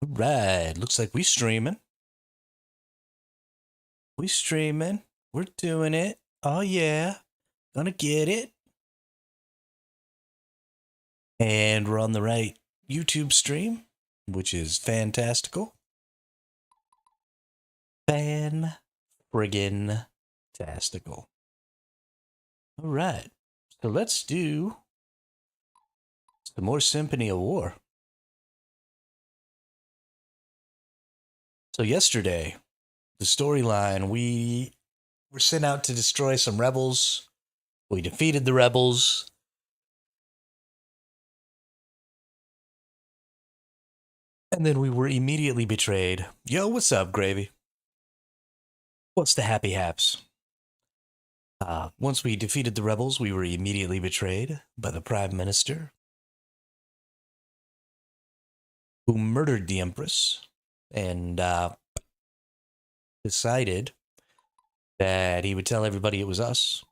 Right, looks like we streaming. We streaming. We're doing it. Oh yeah, gonna get it. And we're on the right YouTube stream, which is fantastical. Fan friggin' tastical. All right, so let's do some more Symphony of War. So yesterday, the storyline, we were sent out to destroy some rebels. We defeated the rebels. And then we were immediately betrayed. Yo, what's up, Gravy? What's the happy haps? Once we defeated the rebels, we were immediately betrayed by the Prime Minister, who murdered the Empress and decided that he would tell everybody it was us.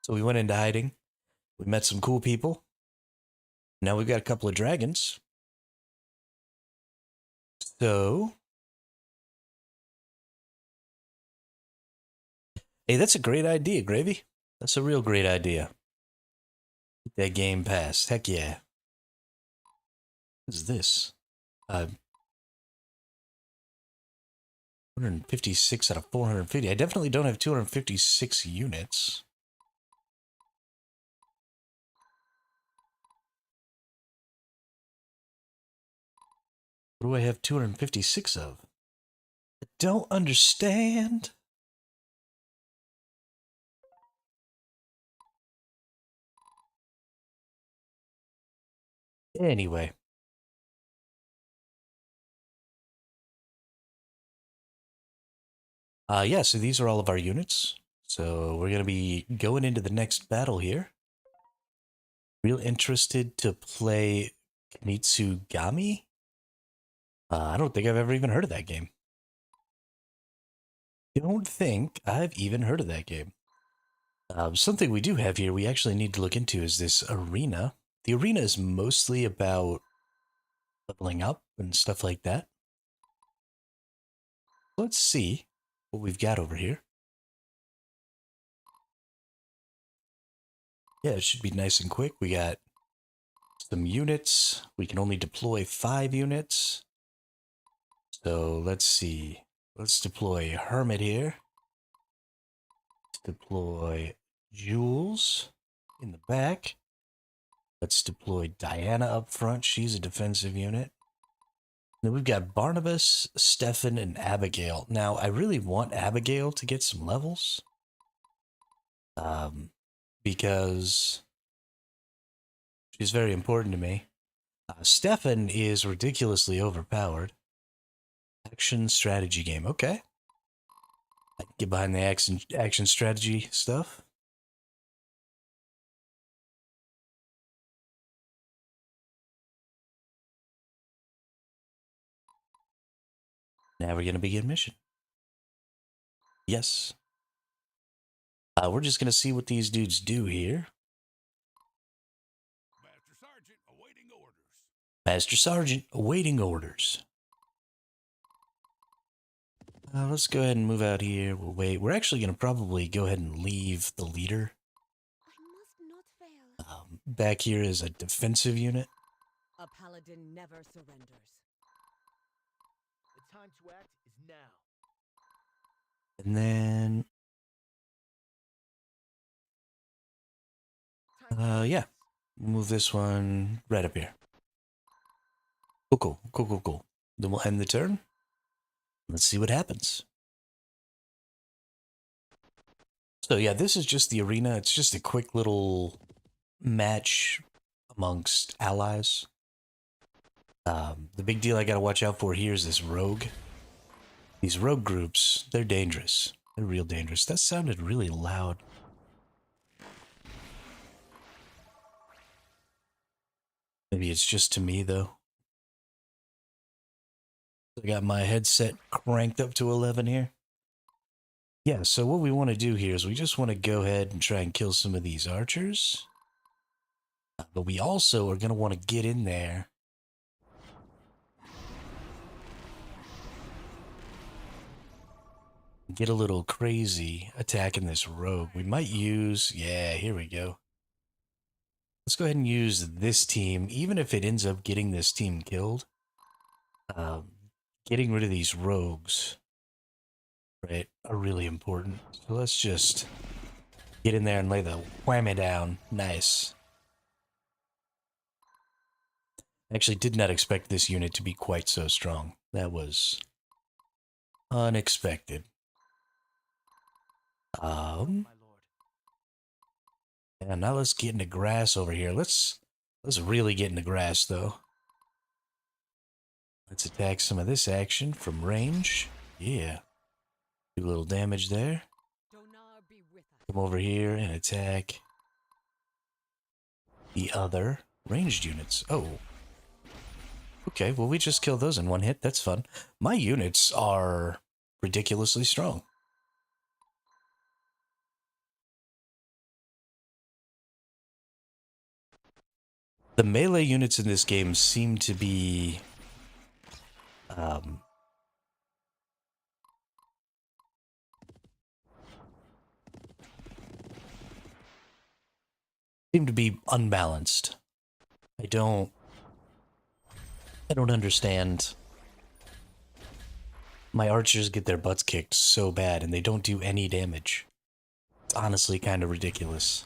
So we went into hiding. We met some cool people. Now we've got a couple of dragons. So, hey, that's a great idea, Gravy. That's a real great idea. Get that game passed. Heck yeah. What is this? 156 out of 450. I definitely don't have 256 units. What do I have 256 of? I don't understand. Anyway. Yeah, so these are all of our units. So we're going to be going into the next battle here. Real interested to play Knitsugami? I don't think I've ever even heard of that game. Don't think I've even heard of that game. Something we do have here we actually need to look into is this arena. The arena is mostly about leveling up and stuff like that. Let's see what we've got over here. Yeah, it should be nice and quick. We got some units. We can only deploy 5 units. So let's see. Let's deploy Hermit here. Let's deploy Jules in the back. Let's deploy Diana up front. She's a defensive unit. Then we've got Barnabas, Stefan, and Abigail. Now, I really want Abigail to get some levels. Because she's very important to me. Stefan is ridiculously overpowered. Action strategy game. Okay. I can get behind the action strategy stuff. Now we're going to begin mission. Yes. We're just going to see what these dudes do here. Master Sergeant, awaiting orders. Master Sergeant, awaiting orders. Let's go ahead and move out here. We'll wait. We're actually going to probably go ahead and leave the leader. I must not fail. Back here is a defensive unit. A paladin never surrenders. The time to act is now. And then, yeah, move this one right up here. Cool. Then we'll end the turn. Let's see what happens. So yeah, this is just the arena. It's just a quick little match amongst allies. The big deal I gotta watch out for here is this rogue. These rogue groups, they're dangerous. They're real dangerous. That sounded really loud. Maybe it's just to me, though. I got my headset cranked up to 11 here. Yeah, so what we want to do here is we just want to go ahead and try and kill some of these archers. But we also are going to want to get in there get a little crazy attacking this rogue. We might use, yeah, here we go. Let's go ahead and use this team, even if it ends up getting this team killed. Getting rid of these rogues, right, are really important. So let's just get in there and lay the whammy down. Nice. Actually, did not expect this unit to be quite so strong. That was unexpected. And now let's get into grass over here. Let's really get into grass though. Let's attack some of this action from range. Yeah. Do a little damage there. Donar be with us. Come over here and attack the other ranged units. Oh. Okay, well we just killed those in one hit. That's fun. My units are ridiculously strong. The melee units in this game seem to be unbalanced. I don't understand. My archers get their butts kicked so bad and they don't do any damage. It's honestly kind of ridiculous.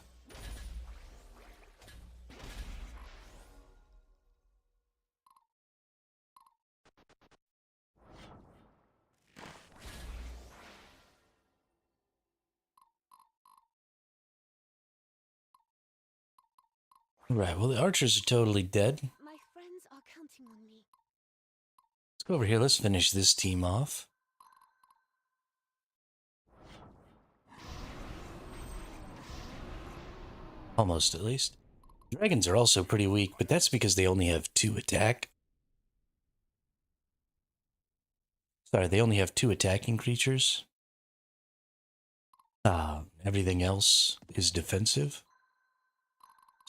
Right, well the archers are totally dead. My friends are counting on me. Let's go over here, let's finish this team off. Almost, at least. Dragons are also pretty weak, but that's because they only have 2 attack. Sorry, they only have 2 attacking creatures. Everything else is defensive.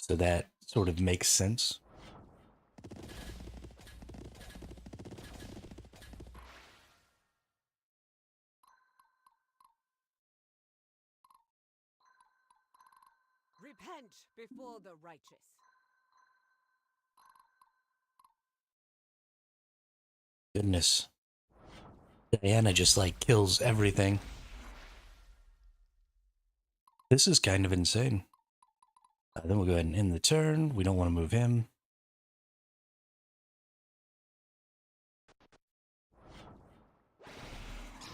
So that sort of makes sense. Repent before the righteous. Goodness. Diana just like kills everything. This is kind of insane. Then we'll go ahead and end the turn. We don't want to move him.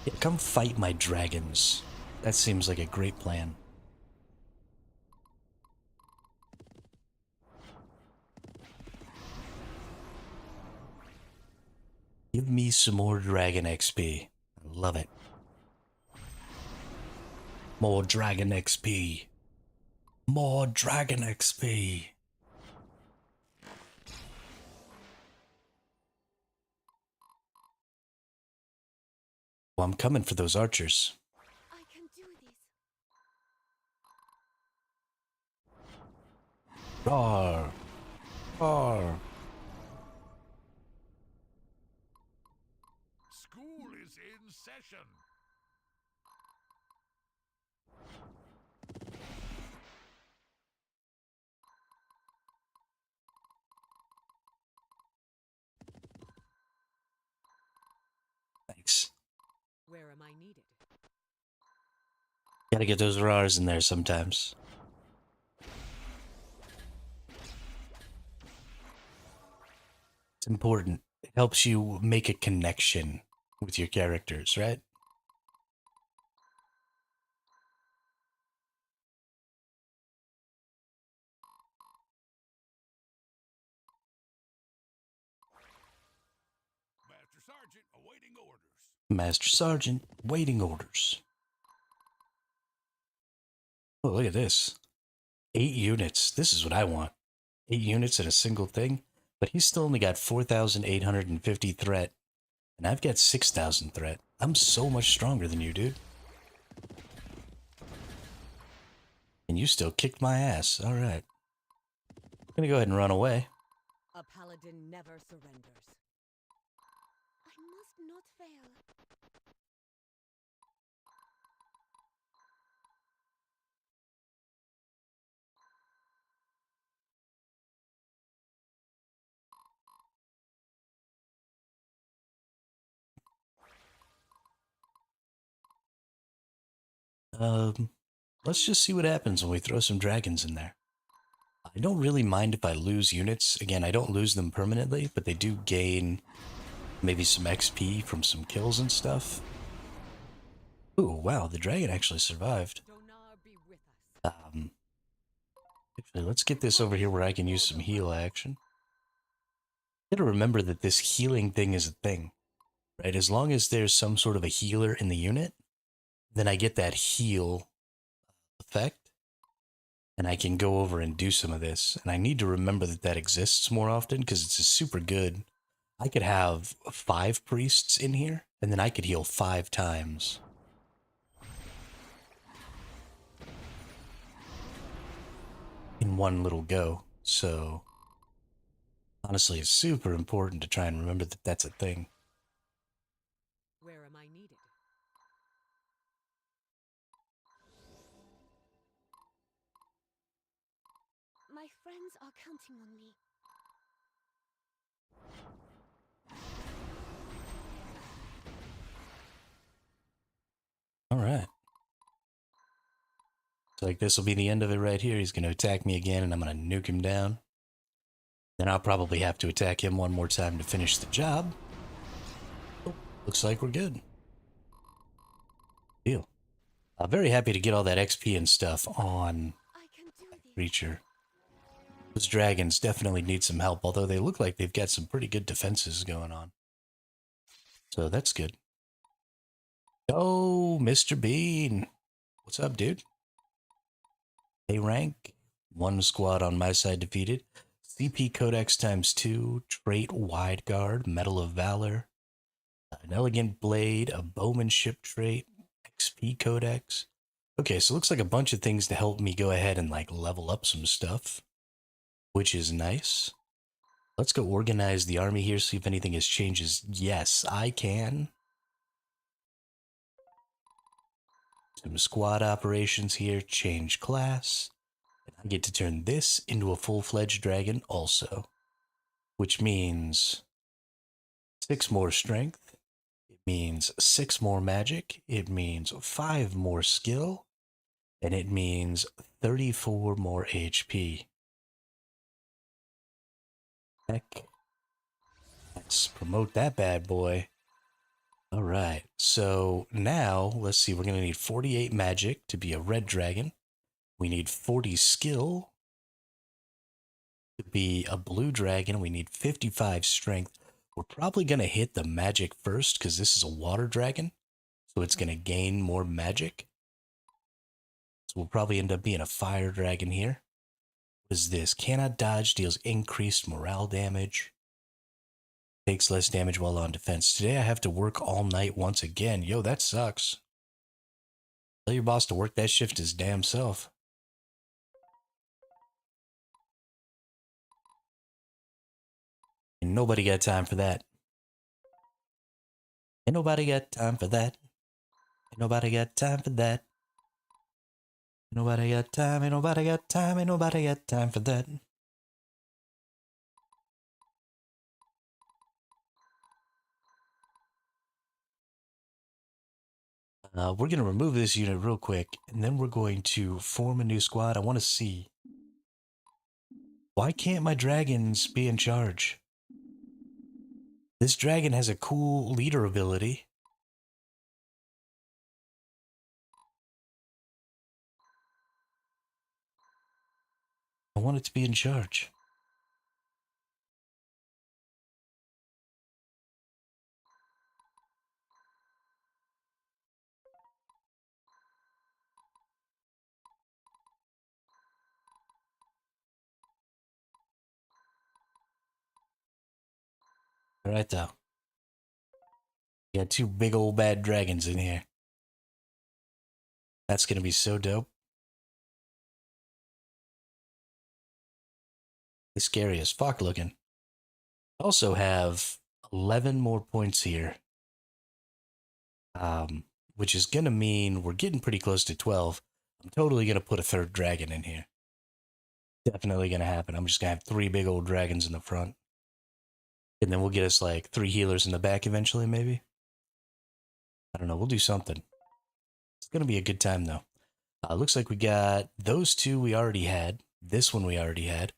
Yeah, come fight my dragons. That seems like a great plan. Give me some more dragon XP. I love it. More dragon XP. More dragon XP. Well, I'm coming for those archers. I can do this. Roar. Roar. School is in session. Thanks. Where am I needed? Gotta get those roars in there sometimes. It's important. It helps you make a connection with your characters, right? Master Sergeant awaiting orders. Master Sergeant, waiting orders. Oh, look at this. 8 units. This is what I want. 8 units in a single thing. But he's still only got 4,850 threat. And I've got 6,000 threat. I'm so much stronger than you, dude. And you still kicked my ass. Alright. I'm gonna go ahead and run away. A paladin never surrenders. I must not fail. let's just see what happens when we throw some dragons in there. I don't really mind if I lose units. Again, I don't lose them permanently, but they do gain maybe some XP from some kills and stuff. Ooh, wow, the dragon actually survived. Donar be with us. Actually, let's get this over here where I can use some heal action. You gotta remember that this healing thing is a thing, right? As long as there's some sort of a healer in the unit, then I get that heal effect, and I can go over and do some of this. And I need to remember that that exists more often because it's a super good. I could have 5 priests in here, and then I could heal 5 times. In one little go. So, honestly, it's super important to try and remember that that's a thing. Where am I needed? My friends are counting on me. Alright. So, like, this will be the end of it right here. He's going to attack me again, and I'm going to nuke him down. Then I'll probably have to attack him one more time to finish the job. Oh, looks like we're good. Deal. I'm very happy to get all that XP and stuff on I can do this. creature. Those dragons definitely need some help, although they look like they've got some pretty good defenses going on. So that's good. Oh, Mr. Bean. What's up, dude? A rank. 1 squad on my side defeated. CP Codex ×2. Trait Wide Guard. Medal of Valor. An Elegant Blade. A Bowmanship trait. XP Codex. Okay, so it looks like a bunch of things to help me go ahead and like level up some stuff, which is nice. Let's go organize the army here, see if anything has changes. Yes, I can. Some squad operations here, change class. And I get to turn this into a full-fledged dragon also, which means 6 more strength. It means 6 more magic. It means 5 more skill. And it means 34 more HP. Heck. Let's promote that bad boy. Alright, so now, let's see, we're going to need 48 magic to be a red dragon. We need 40 skill to be a blue dragon. We need 55 strength. We're probably going to hit the magic first because this is a water dragon, so it's going to gain more magic. So we'll probably end up being a fire dragon here. What is this? Cannot dodge, deals increased morale damage. Takes less damage while on defense. Today I have to work all night once again. Yo, that sucks. Tell your boss to work that shift his damn self. Ain't nobody got time for that. Ain't nobody got time for that. Ain't nobody got time for that. Ain't nobody got time, ain't nobody got time, ain't nobody got time for that. We're going to remove this unit real quick, and then we're going to form a new squad. I want to see. Why can't my dragons be in charge? This dragon has a cool leader ability. I want it to be in charge. Alright though. You got 2 big old bad dragons in here. That's gonna be so dope. It's scary as fuck looking. Also have 11 more points here. Which is gonna mean we're getting pretty close to 12. I'm totally gonna put a 3rd dragon in here. Definitely gonna happen. I'm just gonna have 3 big old dragons in the front. And then we'll get us like 3 healers in the back eventually, maybe. I don't know, we'll do something. It's gonna be a good time though. Looks like we got those two we already had. This one we already had.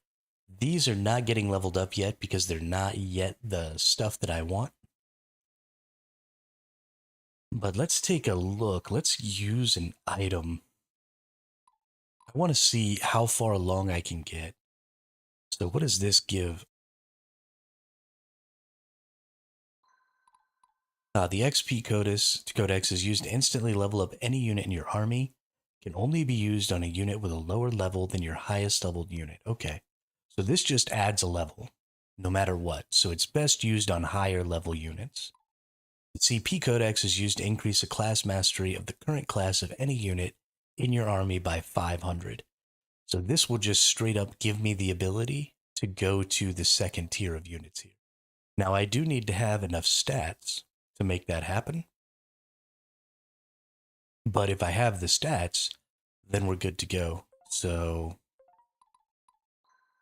These are not getting leveled up yet because they're not yet the stuff that I want. But let's take a look. Let's use an item. I want to see how far along I can get. So what does this give? The XP codex is used to instantly level up any unit in your army. Can only be used on a unit with a lower level than your highest leveled unit. Okay. So this just adds a level, no matter what. So it's best used on higher level units. The CP codex is used to increase the class mastery of the current class of any unit in your army by 500. So this will just straight up give me the ability to go to the second tier of units here. Now I do need to have enough stats to make that happen. But if I have the stats, then we're good to go. So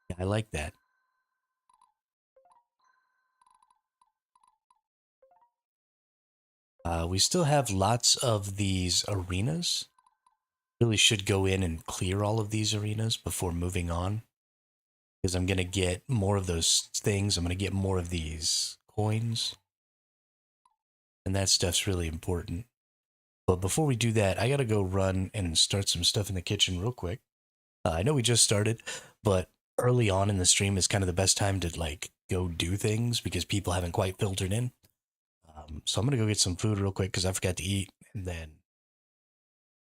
yeah, I like that. We still have lots of these arenas. Really should go in and clear all of these arenas before moving on. Because I'm going to get more of those things. I'm going to get more of these coins. And that stuff's really important. But before we do that, I got to go run and start some stuff in the kitchen real quick. I know we just started, but early on in the stream is kind of the best time to like go do things because people haven't quite filtered in. So I'm going to go get some food real quick because I forgot to eat. And then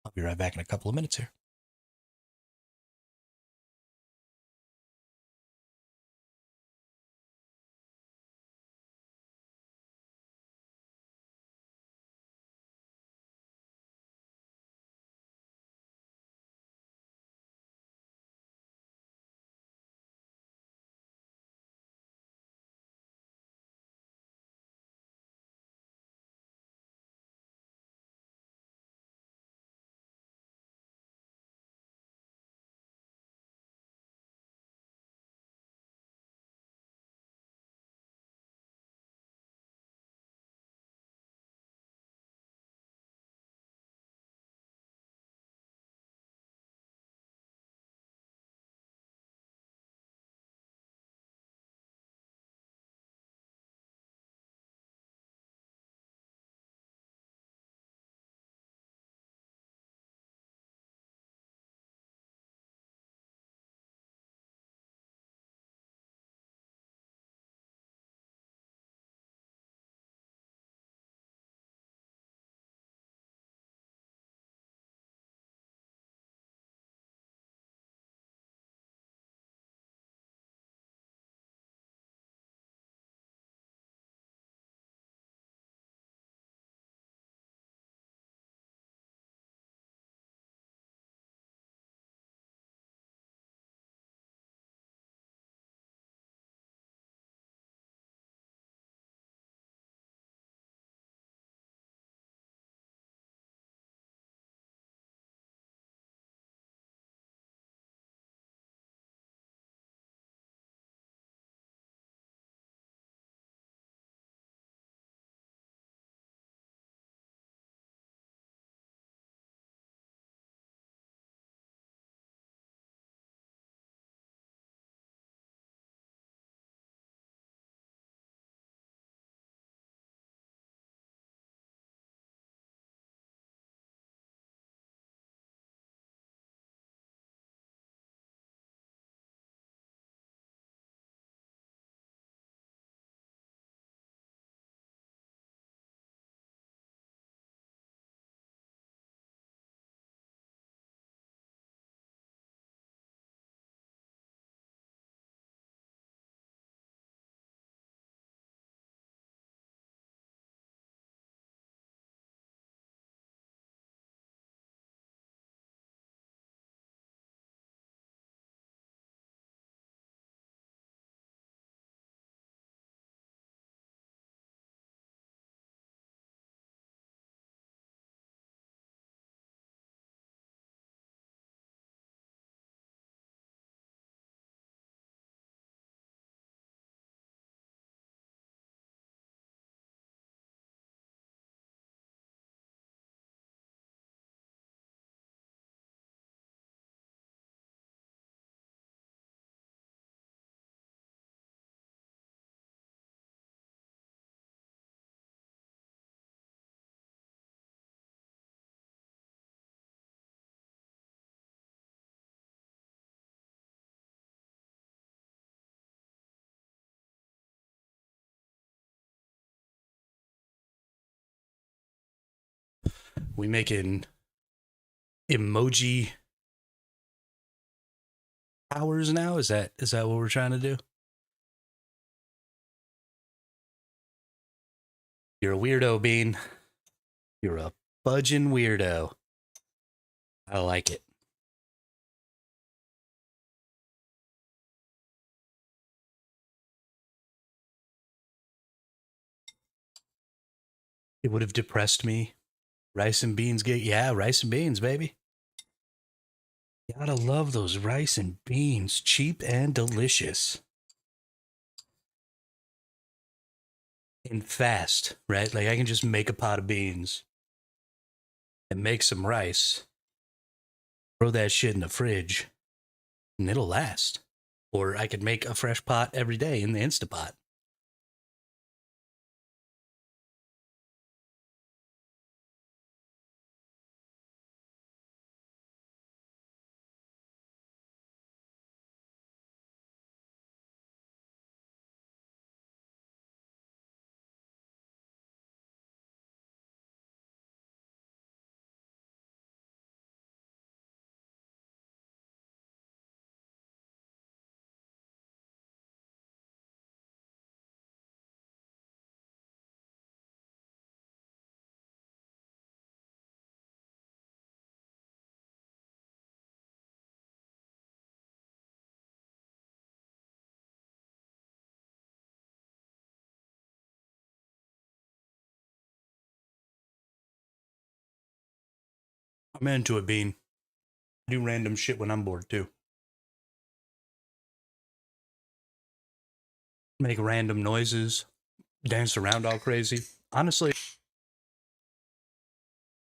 I'll be right back in a couple of minutes here. We making emoji powers now? Is that what we're trying to do? You're a weirdo, Bean. You're a budging weirdo. I like it. It would have depressed me. Rice and beans get, yeah, rice and beans, baby. Gotta love those rice and beans. Cheap and delicious. And fast, right? Like I can just make a pot of beans and make some rice, throw that shit in the fridge, and it'll last. Or I could make a fresh pot every day in the Instapot. I'm into it, Bean. I do random shit when I'm bored too. Make random noises, dance around all crazy. Honestly,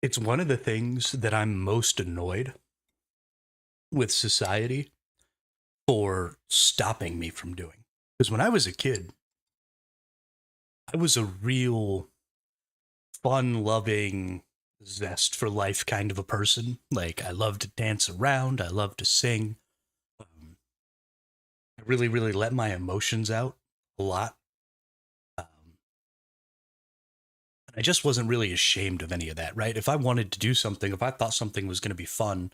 it's one of the things that I'm most annoyed with society for stopping me from doing. Because when I was a kid, I was a real fun loving, zest for life kind of a person. Like, I love to dance around, I love to sing. I really, really let my emotions out a lot. I just wasn't really ashamed of any of that, right? If I wanted to do something, if I thought something was going to be fun,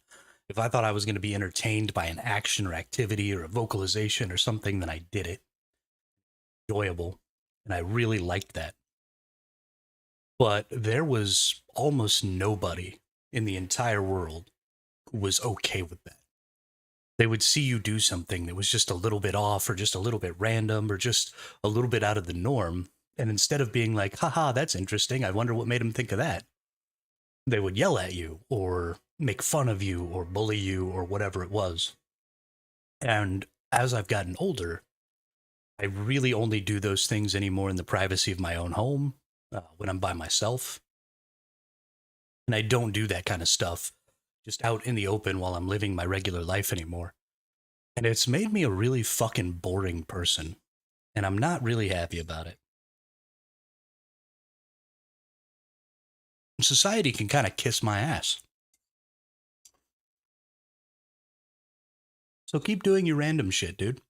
if I thought I was going to be entertained by an action or activity or a vocalization or something, then I did it. Enjoyable. And I really liked that. But there was almost nobody in the entire world who was okay with that. They would see you do something that was just a little bit off or just a little bit random or just a little bit out of the norm. And instead of being like, haha, that's interesting, I wonder what made him think of that, they would yell at you or make fun of you or bully you or whatever it was. And as I've gotten older, I really only do those things anymore in the privacy of my own home when I'm by myself. And I don't do that kind of stuff just out in the open while I'm living my regular life anymore. And it's made me a really fucking boring person. And I'm not really happy about it. Society can kind of kiss my ass. So keep doing your random shit, dude.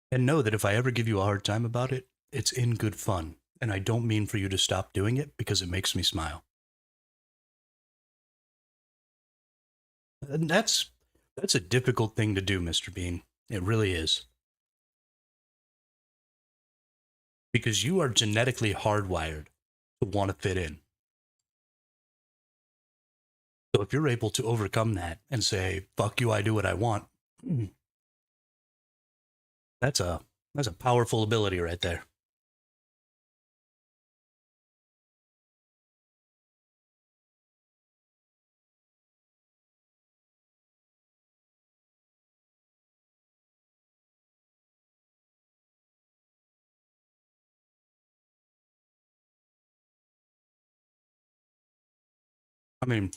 And know that if I ever give you a hard time about it, it's in good fun. And I don't mean for you to stop doing it because it makes me smile. And that's a difficult thing to do, Mr. Bean. It really is. Because you are genetically hardwired to want to fit in. So if you're able to overcome that and say, fuck you, I do what I want, that's a powerful ability right there. I mean,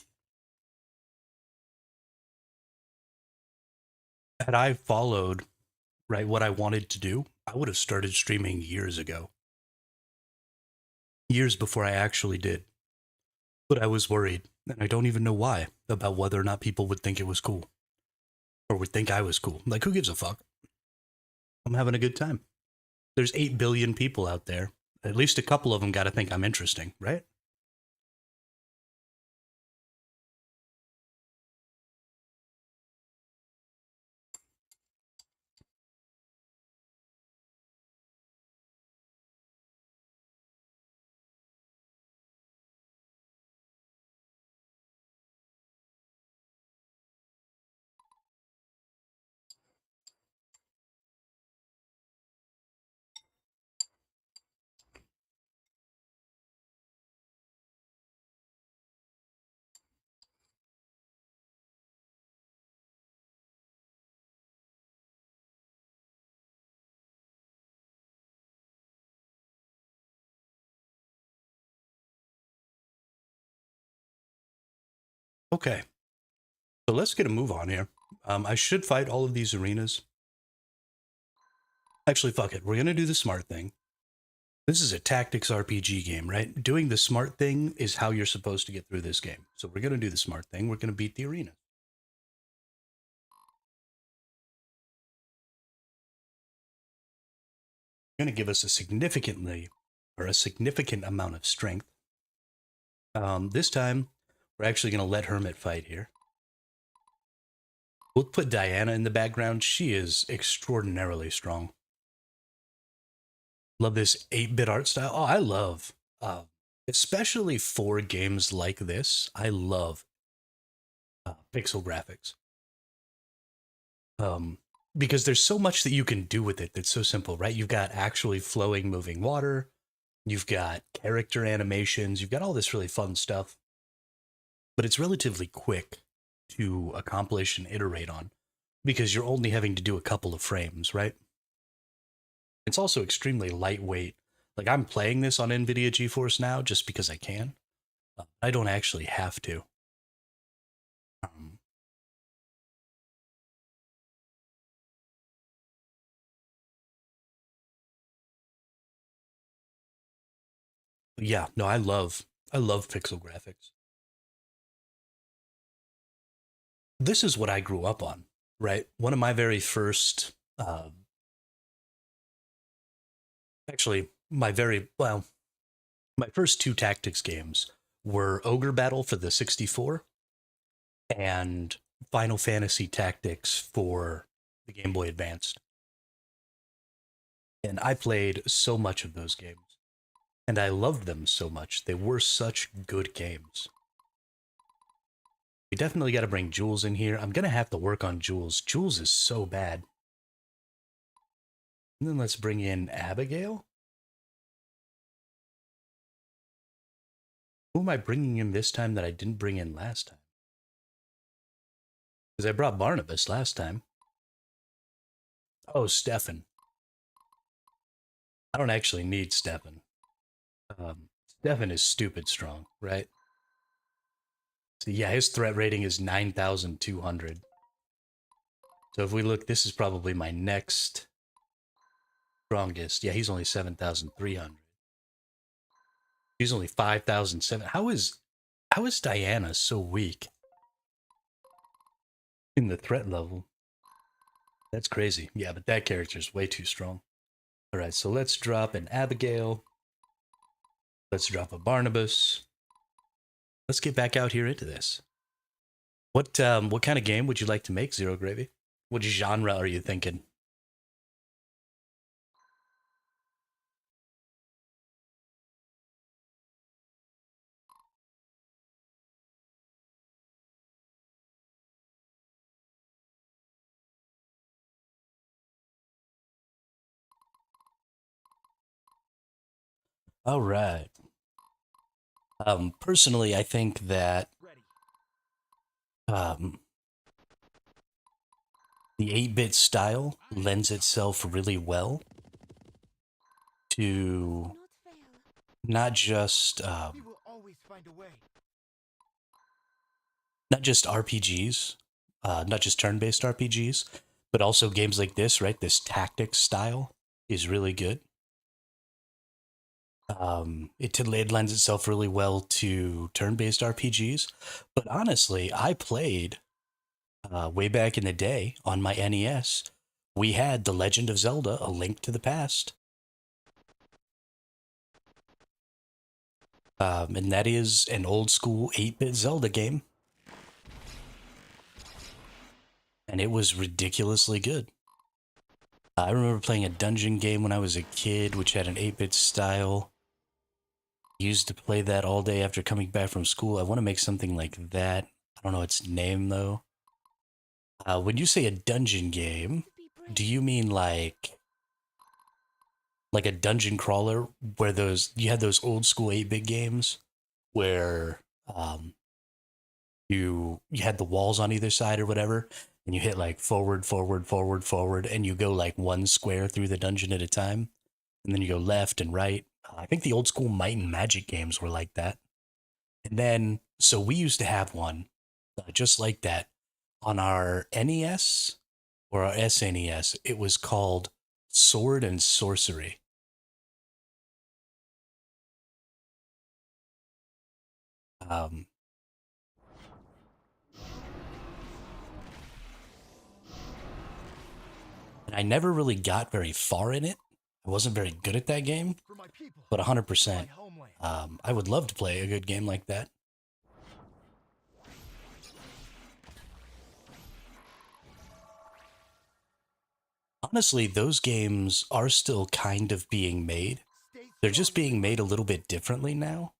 had I followed, right, what I wanted to do, I would have started streaming years ago. Years before I actually did. But I was worried, and I don't even know why, about whether or not people would think it was cool. Or would think I was cool. Like, who gives a fuck? I'm having a good time. There's 8 billion people out there. At least a couple of them got to think I'm interesting, right? Okay. So let's get a move on here. I should fight all of these arenas. Actually, fuck it. We're going to do the smart thing. This is a tactics RPG game, right? Doing the smart thing is how you're supposed to get through this game. So we're going to do the smart thing. We're going to beat the arena. Going to give us a significant amount of strength. This time, we're actually going to let Hermit fight here. We'll put Diana in the background. She is extraordinarily strong. Love this 8-bit art style. Oh, I love, especially for games like this, I love pixel graphics. Because there's so much that you can do with it that's so simple, right? You've got actually flowing, moving water. You've got character animations. You've got all this really fun stuff. But it's relatively quick to accomplish and iterate on because you're only having to do a couple of frames, right? It's also extremely lightweight. Like, I'm playing this on NVIDIA GeForce Now just because I can. I don't actually have to. Yeah, no, I love pixel graphics. This is what I grew up on, right? One of my very first, actually, my first 2 tactics games were Ogre Battle for the 64 and Final Fantasy Tactics for the Game Boy Advanced. And I played so much of those games. And I loved them so much. They were such good games. We definitely got to bring Jules in here. I'm going to have to work on Jules. Jules is so bad. And then let's bring in Abigail. Who am I bringing in this time that I didn't bring in last time? Because I brought Barnabas last time. Oh, Stefan. I don't actually need Stefan. Stefan is stupid strong, right? So yeah, his threat rating is 9,200. So if we look, this is probably my next strongest. Yeah, he's only 7,300. He's only 5,007. How is Diana so weak in the threat level? That's crazy. Yeah, but that character is way too strong. All right, so let's drop an Abigail. Let's drop a Barnabas. Let's get back out here into this. What kind of game would you like to make, Zero Gravy? What genre are you thinking? All right. Personally, I think that the 8-bit style lends itself really well to Not fail. not just We will always find a way. not just RPGs, not just turn-based RPGs, but also games like this, right? This tactics style is really good. It lends itself really well to turn-based RPGs, but honestly, I played way back in the day on my NES. We had The Legend of Zelda: A Link to the Past, And that is an old school 8-bit Zelda game. And it was ridiculously good. I remember playing a dungeon game when I was a kid, which had an 8-bit style. Used to play that all day after coming back from school. I want to make something like that. I don't know its name, though. When you say a dungeon game, Be brave. do you mean like a dungeon crawler where you had those old school 8-bit games where you had the walls on either side or whatever, and you hit like forward, forward, forward, forward, and you go like one square through the dungeon at a time, and then you go left and right. I think the old school Might and Magic games were like that. And then, so we used to have one just like that on our NES or our SNES. It was called Sword and Sorcery. Um, and I never really got very far in it. I wasn't very good at that game, For my people, but my 100%. homeland. I would love to play a good game like that. Honestly, those games are still kind of being made. They're just being made a little bit differently now.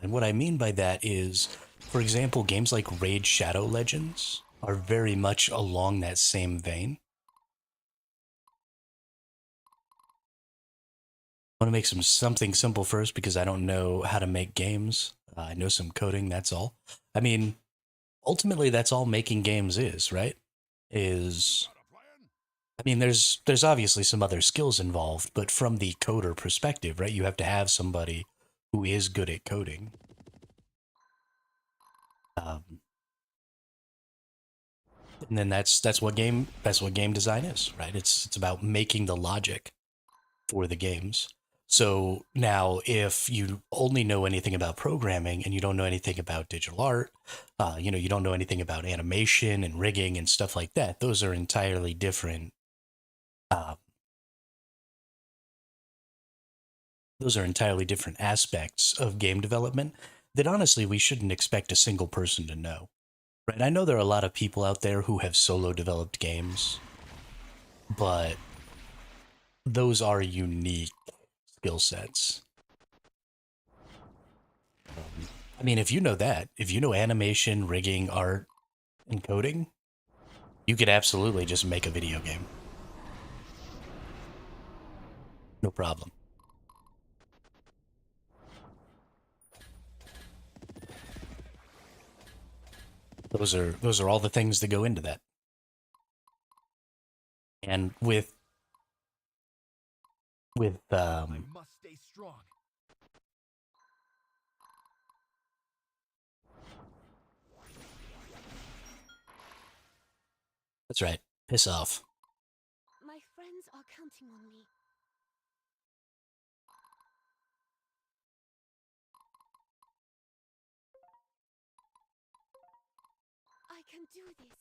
And what I mean by that is, for example, games like Raid Shadow Legends are very much along that same vein. I want to make something simple first because I don't know how to make games. I know some coding, that's all. I mean, ultimately, that's all making games is, right? Is Got a plan? I mean, there's obviously some other skills involved, but from the coder perspective, right? You have to have somebody who is good at coding. Um, and then that's what game design is, right? It's about making the logic for the games. So now, if you only know anything about programming and you don't know anything about digital art, you don't know anything about animation and rigging and stuff like that. Those are entirely different. Uh, those are entirely different aspects of game development that honestly we shouldn't expect a single person to know. Right? I know there are a lot of people out there who have solo developed games, but those are unique skill sets. I mean, if you know that, if you know animation, rigging, art, and coding, you could absolutely just make a video game. No problem. Those are all the things that go into that. And with I must stay strong. that's right. Piss off. My friends are counting on me. I can do this.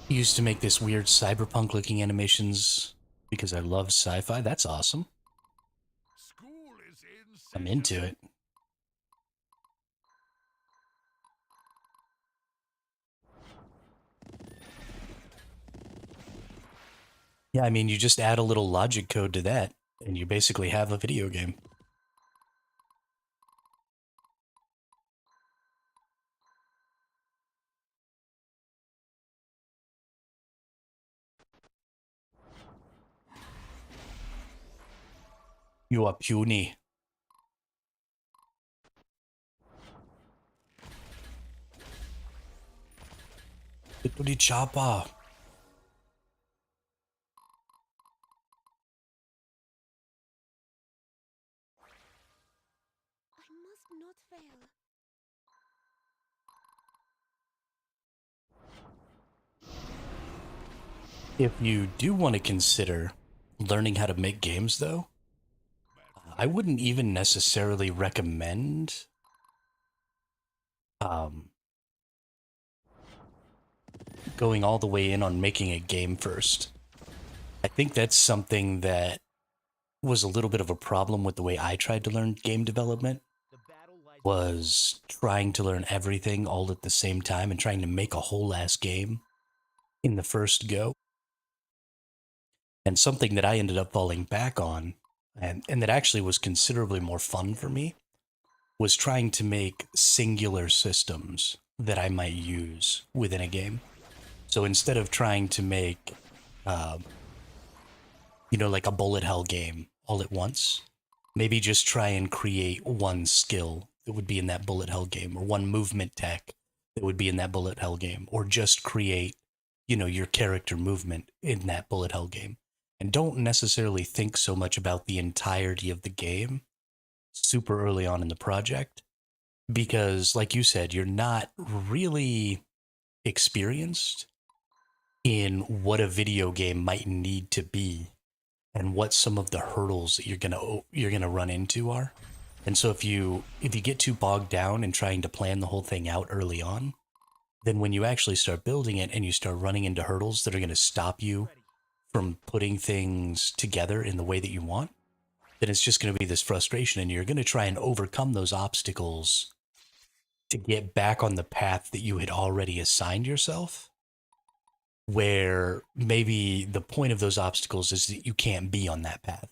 Used to make this weird cyberpunk looking animations because I love sci-fi. That's awesome. School is in session. I'm into it. Yeah, I mean, you just add a little logic code to that, and you basically have a video game. You are puny. Ito di chapa. I must not fail. If you do want to consider learning how to make games, though, I wouldn't even necessarily recommend um, going all the way in on making a game first. I think that's something that was a little bit of a problem with the way I tried to learn game development, was trying to learn everything all at the same time and trying to make a whole ass game in the first go. And something that I ended up falling back on, and that actually was considerably more fun for me, was trying to make singular systems that I might use within a game. So instead of trying to make, uh, like a bullet hell game all at once, maybe just try and create one skill that would be in that bullet hell game, or one movement tech that would be in that bullet hell game, or just create, your character movement in that bullet hell game. And don't necessarily think so much about the entirety of the game super early on in the project, because, like you said, you're not really experienced in what a video game might need to be and what some of the hurdles that you're gonna run into are. And so if you get too bogged down in trying to plan the whole thing out early on, then when you actually start building it and you start running into hurdles that are going to stop you from putting things together in the way that you want, then it's just going to be this frustration, and you're going to try and overcome those obstacles to get back on the path that you had already assigned yourself, where maybe the point of those obstacles is that you can't be on that path.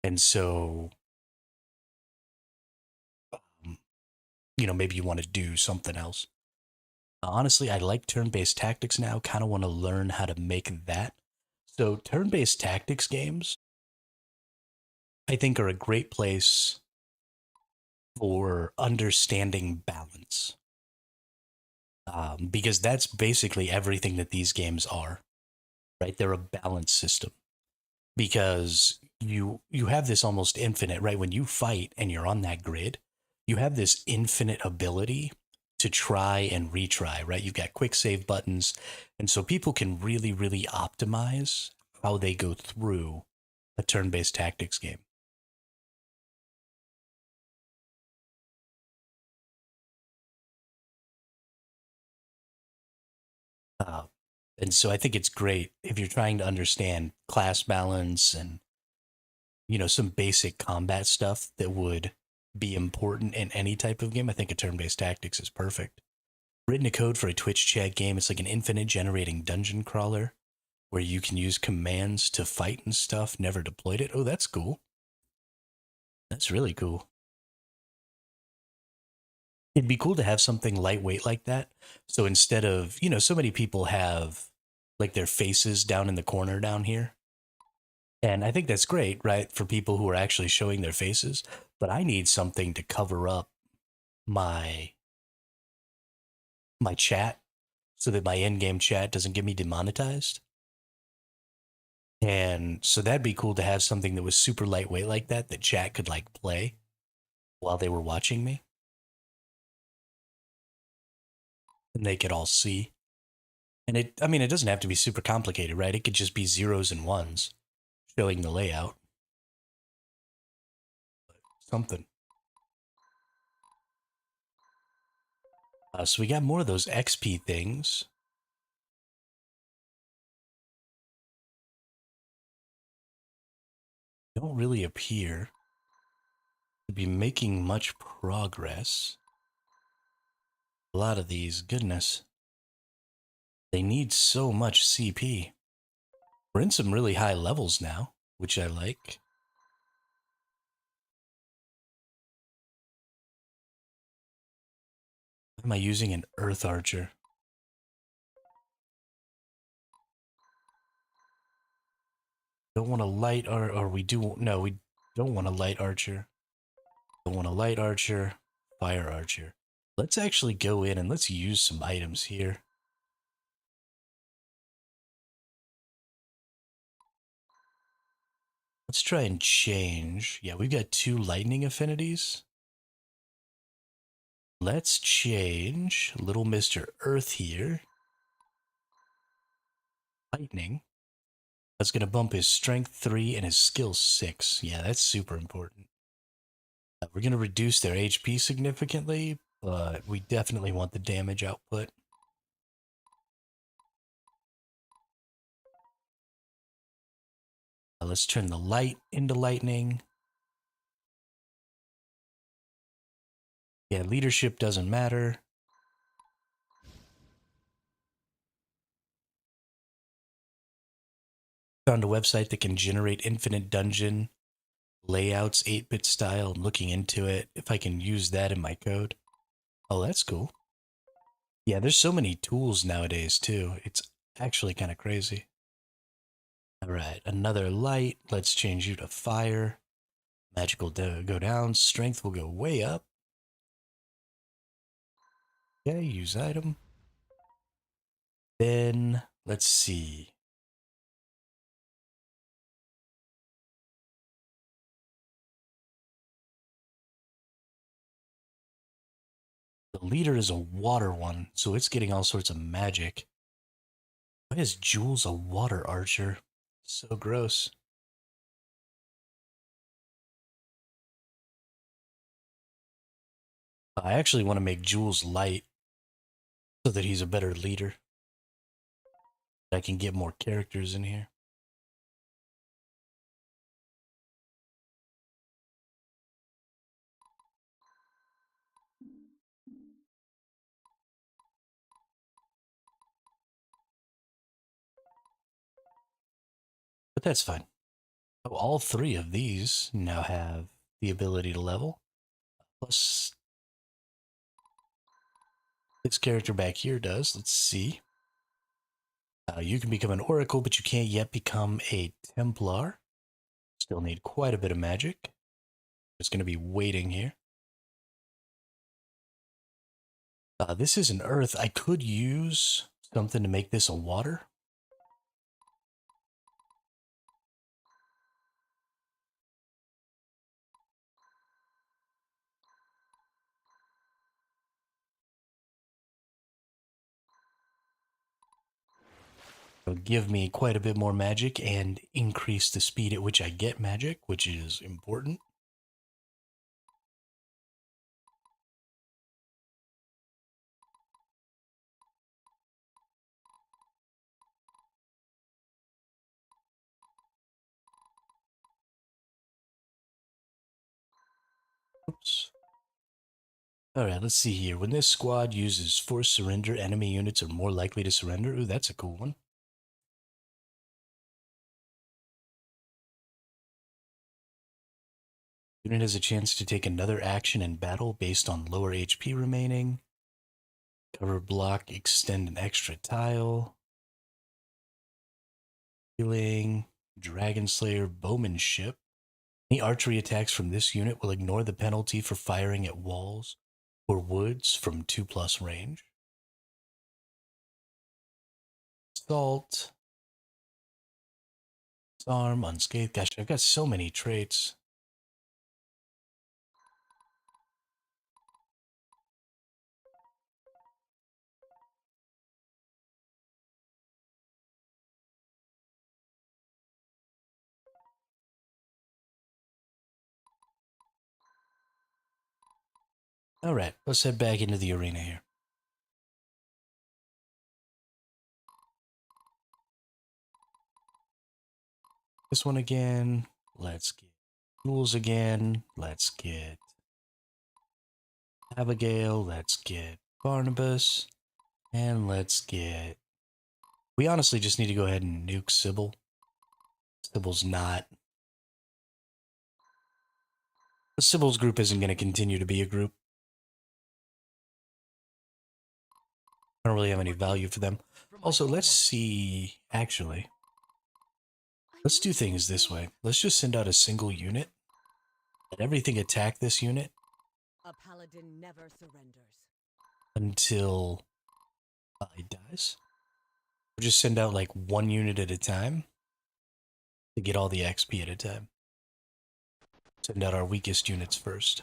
And so, um, maybe you want to do something else. Honestly, I like turn-based tactics now, kind of want to learn how to make that. So turn-based tactics games, I think, are a great place for understanding balance. Because that's basically everything that these games are, right? They're a balance system. Because you have this almost infinite, right? When you fight and you're on that grid, you have this infinite ability to try and retry, right? You've got quick save buttons. And so people can really, really optimize how they go through a turn-based tactics game. Uh, and so I think it's great if you're trying to understand class balance and, some basic combat stuff that would be important in any type of game. I think a turn-based tactics is perfect. Written a code for a Twitch chat game. It's like an infinite generating dungeon crawler where you can use commands to fight and stuff. Never deployed it. Oh, that's cool. That's really cool. It'd be cool to have something lightweight like that. So instead of, so many people have like their faces down in the corner down here. And I think that's great, right? For people who are actually showing their faces. But I need something to cover up my chat so that my in-game chat doesn't get me demonetized. And so that'd be cool to have something that was super lightweight like that chat could like play while they were watching me. And they could all see. And it doesn't have to be super complicated, right? It could just be zeros and ones showing the layout. Something. So we got more of those XP things. Don't really appear to be making much progress. A lot of these, goodness. They need so much CP. We're in some really high levels now, which I like. Am I using an Earth Archer? Don't want a light or we do, no, we don't want a light archer. Don't want a light archer, fire archer. Let's actually go in and let's use some items here. Let's try and change. Yeah, we've got 2 lightning affinities. Let's change little Mr. Earth here. Lightning. That's going to bump his strength 3 and his skill 6. Yeah, that's super important. We're going to reduce their HP significantly, but we definitely want the damage output. Let's turn the light into lightning. Yeah, leadership doesn't matter. Found a website that can generate infinite dungeon layouts 8-bit style. I'm looking into it. If I can use that in my code. Oh, that's cool. Yeah, there's so many tools nowadays too. It's actually kind of crazy. All right, another light. Let's change you to fire. Magic will go down. Strength will go way up. Okay, use item. Then, let's see. The leader is a water one, so it's getting all sorts of magic. Why is Jules a water archer? So gross. I actually want to make Jules light so that he's a better leader. I can get more characters in here. But that's fine. Oh, all three of these now have the ability to level. Plus, this character back here does. Let's see. You can become an Oracle, but you can't yet become a Templar. Still need quite a bit of magic. It's going to be waiting here. This is an Earth. I could use something to make this a water. It'll give me quite a bit more magic and increase the speed at which I get magic, which is important. Oops. Alright, let's see here. When this squad uses forced surrender, enemy units are more likely to surrender. Ooh, that's a cool one. Unit has a chance to take another action in battle based on lower HP remaining. Cover block, extend an extra tile. Healing, Dragon Slayer, Bowmanship. Any archery attacks from this unit will ignore the penalty for firing at walls or woods from 2+ range. Assault. Disarm, unscathed. Gosh, I've got so many traits. Alright, let's head back into the arena here. This one again. Let's get Jules again. Let's get Abigail. Let's get Barnabas. And let's get... We honestly just need to go ahead and nuke Sybil. Sybil's not... Sybil's group isn't going to continue to be a group. I don't really have any value for them. Also, let's see... Actually, let's do things this way. Let's just send out a single unit. Let everything attack this unit. A paladin never surrenders. Until it dies. We'll just send out like one unit at a time to get all the XP at a time. Send out our weakest units first.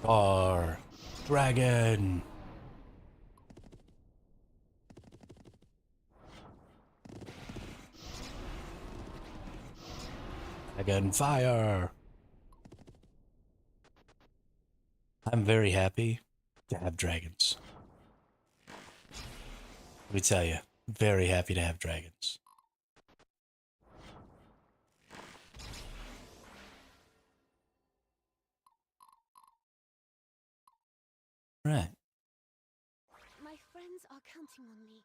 Our dragon. Dragon fire. I'm very happy to have dragons. Let me tell you, very happy to have dragons. Right. My friends are counting on me.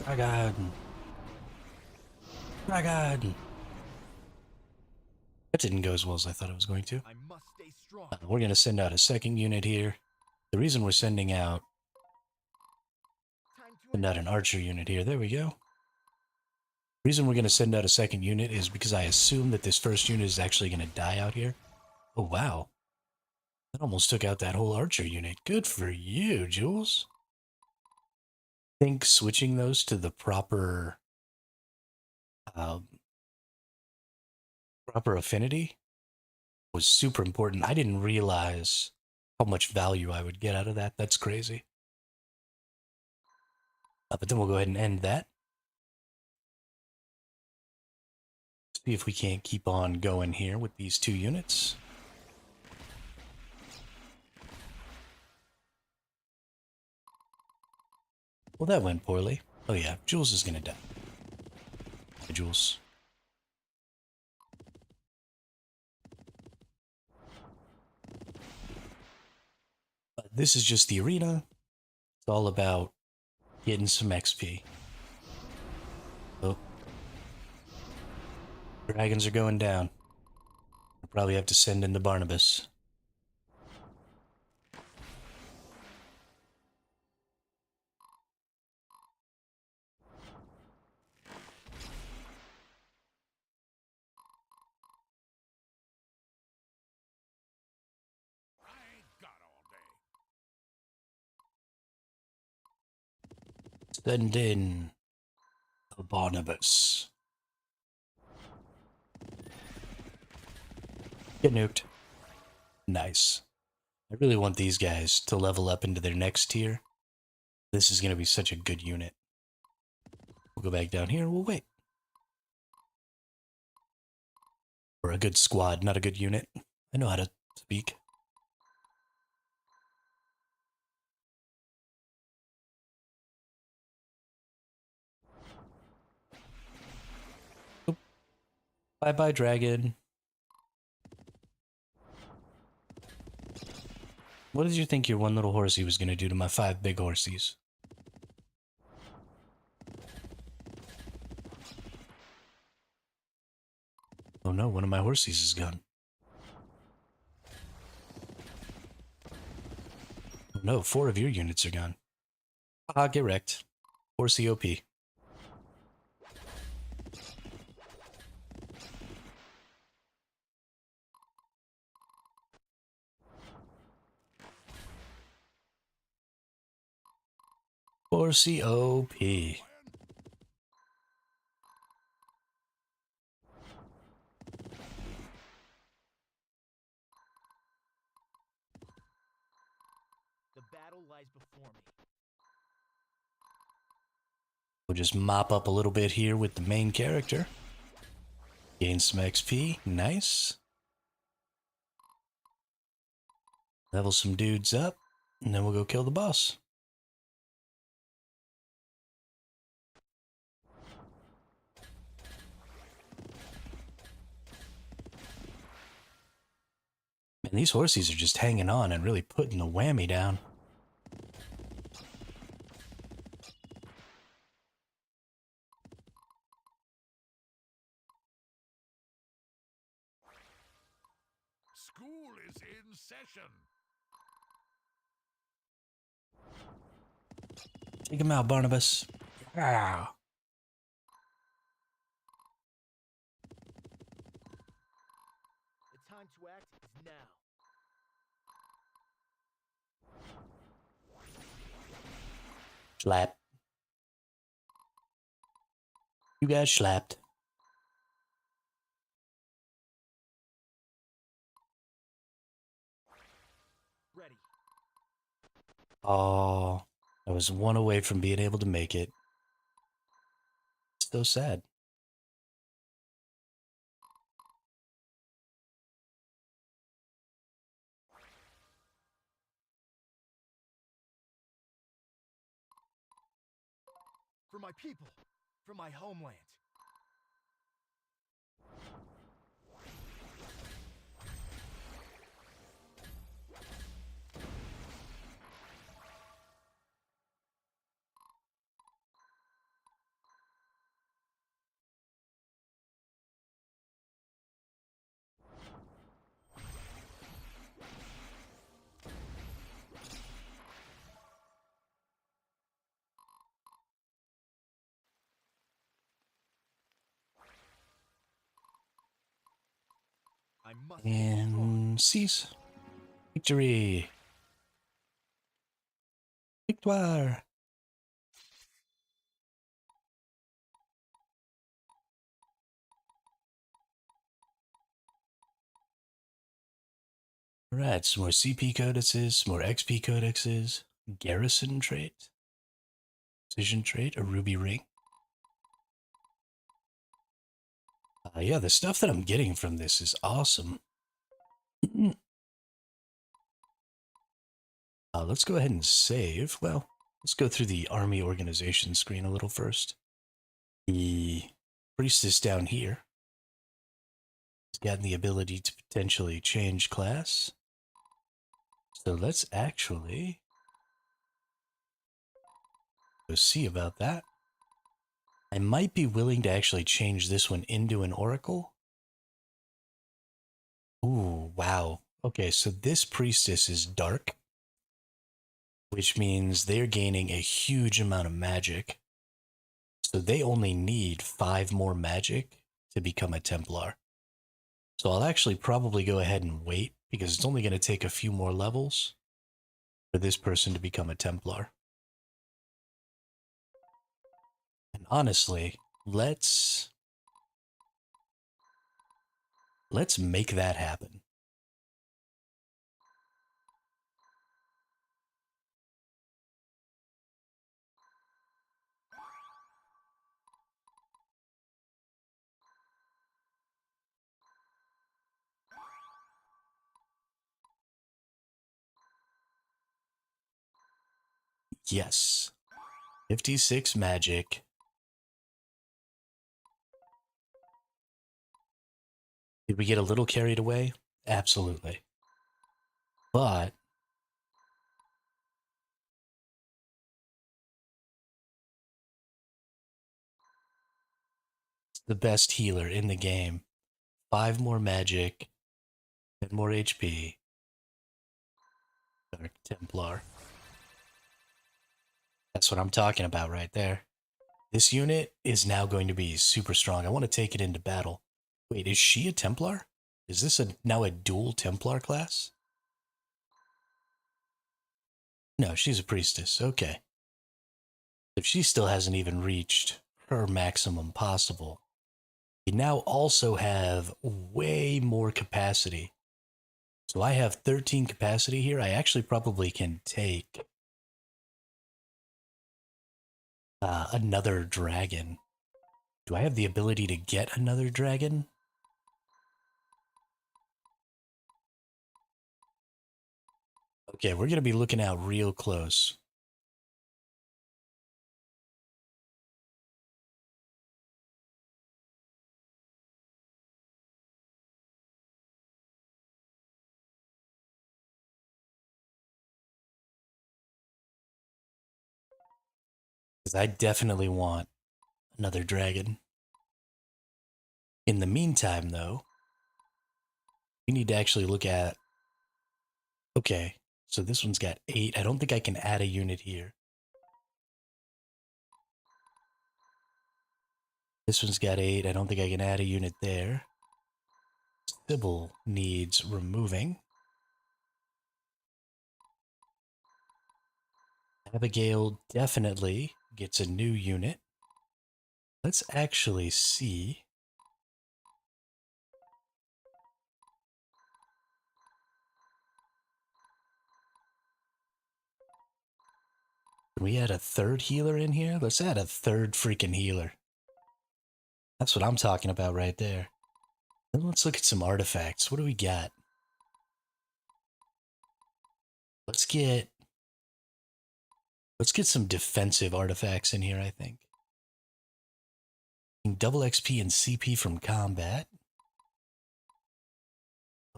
Dragon. Dragon. That didn't go as well as I thought it was going to. I must stay strong. We're going to send out a second unit here. The reason we're sending out Time to an archer unit here. There we go. The reason we're going to send out a second unit is because I assume that this first unit is actually going to die out here. Oh, wow. That almost took out that whole archer unit. Good for you, Jules. I think switching those to the proper affinity was super important. I didn't realize how much value I would get out of that. That's crazy. But then we'll go ahead and end that. See if we can't keep on going here with these two units. Well, that went poorly. Oh yeah, Jules is gonna die. Hey, Jules. This is just the arena. It's all about getting some XP. Oh. Dragons are going down. I'll probably have to send in the Barnabas. I ain't got all day. Send in the Barnabas. Get nuked. Nice. I really want these guys to level up into their next tier. This is going to be such a good unit. We'll go back down here. We'll wait. Or a good squad, not a good unit. I know how to speak. Oop. Bye-bye, dragon. What did you think your one little horsey was going to do to my 5 big horsies? Oh no, one of my horsies is gone. Oh no, 4 of your units are gone. Ah, get wrecked. Horsey OP. Horsey OP. The battle lies before me. We'll just mop up a little bit here with the main character. Gain some XP. Nice. Level some dudes up. And then we'll go kill the boss. Man, these horsies are just hanging on and really putting the whammy down. School is in session. Take him out, Barnabas. Ah. The time to act is now. Slap. You guys slapped. Ready. Oh, I was one away from being able to make it. So sad. For my people. For my homeland. I must be strong. And cease. Victory. Victoire. Alright, some more CP codices, some more XP codexes, garrison trait, precision trait, a ruby ring. Yeah, the stuff that I'm getting from this is awesome. Let's go ahead and save. Well, let's go through the army organization screen a little first. The priestess down here has gotten the ability to potentially change class. So let's actually go see about that. I might be willing to actually change this one into an oracle. Ooh, wow. Okay, so this priestess is dark, which means they're gaining a huge amount of magic. So they only need 5 more magic to become a Templar. So I'll actually probably go ahead and wait, because it's only going to take a few more levels for this person to become a Templar. And honestly, let's make that happen. Yes. 56 magic. Did we get a little carried away? Absolutely. But it's the best healer in the game. 5 more magic, 10 more HP. Dark Templar. That's what I'm talking about right there. This unit is now going to be super strong. I want to take it into battle. Wait, is she a Templar? Is this now a dual Templar class? No, she's a priestess. Okay. If she still hasn't even reached her maximum possible, we now also have way more capacity. So I have 13 capacity here. I actually probably can take another dragon. Do I have the ability to get another dragon? Okay, we're going to be looking out real close. Because I definitely want another dragon. In the meantime, though, we need to actually look at... Okay, so this one's got 8. I don't think I can add a unit here. This one's got 8. I don't think I can add a unit there. Sybil needs removing. Abigail definitely gets a new unit. Let's actually see. Can we add a third healer in here? Let's add a third freaking healer. That's what I'm talking about right there. Then let's look at some artifacts. What do we got? Let's get some defensive artifacts in here, I think. Double XP and CP from combat.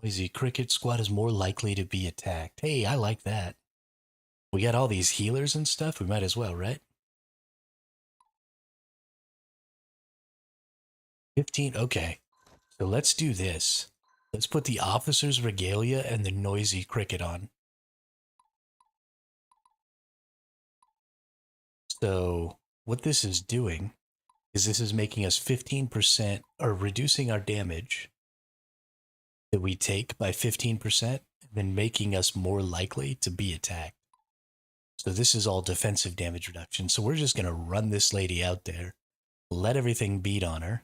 Noisy cricket squad is more likely to be attacked. Hey, I like that. We got all these healers and stuff. We might as well, right? 15. Okay. So let's do this. Let's put the officer's regalia and the noisy cricket on. So what this is doing is this is making us 15% or reducing our damage that we take by 15%, and then making us more likely to be attacked. So this is all defensive damage reduction. So we're just going to run this lady out there, let everything beat on her,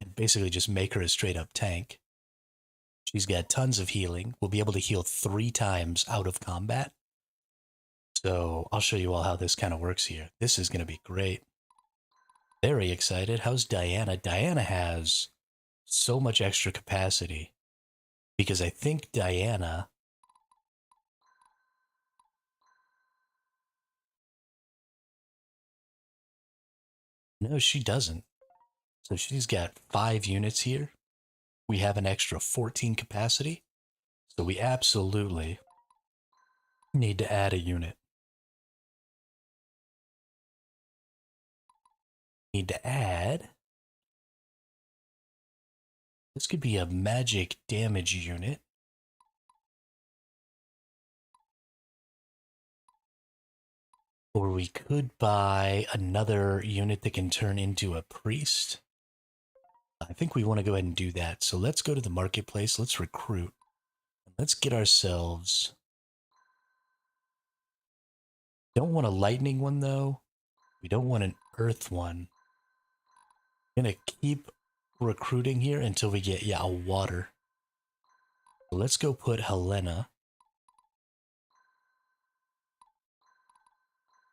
and basically just make her a straight up tank. She's got tons of healing. We'll be able to heal 3 times out of combat. So I'll show you all how this kind of works here. This is going to be great. Very excited. How's Diana? Diana has so much extra capacity because I think Diana... No, she doesn't. So she's got 5 units here. We have an extra 14 capacity. So we absolutely need to add a unit. Need to add... This could be a magic damage unit. Or we could buy another unit that can turn into a priest. I think we want to go ahead and do that. So let's go to the marketplace. Let's recruit. Let's get ourselves... Don't want a lightning one, though. We don't want an earth one. I'm going to keep recruiting here until we get, a water. So let's go put Helena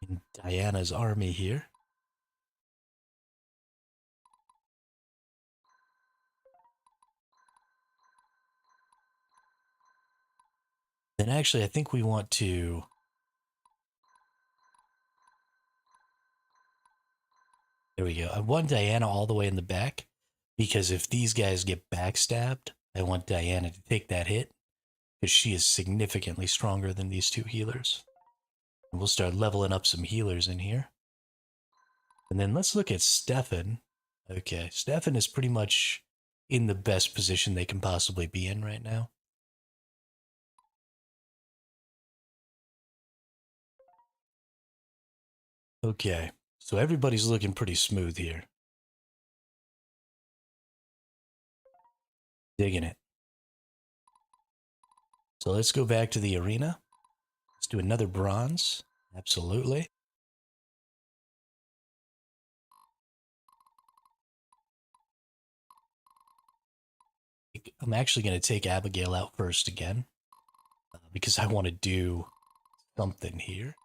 in Diana's army here. Then actually, I think we want to... There we go. I want Diana all the way in the back, because if these guys get backstabbed, I want Diana to take that hit, because she is significantly stronger than these 2 healers. And we'll start leveling up some healers in here. And then let's look at Stefan. Okay, Stefan is pretty much in the best position they can possibly be in right now. Okay, so everybody's looking pretty smooth here. Digging it. So let's go back to the arena. Let's do another bronze. Absolutely. I'm actually going to take Abigail out first again, because I want to do something here.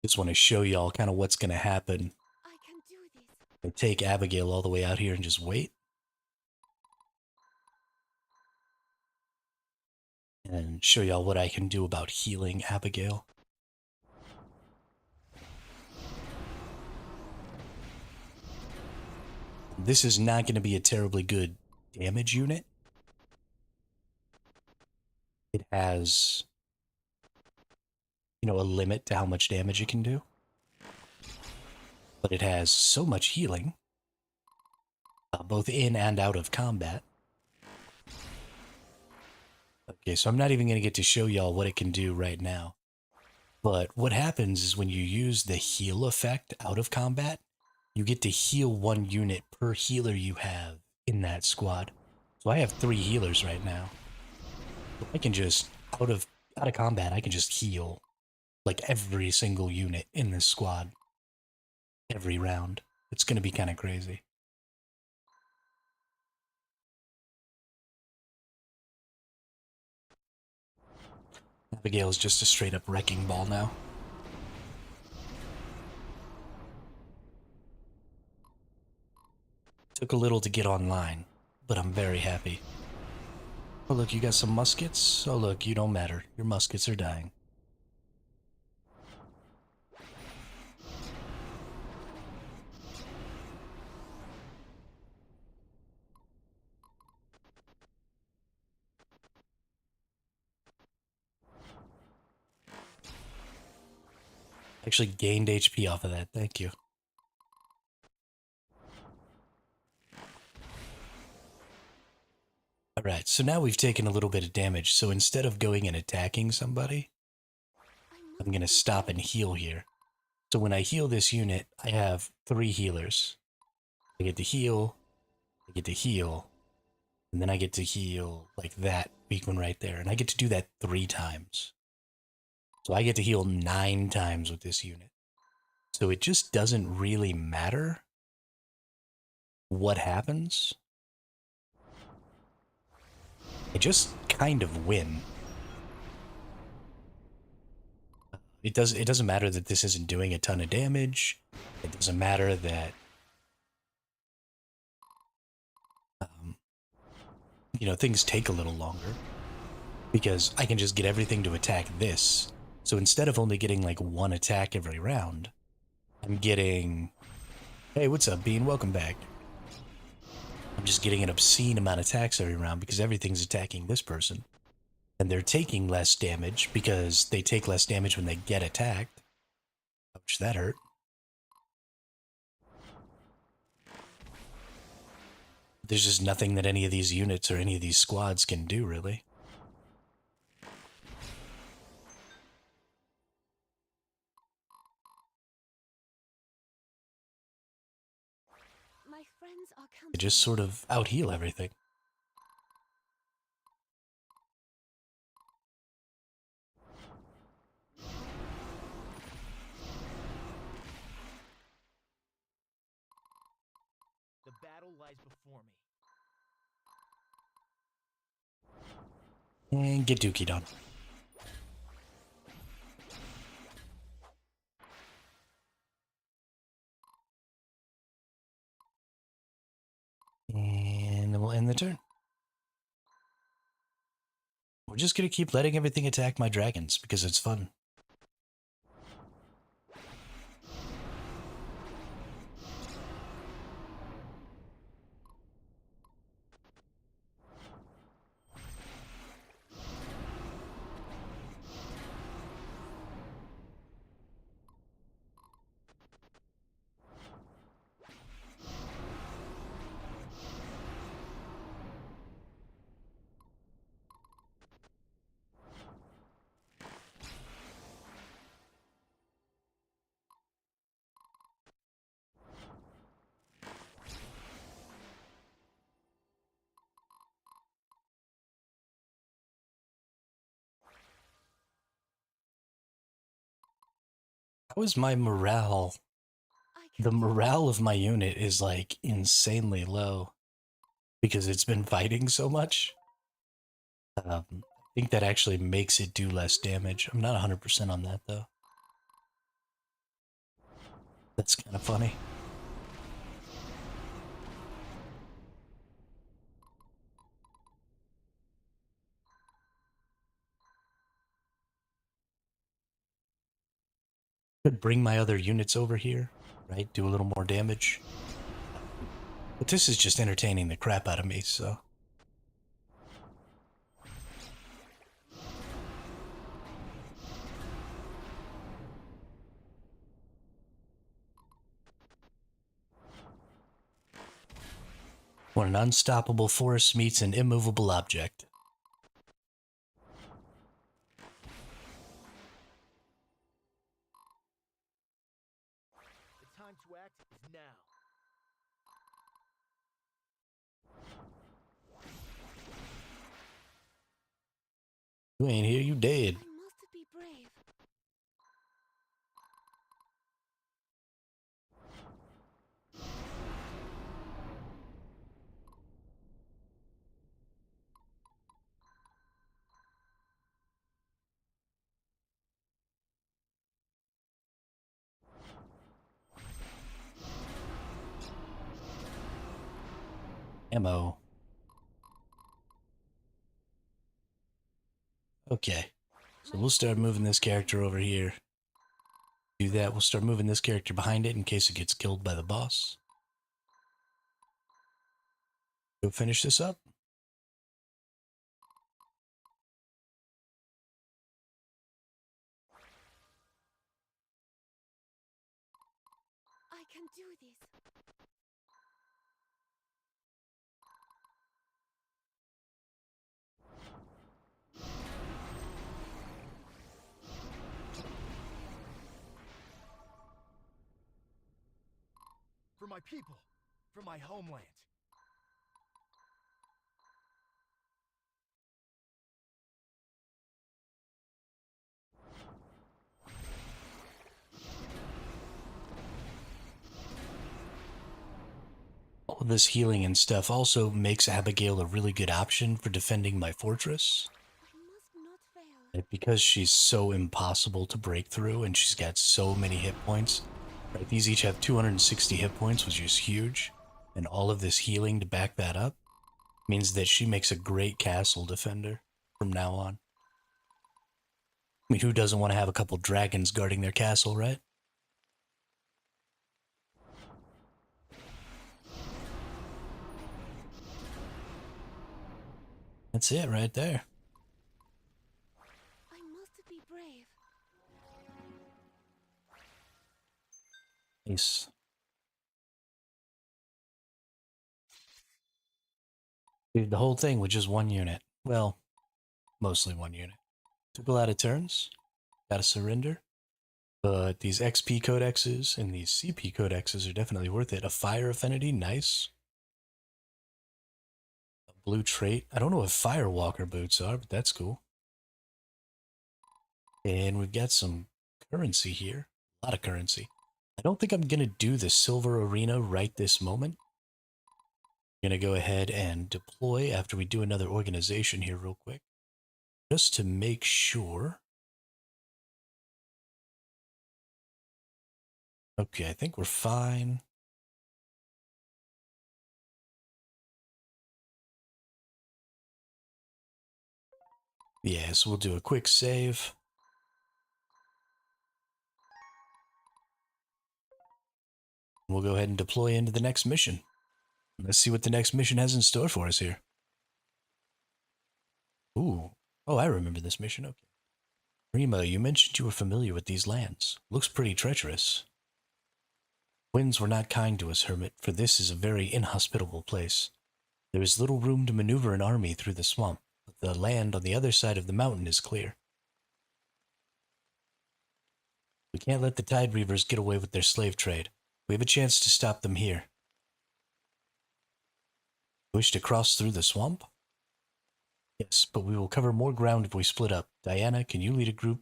Just want to show y'all kind of what's going to happen. I can do this. I take Abigail all the way out here and just wait. And show y'all what I can do about healing Abigail. This is not going to be a terribly good damage unit. It has, a limit to how much damage it can do. But it has so much healing, both in and out of combat. Okay, so I'm not even going to get to show y'all what it can do right now. But what happens is when you use the heal effect out of combat, you get to heal 1 unit per healer you have in that squad. So I have 3 healers right now. I can just, out of combat, I can just heal like every single unit in this squad. Every round. It's going to be kind of crazy. Abigail is just a straight up wrecking ball now. Took a little to get online, but I'm very happy. Oh, look, you got some muskets? Oh, look, you don't matter. Your muskets are dying. Actually gained HP off of that. Thank you. Alright, so now we've taken a little bit of damage. So instead of going and attacking somebody, I'm going to stop and heal here. So when I heal this unit, I have 3 healers. I get to heal, I get to heal, and then I get to heal like that weak one right there. And I get to do that 3 times. So I get to heal 9 times with this unit. So it just doesn't really matter what happens. I just kind of win. It doesn't matter that this isn't doing a ton of damage. It doesn't matter that you know, things take a little longer because I can just get everything to attack this. So instead of only getting like 1 attack every round, I'm getting, hey, what's up, Bean? Welcome back. I'm just getting an obscene amount of attacks every round because everything's attacking this person. And they're taking less damage because they take less damage when they get attacked. Ouch, that hurt. There's just nothing that any of these units or any of these squads can do, really. My friends are counting They just sort of out-heal everything. The battle lies before me. And get dookied on. And then we'll end the turn. We're just gonna keep letting everything attack my dragons because it's fun. How is my morale? I The can morale of my unit is like insanely low because it's been fighting so much. I think that actually makes it do less damage. I'm not 100% on that though. That's kind of funny. Could bring my other units over here, right? Do a little more damage. But this is just entertaining the crap out of me, so. When an unstoppable force meets an immovable object. The time to act is now. You ain't here, you dead. I must be brave. Ammo. Okay, so we'll start moving this character over here. Do that, we'll start moving this character behind it in case it gets killed by the boss. Go finish this up. I can do this. For my people, for my homeland. All of this healing and stuff also makes Abigail a really good option for defending my fortress. I must not fail. Right, because she's so impossible to break through and she's got so many hit points. Right, these each have 260 hit points, which is huge. And all of this healing to back that up means that she makes a great castle defender from now on. I mean, who doesn't want to have a couple dragons guarding their castle, right? That's it right there. I must be brave. Nice. Did the whole thing with just one unit. Well, mostly one unit. Took a lot of turns. Gotta surrender. But these XP codexes and these CP codexes are definitely worth it. A fire affinity, nice. A blue trait. I don't know what firewalker boots are, but that's cool. And we've got some currency here. A lot of currency. I don't think I'm going to do the silver arena right this moment. I'm going to go ahead and deploy after we do another organization here real quick. Just to make sure. Okay, I think we're fine. Yeah, so we'll do a quick save. We'll go ahead and deploy into the next mission. Let's see what the next mission has in store for us here. Ooh. Oh, I remember this mission. Okay. Rima, you mentioned you were familiar with these lands. Looks pretty treacherous. Winds were not kind to us, Hermit, for this is a very inhospitable place. There is little room to maneuver an army through the swamp, but the land on the other side of the mountain is clear. We can't let the Tide Reavers get away with their slave trade. We have a chance to stop them here. Wish to cross through the swamp? Yes, but we will cover more ground if we split up. Diana, can you lead a group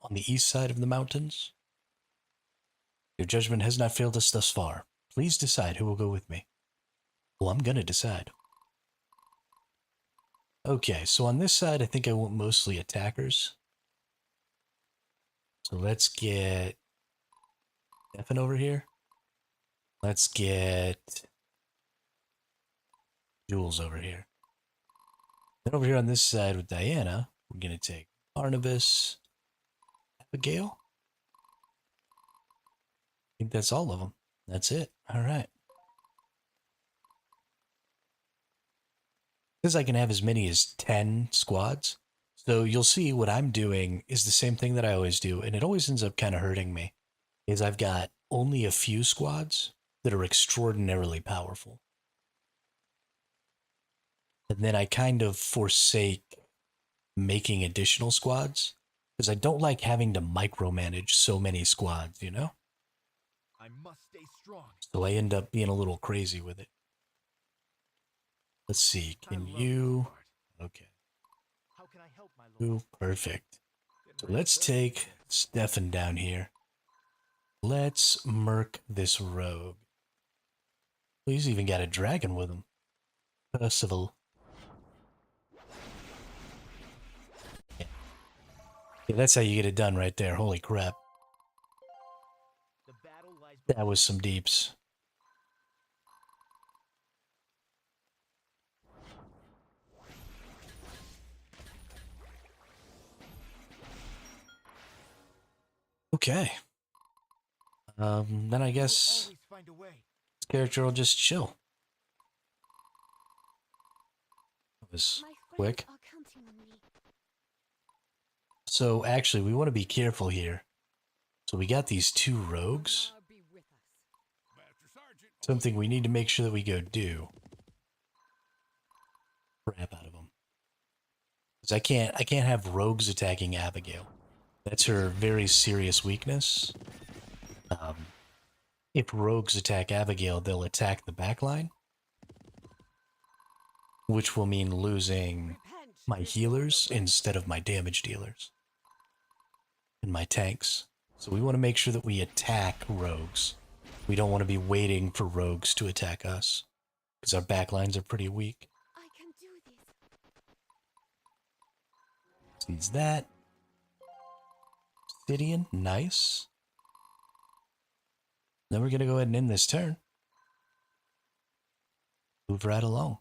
on the east side of the mountains? Your judgment has not failed us thus far. Please decide who will go with me. Well, I'm gonna decide. Okay, so on this side, I think I want mostly attackers. So let's get Stefan over here. Let's get Jules over here. Then over here on this side with Diana, we're going to take Barnabas, Abigail. I think that's all of them. That's it. All right. Because I can have as many as 10 squads. So you'll see what I'm doing is the same thing that I always do, and it always ends up kind of hurting me, is I've got only a few squads that are extraordinarily powerful. And then I kind of forsake making additional squads because I don't like having to micromanage so many squads, you know? I must stay strong. So I end up being a little crazy with it. Let's see, can you... Okay. How can I help, my lord? Ooh, perfect. So let's take Stefan down here. Let's murk this rogue. He's even got a dragon with him. Percival. Yeah, that's how you get it done right there. Holy crap. The battle lies That was some deeps. Okay. Then I guess Always find a way. this character will just chill. That was My friends quick. are counting on me. So actually, we want to be careful here. So we got these two rogues. Allah be with us. Something we need to make sure that we go do. Crap out of them. Because I can't have rogues attacking Abigail. That's her very serious weakness. If rogues attack Abigail, they'll attack the backline, which will mean losing Repent. my healers instead of my damage dealers and my tanks. So we want to make sure that we attack rogues. We don't want to be waiting for rogues to attack us because our backlines are pretty weak. I can do this. Needs that. Obsidian, nice. Then we're going to go ahead and end this turn. Move right along.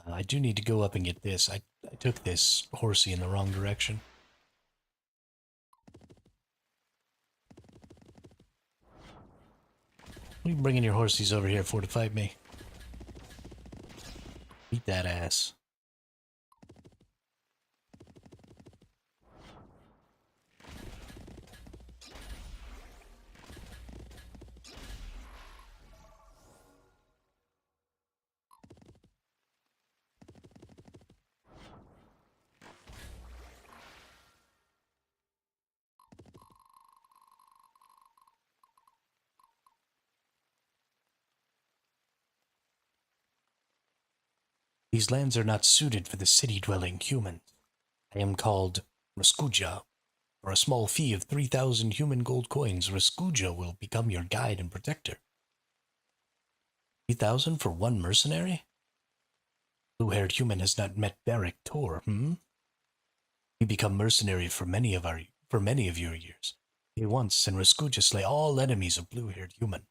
I do need to go up and get this. I took this horsey in the wrong direction. What are you bringing your horsies over here for to fight me? Beat that ass. These lands are not suited for the city-dwelling humans. I am called Raskuja. For a small fee of 3,000 human gold coins, Raskuja will become your guide and protector. 3,000 for one mercenary? Blue-haired human has not met Beric Tor, You become mercenary for many of your years. He once, and Raskuja slay all enemies of blue-haired human.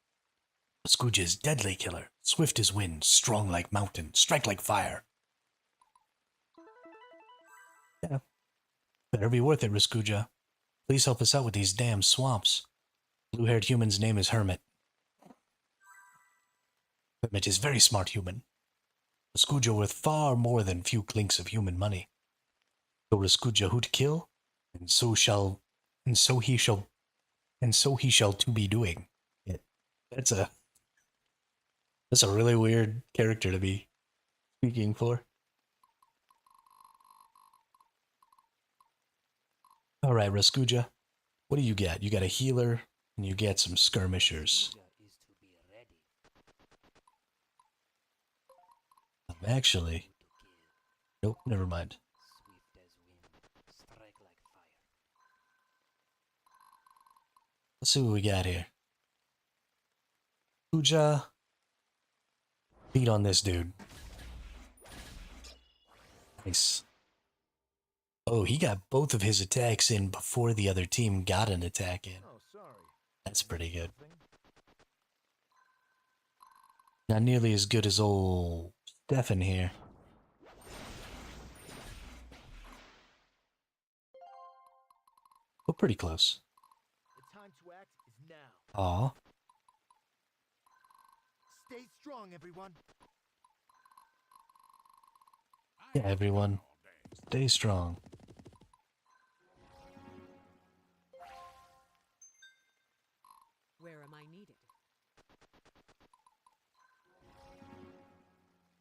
Raskuja is deadly killer, swift as wind, strong like mountain, strike like fire. Yeah, better be worth it, Raskuja. Please help us out with these damn swamps. Blue-haired human's name is Hermit. Hermit is very smart human. Raskuja worth far more than few clinks of human money. So Raskuja who to kill, and so he shall to be doing it. That's a really weird character to be speaking for. Alright, Raskuja. What do you get? You got a healer, and you get some skirmishers. Actually... Nope, never mind. Let's see what we got here. Raskuja. Beat on this dude. Nice. Oh, he got both of his attacks in before the other team got an attack in. Oh, sorry. That's pretty good. Not nearly as good as old Stefan here. But pretty close. The time to act is now. Aw. Stay strong, everyone. Yeah, everyone. Stay strong. Where am I needed?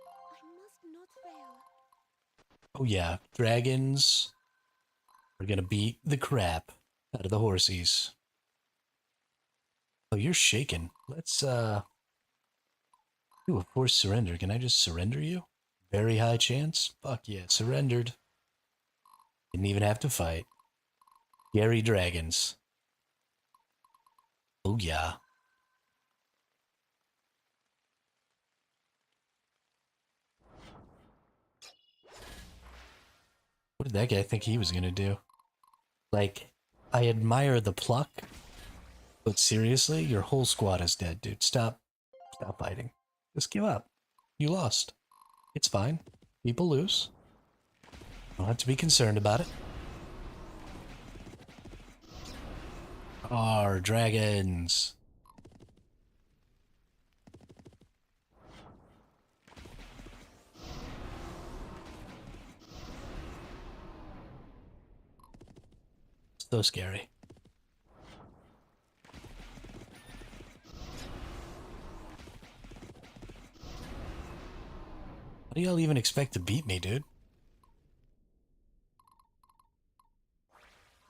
I must not fail. Oh yeah, dragons are gonna beat the crap out of the horsies. Oh, you're shaking. Let's, do a forced surrender. Can I just surrender you? Very high chance? Fuck yeah, surrendered. Didn't even have to fight. Gary Dragons. Oh yeah. What did that guy think he was gonna do? Like, I admire the pluck, but seriously, your whole squad is dead, dude. Stop fighting. Just give up. You lost. It's fine. People lose. Don't have to be concerned about it. Our dragons. So scary. How do y'all even expect to beat me, dude?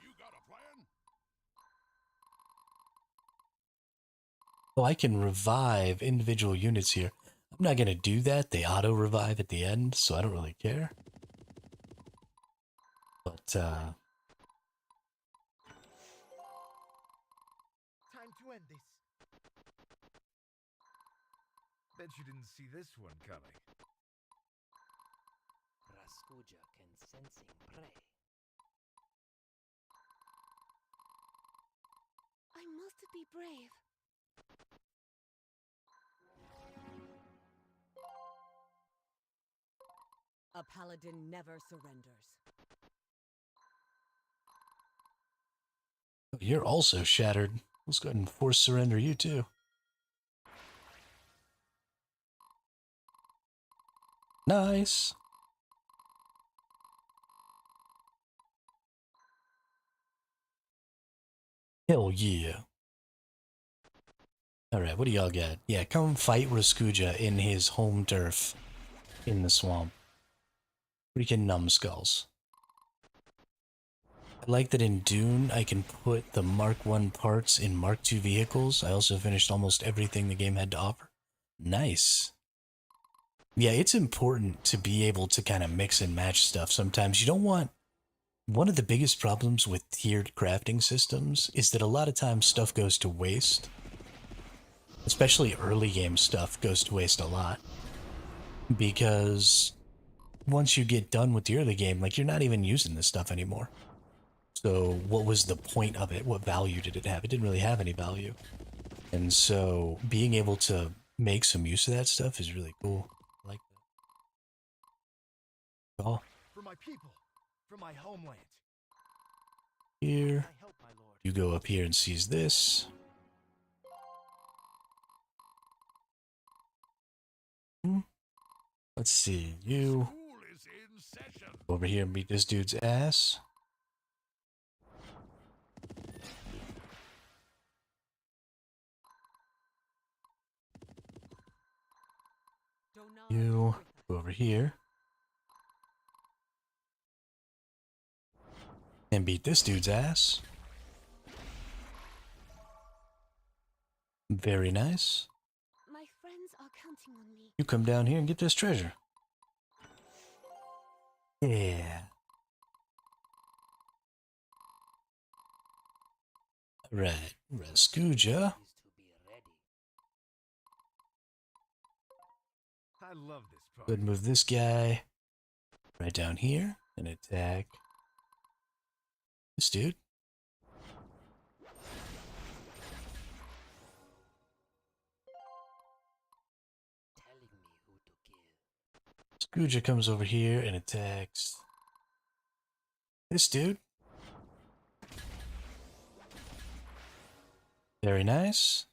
You got a plan? Oh, I can revive individual units here. I'm not gonna do that. They auto-revive at the end, so I don't really care. But, Time to end this. Bet you didn't see this one coming. Raskuja can sensing prey. I must be brave. A paladin never surrenders. you're also shattered. Let's go ahead and force surrender you too. Nice. Hell yeah. Alright, what do y'all got? Yeah, come fight Raskuja in his home turf in the swamp. Freaking numbskulls. I like that in Dune, I can put the Mark 1 parts in Mark 2 vehicles. I also finished almost everything the game had to offer. Nice. Yeah, it's important to be able to kind of mix and match stuff. Sometimes you don't want... One of the biggest problems with tiered crafting systems is that a lot of times stuff goes to waste. Especially early game stuff goes to waste a lot. Because once you get done with the early game, like, you're not even using this stuff anymore. So what was the point of it? What value did it have? It didn't really have any value. And so being able to make some use of that stuff is really cool. I like that. Oh, For my people. For my homeland. here. I help, my lord. You go up here and seize this. Let's see. You School is in session. go over here and beat this dude's ass. Don't You go over here and beat this dude's ass. Very nice. My friends are counting on me. You come down here and get this treasure. Yeah. Right. Raskuja. Is to be ready. I love this part. Go ahead and move this guy right down here and attack this dude. Telling me who to kill. Skuja comes over here and attacks this dude. Very nice.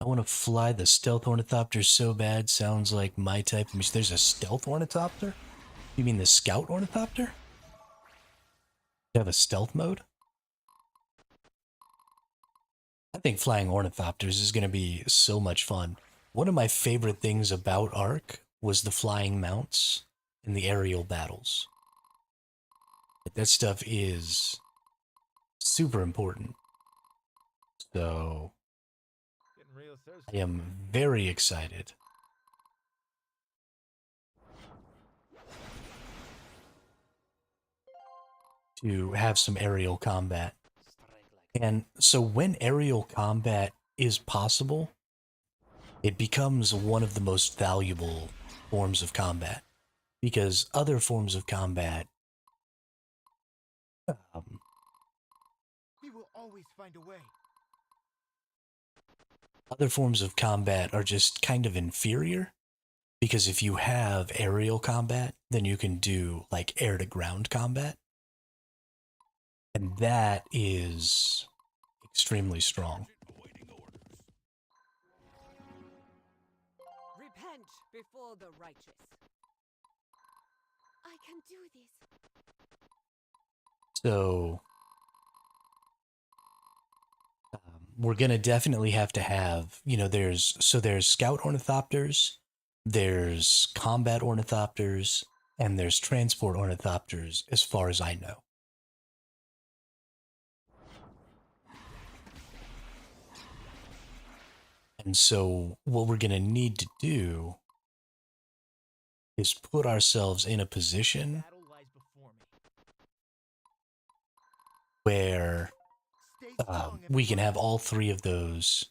I want to fly the stealth ornithopter so bad. Sounds like my type. There's a stealth ornithopter? You mean the scout ornithopter? You have a stealth mode? I think flying ornithopters is going to be so much fun. One of my favorite things about Ark was the flying mounts and the aerial battles. That stuff is super important. So Getting real thirsty. I am very excited to have some aerial combat. Strike like And so when aerial combat is possible, it becomes one of the most valuable forms of combat. Because other forms of combat, We will always find a way. other forms of combat are just kind of inferior Because if you have aerial combat, then you can do like air to ground combat. And that is extremely strong. Awaiting orders. Repent before the righteous. I can do this. So we're going to definitely have to have, there's scout ornithopters, there's combat ornithopters, and there's transport ornithopters as far as I know. And so what we're going to need to do is put ourselves in a position Battle lies before me. where Stay strong, we can everyone. have all three of those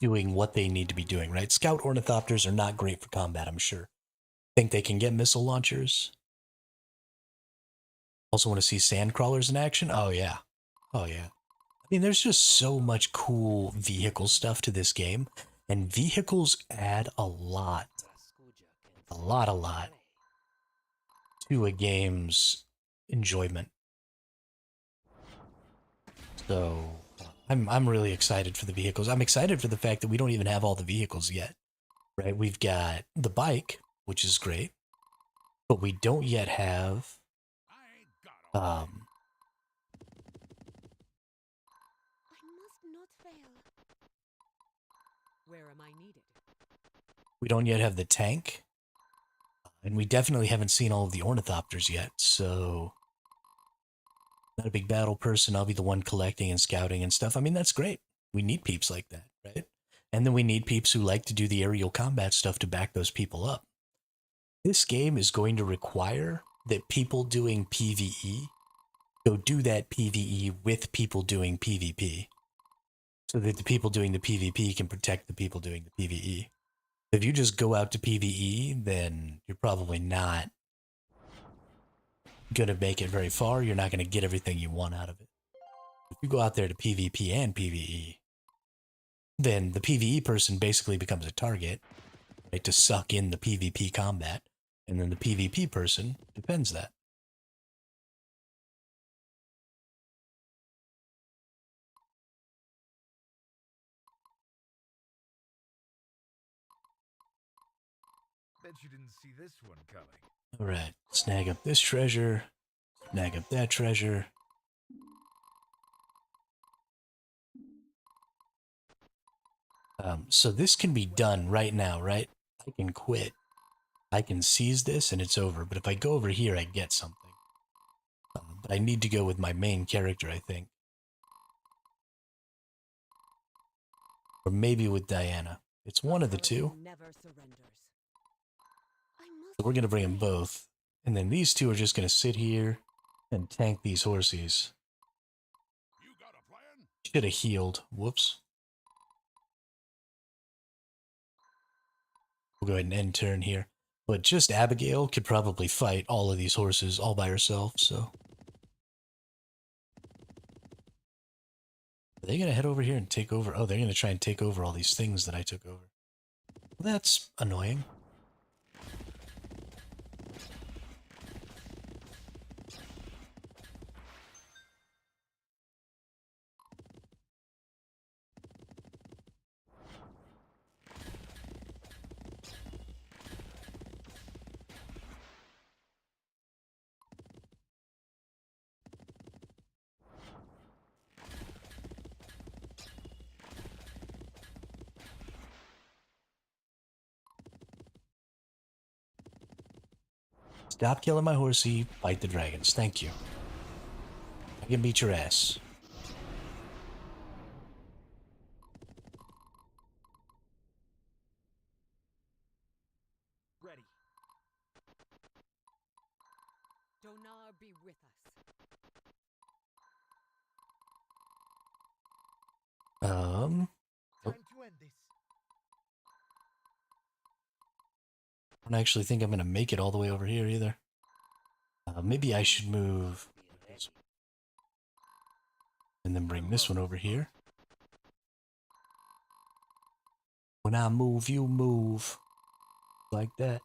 doing what they need to be doing, right? Scout ornithopters are not great for combat, I'm sure. Think they can get missile launchers? Also want to see sand crawlers in action? Oh, yeah. Oh, yeah. I mean, there's just so much cool vehicle stuff to this game, and vehicles add a lot to a game's enjoyment. So I'm really excited for the vehicles. I'm excited for the fact that we don't even have all the vehicles yet, right? We've got the bike, which is great, but we don't yet have I ain't got a I must not fail. Where am I needed? we don't yet have the tank, and we definitely haven't seen all of the ornithopters yet. So not a big battle person. I'll be the one collecting and scouting and stuff. I mean, that's great. We need peeps like that, right? And then we need peeps who like to do the aerial combat stuff to back those people up. This game is going to require that people doing PvE go do that PvE with people doing PvP, so that the people doing the PvP can protect the people doing the PvE. If you just go out to PvE, then you're probably not going to make it very far. You're not going to get everything you want out of it. If you go out there to PvP and PvE, then the PvE person basically becomes a target, right, to suck in the PvP combat, and then the PvP person defends that. Bet you didn't see this one coming. All right, snag up this treasure, snag up that treasure. So this can be done right now, right? I can quit. I can seize this and it's over. But if I go over here, I get something. But I need to go with my main character, I think. Or maybe with Diana. It's one of the two. Never surrenders. I must So we're going to bring them fail. both. And then these two are just going to sit here and tank these horsies. You got a plan? Should have healed. Whoops. We'll go ahead and end turn here. But just Abigail could probably fight all of these horses all by herself, so. Are they going to head over here and take over? Oh, they're going to try and take over all these things that I took over. Well, that's annoying. Stop killing my horsey, fight the dragons. Thank you. I can beat your ass. Ready. Donar be with us. Time to end this. I don't actually think I'm going to make it all the way over here either. Maybe I should move Be ready. and then bring this one over here. When I move, you move. like that.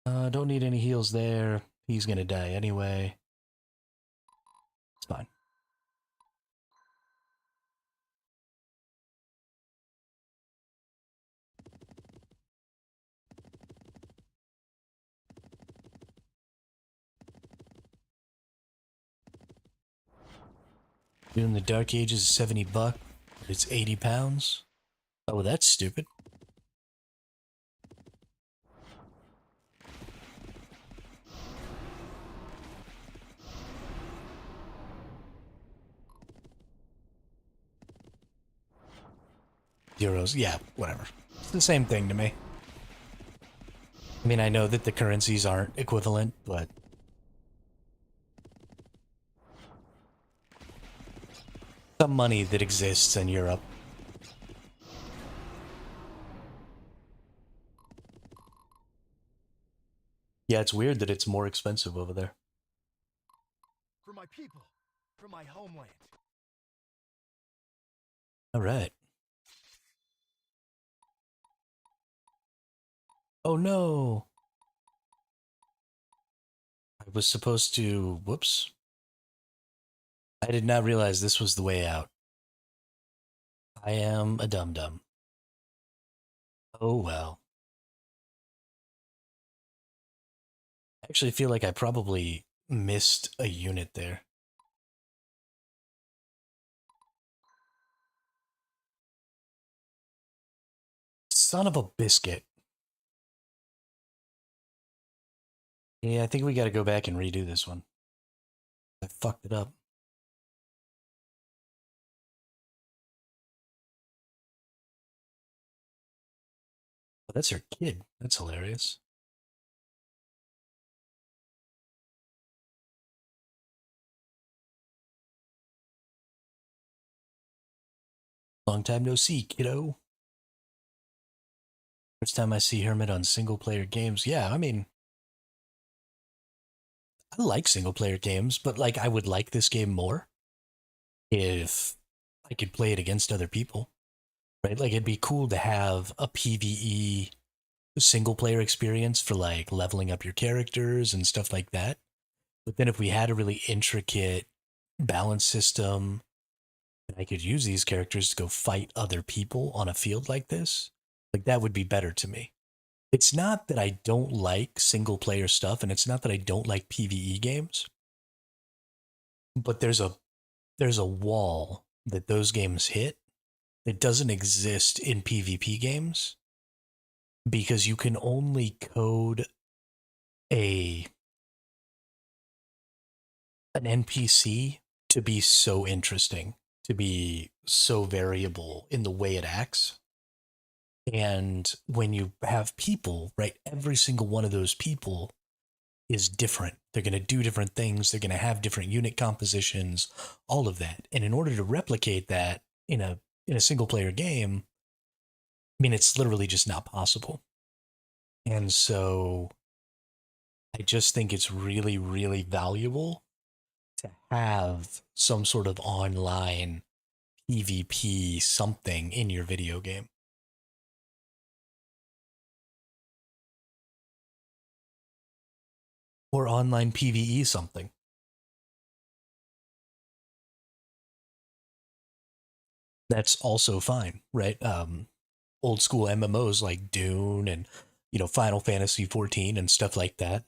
Don't need any heals there. He's gonna die anyway. It's fine. Doing the Dark Ages is $70, but it's 80 pounds. Oh, that's stupid. Euros, yeah, whatever. It's the same thing to me. I mean, I know that the currencies aren't equivalent, but some money that exists in Europe. Yeah, it's weird that it's more expensive over there. For my people, for my homeland. All right. Oh no! I was supposed to... Whoops. I did not realize this was the way out. I am a dum-dum. Oh well. I actually feel like I probably missed a unit there. Son of a biscuit. Yeah, I think we gotta go back and redo this one. I fucked it up. Oh, that's her kid. That's hilarious. Long time no see, kiddo. First time I see Hermit on single-player games. Yeah, I mean, I like single-player games, but like, I would like this game more if I could play it against other people, right? Like, it'd be cool to have a PvE single-player experience for like leveling up your characters and stuff like that. But then if we had a really intricate balance system, and I could use these characters to go fight other people on a field like this, like that would be better to me. It's not that I don't like single player stuff, and it's not that I don't like PvE games, but there's a wall that those games hit that doesn't exist in PvP games, because you can only code a an NPC to be so interesting, to be so variable in the way it acts. And when you have people, right, every single one of those people is different. They're going to do different things. They're going to have different unit compositions, all of that. And in order to replicate that in a single player game, I mean, it's literally just not possible. And so I just think it's really, really valuable to have some sort of online PvP something in your video game. Or online PvE something. That's also fine, right? Old school MMOs like Dune and, Final Fantasy 14 and stuff like that.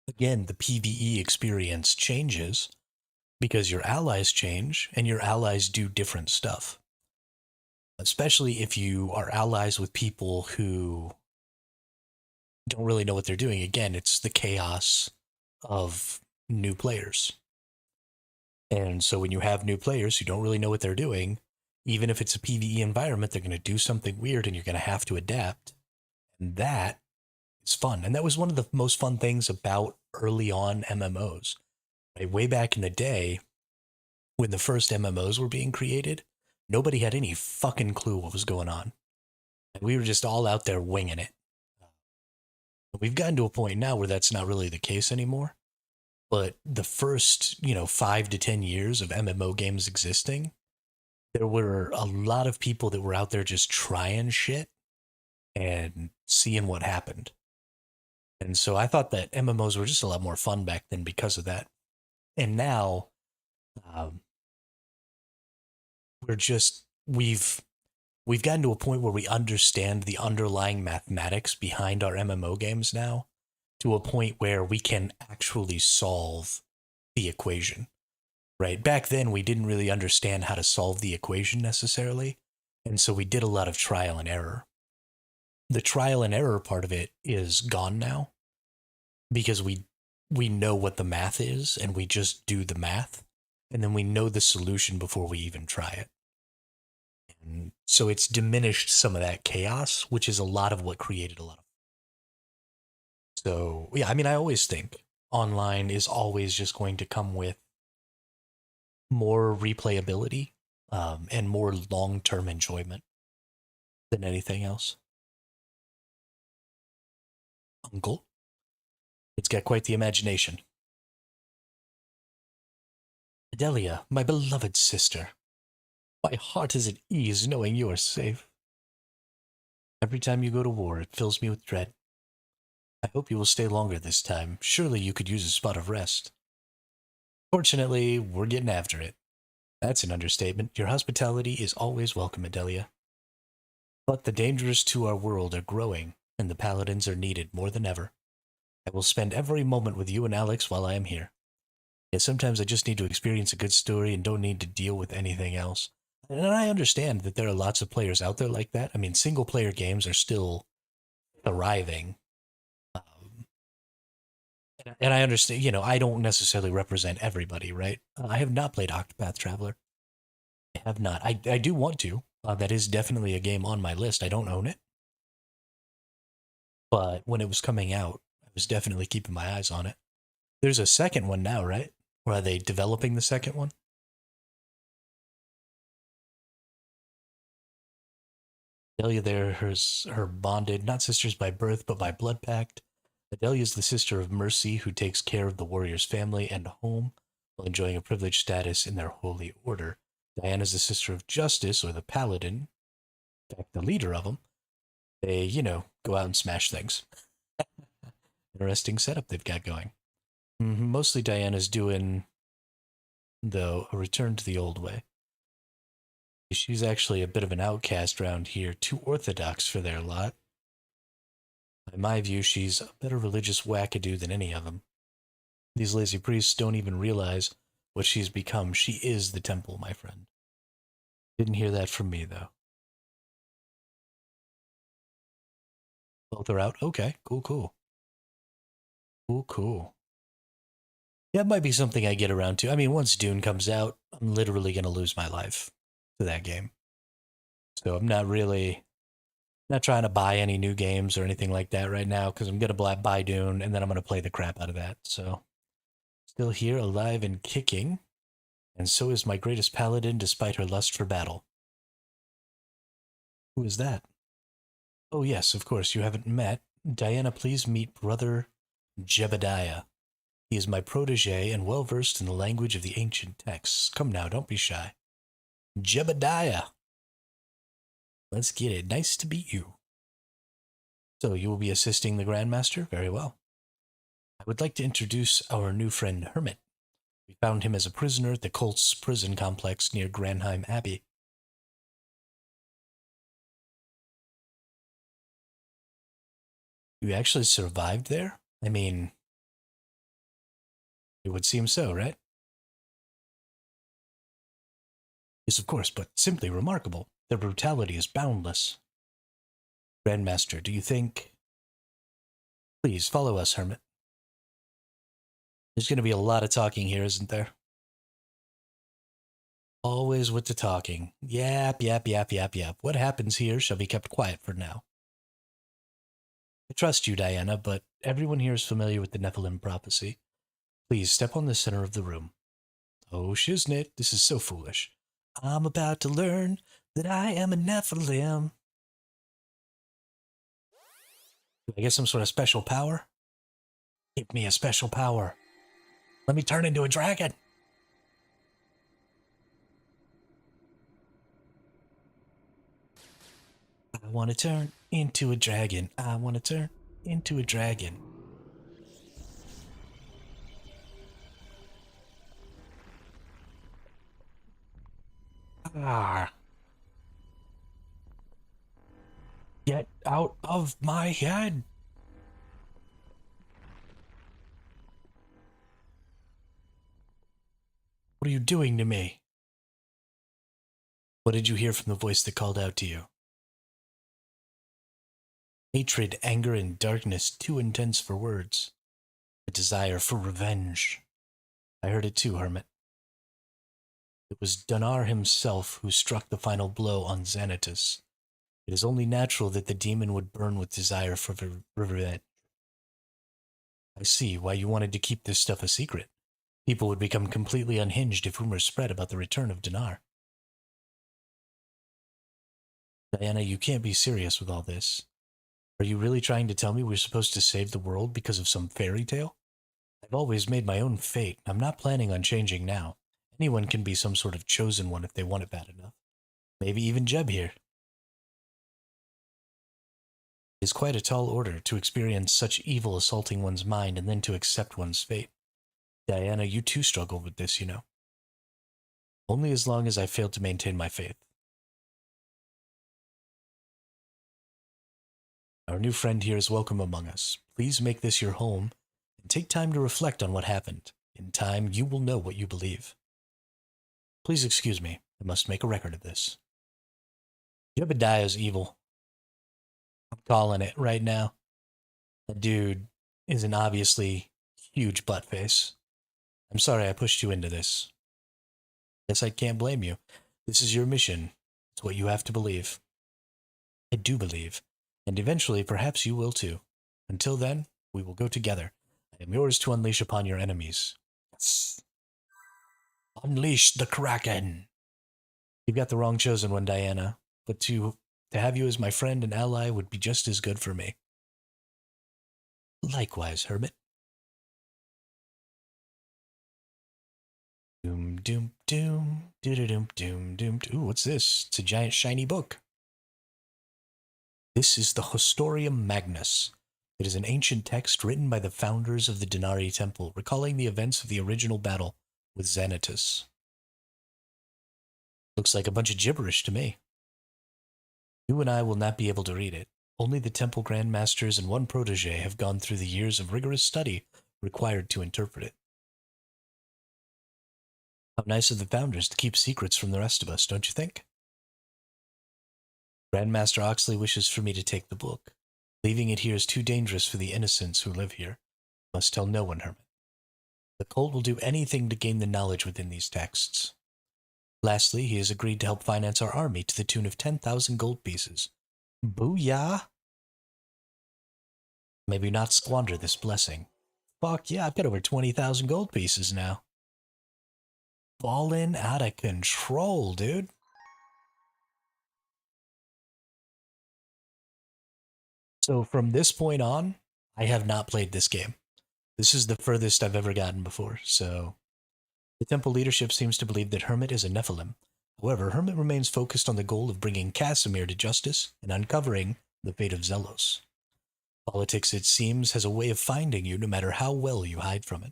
Again, the PvE experience changes because your allies change and your allies do different stuff. Especially if you are allies with people who don't really know what they're doing. Again, it's the chaos of new players. And so when you have new players who don't really know what they're doing, even if it's a PvE environment, they're going to do something weird and you're going to have to adapt. And that is fun. And that was one of the most fun things about early on MMOs. Right? Way back in the day, when the first MMOs were being created, nobody had any fucking clue what was going on. And we were just all out there winging it. We've gotten to a point now where that's not really the case anymore. But the first, 5 to 10 years of MMO games existing, there were a lot of people that were out there just trying shit and seeing what happened. And so I thought that MMOs were just a lot more fun back then because of that. And now, um, we're just we've gotten to a point where we understand the underlying mathematics behind our MMO games now, to a point where we can actually solve the equation. Right? Back then we didn't really understand how to solve the equation necessarily, and so we did a lot of trial and error. The trial and error part of it is gone now because we know what the math is and we just do the math, and then we know the solution before we even try it. And so it's diminished some of that chaos, which is a lot of what created a lot of. So yeah, I mean, I always think online is always just going to come with more replayability, and more long-term enjoyment than anything else. Uncle, it's got quite the imagination. Adelia, my beloved sister, my heart is at ease knowing you are safe. Every time you go to war, it fills me with dread. I hope you will stay longer this time. Surely you could use a spot of rest. Fortunately, we're getting after it. That's an understatement. Your hospitality is always welcome, Adelia. But the dangers to our world are growing, and the paladins are needed more than ever. I will spend every moment with you and Alex while I am here. Yet sometimes I just need to experience a good story and don't need to deal with anything else. And I understand that there are lots of players out there like that. I mean, single-player games are still thriving. And I understand, I don't necessarily represent everybody, right? I have not played Octopath Traveler. I have not. I do want to. That is definitely a game on my list. I don't own it. But when it was coming out, I was definitely keeping my eyes on it. There's a second one now, right? Or are they developing the second one? Adelia there, her bonded, not sisters by birth, but by blood pact. Adelia is the sister of Mercy, who takes care of the warrior's family and home while enjoying a privileged status in their holy order. Diana is the sister of Justice, or the Paladin, in fact, the leader of them. They, go out and smash things. Interesting setup they've got going. Mostly Diana's doing, though, a return to the old way. She's actually a bit of an outcast around here, too orthodox for their lot. In my view, she's a better religious wackadoo than any of them. These lazy priests don't even realize what she's become. She is the temple, my friend. Didn't hear that from me, though. Both are out? Okay, cool. Cool. That might be something I get around to. I mean, once Dune comes out, I'm literally going to lose my life to that game. So I'm not trying to buy any new games or anything like that right now, because I'm going to buy Dune, and then I'm going to play the crap out of that. So, still here, alive and kicking. And so is my greatest paladin, despite her lust for battle. Who is that? Oh yes, of course, you haven't met. Diana, please meet Brother Jebediah. He is my protege and well-versed in the language of the ancient texts. Come now, don't be shy. Jebediah! Let's get it. Nice to meet you. So, you will be assisting the Grandmaster? Very well. I would like to introduce our new friend, Hermit. We found him as a prisoner at the Colts prison complex near Granheim Abbey. You actually survived there? I mean, it would seem so, right? Yes, of course, but simply remarkable. Their brutality is boundless. Grandmaster, do you think... Please, follow us, Hermit. There's going to be a lot of talking here, isn't there? Always with the talking. Yap. What happens here shall be kept quiet for now. I trust you, Diana, but everyone here is familiar with the Nephilim prophecy. Please, step on the center of the room. Oh, shiznit, this is so foolish. I'm about to learn that I am a Nephilim. Do I get some sort of special power? Give me a special power. Let me turn into a dragon. I want to turn into a dragon. I want to turn into a dragon. Ah. Get out of my head. What are you doing to me? What did you hear from the voice that called out to you? Hatred, anger, and darkness too intense for words. A desire for revenge. I heard it too, Hermit. It was Dunar himself who struck the final blow on Xanatus. It is only natural that the demon would burn with desire for revenge. I see why you wanted to keep this stuff a secret. People would become completely unhinged if rumors spread about the return of Dunar. Diana, you can't be serious with all this. Are you really trying to tell me we're supposed to save the world because of some fairy tale? I've always made my own fate. I'm not planning on changing now. Anyone can be some sort of chosen one if they want it bad enough. Maybe even Jeb here. It is quite a tall order to experience such evil assaulting one's mind and then to accept one's fate. Diana, you too struggle with this, you know. Only as long as I fail to maintain my faith. Our new friend here is welcome among us. Please make this your home and take time to reflect on what happened. In time, you will know what you believe. Please excuse me. I must make a record of this. Jebediah's evil. I'm calling it right now. That dude is an obviously huge buttface. I'm sorry I pushed you into this. Guess I can't blame you. This is your mission. It's what you have to believe. I do believe. And eventually, perhaps you will too. Until then, we will go together. I am yours to unleash upon your enemies. Yes. Unleash the Kraken. You've got the wrong chosen one, Diana. But to have you as my friend and ally would be just as good for me. Likewise, Hermit. Doom, doom, doom, doom, doom, doom. Ooh, what's this? It's a giant shiny book. This is the Historium Magnus. It is an ancient text written by the founders of the Denari Temple, recalling the events of the original battle with Xanatus. Looks like a bunch of gibberish to me. You and I will not be able to read it. Only the Temple Grandmasters and one protege have gone through the years of rigorous study required to interpret it. How nice of the founders to keep secrets from the rest of us, don't you think? Grandmaster Oxley wishes for me to take the book. Leaving it here is too dangerous for the innocents who live here. Must tell no one, Hermit. The cult will do anything to gain the knowledge within these texts. Lastly, he has agreed to help finance our army to the tune of 10,000 gold pieces. Booyah! Maybe not squander this blessing. Fuck yeah, I've got over 20,000 gold pieces now. Fallen out of control, dude. So from this point on, I have not played this game. This is the furthest I've ever gotten before, so... The temple leadership seems to believe that Hermit is a Nephilim. However, Hermit remains focused on the goal of bringing Casimir to justice and uncovering the fate of Zelos. Politics, it seems, has a way of finding you no matter how well you hide from it.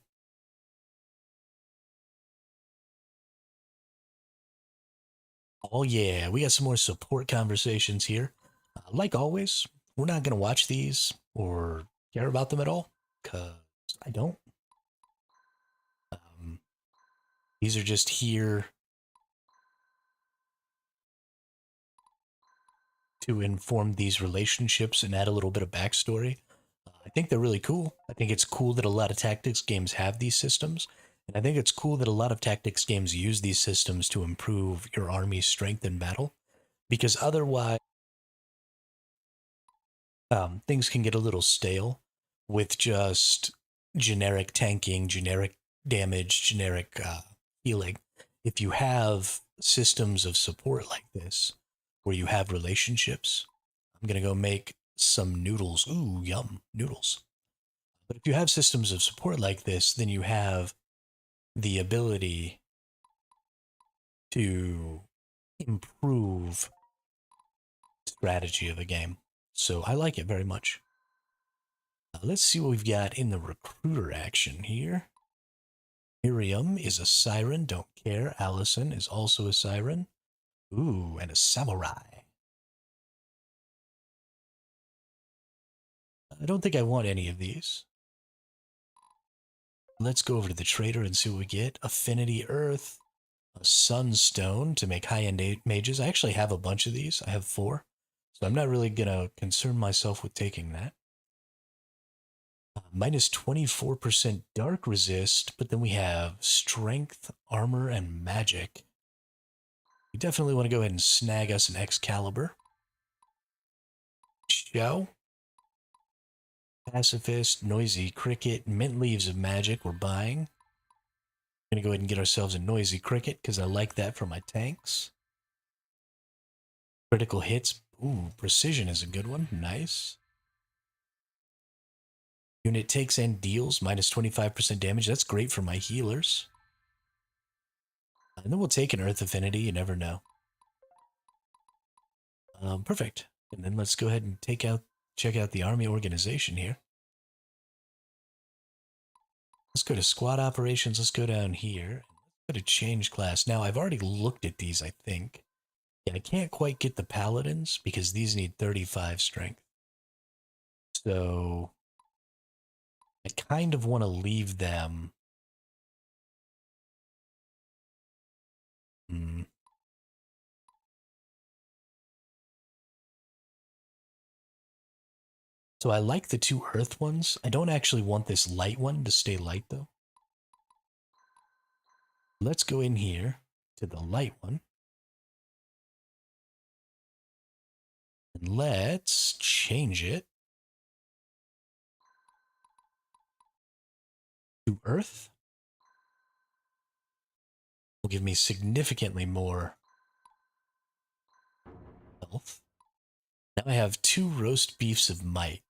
Oh yeah, we got some more support conversations here. Like always, we're not going to watch these or care about them at all, because I don't. These are just here to inform these relationships and add a little bit of backstory. I think they're really cool. I think it's cool that a lot of tactics games have these systems. And I think it's cool that a lot of tactics games use these systems to improve your army's strength in battle. Because otherwise, things can get a little stale with just generic tanking, generic damage, generic healing. If you have systems of support like this, where you have relationships, I'm going to go make some noodles. Ooh, yum, noodles. But if you have systems of support like this, then you have the ability to improve strategy of a game. So I like it very much. Let's see what we've got in the recruiter action here. Miriam is a siren, don't care. Allison is also a siren. Ooh, and a samurai. I don't think I want any of these. Let's go over to the trader and see what we get. Affinity Earth, a Sunstone to make high-end mages. I actually have a bunch of these. I have 4. So I'm not really going to concern myself with taking that. Minus 24% dark resist, but then we have strength, armor, and magic. We definitely want to go ahead and snag us an Excalibur. Show. Pacifist, Noisy Cricket, Mint Leaves of Magic we're buying. Gonna go ahead and get ourselves a Noisy Cricket because I like that for my tanks. Critical hits. Ooh, Precision is a good one. Nice. Unit takes and deals minus 25% damage. That's great for my healers. And then we'll take an Earth Affinity. You never know. Perfect. And then let's go ahead and check out the army organization here. Let's go to squad operations. Let's go down here. Let's go to change class. Now, I've already looked at these, I think. Yeah, I can't quite get the paladins because these need 35 strength. So I kind of want to leave them. So I like the 2 earth ones. I don't actually want this light one to stay light though. Let's go in here to the light one. And let's change it to earth. Will give me significantly more health. Now I have 2 roast beefs of might.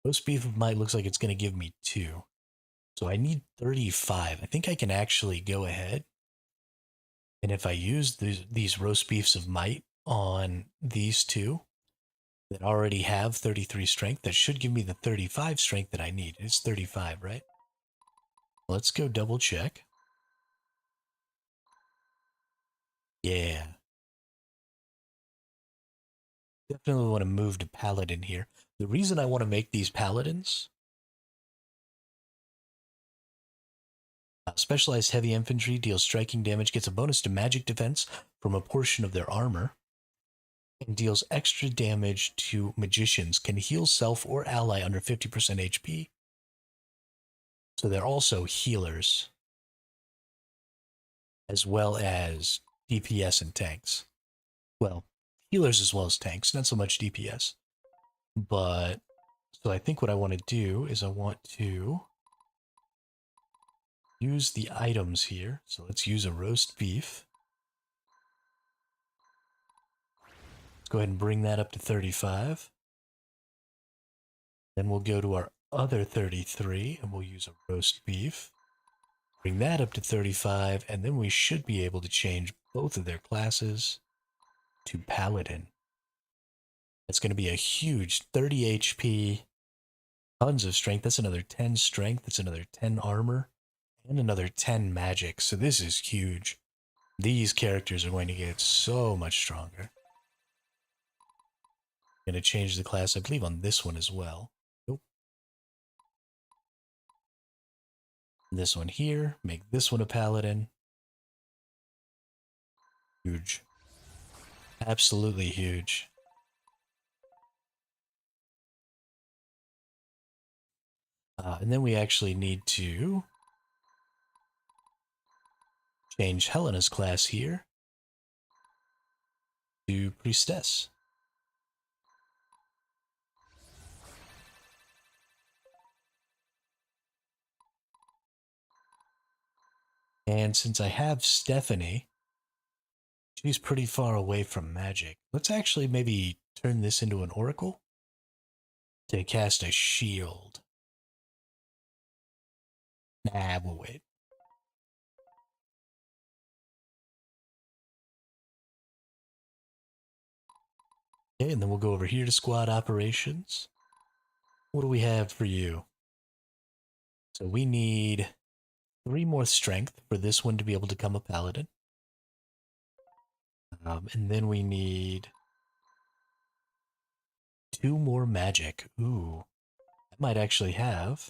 Roast beef of might looks like it's going to give me 2. So I need 35. I think I can actually go ahead. And if I use these roast beefs of might on these 2 that already have 33 strength, that should give me the 35 strength that I need. It's 35, right? Let's go double check. Yeah. Definitely want to move to Paladin here. The reason I want to make these Paladins, specialized heavy infantry deals striking damage, gets a bonus to magic defense from a portion of their armor, and deals extra damage to magicians, can heal self or ally under 50% HP. So they're also healers, as well as DPS and tanks. Well, healers as well as tanks, not so much DPS. But, so I think what I want to do is I want to use the items here. So let's use a roast beef. Let's go ahead and bring that up to 35. Then we'll go to our other 33 and we'll use a roast beef. Bring that up to 35, and then we should be able to change both of their classes to Paladin. That's going to be a huge 30 HP, tons of strength. That's another 10 strength. That's another 10 armor, and another 10 magic. So this is huge. These characters are going to get so much stronger. I'm going to change the class, I believe, on this one as well. Nope. This one here, make this one a Paladin. Huge. Absolutely huge. And then we actually need to change Helena's class here to Priestess. And since I have Stephanie, she's pretty far away from magic. Let's actually maybe turn this into an oracle to cast a shield. Nah, we'll wait. Okay, and then we'll go over here to squad operations. What do we have for you? So we need 3 more strength for this one to be able to become a paladin. And then we need 2 more magic. Ooh, I might actually have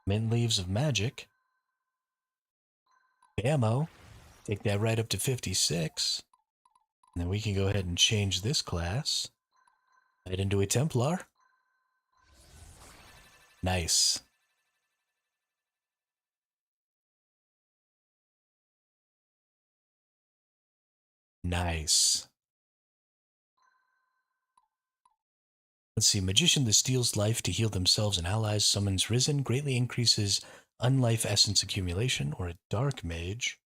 mint leaves of magic. Ammo. Take that right up to 56. And then we can go ahead and change this class right into a Templar. Nice. Nice. Let's see. Magician that steals life to heal themselves and allies, summons Risen, greatly increases unlife essence accumulation, or a Dark Mage.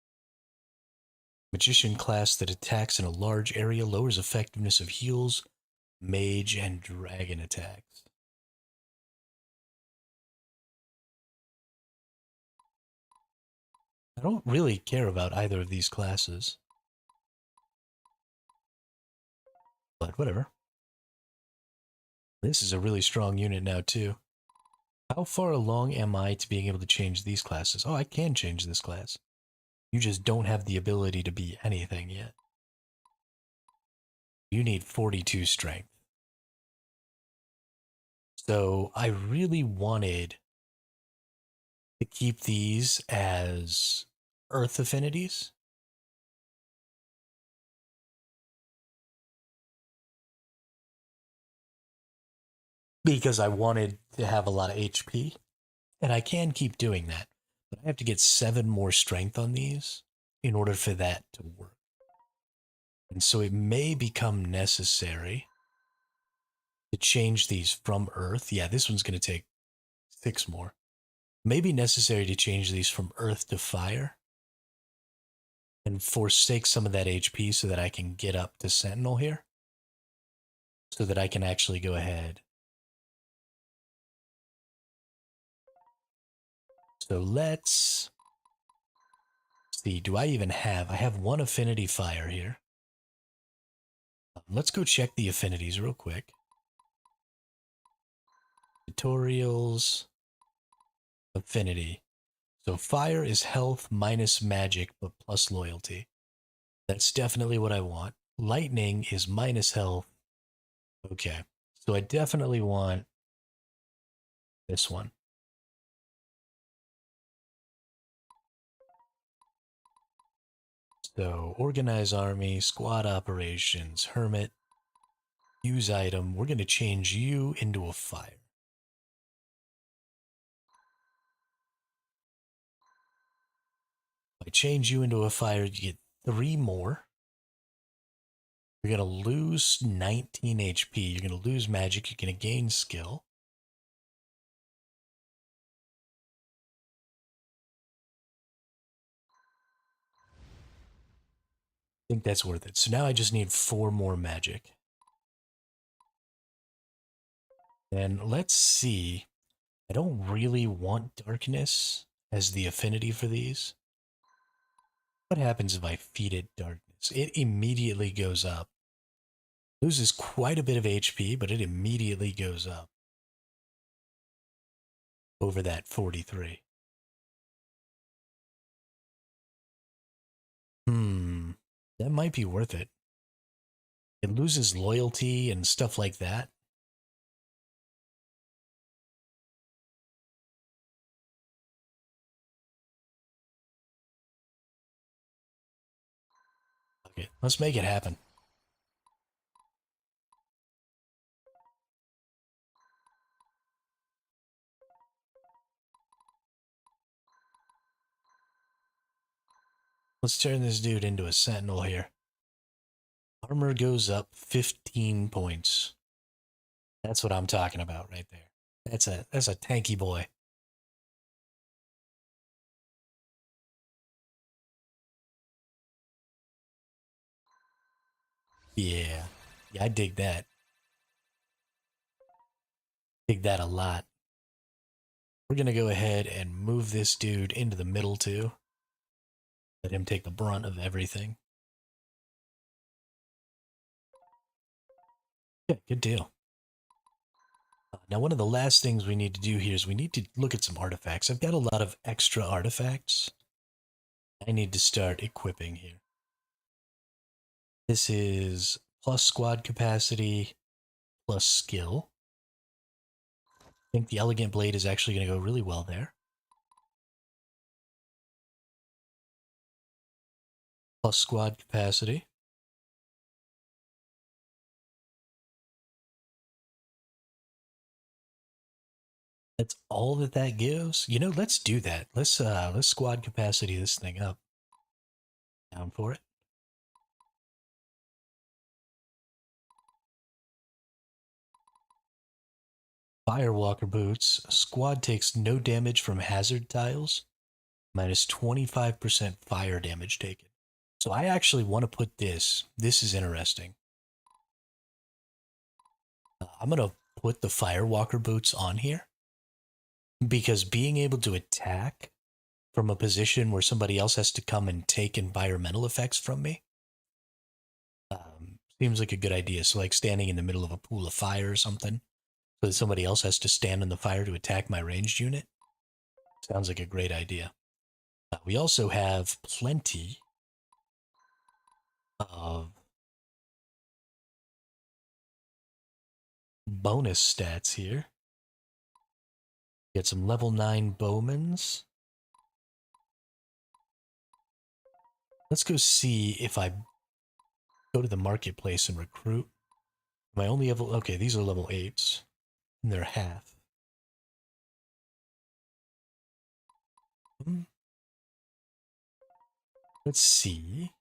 Magician class that attacks in a large area, lowers effectiveness of heals, mage, and dragon attacks. I don't really care about either of these classes. But whatever. This is a really strong unit now, too. How far along am I to being able to change these classes? Oh, I can change this class. You just don't have the ability to be anything yet. You need 42 strength. So I really wanted to keep these as earth affinities. Because I wanted to have a lot of HP. And I can keep doing that. But I have to get 7 more strength on these in order for that to work. And so it may become necessary to change these from earth. Yeah, this one's going to take 6 more. Maybe necessary to change these from earth to fire and forsake some of that HP so that I can get up to Sentinel here. So that I can actually go ahead. So let's see. Do I even have? I have 1 affinity fire here. Let's go check the affinities real quick. Tutorials. Affinity. So fire is health minus magic, but plus loyalty. That's definitely what I want. Lightning is minus health. Okay. So I definitely want this one. So organize army, squad operations, hermit, use item. We're going to change you into a fire. If I change you into a fire, you get 3 more. You're going to lose 19 HP. You're going to lose magic. You're going to gain skill. I think that's worth it. So now I just need 4 more magic. And let's see. I don't really want darkness as the affinity for these. What happens if I feed it darkness? It immediately goes up. Loses quite a bit of HP, but it immediately goes up. Over that 43. That might be worth it. It loses loyalty and stuff like that. Okay, let's make it happen. Let's turn this dude into a sentinel here. Armor goes up 15 points. That's what I'm talking about right there. That's a tanky boy. Yeah. Yeah, I dig that. Dig that a lot. We're going to go ahead and move this dude into the middle too. Let him take the brunt of everything. Okay, good deal. Now, one of the last things we need to do here is we need to look at some artifacts. I've got a lot of extra artifacts I need to start equipping here. This is plus squad capacity, plus skill. I think the elegant blade is actually going to go really well there. Plus squad capacity. That's all that gives. You know, let's do that. Let's squad capacity this thing up. Down for it. Firewalker boots. Squad takes no damage from hazard tiles. Minus 25% fire damage taken. So I actually want to put this. This is interesting. I'm going to put the Firewalker boots on here. Because being able to attack from a position where somebody else has to come and take environmental effects from me seems like a good idea. So like standing in the middle of a pool of fire or something. So that somebody else has to stand in the fire to attack my ranged unit. Sounds like a great idea. We also have plenty of bonus stats here. Get some level 9 bowmans. Let's go see if I go to the marketplace and recruit. Am I only level... Okay, these are level 8s. And they're half. Let's see.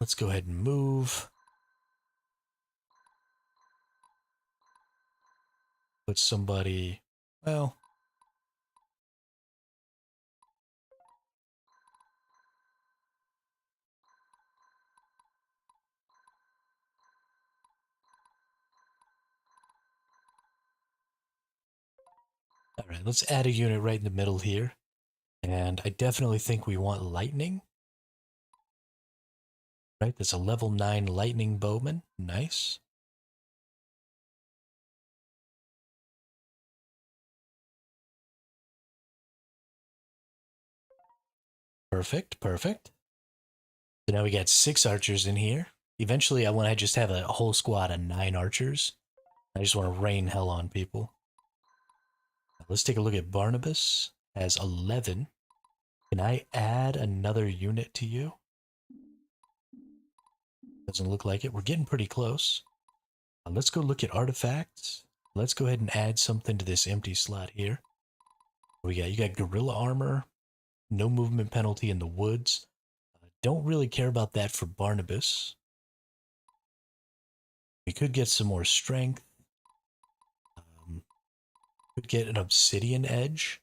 Let's go ahead and move. Put somebody... Well... Alright, let's add a unit right in the middle here. And I definitely think we want lightning. Right, that's a level 9 lightning bowman. Nice. Perfect, perfect. So now we got 6 archers in here. Eventually I want to just have a whole squad of 9 archers. I just want to rain hell on people. Let's take a look at Barnabas. Has 11. Can I add another unit to you? Doesn't look like it. We're getting pretty close. Let's go look at artifacts. Let's go ahead and add something to this empty slot here. You got gorilla armor, no movement penalty in the woods. Don't really care about that for Barnabas. We could get some more strength. Could get an obsidian edge.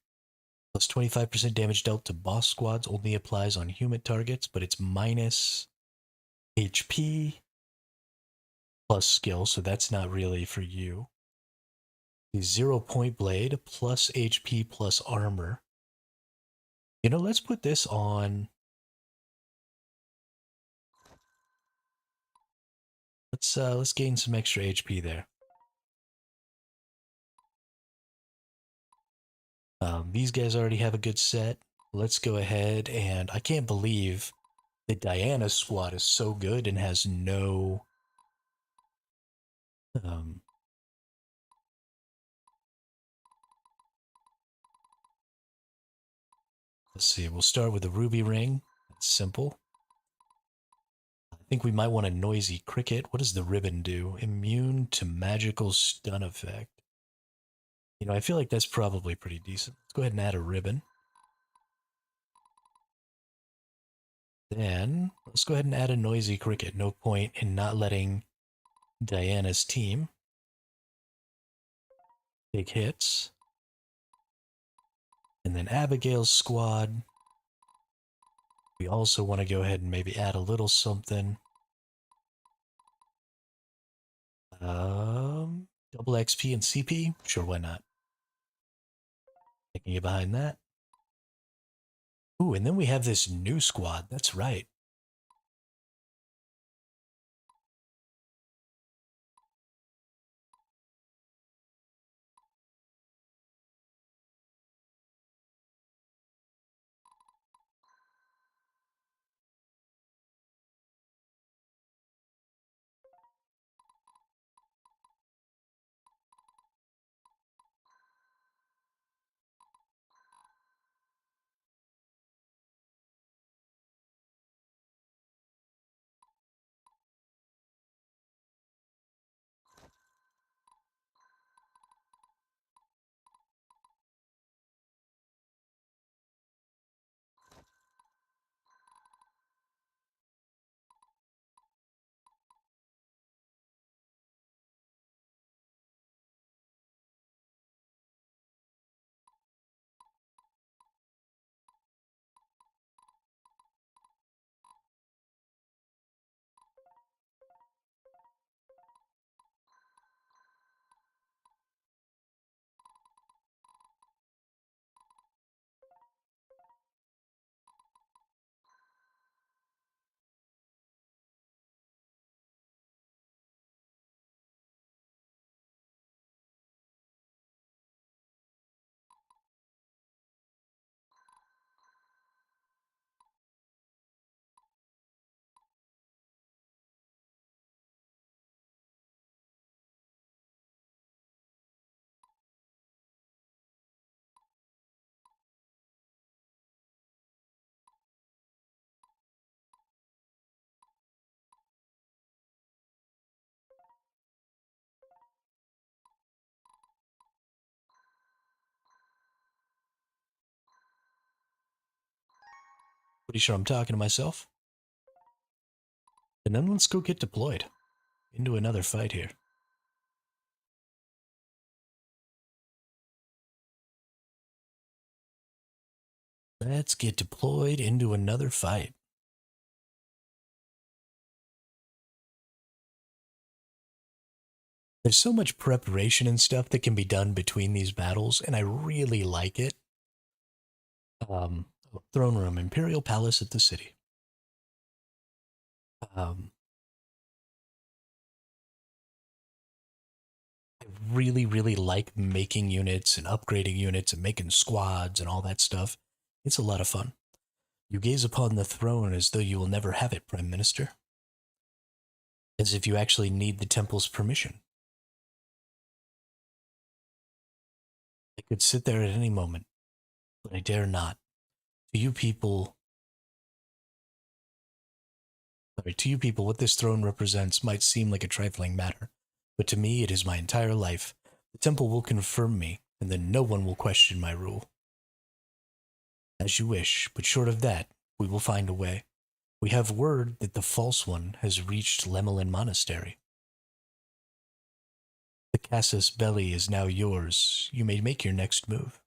Plus 25% damage dealt to boss squads only applies on human targets, but it's minus HP plus skill, so that's not really for you. The 0-point blade plus HP plus armor. You know, let's put this on. Let's gain some extra HP there. These guys already have a good set. Let's go ahead and I can't believe that Diana's squad is so good and has no let's see, we'll start with the ruby ring. That's simple. I think we might want a noisy cricket. What does the ribbon do? Immune to magical stun effect. You know, I feel like that's probably pretty decent. Let's go ahead and add a ribbon. Then, let's go ahead and add a noisy cricket. No point in not letting Diana's team take hits. And then Abigail's squad. We also want to go ahead and maybe add a little something. Double XP and CP? Sure, why not? Taking you behind that. Ooh, and then we have this new squad. That's right. Pretty sure I'm talking to myself. And then let's go get deployed into another fight here. Let's get deployed into another fight. There's so much preparation and stuff that can be done between these battles, and I really like it. Throne room, Imperial Palace at the city. I really, really like making units and upgrading units and making squads and all that stuff. It's a lot of fun. You gaze upon the throne as though you will never have it, Prime Minister. As if you actually need the temple's permission. I could sit there at any moment, but I dare not. To you people, what this throne represents might seem like a trifling matter, but to me it is my entire life. The temple will confirm me, and then no one will question my rule. As you wish, but short of that, we will find a way. We have word that the false one has reached Lemelin Monastery. The Casus Belli is now yours. You may make your next move.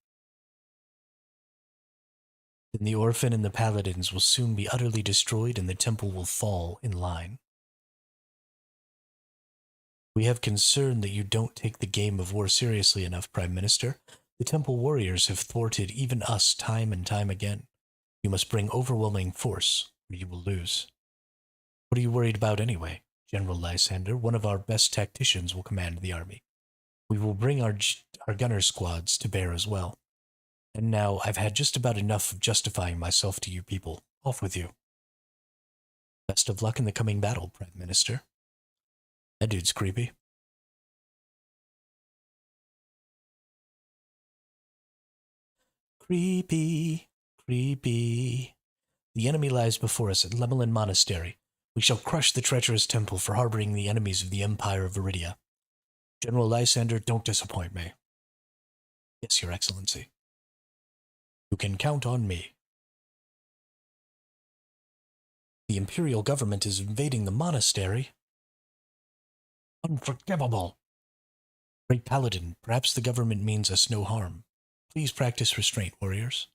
Then the orphan and the paladins will soon be utterly destroyed and the temple will fall in line. We have concern that you don't take the game of war seriously enough, Prime Minister. The temple warriors have thwarted even us time and time again. You must bring overwhelming force, or you will lose. What are you worried about anyway? General Lysander, one of our best tacticians, will command the army. We will bring our gunner squads to bear as well. And now I've had just about enough of justifying myself to you people. Off with you. Best of luck in the coming battle, Prime Minister. That dude's creepy. Creepy, creepy. The enemy lies before us at Lemelin Monastery. We shall crush the treacherous temple for harboring the enemies of the Empire of Viridia. General Lysander, don't disappoint me. Yes, Your Excellency. You can count on me. The Imperial government is invading the monastery. Unforgivable. Great Paladin, perhaps the government means us no harm. Please practice restraint, warriors.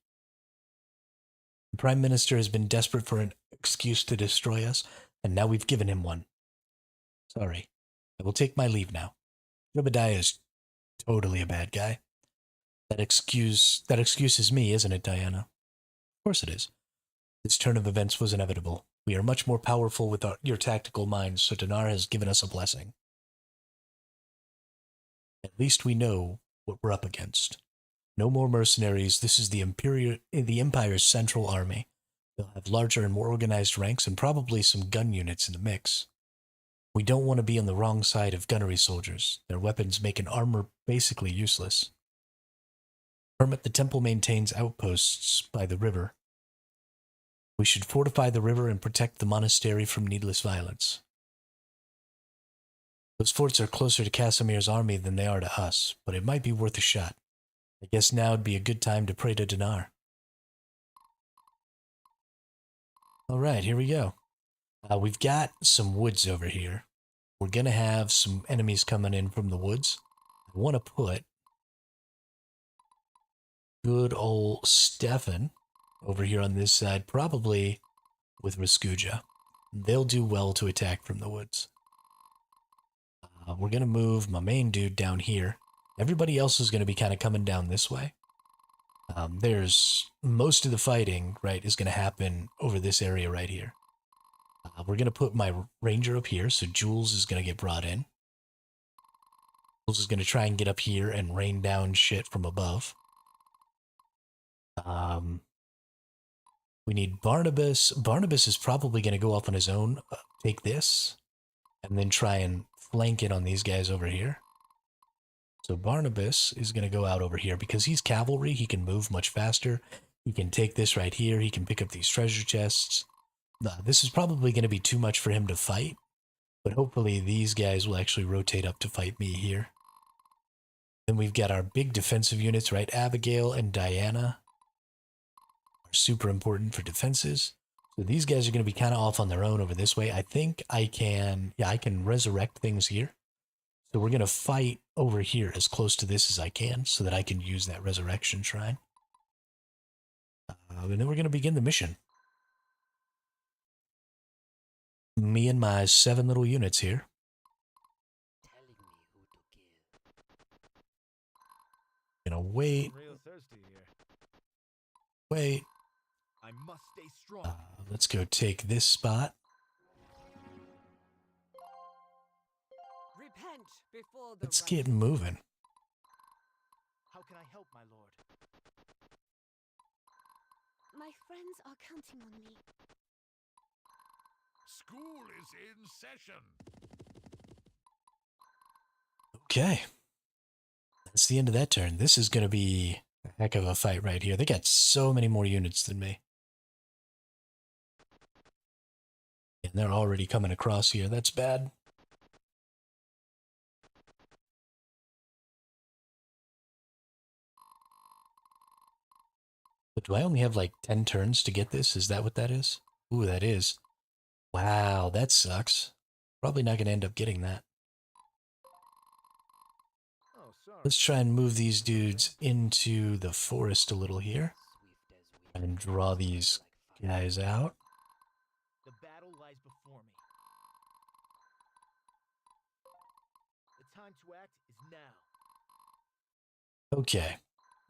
The Prime Minister has been desperate for an excuse to destroy us, and now we've given him one. Sorry. I will take my leave now. Jebediah is totally a bad guy. That excuses me, isn't it, Diana? Of course it is. This turn of events was inevitable. We are much more powerful with your tactical minds, so Dinar has given us a blessing. At least we know what we're up against. No more mercenaries. This is the Empire's central army. They'll have larger and more organized ranks and probably some gun units in the mix. We don't want to be on the wrong side of gunnery soldiers. Their weapons make an armor basically useless. Hermit, the temple maintains outposts by the river. We should fortify the river and protect the monastery from needless violence. Those forts are closer to Casimir's army than they are to us, but it might be worth a shot. I guess now would be a good time to pray to Dinar. Alright, here we go. We've got some woods over here. We're going to have some enemies coming in from the woods. I want to put good old Stefan over here on this side, probably with Raskuja. They'll do well to attack from the woods. We're going to move my main dude down here. Everybody else is going to be kind of coming down this way. There's most of the fighting, right, is going to happen over this area right here. We're going to put my ranger up here, so Jules is going to get brought in. Jules is going to try and get up here and rain down shit from above. We need Barnabas. Barnabas is probably going to go off on his own, take this, and then try and flank it on these guys over here. So Barnabas is going to go out over here because he's cavalry. He can move much faster. He can take this right here. He can pick up these treasure chests. This is probably going to be too much for him to fight, but hopefully these guys will actually rotate up to fight me here. Then we've got our big defensive units, right? Abigail and Diana are super important for defenses. So these guys are going to be kind of off on their own over this way. I think I can, yeah, I can resurrect things here. So we're going to fight over here as close to this as I can so that I can use that resurrection shrine. And then we're going to begin the mission. Me and my 7 little units here. Telling me who to kill. Gonna wait, Real thirsty here. wait. I must stay strong. Let's go take this spot. Repent before the Let's right get moving. How can I help, my lord? My friends are counting on me. School is in session. Okay. That's the end of that turn. This is going to be a heck of a fight right here. They got so many more units than me. And they're already coming across here. That's bad. But do I only have like 10 turns to get this? Is that what that is? Ooh, that is. Wow, that sucks. Probably not going to end up getting that. Oh, sorry. Let's try and move these dudes into the forest a little here. Swift as wind. And draw these guys out. The battle lies before me. The time to act is now. Okay,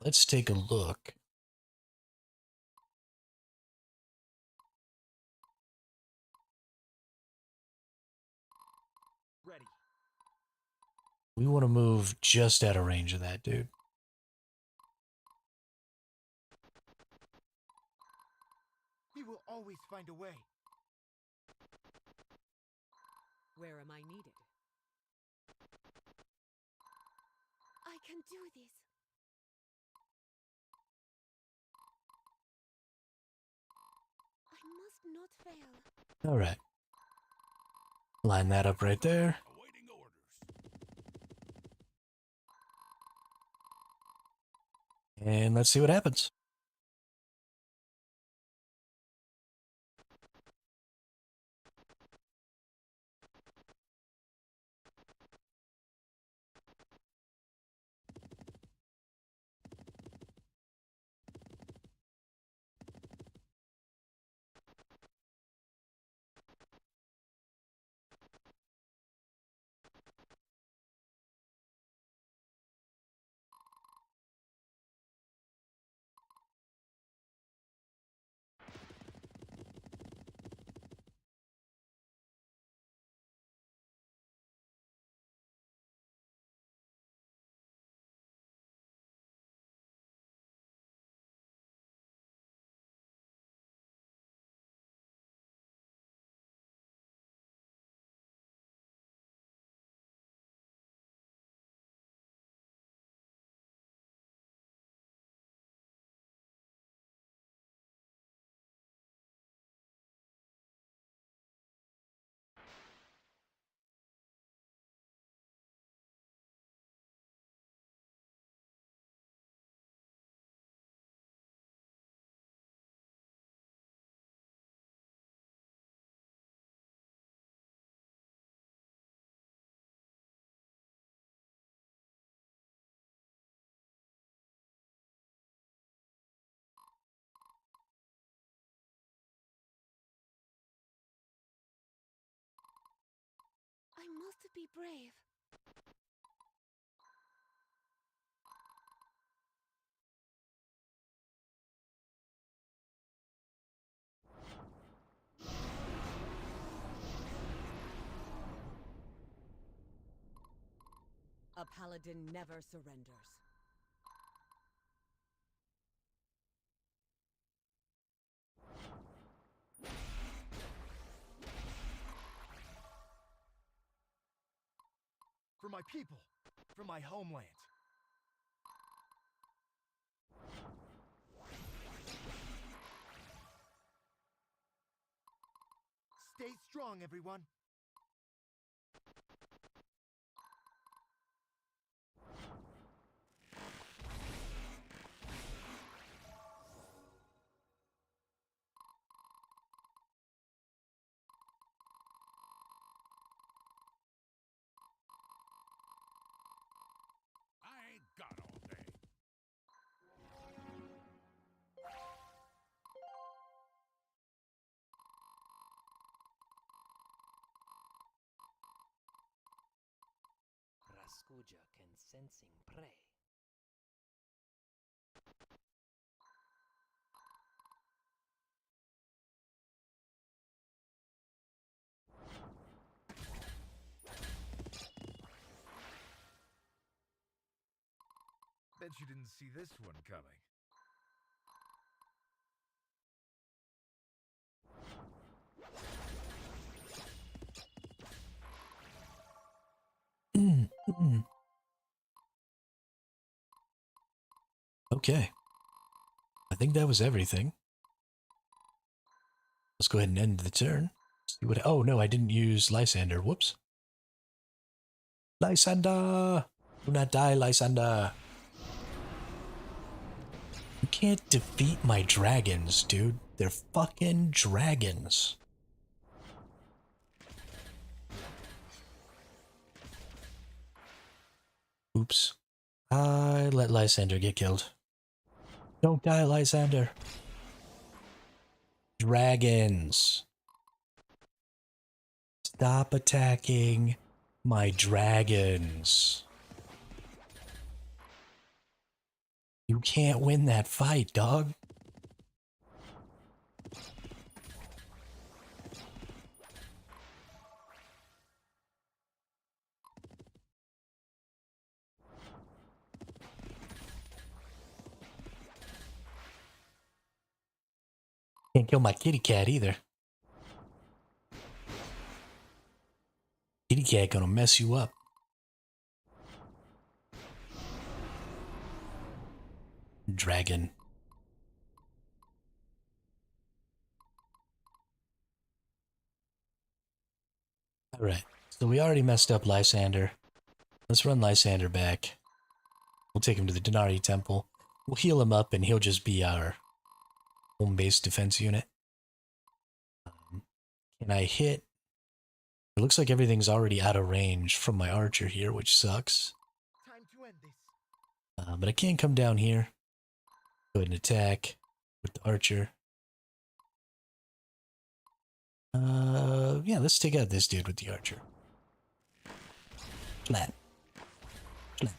let's take a look. Ready. We want to move just out of range of that dude. We will always find a way. Where am I needed? I can do this. I must not fail. All right. Line that up right there. Awaiting orders. And let's see what happens. I must be brave. A paladin never surrenders. For my people. For my homeland. Stay strong, everyone. Skuja can sensing prey. Bet you didn't see this one coming. Okay. I think that was everything. Let's go ahead and end the turn. See what? Oh no, I didn't use Lysander. Whoops. Lysander! Do not die, Lysander. You can't defeat my dragons, dude. They're fucking dragons. Oops. I let Lysander get killed. Don't die, Lysander. Dragons. Stop attacking my dragons. You can't win that fight, dog. Can't kill my kitty cat either. Kitty cat gonna mess you up. Dragon. Alright, so we already messed up Lysander. Let's run Lysander back. We'll take him to the Denari Temple. We'll heal him up and he'll just be our home-based defense unit. Can I hit? It looks like everything's already out of range from my archer here, which sucks. Time to end this. But I can come down here. Go ahead and attack with the archer. Yeah, let's take out this dude with the archer. Flat. Flat.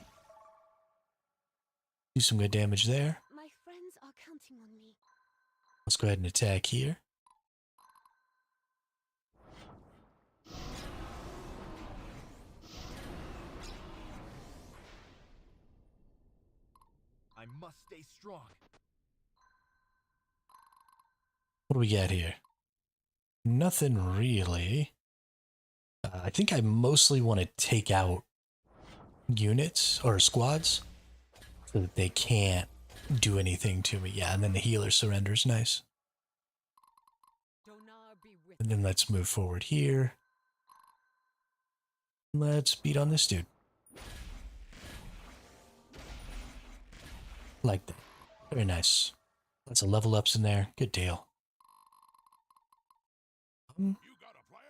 Do some good damage there. My friends are counting on me. Let's go ahead and attack here. I must stay strong. What do we got here? Nothing really. I think I mostly want to take out units or squads so that they can't do anything to me. Yeah, and then the healer surrenders. Nice. Donar be with And then let's move forward here. Let's beat on this dude. Like that. Very nice. Lots of level ups in there. Good deal. You got a plan?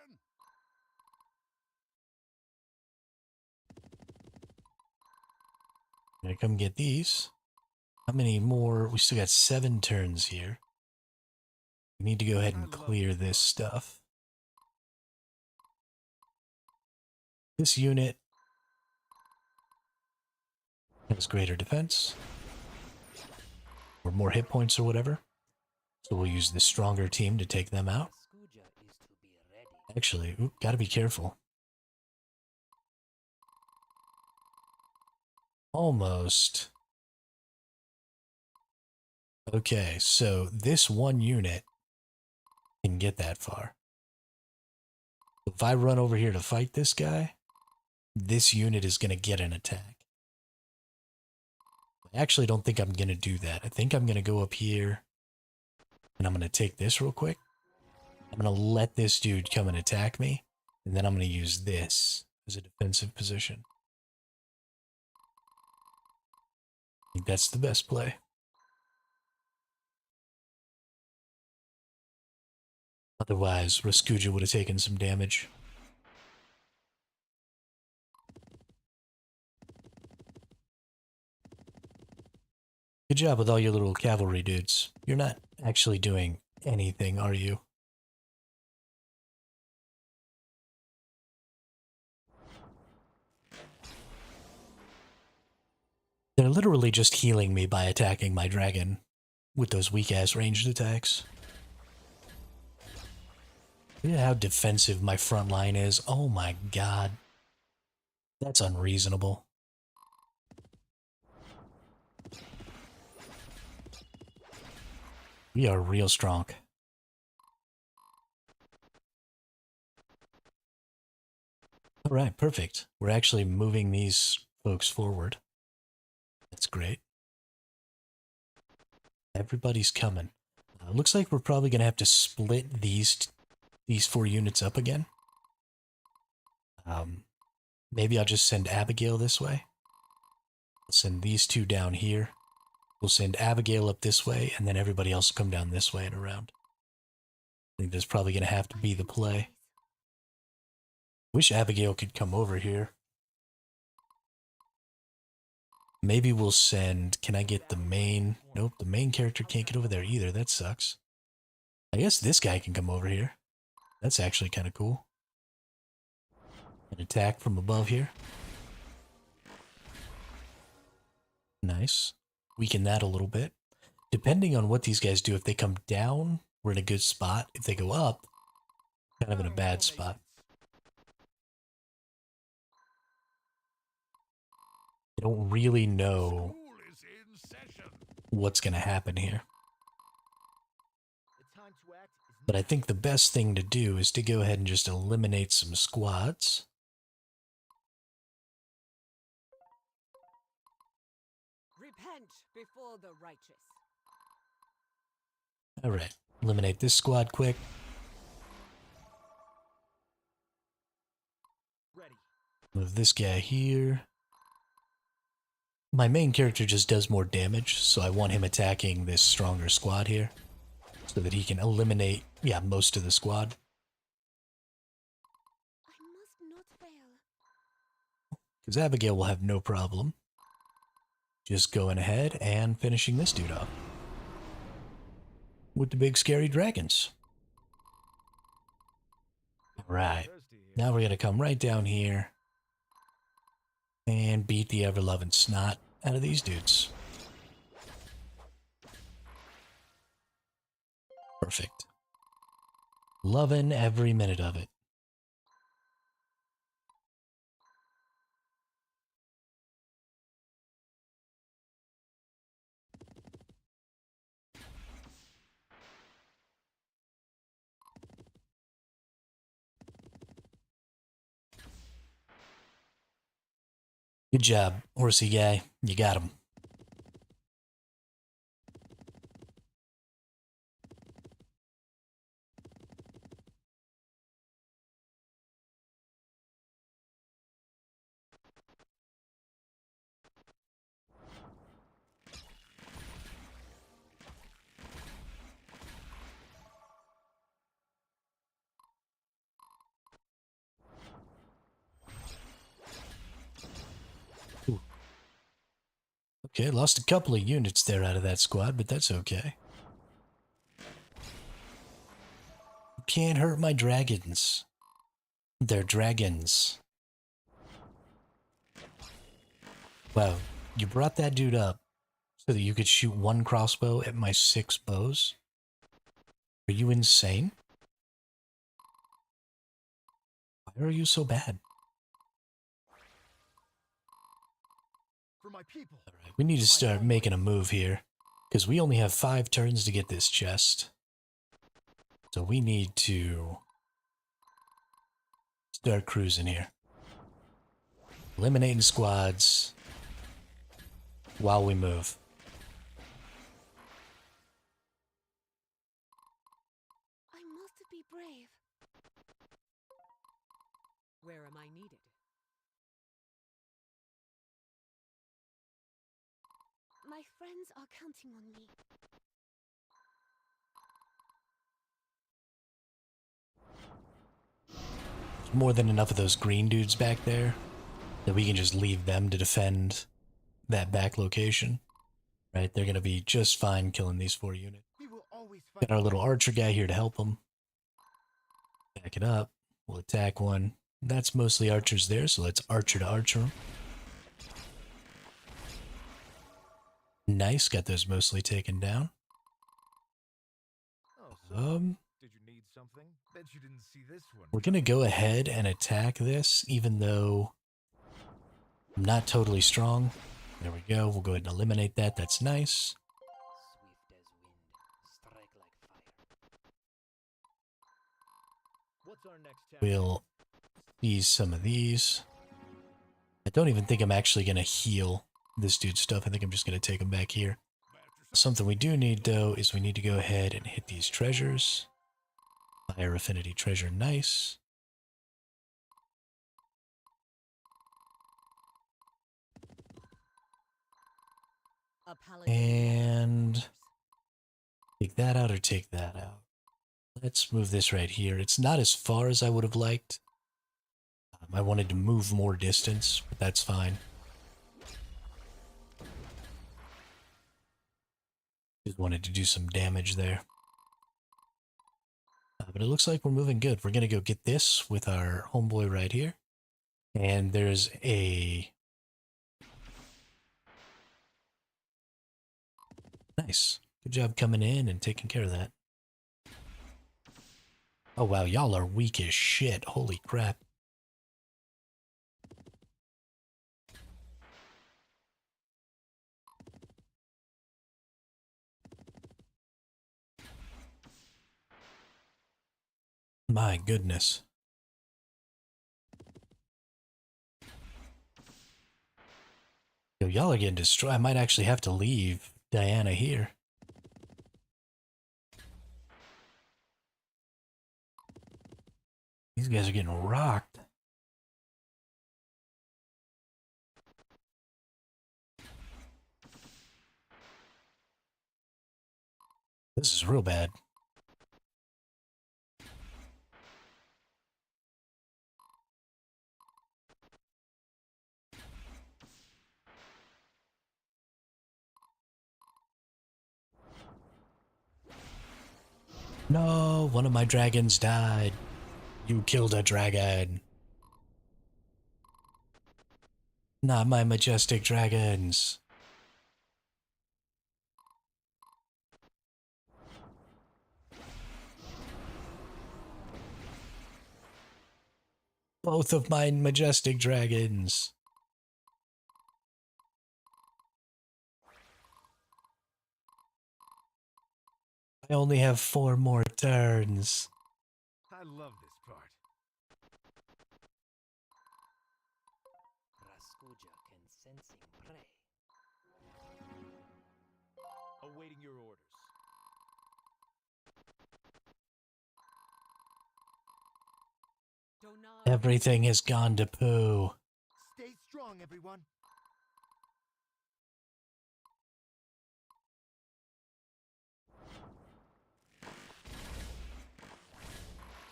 I'm gonna come get these. How many more? We still got 7 turns here. We need to go ahead and clear this stuff. This unit has greater defense. Or more hit points or whatever. So we'll use the stronger team to take them out. Skuja is to be ready. Actually, gotta be careful. Almost. Okay, so this one unit can get that far. If I run over here to fight this guy, this unit is going to get an attack. I actually don't think I'm going to do that. I think I'm going to go up here, and I'm going to take this real quick. I'm going to let this dude come and attack me, and then I'm going to use this as a defensive position. I think that's the best play. Otherwise, Raskuja would have taken some damage. Good job with all your little cavalry dudes. You're not actually doing anything, are you? They're literally just healing me by attacking my dragon with those weak-ass ranged attacks. Look at how defensive my front line is. Oh my god. That's unreasonable. We are real strong. Alright, perfect. We're actually moving these folks forward. That's great. Everybody's coming. Looks like we're probably going to have to split these 4 units up again. Maybe I'll just send Abigail this way. I'll send these 2 down here. We'll send Abigail up this way, and then everybody else will come down this way and around. I think that's probably going to have to be the play. Wish Abigail could come over here. Maybe we'll send... Can I get the main... Nope, the main character can't get over there either. That sucks. I guess this guy can come over here. That's actually kind of cool. An attack from above here. Nice. Weaken that a little bit. Depending on what these guys do, if they come down, we're in a good spot. If they go up, kind of in a bad spot. I don't really know what's going to happen here. The time to act is But I think the best thing to do is to go ahead and just eliminate some squads. Repent before the righteous. Alright, eliminate this squad quick. ready. Move this guy here. My main character just does more damage, so I want him attacking this stronger squad here. So that he can eliminate, most of the squad. I must not fail. Because Abigail will have no problem just going ahead and finishing this dude off. With the big scary dragons. Alright, now we're going to come right down here and beat the ever-loving snot out of these dudes. Perfect. Loving every minute of it. Good job, horsey guy. You got him. Okay, lost a couple of units there out of that squad, but that's okay. You can't hurt my dragons. They're dragons. Wow, you brought that dude up so that you could shoot 1 crossbow at my 6 bows? Are you insane? Why are you so bad? For my people. Alright, we need to start making a move here. Because we only have 5 turns to get this chest. So we need to start cruising here. Eliminating squads while we move. I must be brave. Where am I needed? My friends are counting on me. There's more than enough of those green dudes back there that we can just leave them to defend that back location. Right, they're going to be just fine killing these 4 units. We will always fight. Got our little archer guy here to help them. Back it up. We'll attack one. That's mostly archers there, so let's archer to archer 'em. Nice, got those mostly taken down. Oh, so did you need something? Bet you didn't see this one. We're gonna go ahead and attack this, even though I'm not totally strong. There we go. We'll go ahead and eliminate that. That's nice. Swift as wind, strike like fire. What's our next task? We'll seize some of these. I don't even think I'm actually gonna heal this dude's stuff. I think I'm just gonna take him back here. Something we do need, though, is we need to go ahead and hit these treasures. Fire affinity treasure, nice. A paladin And take that out or take that out. Let's move this right here. It's not as far as I would have liked. I wanted to move more distance, but that's fine. Just wanted to do some damage there. But it looks like we're moving good. We're going to go get this with our homeboy right here. And there's a... Nice. Good job coming in and taking care of that. Oh wow, y'all are weak as shit. Holy crap. My goodness. Yo, y'all are getting destroyed. I might actually have to leave Diana here. These guys are getting rocked. This is real bad. No, one of my dragons died. You killed a dragon. Not my majestic dragons. Both of my majestic dragons. I only have 4 more turns. I love this part. Raskuja can sensing prey. Awaiting your orders. Donai Everything has gone to poo. Stay strong, everyone.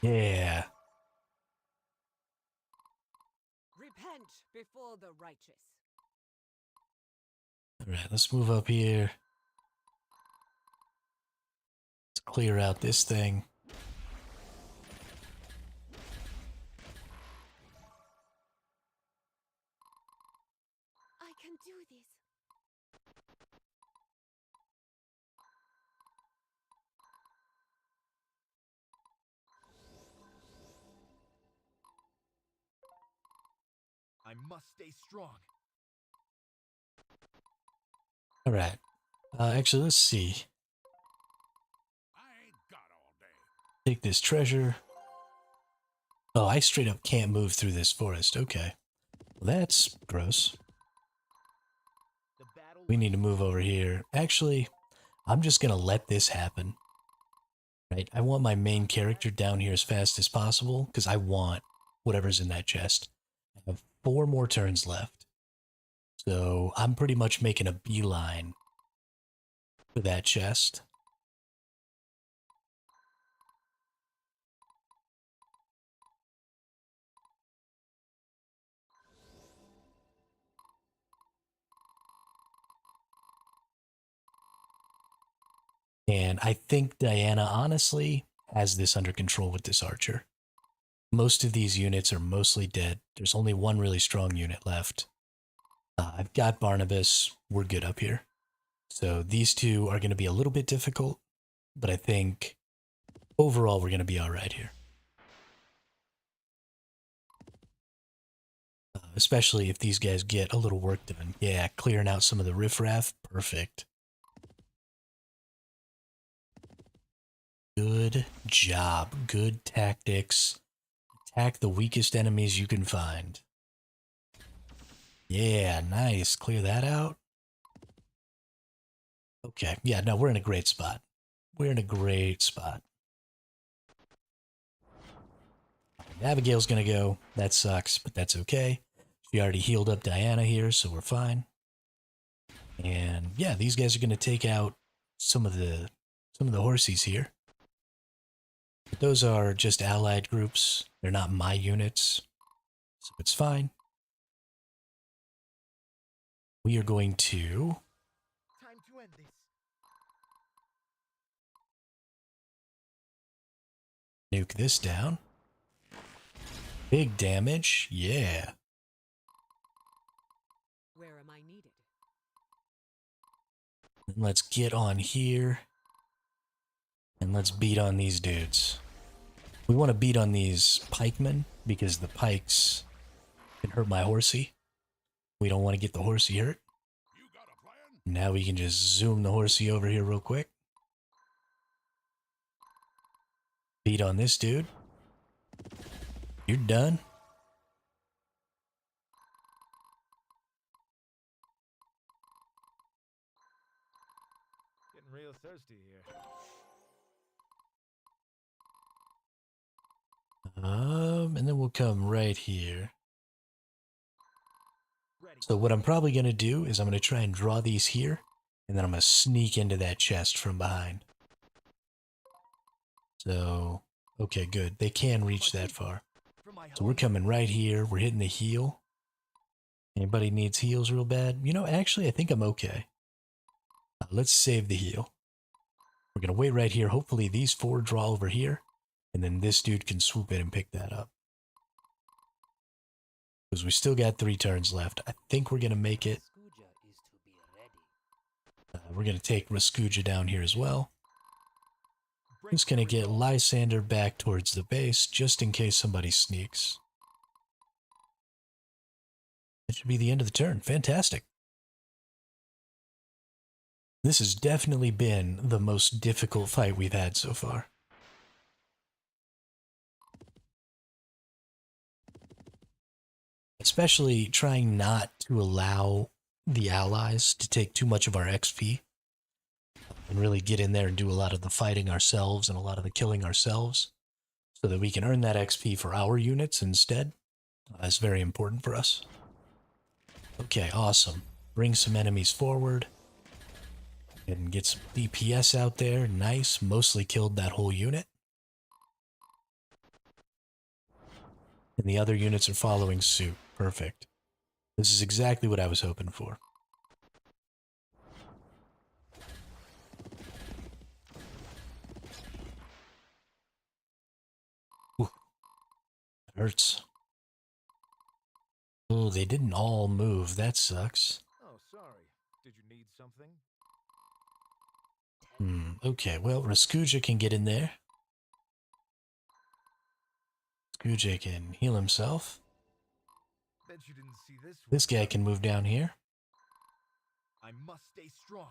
Yeah. repent before the righteous. Alright, let's move up here. Let's clear out this thing. I can do this. I must stay strong. Alright. Actually, let's see. I ain't got all day. Take this treasure. Oh, I straight up can't move through this forest. Okay. Well, that's gross. The battle. We need to move over here. Actually, I'm just gonna let this happen. Right? I want my main character down here as fast as possible, because I want whatever's in that chest. I have 4 more turns left. So I'm pretty much making a beeline for that chest. And I think Diana honestly has this under control with this archer. Most of these units are mostly dead. There's only one really strong unit left. I've got Barnabas. We're good up here. So these two are going to be a little bit difficult, but I think overall we're going to be all right here. Especially if these guys get a little work done. Yeah, clearing out some of the riffraff. Perfect. Good job. Good tactics. Attack the weakest enemies you can find. Yeah, nice. Clear that out. Okay. Yeah, no, we're in a great spot. We're in a great spot. Abigail's gonna go. That sucks, but that's okay. She already healed up Diana here, so we're fine. And yeah, these guys are gonna take out some of the horsies here. But those are just allied groups. They're not my units, so it's fine. We are going to Time to end this. nuke this down. Big damage, yeah. Where am I needed? And let's get on here. And let's beat on these dudes. We want to beat on these pikemen because the pikes can hurt my horsey. We don't want to get the horsey hurt. Now we can just zoom the horsey over here real quick. Beat on this dude. You're done. Getting real thirsty here. And then we'll come right here. Ready. So what I'm probably going to do is I'm going to try and draw these here, and then I'm going to sneak into that chest from behind. So, okay, good. They can reach that far. For my So we're coming right here. We're hitting the heal. Anybody needs heals real bad? You know, actually, I think I'm okay. Let's save the heal. We're going to wait right here. Hopefully these four draw over here, and then this dude can swoop in and pick that up. Because we still got 3 turns left. I think we're going to make it. Skuja is to be ready. We're going to take Raskuja down here as well. Just going to get Lysander back towards the base, just in case somebody sneaks. That should be the end of the turn. Fantastic. This has definitely been the most difficult fight we've had so far. Especially trying not to allow the allies to take too much of our XP. And really get in there and do a lot of the fighting ourselves and a lot of the killing ourselves. So that we can earn that XP for our units instead. That's very important for us. Okay, awesome. Bring some enemies forward. And get some DPS out there. Nice. Mostly killed that whole unit. And the other units are following suit. Perfect. This is exactly what I was hoping for. Ooh. That hurts. Oh, they didn't all move. That sucks. Oh, sorry. Did you need something? Okay, well, Raskuja can get in there. Raskuja can heal himself. Bet you didn't see this one. This guy can move down here. I must stay strong.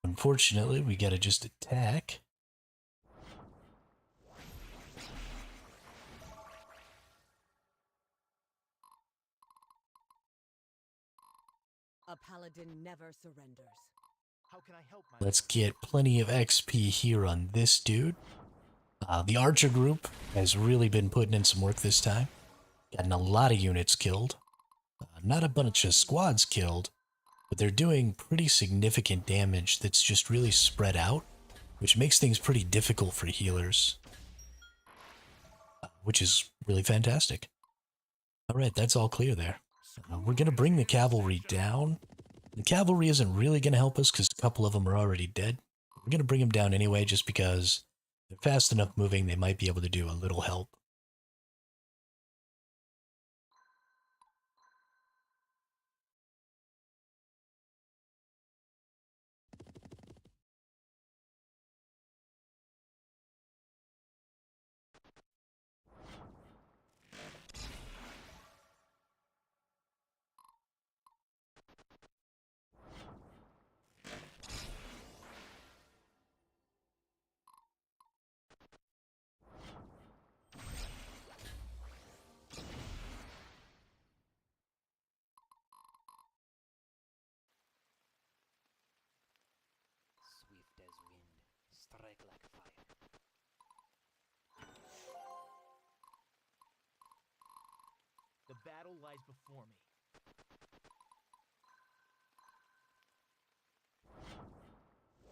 Unfortunately, we gotta just attack. A paladin never surrenders. How can I help my Let's get plenty of XP here on this dude. The archer group has really been putting in some work this time. Gotten a lot of units killed. Not a bunch of squads killed, but they're doing pretty significant damage that's just really spread out, which makes things pretty difficult for healers. Which is really fantastic. Alright, that's all clear there. We're going to bring the cavalry down. The cavalry isn't really going to help us because a couple of them are already dead. We're going to bring them down anyway just because they're fast enough moving they might be able to do a little help. strike like fire. The battle lies before me.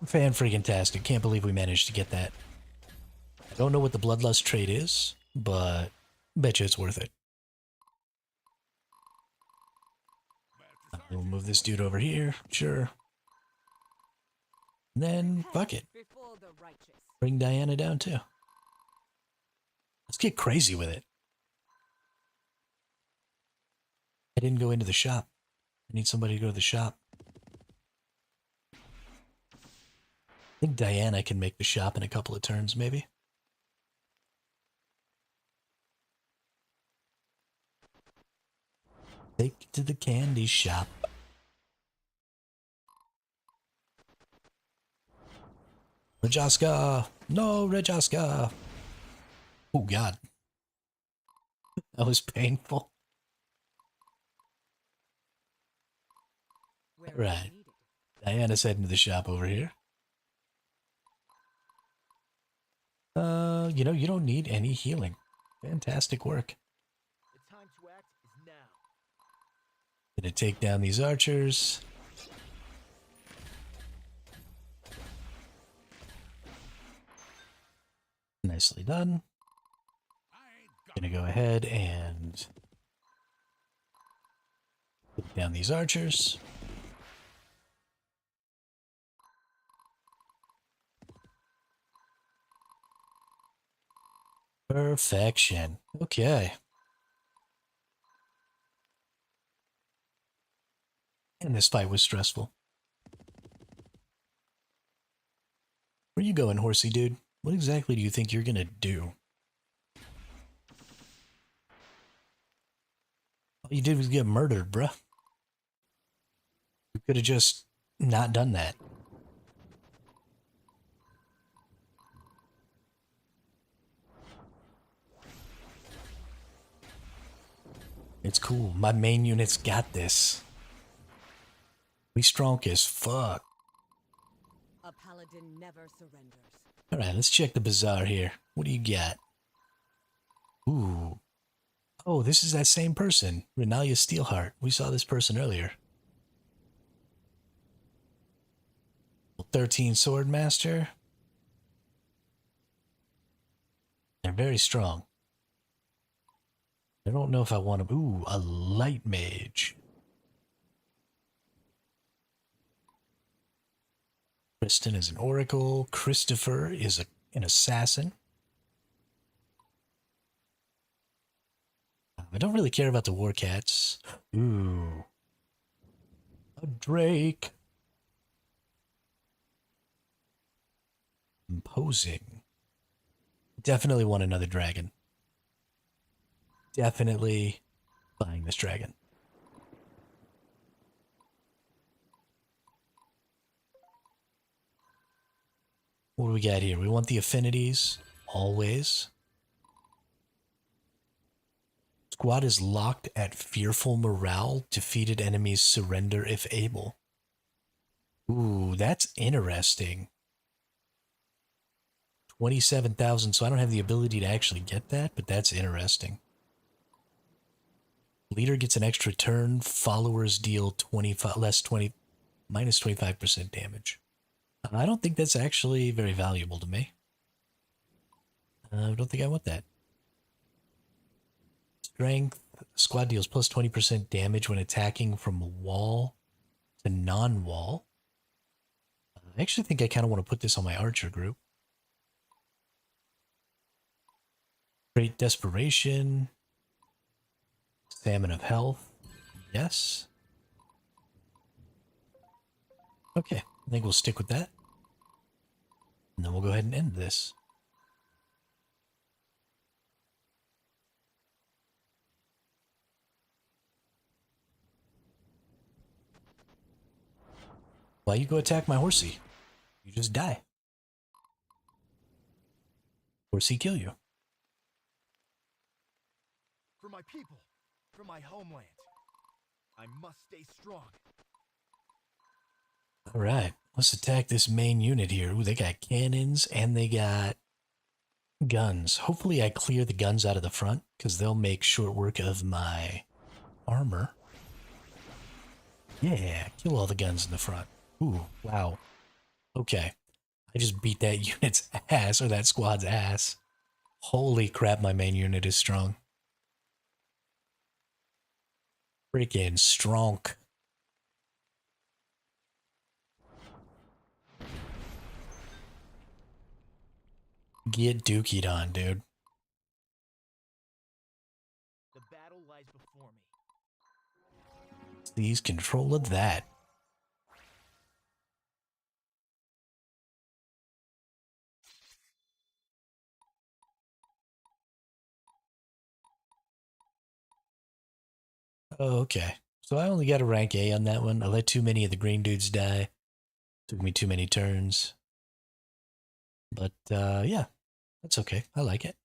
Fan-freaking-tastic. Can't believe we managed to get that. I don't know what the Bloodlust trait is, but bet you it's worth it. We'll move this dude over here. Sure. And then, fuck it. Before the righteous. Bring Diana down, too. Let's get crazy with it. I didn't go into the shop. I need somebody to go to the shop. I think Diana can make the shop in a couple of turns, maybe. Take it to the candy shop. Rajaska! No, Rajaska! Oh, God. That was painful. Where am I Right. needed? Diana's heading to the shop over here. You don't need any healing. Fantastic work. The time to act is now. Gonna take down these archers. Nicely done. Gonna go ahead and take down these archers. Perfection. Okay. And this fight was stressful. Where you going, horsey dude? What exactly do you think you're gonna do? All you did was get murdered, bruh. You could have just not done that. It's cool. My main unit's got this. We strong as fuck. A paladin never surrenders. Alright, let's check the bazaar here. What do you got? Ooh. Oh, this is that same person. Renalia Steelheart. We saw this person earlier. 13 Swordmaster. They're very strong. I don't know if I want to... Ooh, a light mage. Kristen is an oracle. Christopher is an assassin. I don't really care about the war cats. Ooh. A drake. Imposing. Definitely want another dragon. Definitely buying this dragon. What do we got here? We want the affinities. Always. Squad is locked at fearful morale. Defeated enemies surrender if able. Ooh, that's interesting. 27,000, so I don't have the ability to actually get that, but that's interesting. Leader gets an extra turn. Followers deal 25 less 20 minus 25% damage. I don't think that's actually very valuable to me. I don't think I want that. Strength. Squad deals plus 20% damage when attacking from wall to non-wall. I actually think I kind of want to put this on my archer group. Great Desperation. Salmon of Health. Yes. Okay, I think we'll stick with that. And then we'll go ahead and end this. Why you go attack my horsey? You just die. Horsey kill you. For my people, for my homeland, I must stay strong. All right. Let's attack this main unit here. Ooh, they got cannons and they got guns. Hopefully I clear the guns out of the front because they'll make short work of my armor. Yeah, kill all the guns in the front. Ooh, wow. Okay. I just beat that unit's ass, or that squad's ass. Holy crap, my main unit is strong. Freaking strong. Get dookied on, dude. The battle lies before me. Seize control of that. Oh, okay. So I only got a rank A on that one. I let too many of the green dudes die. Took me too many turns. But, yeah. That's okay. I like it.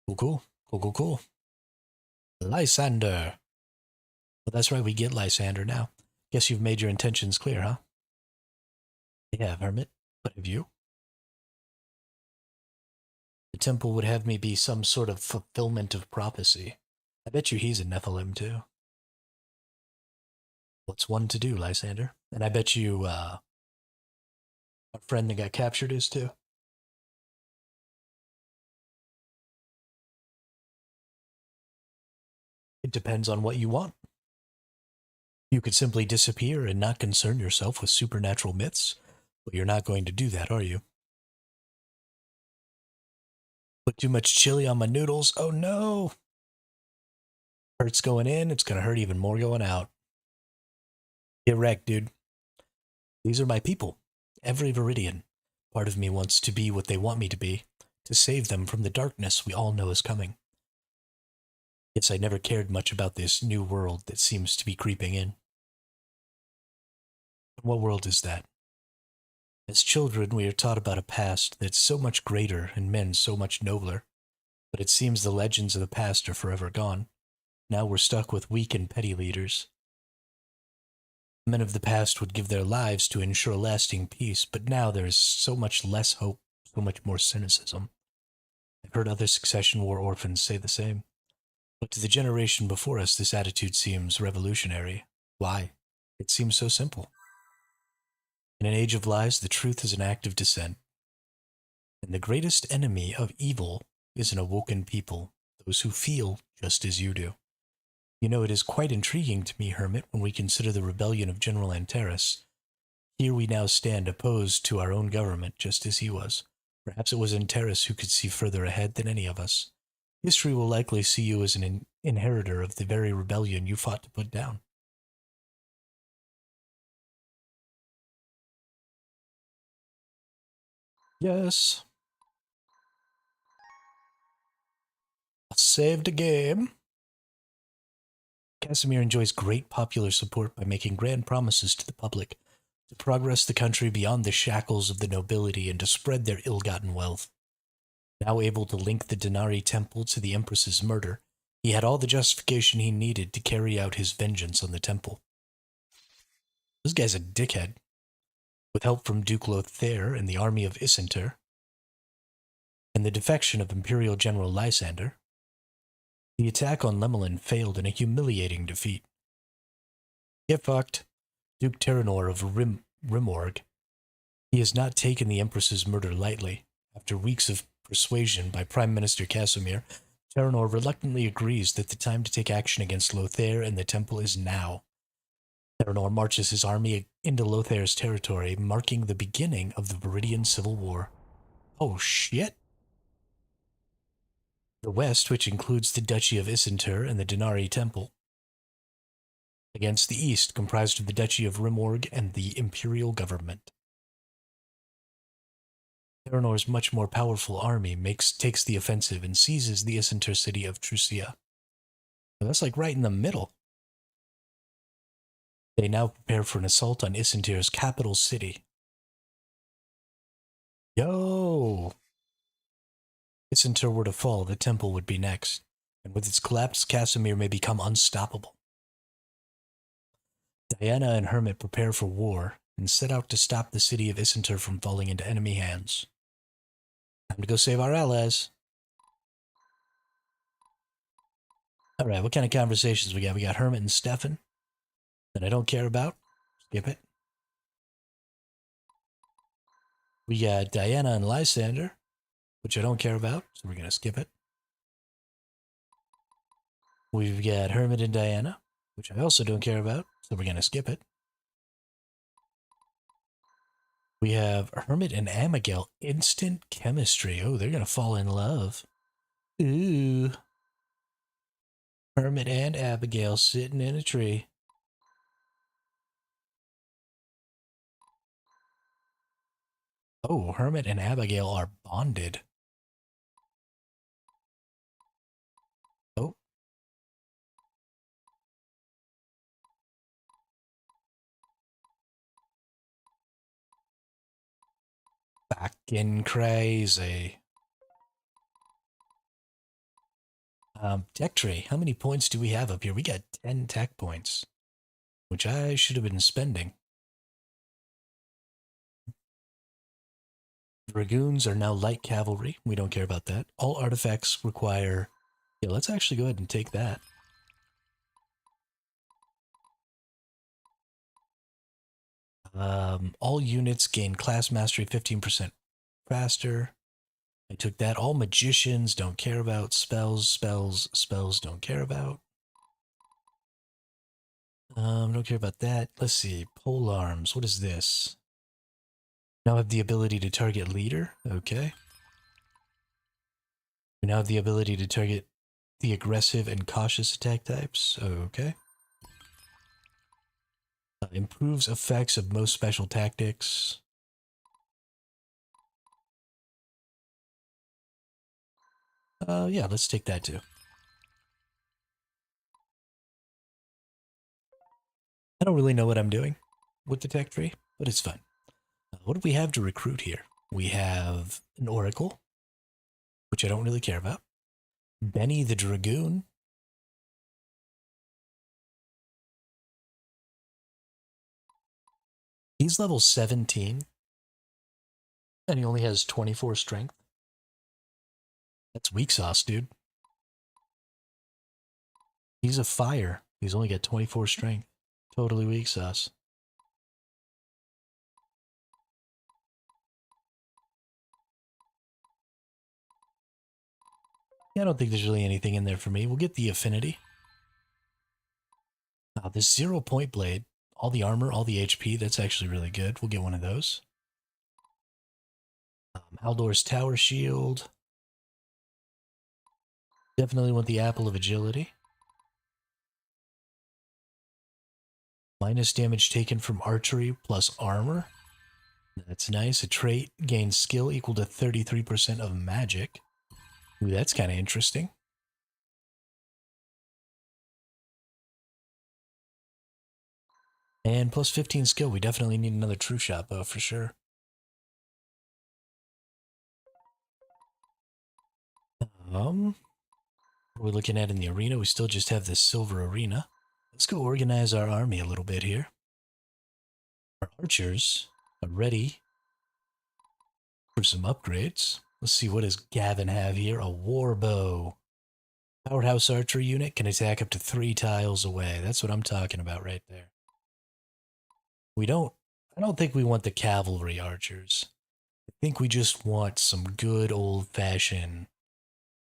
Cool, cool. Cool, cool, cool. Lysander. Well, that's right. We get Lysander now. Guess you've made your intentions clear, huh? Yeah, Hermit. But have you? The temple would have me be some sort of fulfillment of prophecy. I bet you he's a Nephilim, too. What's one to do, Lysander? And I bet you, our friend that got captured is, too. It depends on what you want. You could simply disappear and not concern yourself with supernatural myths, but you're not going to do that, are you? Put too much chili on my noodles. Oh no! Hurts going in, it's gonna hurt even more going out. Get wrecked, dude. These are my people. Every Viridian. Part of me wants to be what they want me to be, to save them from the darkness we all know is coming. Guess I never cared much about this new world that seems to be creeping in. What world is that? As children, we are taught about a past that's so much greater and men so much nobler, but it seems the legends of the past are forever gone. Now we're stuck with weak and petty leaders. Men of the past would give their lives to ensure lasting peace, but now there is so much less hope, so much more cynicism. I've heard other succession war orphans say the same. But to the generation before us, this attitude seems revolutionary. Why? It seems so simple. In an age of lies, the truth is an act of dissent. And the greatest enemy of evil is an awoken people, those who feel just as you do. You know, it is quite intriguing to me, Hermit, when we consider the rebellion of General Antares. Here we now stand opposed to our own government, just as he was. Perhaps it was Antares who could see further ahead than any of us. History will likely see you as an inheritor of the very rebellion you fought to put down. Yes. I saved a game. Casimir enjoys great popular support by making grand promises to the public to progress the country beyond the shackles of the nobility and to spread their ill-gotten wealth. Now able to link the Denari temple to the Empress's murder, he had all the justification he needed to carry out his vengeance on the temple. This guy's a dickhead. With help from Duke Lothair and the army of Isentir, and the defection of Imperial General Lysander, the attack on Lemelin failed in a humiliating defeat. Get fucked. Duke Terranor of Rimorg. He has not taken the Empress's murder lightly. After weeks of persuasion by Prime Minister Casimir, Terranor reluctantly agrees that the time to take action against Lothair and the temple is now. Terranor marches his army into Lothair's territory, marking the beginning of the Viridian Civil War. Oh shit! The west, which includes the Duchy of Isentir and the Denari Temple, against the east, comprised of the Duchy of Rimorg and the Imperial Government. Terranor's much more powerful army takes the offensive and seizes the Isentir city of Trucia. Well, that's like right in the middle. They now prepare for an assault on Isentir's capital city. Yo! If Isentir were to fall, the temple would be next. and with its collapse, Casimir may become unstoppable. Diana and Hermit prepare for war and set out to stop the city of Isentur from falling into enemy hands. Time to go save our allies. Alright, what kind of conversations we got? We got Hermit and Stefan that I don't care about. Skip it. We got Diana and Lysander, which I don't care about, so we're going to skip it. We've got Hermit and Diana, which I also don't care about, so we're going to skip it. We have Hermit and Abigail, instant chemistry. Oh, they're going to fall in love. Ooh. Hermit and Abigail sitting in a tree. Oh, Hermit and Abigail are bonded. Oh. Fucking crazy. Tech tree. How many points do we have up here? We got 10 tech points, which I should have been spending. Dragoons are now light cavalry. We don't care about that. All artifacts require... Yeah, let's actually go ahead and take that. All units gain class mastery 15% faster. I took that. All magicians don't care about. Spells don't care about. Don't care about that. Let's see. Pole arms. What is this? Now have the ability to target leader. Okay. We now have the ability to target the aggressive and cautious attack types. Okay. Improves effects of most special tactics. Yeah, let's take that too. I don't really know what I'm doing with the tech tree, but it's fun. What do we have to recruit here? We have an Oracle, which I don't really care about. Benny the Dragoon. He's level 17, and he only has 24 strength. That's weak sauce, dude. He's a fire. He's only got 24 strength. Totally weak sauce. Yeah, I don't think there's really anything in there for me. We'll get the affinity. This 0-point blade. All the armor, all the HP. That's actually really good. We'll get one of those. Haldor's Tower Shield. Definitely want the Apple of Agility. Minus damage taken from archery plus armor. That's nice. A trait gains skill equal to 33% of magic. Ooh, that's kind of interesting. And plus 15 skill. We definitely need another true shot bow for sure. What are we looking at in the arena? We still just have this silver arena. Let's go organize our army a little bit here. Our archers are ready for some upgrades. Let's see, what does Gavin have here? A war bow. Powerhouse archer unit can attack up to 3 tiles away. That's what I'm talking about right there. I don't think we want the cavalry archers. I think we just want some good old-fashioned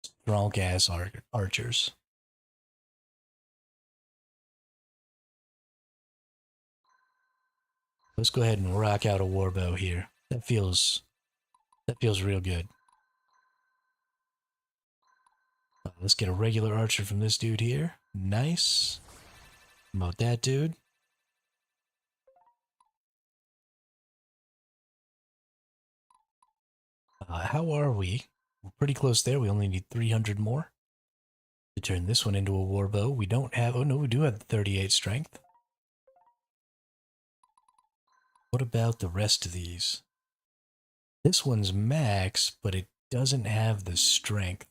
strong-ass archers. Let's go ahead and rock out a warbow here. That feels real good. Let's get a regular archer from this dude here. Nice. How about that dude? How are we? We're pretty close there. We only need 300 more to turn this one into a warbow. We don't have... Oh, no, we do have 38 strength. What about the rest of these? This one's max, but it doesn't have the strength.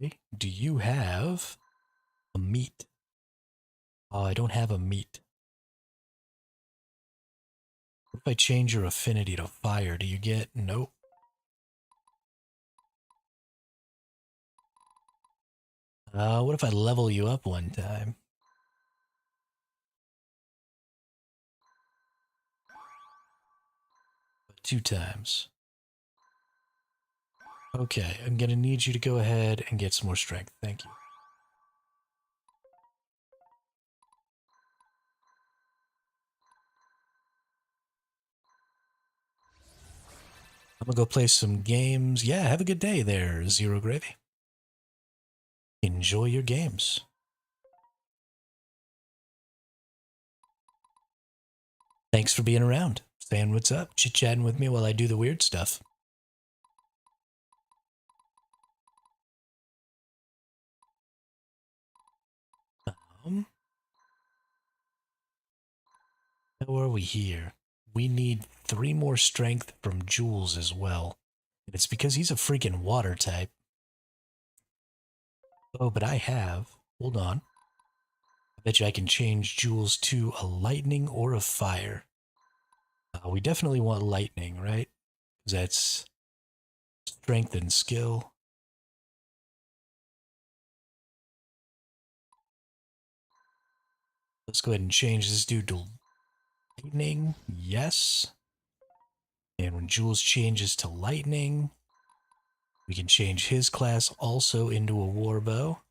Okay. Do you have a meat? Oh, I don't have a meat. What if I change your affinity to fire? Do you get... Nope. What if I level you up one time? Two times. Okay, I'm gonna need you to go ahead and get some more strength. Thank you. I'm gonna go play some games. Yeah, have a good day there, Zero Gravy. Enjoy your games. Thanks for being around, saying what's up, chit-chatting with me while I do the weird stuff. How are we here? We need 3 more strength from Jules as well. And it's because he's a freaking water type. Oh, but I have... Hold on. I bet you I can change Jules to a lightning or a fire. We definitely want lightning, right? Because that's strength and skill. Let's go ahead and change this dude to lightning. Yes. And when Jules changes to lightning, we can change his class also into a warbow.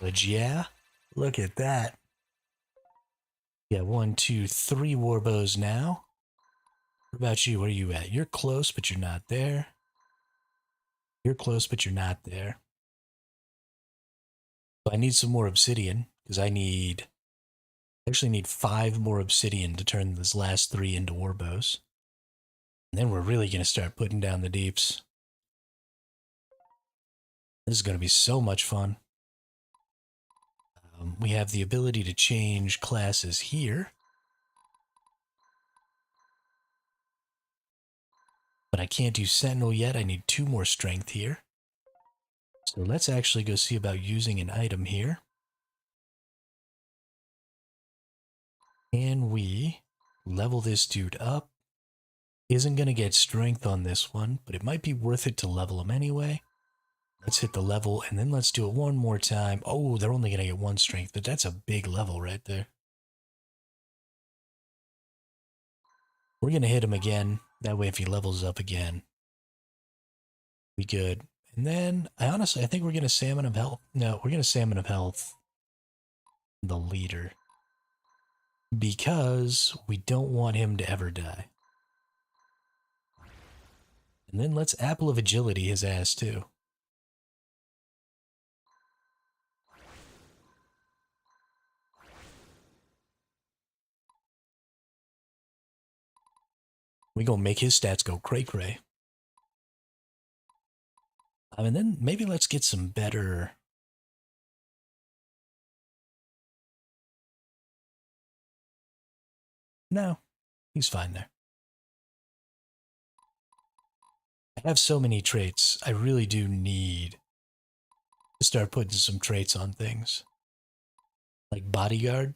But yeah, look at that. Yeah, 1, 2, 3 warbows now. What about you? Where are you at? You're close, but you're not there. You're close, but you're not there. So I need some more obsidian, because I actually need 5 more obsidian to turn this last 3 into warbows. And then we're really going to start putting down the deeps. This is going to be so much fun. We have the ability to change classes here. But I can't do Sentinel yet. I need 2 more strength here. So let's actually go see about using an item here. Can we level this dude up? Isn't going to get strength on this one, but it might be worth it to level him anyway. Let's hit the level, and then let's do it one more time. Oh, they're only going to get 1 strength, but that's a big level right there. We're going to hit him again. That way if he levels up again, we good. And then, I think we're going to Salmon of Health. No, we're going to Salmon of Health the leader. Because we don't want him to ever die. And then let's Apple of Agility his ass too. We gonna make his stats go cray-cray. And then maybe let's get some better... No, he's fine there. I have so many traits. I really do need to start putting some traits on things. Like Bodyguard.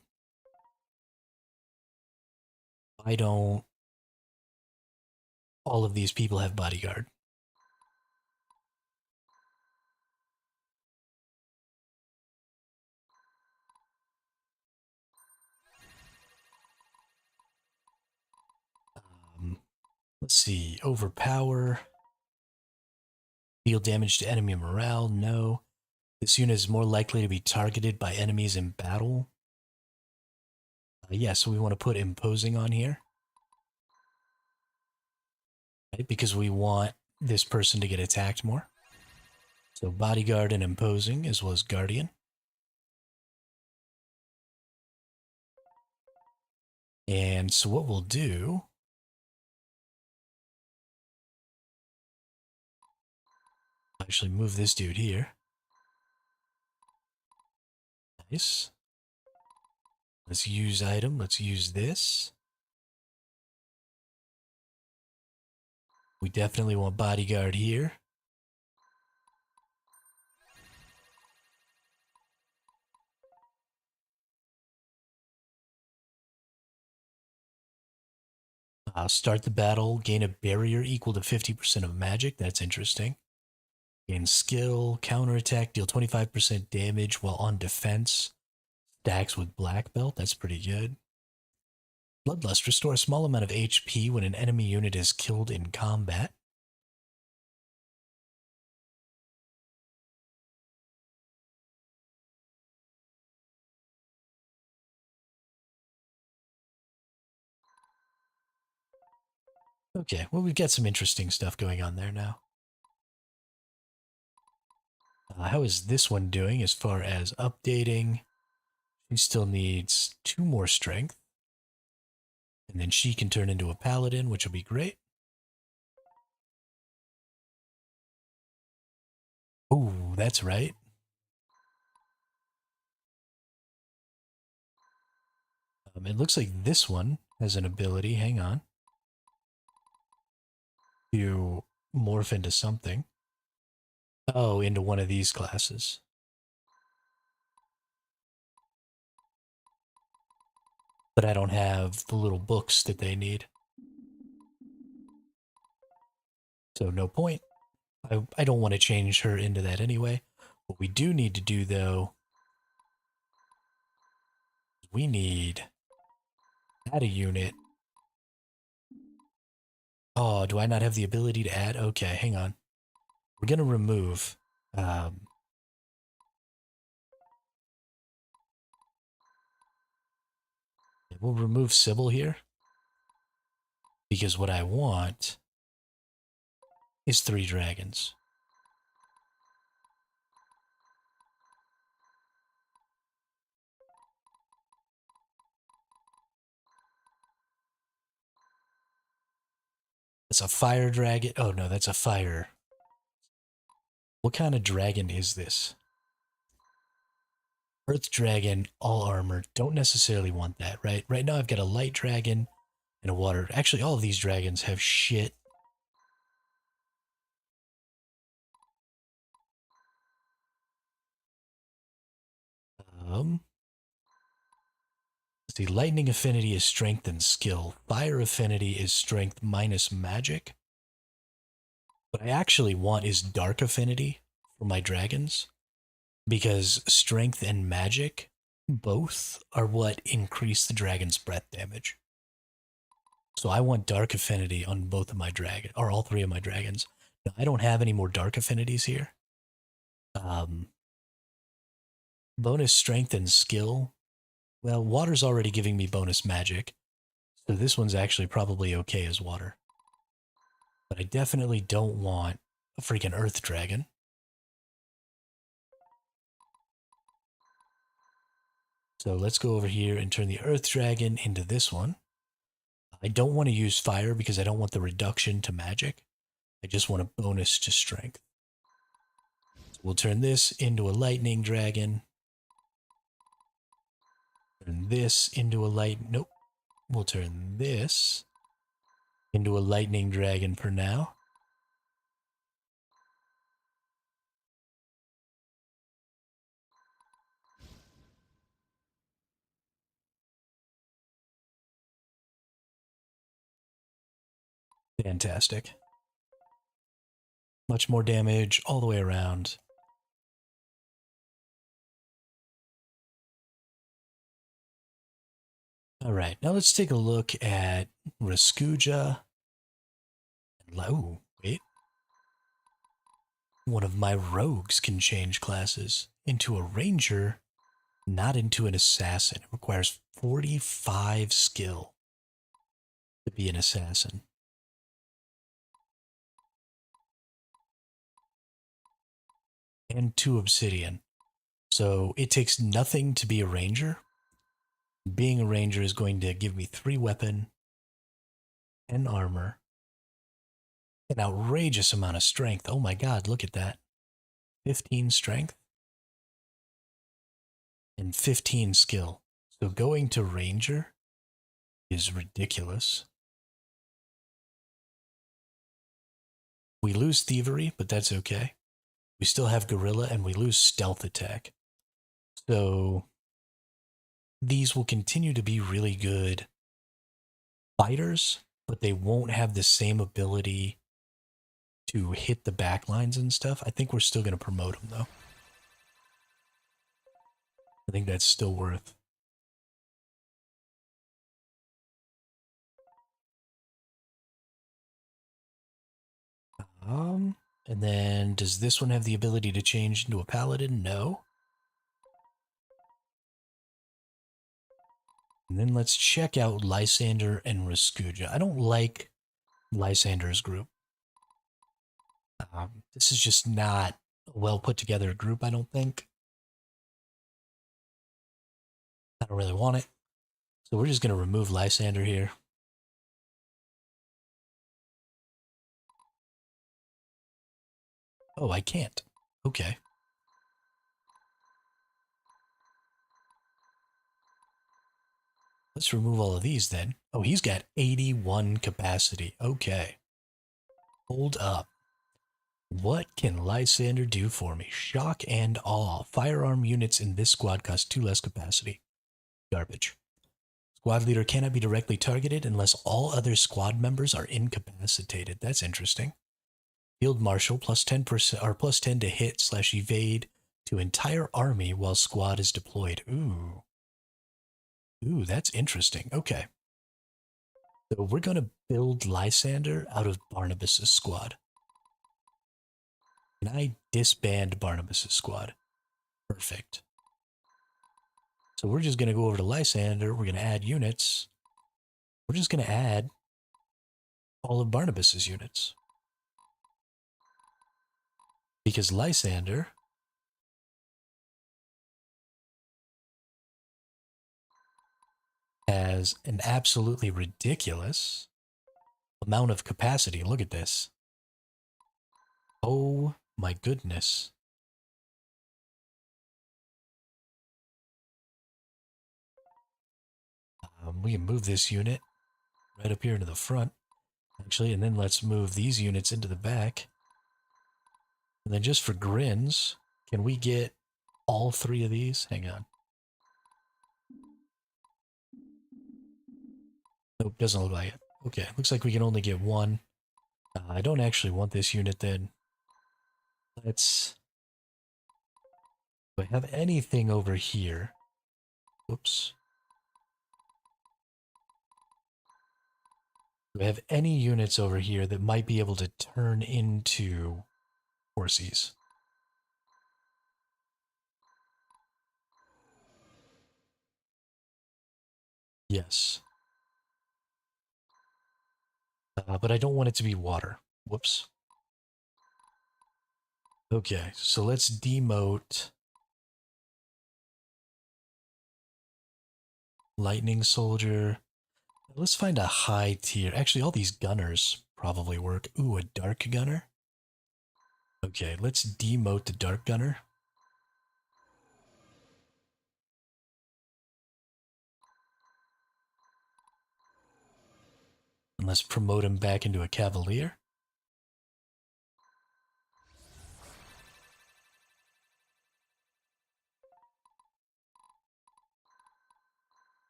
Why don't all of these people have Bodyguard? Let's see. Overpower. Deal damage to enemy morale. No. This unit is more likely to be targeted by enemies in battle. Yeah, so we want to put imposing on here. Right? Because we want this person to get attacked more. So bodyguard and imposing as well as guardian. And so what we'll do... Actually move this dude here. Nice. Let's use item. Let's use this. We definitely want bodyguard here. Start the battle, gain a barrier equal to 50% of magic. That's interesting. Gain skill, counterattack, deal 25% damage while on defense. Stacks with black belt. That's pretty good. Bloodlust, restore a small amount of HP when an enemy unit is killed in combat. Okay, well, we've got some interesting stuff going on there now. How is this one doing as far as updating? She still needs 2 more strength. And then she can turn into a paladin, which will be great. Ooh, that's right. It looks like this one has an ability, hang on, to morph into something. Oh, into one of these classes. But I don't have the little books that they need. So no point. I don't want to change her into that anyway. What we do need to do, though, we need add a unit. Oh, do I not have the ability to add? Okay, hang on. We're going to remove... we'll remove Sybil here. Because what I want is 3 dragons. That's a fire dragon. Oh no, that's a fire. What kind of dragon is this? Earth dragon, all armor. Don't necessarily want that, right? Right now I've got a light dragon and a water. Actually, all of these dragons have shit. See, lightning affinity is strength and skill. Fire affinity is strength minus magic. What I actually want is dark affinity for my dragons, because strength and magic both are what increase the dragon's breath damage. So I want dark affinity on both of my dragon, or all 3 of my dragons. Now, I don't have any more dark affinities here. Bonus strength and skill. Well, water's already giving me bonus magic, so this one's actually probably okay as water. But I definitely don't want a freaking earth dragon. So let's go over here and turn the earth dragon into this one. I don't want to use fire because I don't want the reduction to magic. I just want a bonus to strength. So we'll turn this into a lightning dragon. Turn this into a Nope. We'll turn this into a lightning dragon for now. Fantastic. Much more damage all the way around. All right, now let's take a look at Raskuja. Oh, wait. One of my rogues can change classes into a ranger, not into an assassin. It requires 45 skill to be an assassin. And 2 obsidian. So it takes nothing to be a ranger. Being a ranger is going to give me 3 weapon, 10 armor, an outrageous amount of strength. Oh my god, look at that. 15 strength and 15 skill. So going to ranger is ridiculous. We lose thievery, but that's okay. We still have gorilla and we lose stealth attack. So these will continue to be really good fighters, but they won't have the same ability to hit the backlines and stuff. I think we're still going to promote them, though. I think that's still worth. And then does this one have the ability to change into a paladin? No. And then let's check out Lysander and Raskuja. I don't like Lysander's group. This is just not a well put together group, I don't think. I don't really want it. So we're just going to remove Lysander here. Oh, I can't. Okay. Let's remove all of these then. Oh, he's got 81 capacity. Okay. Hold up. What can Lysander do for me? Shock and awe. Firearm units in this squad cost 2 less capacity. Garbage. Squad leader cannot be directly targeted unless all other squad members are incapacitated. That's interesting. Field Marshal plus 10% or plus 10 to hit / evade to entire army while squad is deployed. Ooh. Ooh, that's interesting. Okay. So we're going to build Lysander out of Barnabas's squad. Can I disband Barnabas's squad? Perfect. So we're just going to go over to Lysander. We're going to add units. We're just going to add all of Barnabas's units. Because Lysander has an absolutely ridiculous amount of capacity. Look at this. Oh my goodness. We can move this unit right up here into the front, actually, and then let's move these units into the back. And then just for grins, can we get all 3 of these? Hang on. Nope, doesn't look like it. Okay, looks like we can only get 1. I don't actually want this unit then. Let's... Do I have anything over here? Oops. Do I have any units over here that might be able to turn into horsies? Yes. But I don't want it to be water. Whoops. Okay, so let's demote Lightning Soldier. Let's find a high tier. Actually, all these gunners probably work. Ooh, a Dark Gunner. Okay, let's demote the Dark Gunner. And let's promote him back into a Cavalier.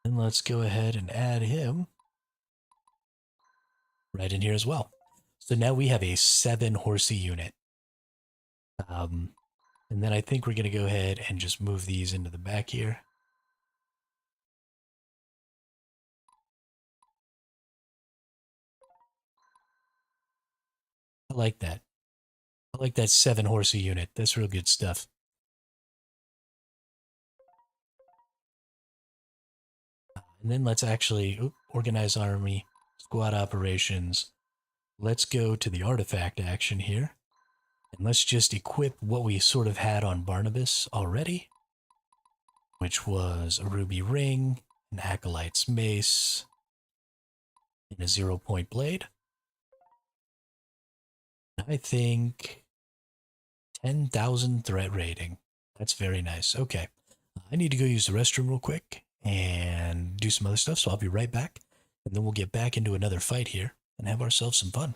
And let's go ahead and add him right in here as well. So now we have a 7 horsey unit. And then I think we're going to go ahead and just move these into the back here. I like that. I like that 7 horsey unit. That's real good stuff. And then let's actually organize army, squad operations. Let's go to the artifact action here. And let's just equip what we sort of had on Barnabas already, which was a ruby ring, an acolyte's mace, and a 0-point blade. I think 10,000 threat rating. That's very nice. Okay. I need to go use the restroom real quick and do some other stuff, so I'll be right back. And then we'll get back into another fight here and have ourselves some fun.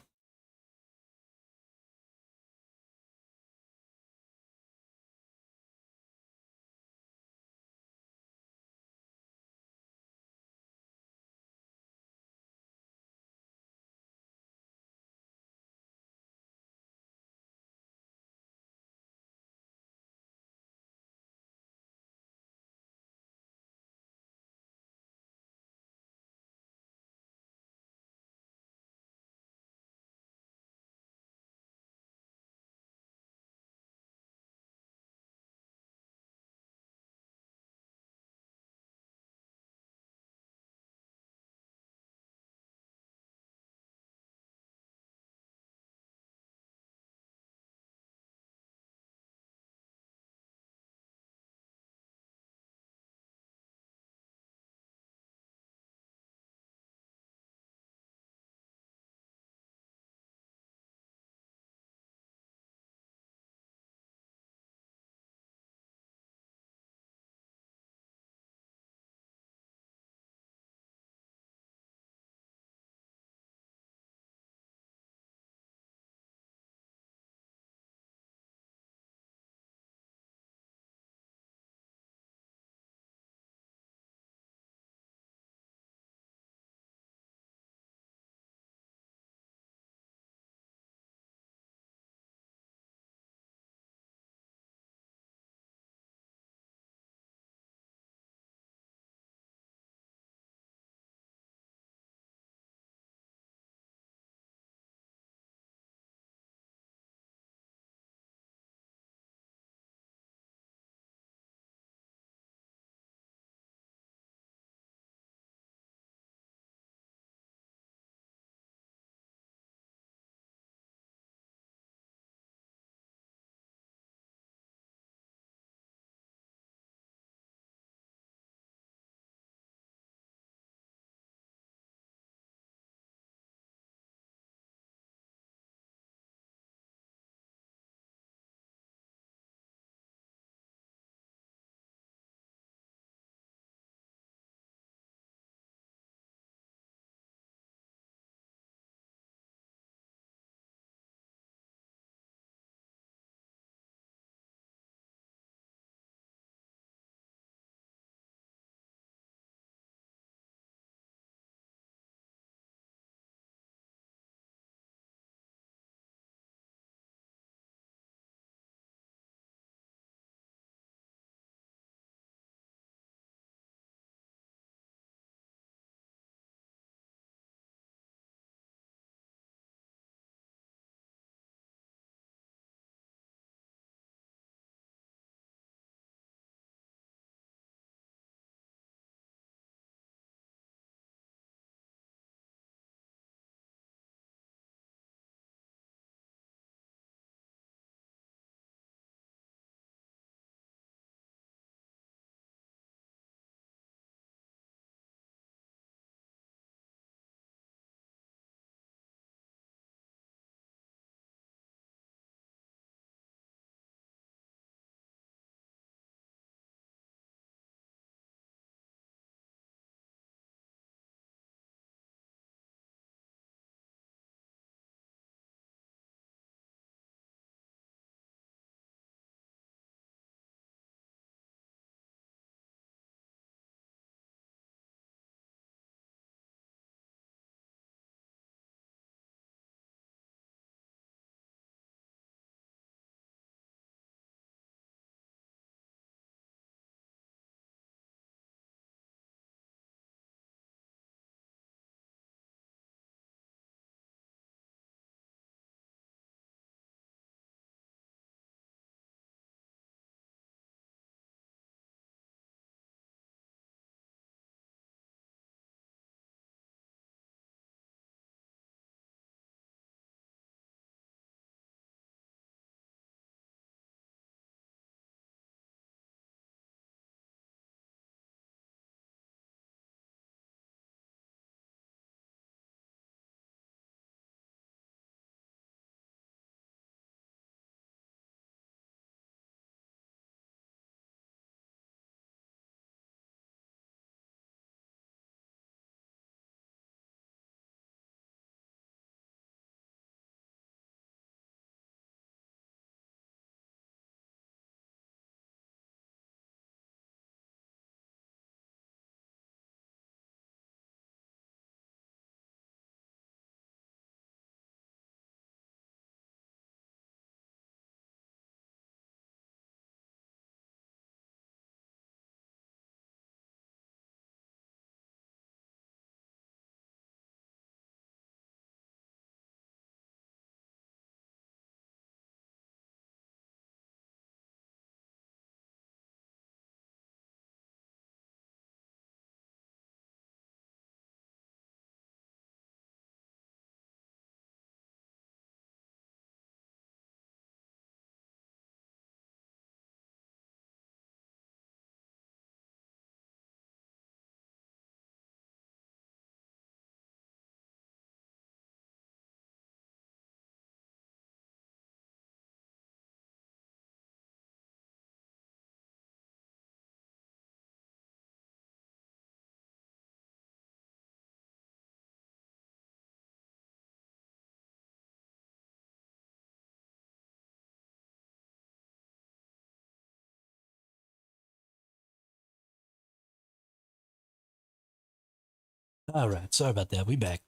Alright, sorry about that. We back.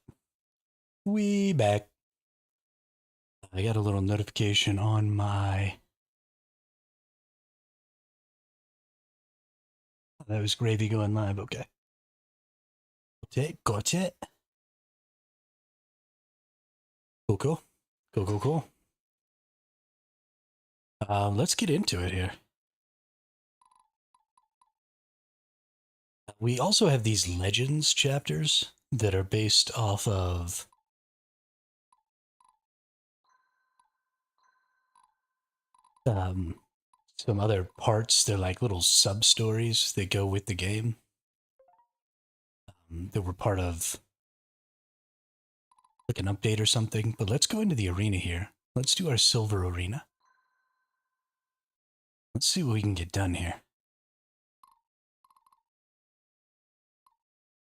We back. I got a little notification on my... That was Gravy going live, okay. Got it. Cool, cool. Cool, cool, cool. Let's get into it here. We also have these Legends chapters that are based off of some other parts. They're like little sub-stories that go with the game that were part of like an update or something. But let's go into the arena here. Let's do our silver arena. Let's see what we can get done here.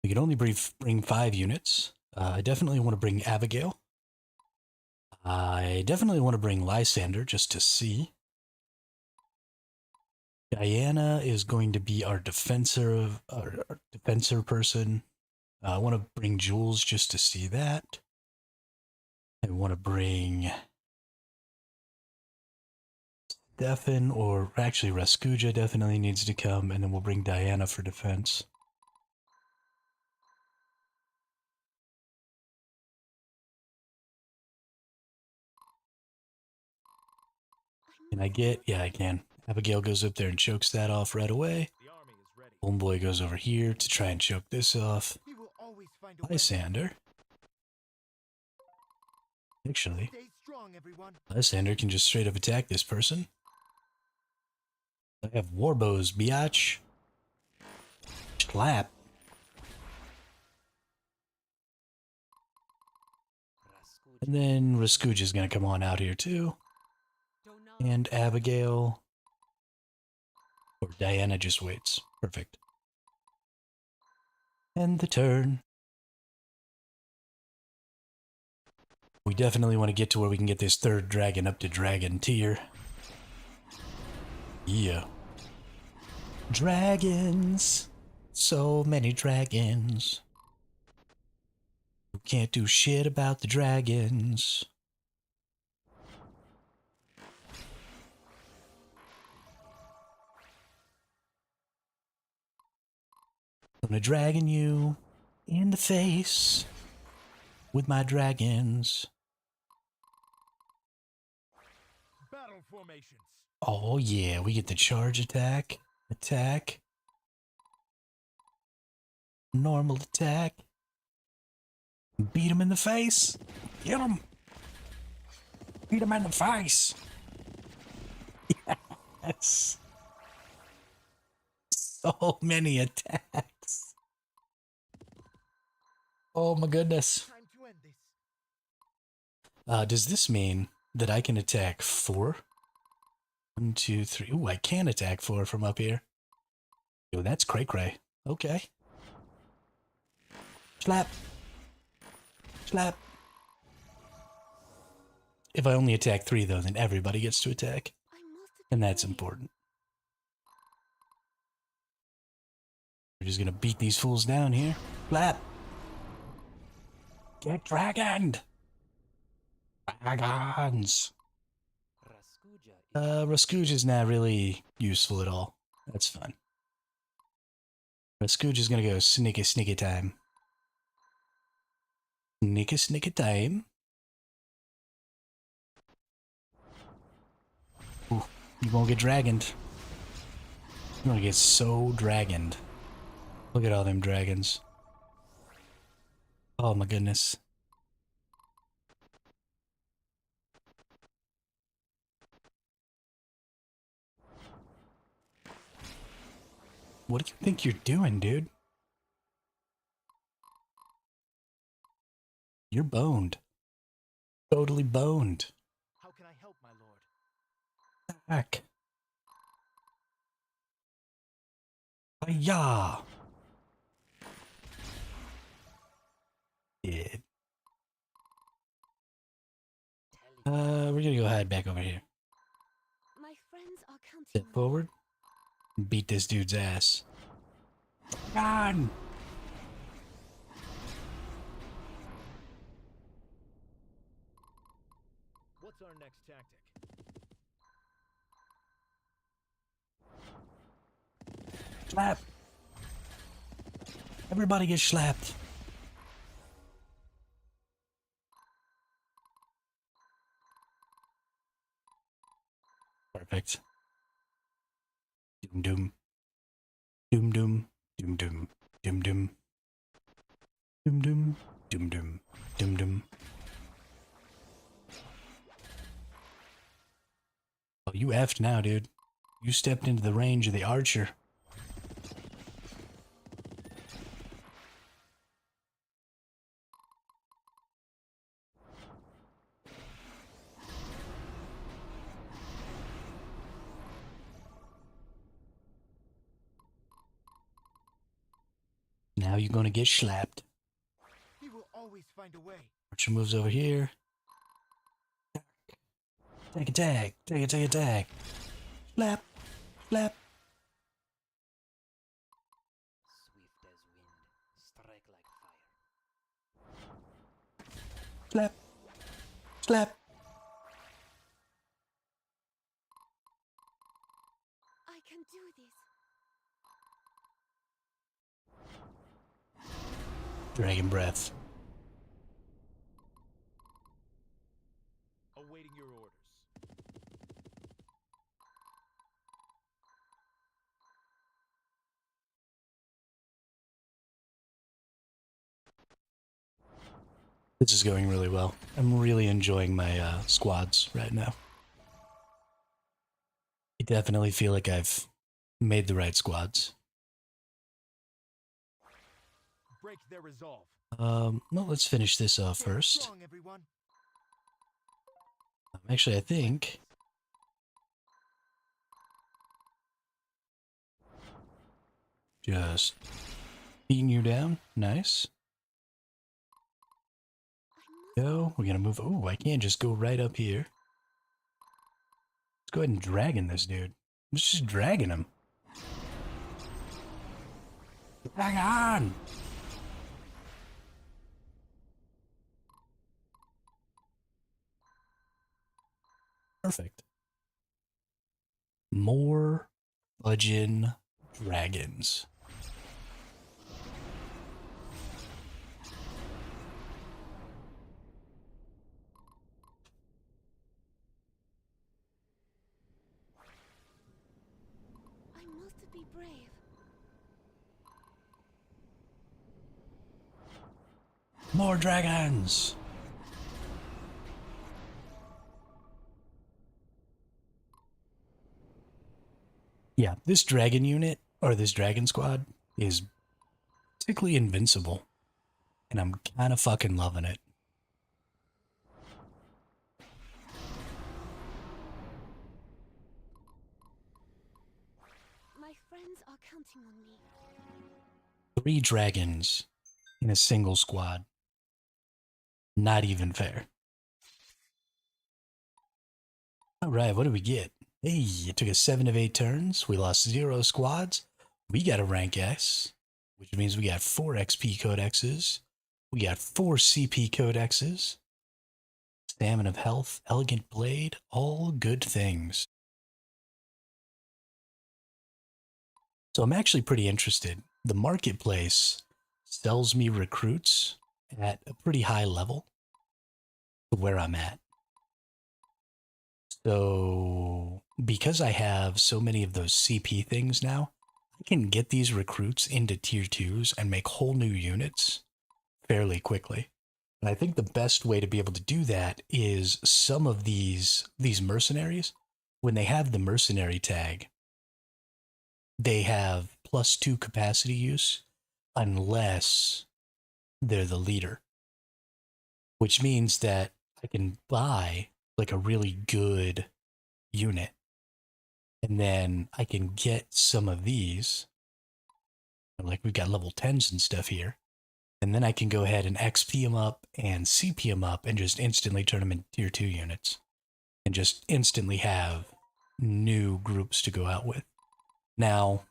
We can only bring 5 units. I definitely want to bring Abigail. I definitely want to bring Lysander just to see. Diana is going to be our defensor person. I want to bring Jules just to see that. I want to bring Stefan, or actually Raskuja definitely needs to come, and then we'll bring Diana for defense. Can I get? Yeah, I can. Abigail goes up there and chokes that off right away. The army is ready. Homeboy goes over here to try and choke this off. We will always find a way. Lysander. Actually, Stay strong, everyone. Lysander can just straight up attack this person. I have warbows, biatch. Slap. And then Raskuja's gonna come on out here too. And Abigail. Or Diana just waits. Perfect. End the turn. We definitely want to get to where we can get this 3rd dragon up to dragon tier. Yeah. Dragons. So many dragons. You can't do shit about the dragons. I'm gonna dragon you in the face with my dragons. Battle formations. Oh yeah, we get the charge attack, normal attack, beat him in the face, get him, beat him in the face. Yes. So many attacks. Oh my goodness. Time to end this. Does this mean that I can attack 4? 1, 2, 3. Ooh, I can attack 4 from up here. Yo, that's cray-cray. Okay. Slap. Slap. If I only attack 3, though, then everybody gets to attack. I must have And that's been important. We're just gonna beat these fools down here. Slap. Get dragoned. Dragons. Raskuja's not really useful at all. That's fine. Raskuja's gonna go sneaky time. Sneaky time. Ooh, you won't get dragoned. You're gonna get so dragoned. Look at all them dragons. Oh my goodness. What do you think you're doing, dude? You're boned. Totally boned. How can I help, my lord? Back. Hiya. Yeah. We're gonna go hide back over here. My friends are counting Step on me. forward. Beat this dude's ass. Run! What's our next tactic? Slap. Everybody gets slapped. Perfect. Doom doom. Doom doom. Doom doom. Doom doom. Doom doom. Doom doom. Doom doom. Oh, you effed now, dude. You stepped into the range of the archer. Now you're gonna get slapped. He will always find a way. Archer moves over here. Take a tag. Take a tag. Slap. Slap. Swift as wind, strike like fire. Slap. Slap. I can do this. Dragon breath. Awaiting your orders. This is going really well. I'm really enjoying my squads right now. I definitely feel like I've made the right squads. Break their resolve. Well, let's finish this off Stay first. strong, everyone. Actually, I think... Just beating you down. Nice. I must Go. We're gonna move... Ooh, I can't just go right up here. Let's go ahead and dragon this dude. Let's just dragon him. Drag on! Perfect. More fudgin' dragons. I must be brave. More dragons! Yeah, this dragon unit, or this dragon squad, is basically invincible. And I'm kind of fucking loving it. My friends are counting on me. 3 dragons in a single squad. Not even fair. Alright, what do we get? Hey, it took us 7 of 8 turns. We lost 0 squads. We got a rank S, which means we got 4 XP codexes. We got 4 CP codexes. Stamina of health, elegant blade, all good things. So I'm actually pretty interested. The marketplace sells me recruits at a pretty high level to where I'm at. So because I have so many of those CP things now, I can get these recruits into tier 2s and make whole new units fairly quickly. And I think the best way to be able to do that is some of these mercenaries, when they have the mercenary tag, they have +2 capacity use unless they're the leader. Which means that I can buy like a really good unit. And then I can get some of these. Like we've got level 10s and stuff here. And then I can go ahead and XP them up and CP them up and just instantly turn them into tier 2 units. And just instantly have new groups to go out with. Now,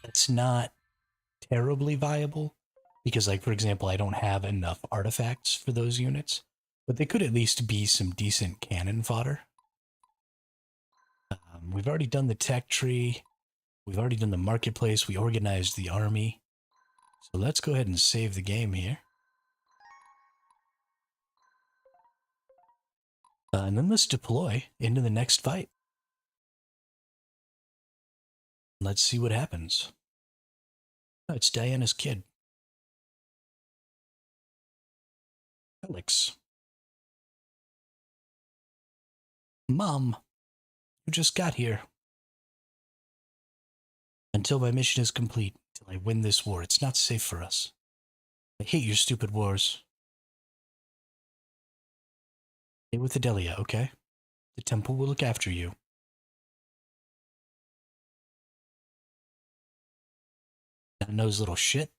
that's not terribly viable because, like, for example, I don't have enough artifacts for those units. But they could at least be some decent cannon fodder. We've already done the tech tree. We've already done the marketplace. We organized the army. So let's go ahead and save the game here. And then let's deploy into the next fight. Let's see what happens. Oh, it's Diana's kid. Alex. Mom, you just got here. Until my mission is complete, until I win this war, it's not safe for us. I hate your stupid wars. Stay with Adelia, okay? The temple will look after you. That nose little shit.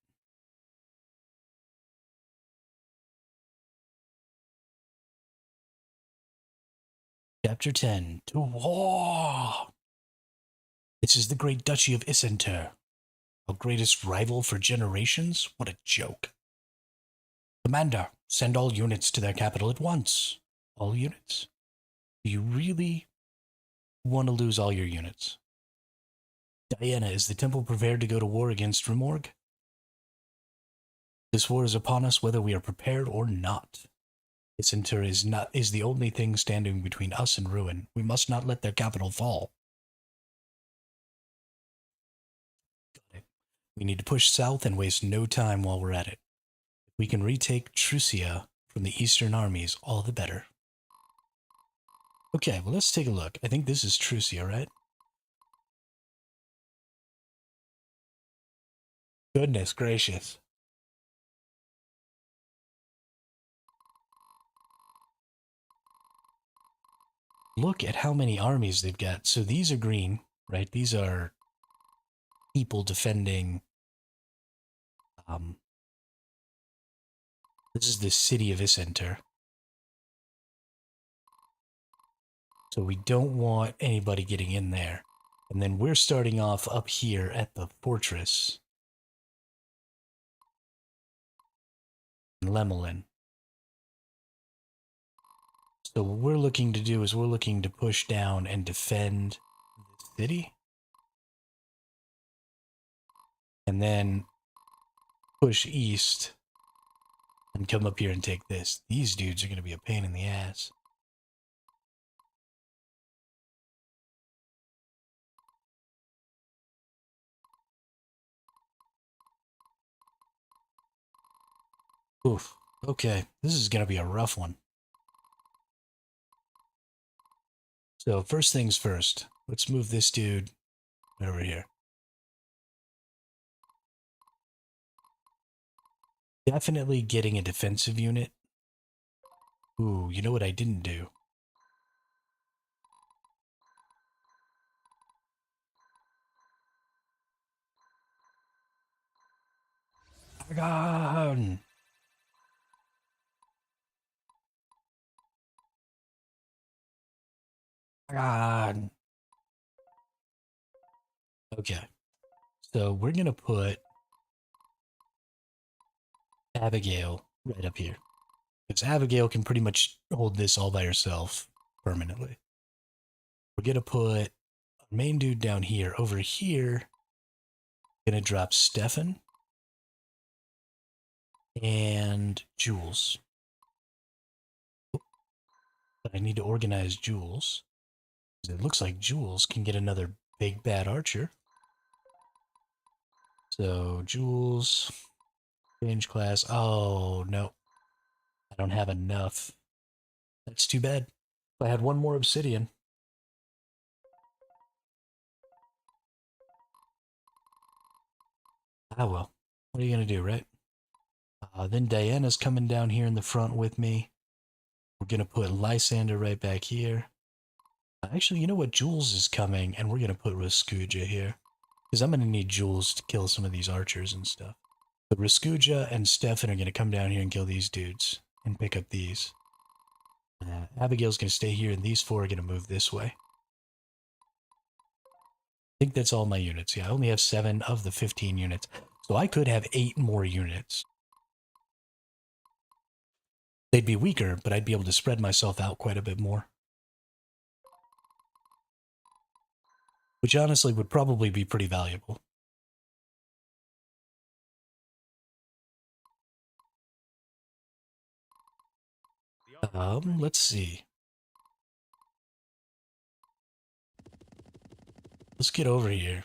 Chapter 10. To war! This is the great duchy of Isenter. Our greatest rival for generations? What a joke. Commander, send all units to their capital at once. All units? Do you really want to lose all your units? Diana, is the temple prepared to go to war against Rimorg? This war is upon us whether we are prepared or not. Isenter is the only thing standing between us and ruin. We must not let their capital fall. Got it. We need to push south and waste no time while we're at it. If we can retake Trucia from the eastern armies, all the better. Okay, well, let's take a look. I think this is Trucia, right? Goodness gracious. Look at how many armies they've got. So these are green, right? These are people defending. This is the city of Isenter. So we don't want anybody getting in there. And then we're starting off up here at the fortress. In Lemelin. So what we're looking to do is we're looking to push down and defend the city. And then push east and come up here and take this. These dudes are going to be a pain in the ass. Oof. Okay, this is going to be a rough one. So first things first, let's move this dude over here. Definitely getting a defensive unit. Ooh, you know what I didn't do? God. God. Okay. So we're going to put Abigail right up here. Because Abigail can pretty much hold this all by herself permanently. We're going to put our main dude down here. Over here, going to drop Stefan and Jules. But I need to organize Jules. It looks like Jules can get another big bad archer. So Jules, change class. Oh, no. I don't have enough. That's too bad. If I had one more obsidian. Ah, well. What are you going to do, right? Then Diana's coming down here in the front with me. We're going to put Lysander right back here. Actually, you know what? Jules is coming, and we're going to put Raskuja here. Because I'm going to need Jules to kill some of these archers and stuff. So Raskuja and Stefan are going to come down here and kill these dudes. And pick up these. Abigail's going to stay here, and these four are going to move this way. I think that's all my units. Yeah, I only have 7 of the 15 units. So I could have 8 more units. They'd be weaker, but I'd be able to spread myself out quite a bit more. Which honestly would probably be pretty valuable. Let's see. Let's get over here.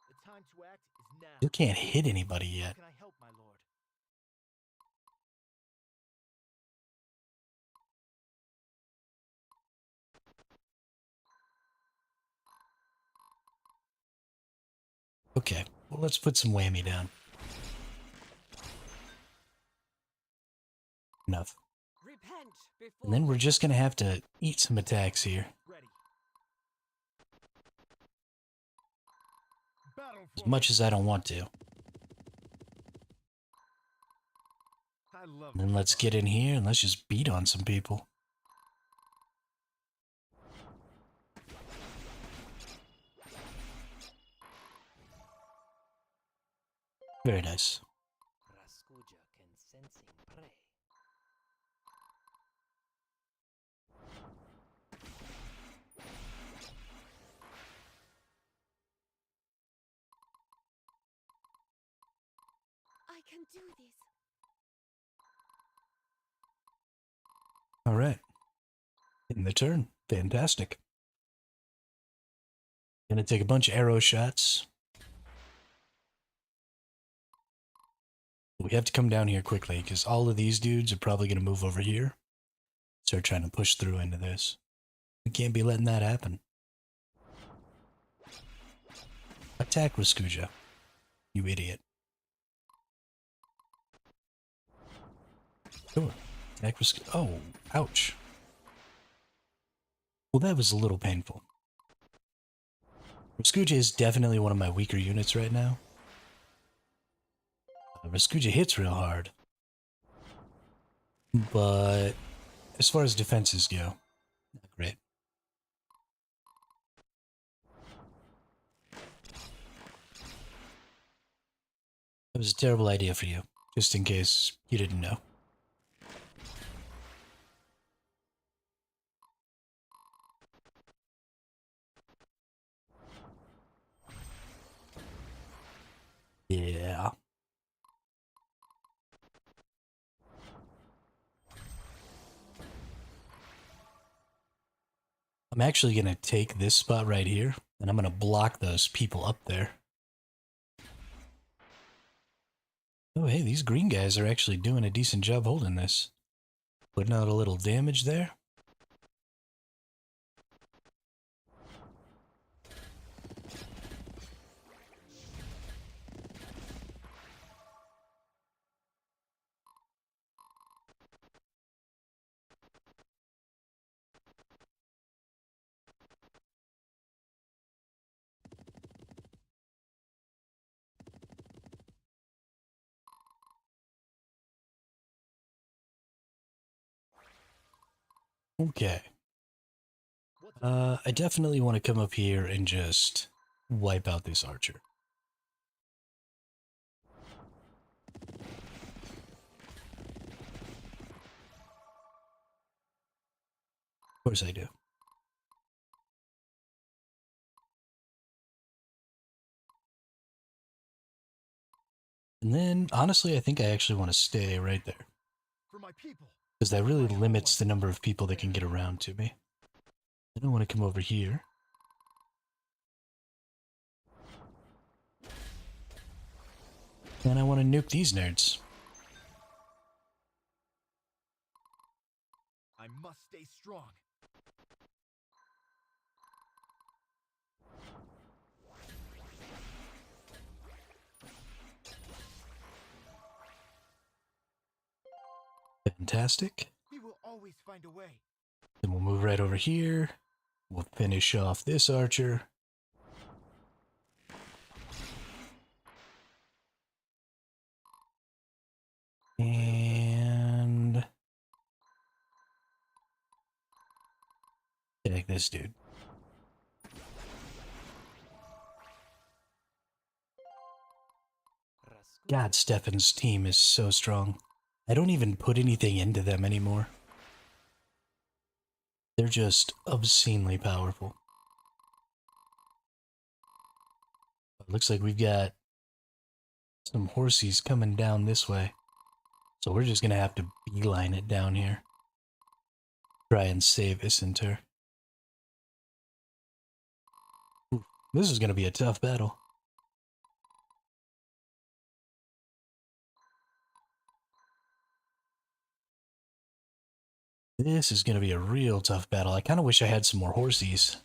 The time to act is now. You can't hit anybody How yet. can I help, my lord? Okay, well, let's put some whammy down. Enough. Repent before And then we're just gonna have to eat some attacks here. Ready. Battle As for much as I don't want to. I love And then let's get in here and let's just beat on some people. Very nice. Raskuja can sensing prey. I can do this. All right. In the turn. Fantastic. Gonna take a bunch of arrow shots. We have to come down here quickly because all of these dudes are probably gonna move over here. Start trying to push through into this. We can't be letting that happen. Attack Raskuja. You idiot. Sure. Attack Raskuja. Oh, ouch. Well, that was a little painful. Raskuja is definitely one of my weaker units right now. Raskuja hits real hard. But as far as defenses go, not great. That was a terrible idea for you, just in case you didn't know. Yeah. I'm actually going to take this spot right here, and I'm going to block those people up there. Oh, hey, these green guys are actually doing a decent job holding this. Putting out a little damage there. Okay. I definitely want to come up here and just wipe out this archer. Of course I do. And then, honestly, I think I actually want to stay right there. for my people. Because that really limits the number of people that can get around to me. I don't want to come over here. And I want to nuke these nerds. I must stay strong. Fantastic. We will always find a way. Then we'll move right over here. We'll finish off this archer. And take this dude. Raskuja God, Stefan's team is so strong. I don't even put anything into them anymore. They're just obscenely powerful. It looks like we've got some horsies coming down this way. So we're just going to have to beeline it down here. Try and save Isinter. This is going to be a tough battle. This is going to be a real tough battle. I kind of wish I had some more horsies.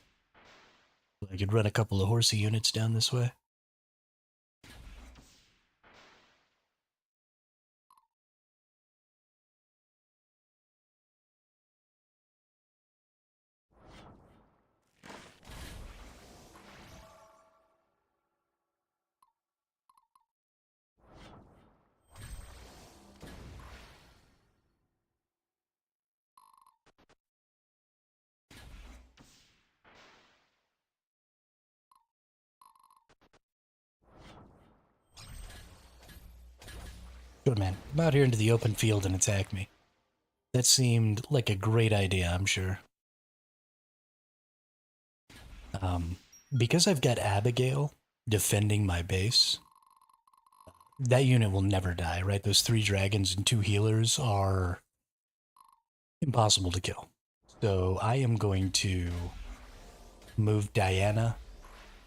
I could run a couple of horsey units down this way. Good man. Come out here into the open field and attack me. That seemed like a great idea, I'm sure. Because I've got Abigail defending my base, that unit will never die, right? Those 3 dragons and 2 healers are impossible to kill. So I am going to move Diana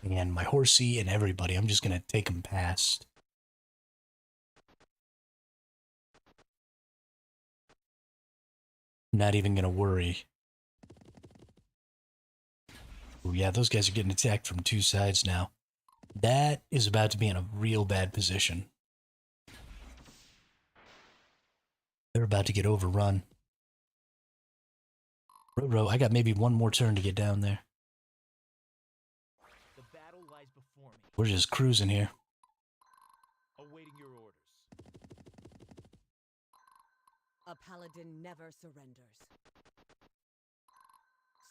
and my horsey and everybody. I'm just going to take them past. Not even going to worry. Oh yeah, those guys are getting attacked from 2 sides now. That is about to be in a real bad position. They're about to get overrun. Row, I got maybe one more turn to get down there. The battle lies before me. We're just cruising here. Awaiting your orders. A paladin never surrenders.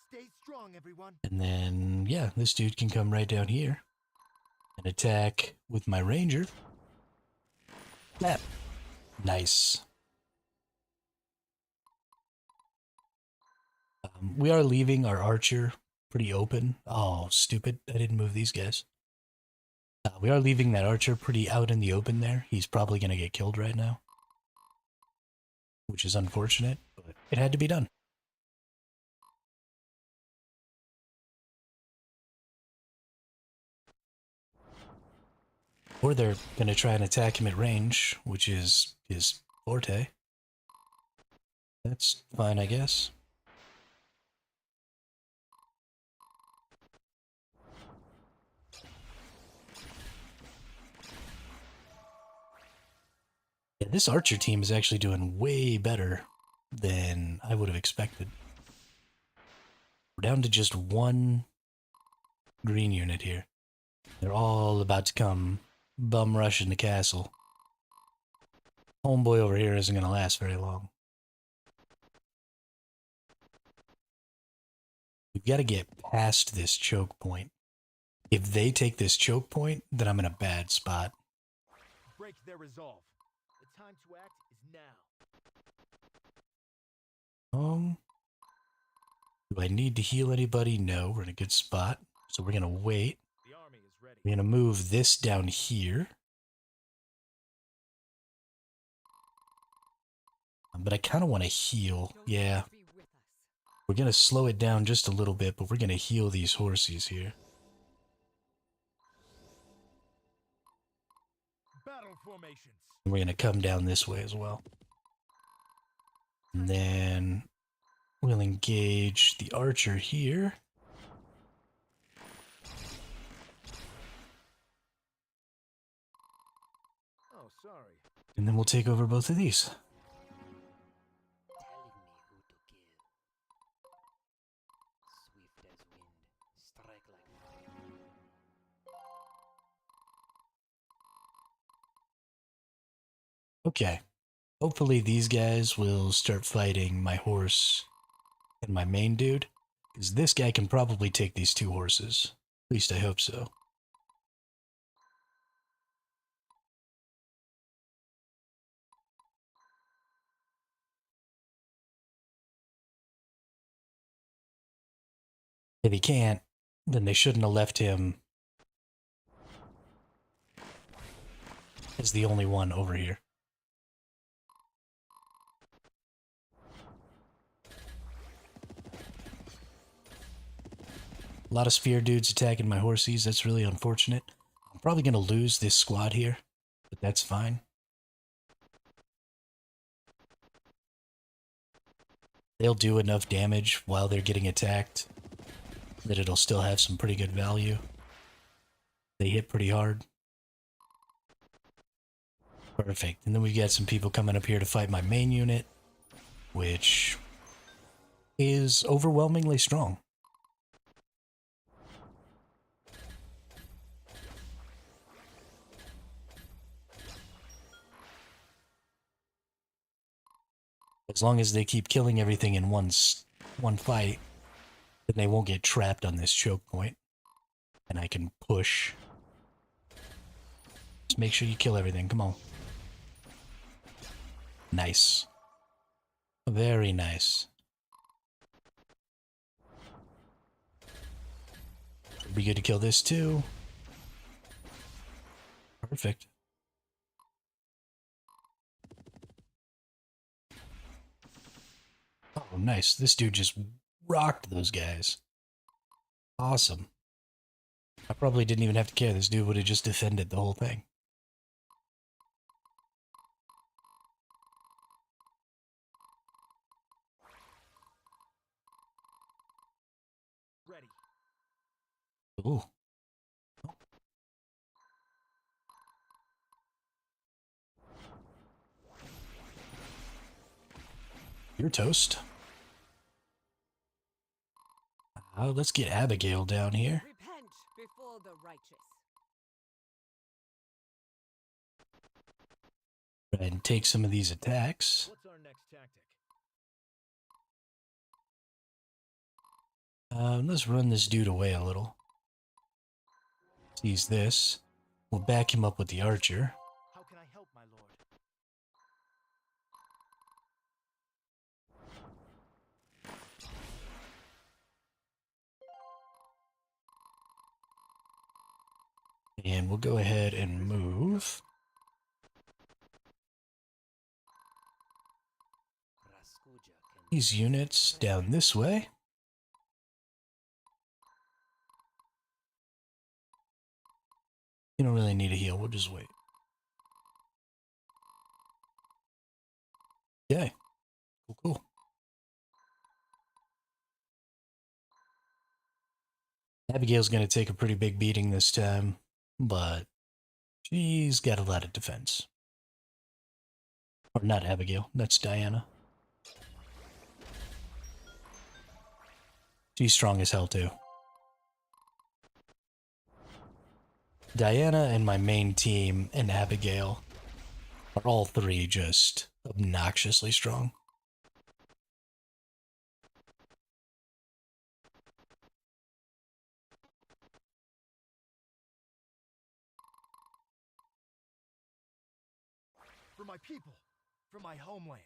Stay strong, everyone. And then, yeah, this dude can come right down here and attack with my ranger. Snap. Nice. We are leaving our archer pretty open. Oh, stupid. I didn't move these guys. We are leaving that archer pretty out in the open there. He's probably going to get killed right now, which is unfortunate, but it had to be done. Or they're going to try and attack him at range, which is his forte. That's fine, I guess. Yeah, this archer team is actually doing way better than I would have expected. We're down to just 1 green unit here. They're all about to come bum rushing the castle. Homeboy over here isn't going to last very long. We've got to get past this choke point. If they take this choke point, then I'm in a bad spot. Break their resolve. The time to act is now. Do I need to heal anybody? No, we're in a good spot. So we're going to wait. The army is ready. We're going to move this down here. But I kind of want to heal. Yeah. Be with us. We're going to slow it down just a little bit, but we're going to heal these horsies here. Battle formations. And we're going to come down this way as well. And then we'll engage the archer here. Oh, sorry. And then we'll take over both of these. Telling me who to kill. Swift as wind, strike like fire. Okay. Hopefully these guys will start fighting my horse and my main dude. Because this guy can probably take these 2 horses. At least I hope so. If he can't, then they shouldn't have left him as the only one over here. A lot of spear dudes attacking my horsies. That's really unfortunate. I'm probably going to lose this squad here, but that's fine. They'll do enough damage while they're getting attacked that it'll still have some pretty good value. They hit pretty hard. Perfect. And then we've got some people coming up here to fight my main unit, which is overwhelmingly strong. As long as they keep killing everything in one fight, then they won't get trapped on this choke point. And I can push. Just make sure you kill everything. Come on. Nice. Very nice. Should be good to kill this too. Perfect. Oh, nice. This dude just rocked those guys. Awesome. I probably didn't even have to care. This dude would have just defended the whole thing. Ready. Ooh. You're toast. Let's get Abigail down here. Repent before the righteous. And take some of these attacks. What's our next tactic? Let's run this dude away a little. Seize this. We'll back him up with the archer. How can I help, my lord? And we'll go ahead and move these units down this way. You don't really need a heal. We'll just wait. Okay. Cool. Abigail's going to take a pretty big beating this time, but she's got a lot of defense. Or not Abigail, that's Diana. She's strong as hell too. Diana and my main team and Abigail are all three just obnoxiously strong. For my people, for my homeland.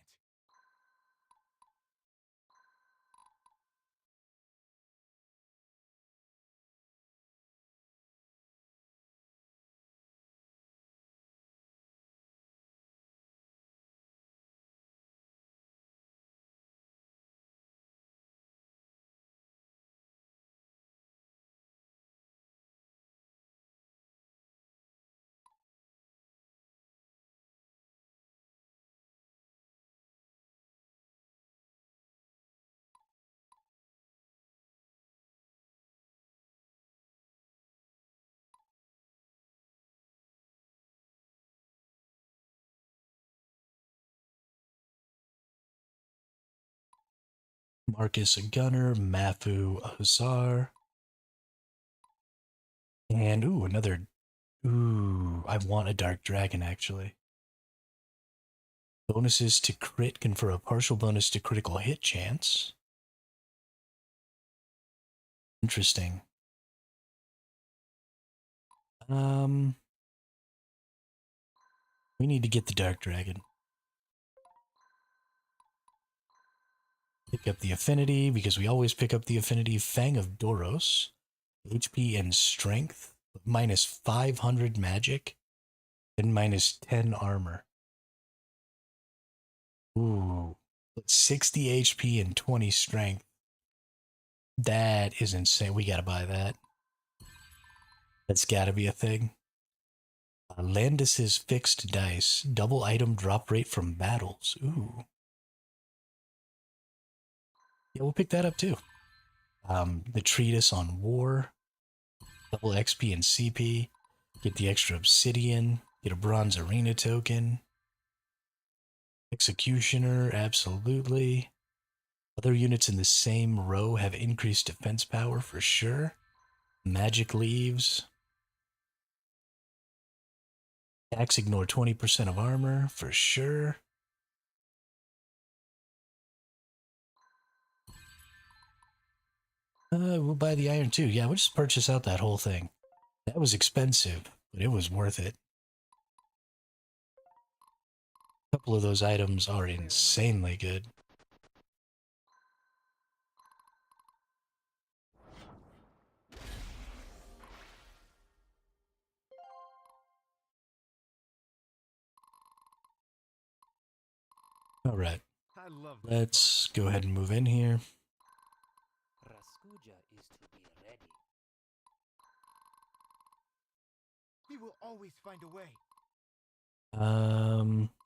Marcus a gunner, Mafu a hussar. And, I want a dark dragon, actually. Bonuses to crit confer a partial bonus to critical hit chance. Interesting. We need to get the dark dragon. Pick up the affinity, because we always pick up the affinity. Fang of Doros. HP and strength. Minus 500 magic. And minus 10 armor. Ooh. 60 HP and 20 strength. That is insane. We gotta buy that. That's gotta be a thing. Landis's fixed dice. Double item drop rate from battles. Ooh. Yeah, we'll pick that up too. The treatise on war. Double XP and CP. Get the extra obsidian. Get a bronze arena token. Executioner, absolutely. Other units in the same row have increased defense power for sure. Magic leaves. Attacks ignore 20% of armor for sure. We'll buy the iron too. Yeah, we'll just purchase out that whole thing. That was expensive, but it was worth it. A couple of those items are insanely good. All right, I love this let's go ahead and move in here. Raskuja is to be ready. We will always find a way.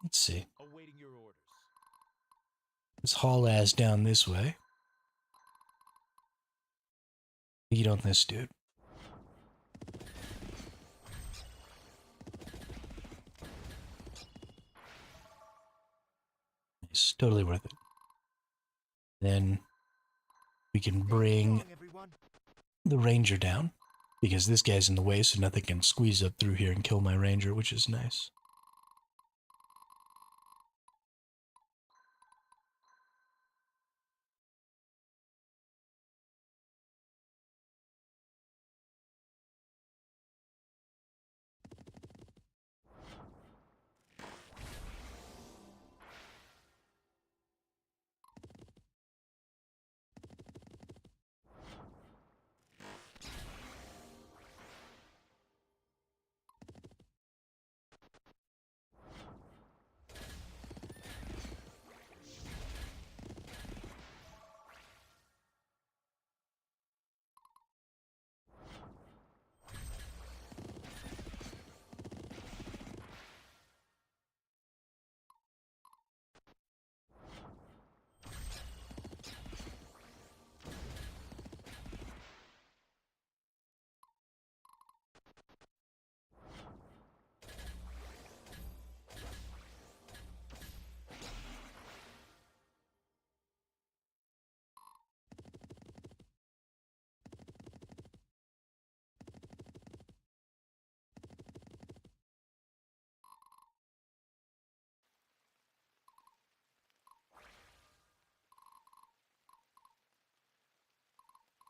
Let's see. Awaiting your orders. Let's haul ass down this way. Beat on this dude. Nice, totally worth it. Then we can bring Strong, everyone. the ranger down, because this guy's in the way, so nothing can squeeze up through here and kill my ranger, which is nice.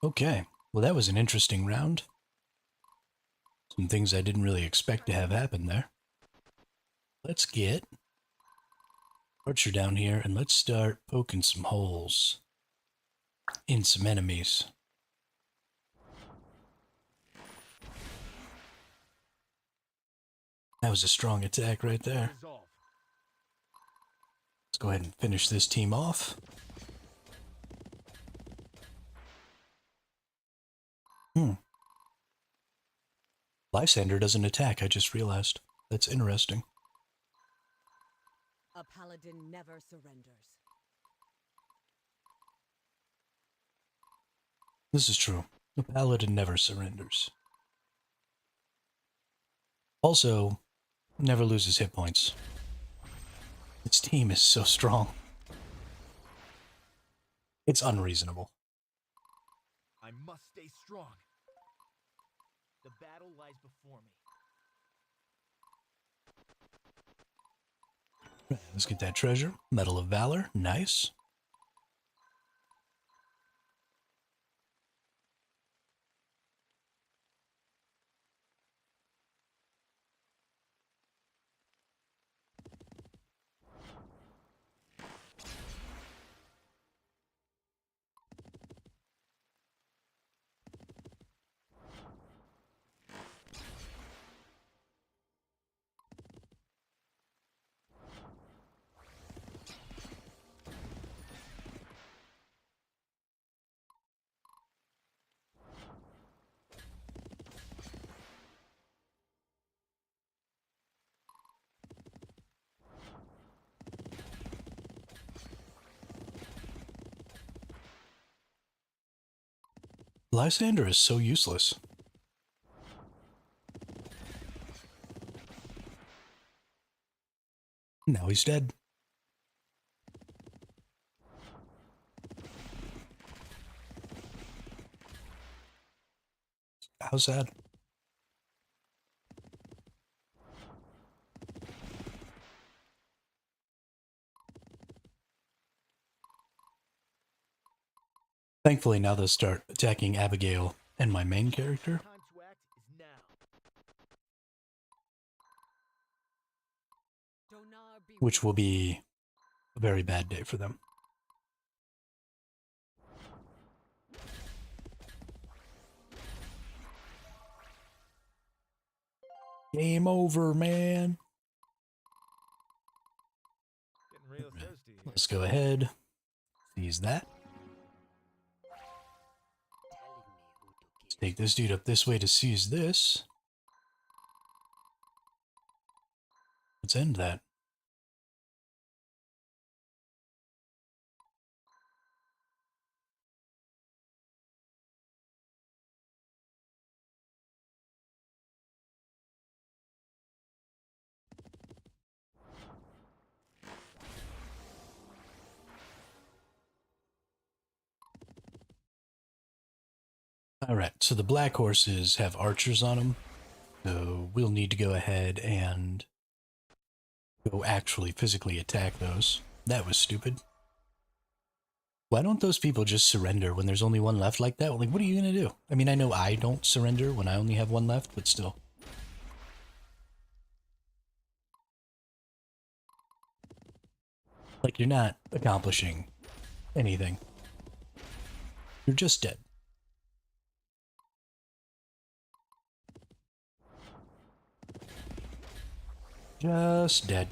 Okay, well that was an interesting round. Some things I didn't really expect to have happen there. Let's get Archer down here and let's start poking some holes in some enemies. That was a strong attack right there. Resolve. Let's go ahead and finish this team off. Lysander doesn't attack, I just realized. That's interesting. A paladin never surrenders. This is true. The paladin never surrenders. Also, never loses hit points. Its team is so strong. It's unreasonable. I must stay strong. The battle lies before me. Right, let's get that treasure. Medal of Valor. Nice. Lysander is so useless. Now he's dead. How sad. Thankfully, now they'll start attacking Abigail and my main character, Time to act is now. Donar be which will be a very bad day for them. Game over, man. Getting real thirsty here. Let's go ahead. Seize that. Telling me who to Let's kill. take this dude up this way to seize this. Let's end that. Alright, so the black horses have archers on them, so we'll need to go ahead and go actually physically attack those. That was stupid. Why don't those people just surrender when there's only one left like that? Like, what are you gonna do? I mean, I know I don't surrender when I only have one left, but still. Like, you're not accomplishing anything. You're just dead. Just dead.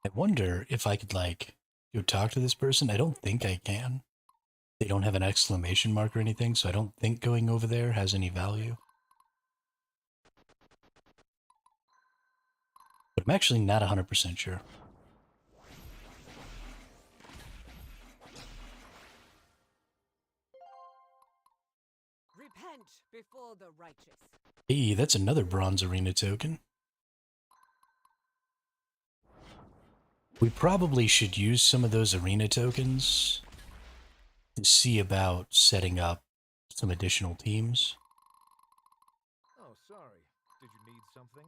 I wonder if I could, like, go talk to this person. I don't think I can. They don't have an exclamation mark or anything, so I don't think going over there has any value. But I'm actually not 100% sure. repent before the righteous. Hey, that's another bronze arena token. We probably should use some of those arena tokens to see about setting up some additional teams. Oh, sorry. Did you need something?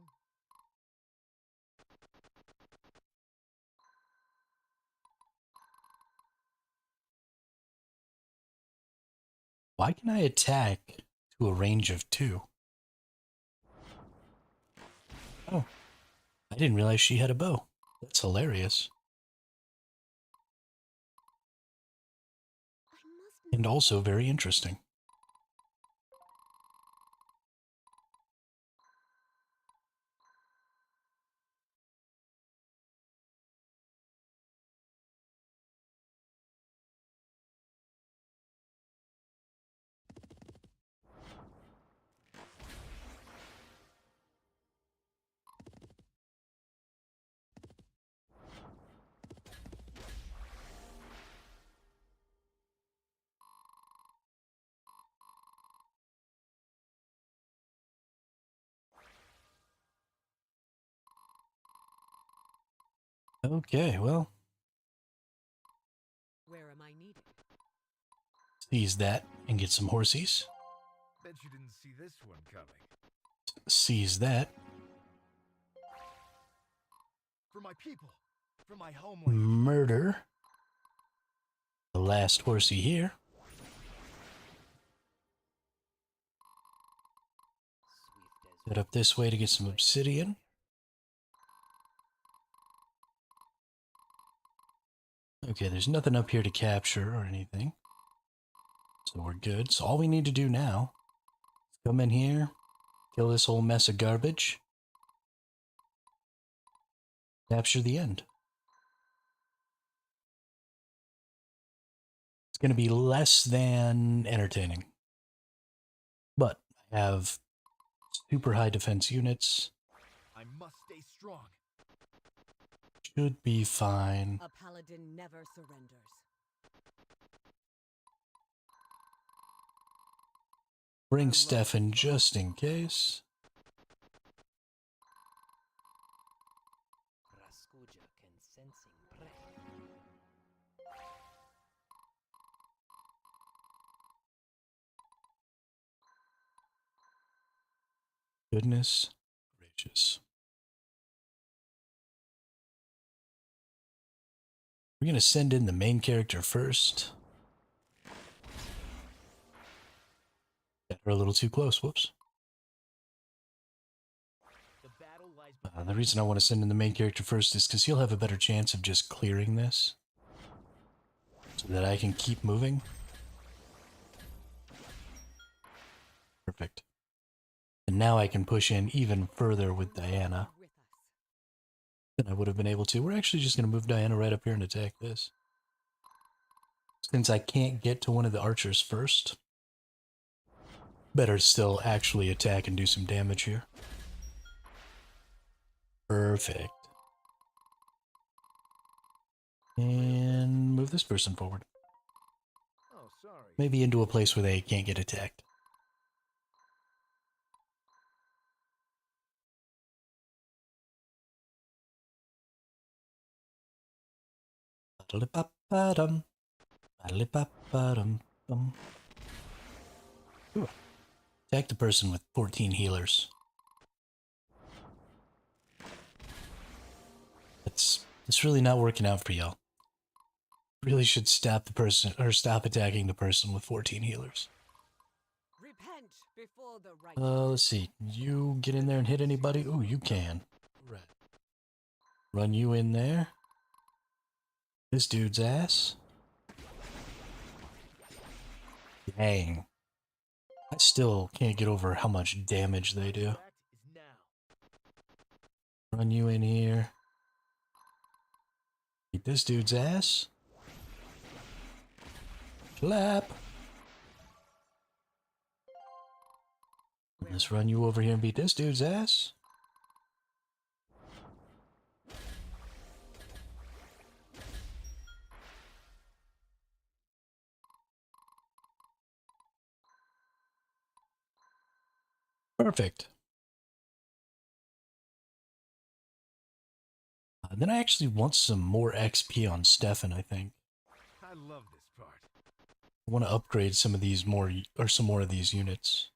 Why can I attack to a range of 2? Oh, I didn't realize she had a bow. That's hilarious. I must And also very interesting. Okay, well, Where am I needed? seize that and get some horsies. Bet you didn't see this one coming. Seize that. For my people. For my homeland. Murder the last horsey here. Swift as Head up this way to get some obsidian. Okay, there's nothing up here to capture or anything. So we're good. So all we need to do now is come in here, kill this whole mess of garbage, capture the end. It's going to be less than entertaining. But I have super high defense units. I must stay strong. should be fine. A paladin never surrenders. Bring Stefan just in case. Raskuja can sensing prey. Goodness gracious. We're going to send in the main character first. Got her a little too close. Whoops. The battle lies The reason I want to send in the main character first is because he'll have a better chance of just clearing this. So that I can keep moving. Perfect. And now I can push in even further with Diana With us. than I would have been able to. We're actually just going to move Diana right up here and attack this. Since I can't get to one of the archers first, better still actually attack and do some damage here. Perfect. And move this person forward. Oh, sorry. Maybe into a place where they can't get attacked. Ba-da-ba-ba-dum. Ba-da-ba-ba-dum-bum. Ooh. Attack the person with 14 healers. It's really not working out for y'all. Really should stop the person, or stop attacking the person with 14 healers. Repent before the righteous. Let's see. You get in there and hit anybody? Ooh, you can. Right. Run you in there. This dude's ass. Dang. I still can't get over how much damage they do. That is now. Run you in here. Beat this dude's ass. Clap. Let's run you over here and beat this dude's ass. Perfect. Then I actually want some more XP on Stefan, I think. I love this part. I want to upgrade some of these more, or some more of these units.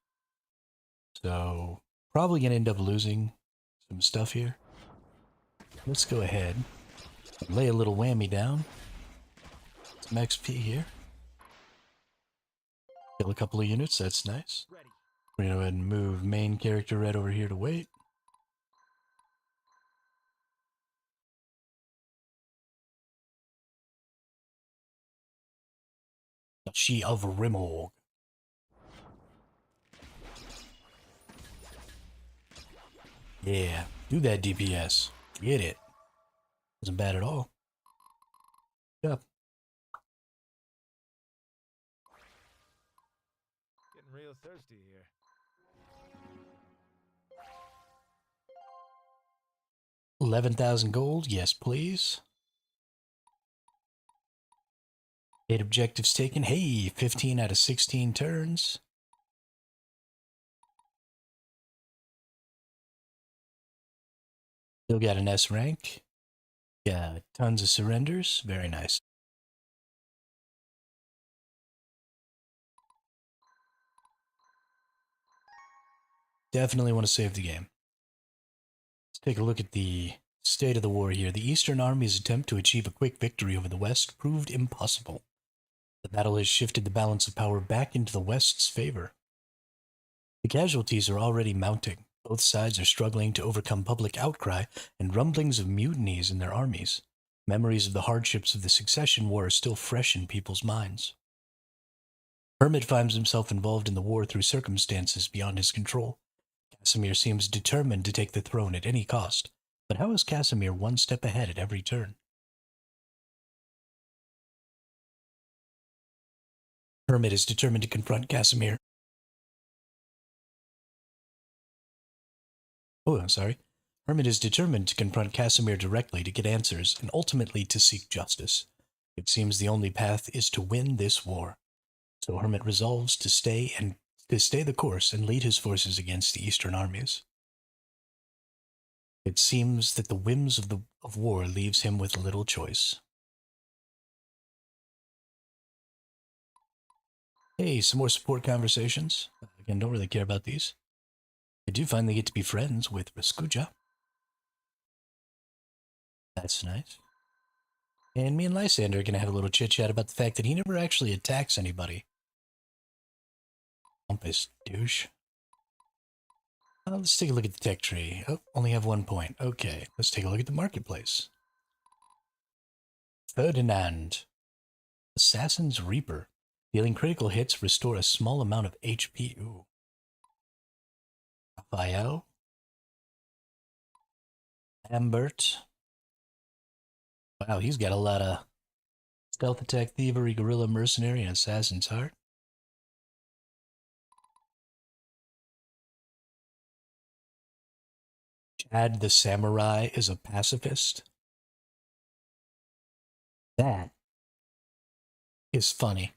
So, probably going to end up losing some stuff here. Let's go ahead and lay a little whammy down. Some XP here. Kill a couple of units, that's nice. Ready. We're going to go ahead and move main character right over here to wait. She of Rimorg. Yeah, do that DPS. Get it. Wasn't bad at all. Yep. Getting real thirsty here. 11,000 gold, yes please. 8 objectives taken. Hey, 15 out of 16 turns. Still got an S rank. Got tons of surrenders. Very nice. Definitely want to save the game. Let's take a look at the state of the war here. The Eastern Army's attempt to achieve a quick victory over the West proved impossible. The battle has shifted the balance of power back into the West's favor. The casualties are already mounting. Both sides are struggling to overcome public outcry and rumblings of mutinies in their armies. Memories of the hardships of the Succession War are still fresh in people's minds. Hermit finds himself involved in the war through circumstances beyond his control. Casimir seems determined to take the throne at any cost, but how is Casimir one step ahead at every turn? Hermit is determined to confront Casimir. Oh, I'm sorry. Hermit is determined to confront Casimir directly to get answers and ultimately to seek justice. It seems the only path is to win this war. So Hermit resolves to stay the course and lead his forces against the eastern armies. It seems that the whims of war leaves him with little choice. Hey, some more support conversations. Again, don't really care about these. I do finally get to be friends with Raskuja. That's nice. And me and Lysander are going to have a little chit-chat about the fact that he never actually attacks anybody. Pompous douche. Let's take a look at the tech tree. Oh, only have 1 point. Okay, let's take a look at the marketplace. Ferdinand. Assassin's Reaper. Dealing critical hits, restore a small amount of HP. Ooh. Raphael. Lambert. Wow, he's got a lot of stealth attack, thievery, guerrilla, mercenary, and assassin's heart. Chad the samurai is a pacifist. That is funny.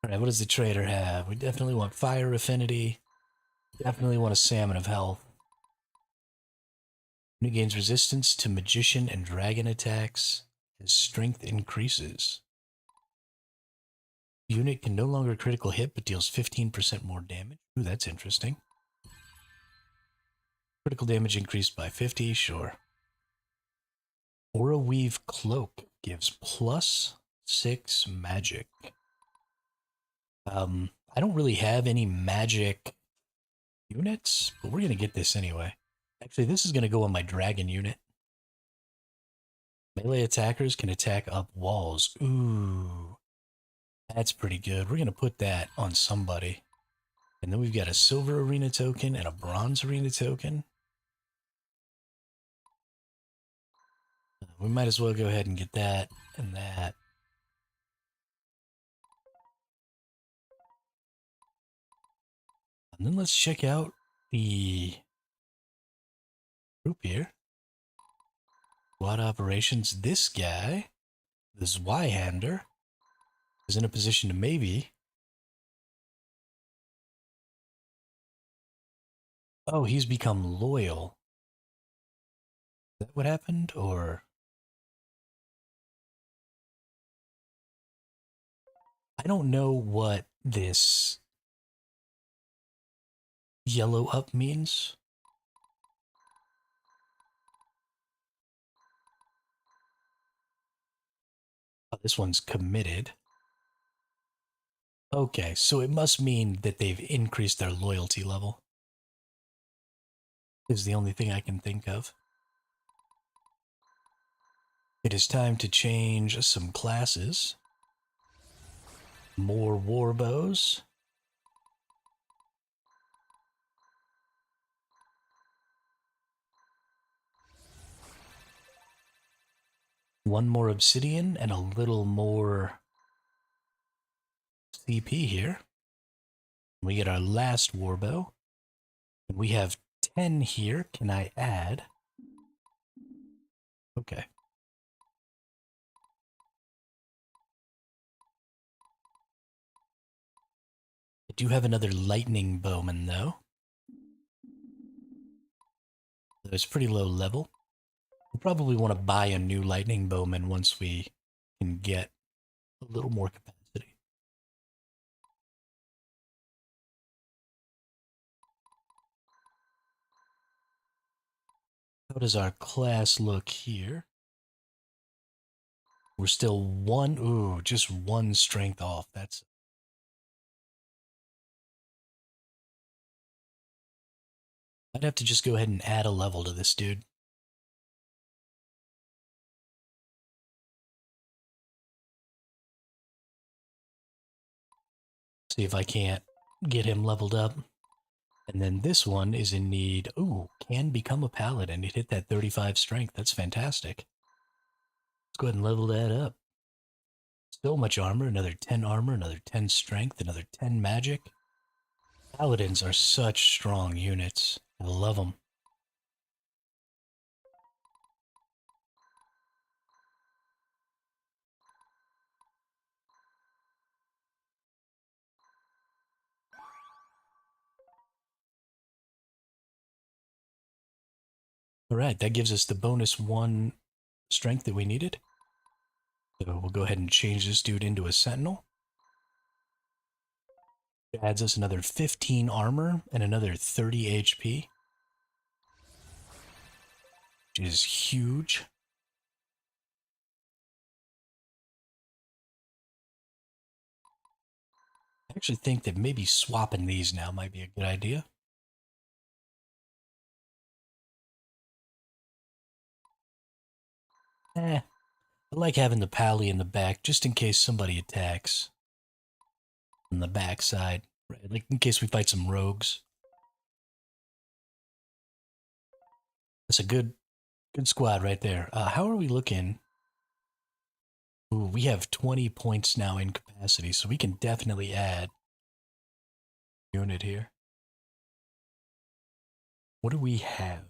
Alright, what does the trader have? We definitely want fire affinity. Definitely want a salmon of health. Unit gains resistance to magician and dragon attacks as strength increases. Unit can no longer critical hit but deals 15% more damage. Ooh, that's interesting. Critical damage increased by 50, sure. Aura Weave Cloak gives +6 magic. I don't really have any magic units, but we're going to get this anyway. Actually, this is going to go on my dragon unit. Melee attackers can attack up walls. Ooh, that's pretty good. We're going to put that on somebody. And then we've got a silver arena token and a bronze arena token. We might as well go ahead and get that and that. And then let's check out the group here. Squad operations. This guy, the Zweihander, is in a position to maybe... Oh, he's become loyal. Is that what happened, or... I don't know what this yellow up means. Oh, this one's committed. Okay, so it must mean that they've increased their loyalty level. Is the only thing I can think of. It is time to change some classes. More war bows. One more obsidian and a little more CP here. We get our last warbow. And we have 10 here. Can I add? Okay. I do have another lightning bowman though. It's pretty low level. We'll probably want to buy a new lightning bowman once we can get a little more capacity. How does our class look here? We're still just one strength off. That's... I'd have to just go ahead and add a level to this dude. See if I can't get him leveled up. And then this one is in need... Ooh, can become a paladin. It hit that 35 strength. That's fantastic. Let's go ahead and level that up. So much armor, another 10 armor, another 10 strength, another 10 magic. Paladins are such strong units. I love them. All right, that gives us the bonus 1 strength that we needed. So we'll go ahead and change this dude into a sentinel. It adds us another 15 armor and another 30 HP, which is huge. I actually think that maybe swapping these now might be a good idea. I like having the pally in the back just in case somebody attacks on the backside, right? Like in case we fight some rogues. That's a good squad right there. How are we looking? Ooh, we have 20 points now in capacity, so we can definitely add a unit here. What do we have?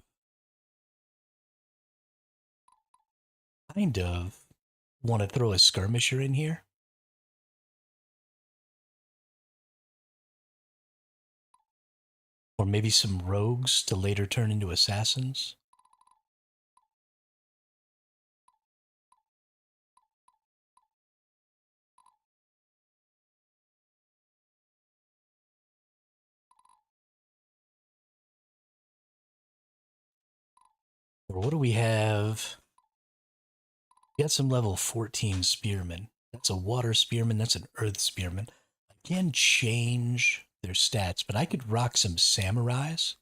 Kind of want to throw a skirmisher in here. Or maybe some rogues to later turn into assassins. Or what do we have? We got some level 14 spearmen. That's a water spearman, that's an earth spearman. I can change their stats, but I could rock some samurais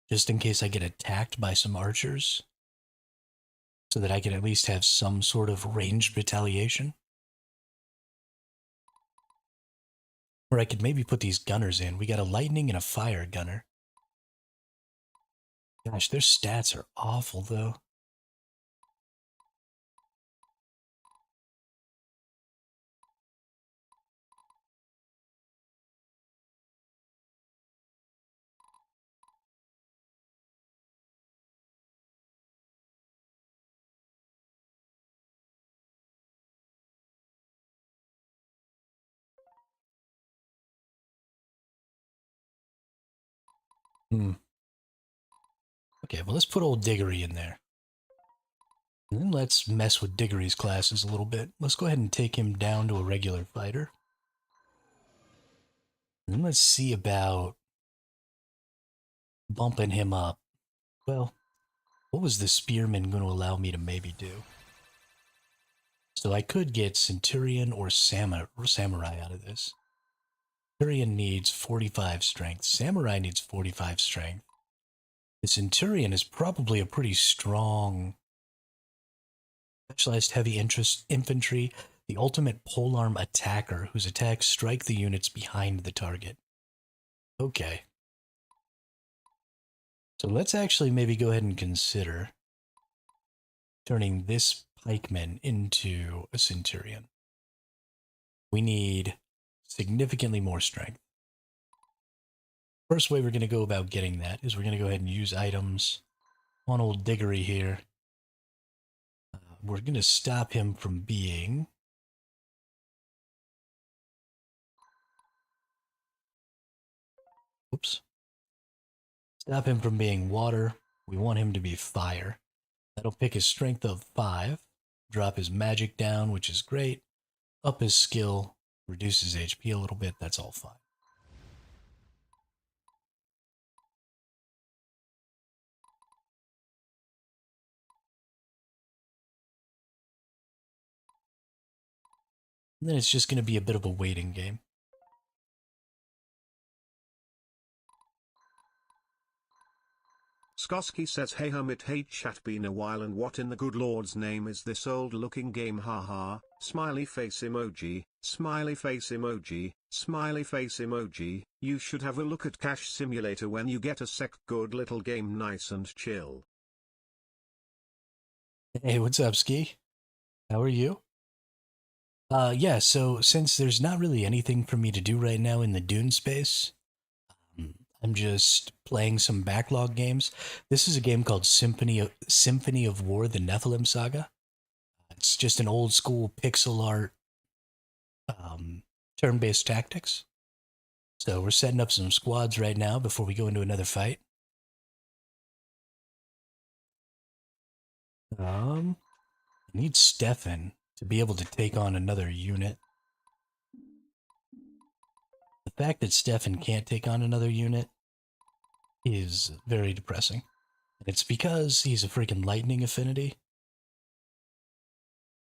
just in case I get attacked by some archers, so that I can at least have some sort of ranged retaliation. Or I could maybe put these gunners in. We got a lightning and a fire gunner. Gosh, their stats are awful though. Okay, well let's put old Diggory in there. And then let's mess with Diggory's classes a little bit. Let's go ahead and take him down to a regular fighter. And then let's see about bumping him up. Well, what was the spearman going to allow me to maybe do? So I could get Centurion or Samurai out of this. Centurion needs 45 strength. Samurai needs 45 strength. The Centurion is probably a pretty strong specialized heavy infantry, the ultimate polearm attacker whose attacks strike the units behind the target. Okay. So let's actually maybe go ahead and consider turning this pikeman into a centurion. We need significantly more strength. First way we're going to go about getting that is we're going to go ahead and use items on old Diggory here. We're going to stop him from being... Oops. Stop him from being water. We want him to be fire. That'll pick his strength of 5, drop his magic down, which is great, up his skill, reduce his HP a little bit, that's all fine. And then it's just going to be a bit of a waiting game. Skoski says, hey hermit, hey chat, been a while, and what in the good lord's name is this old looking game, haha, smiley face emoji, smiley face emoji, smiley face emoji. You should have a look at Cash Simulator when you get a sec, good little game, nice and chill. Hey, what's up, Ski? How are you? Yeah, so since there's not really anything for me to do right now in the Dune space, I'm just playing some backlog games. This is a game called Symphony of War: The Nephilim Saga. It's just an old school pixel art turn-based tactics. So we're setting up some squads right now before we go into another fight. I need Stefan to be able to take on another unit. The fact that Stefan can't take on another unit is very depressing. And it's because he's a freaking lightning affinity.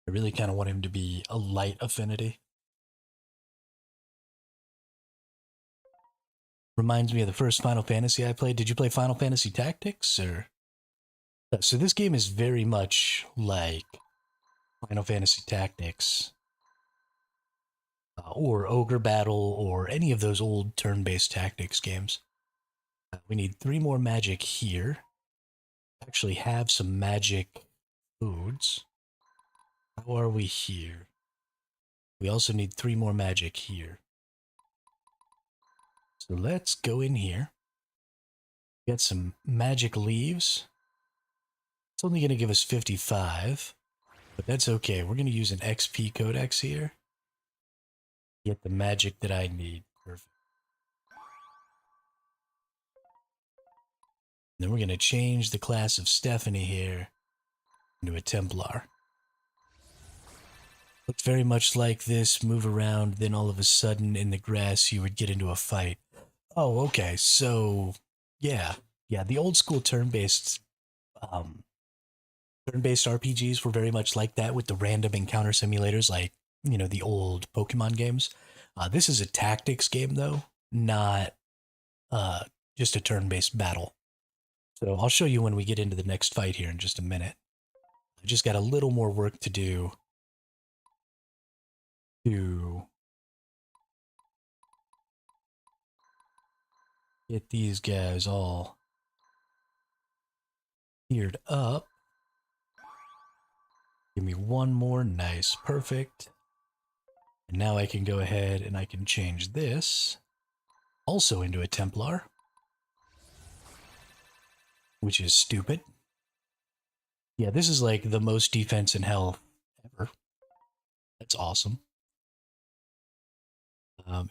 I really kind of want him to be a light affinity. Reminds me of the first Final Fantasy I played. Did you play Final Fantasy Tactics? Or so this game is very much like Final Fantasy Tactics, or Ogre Battle, or any of those old turn-based tactics games. We need 3 more magic here. Actually have some magic foods. How are we here? We also need 3 more magic here. So let's go in here. Get some magic leaves. It's only going to give us 55, but that's okay. We're going to use an XP codex here. Get the magic that I need. Perfect. Then we're going to change the class of Stephanie here into a Templar. Looks very much like this. Move around, then all of a sudden in the grass you would get into a fight. Oh, okay. So, yeah, the old school turn-based RPGs were very much like that, with the random encounter simulators, like, you know, the old Pokemon games. This is a tactics game, though, not just a turn-based battle. So I'll show you when we get into the next fight here in just a minute. I just got a little more work to do to get these guys all geared up. Give me one more. Nice. Perfect. And now I can go ahead and I can change this also into a Templar, which is stupid. Yeah, this is like the most defense and health ever. That's awesome.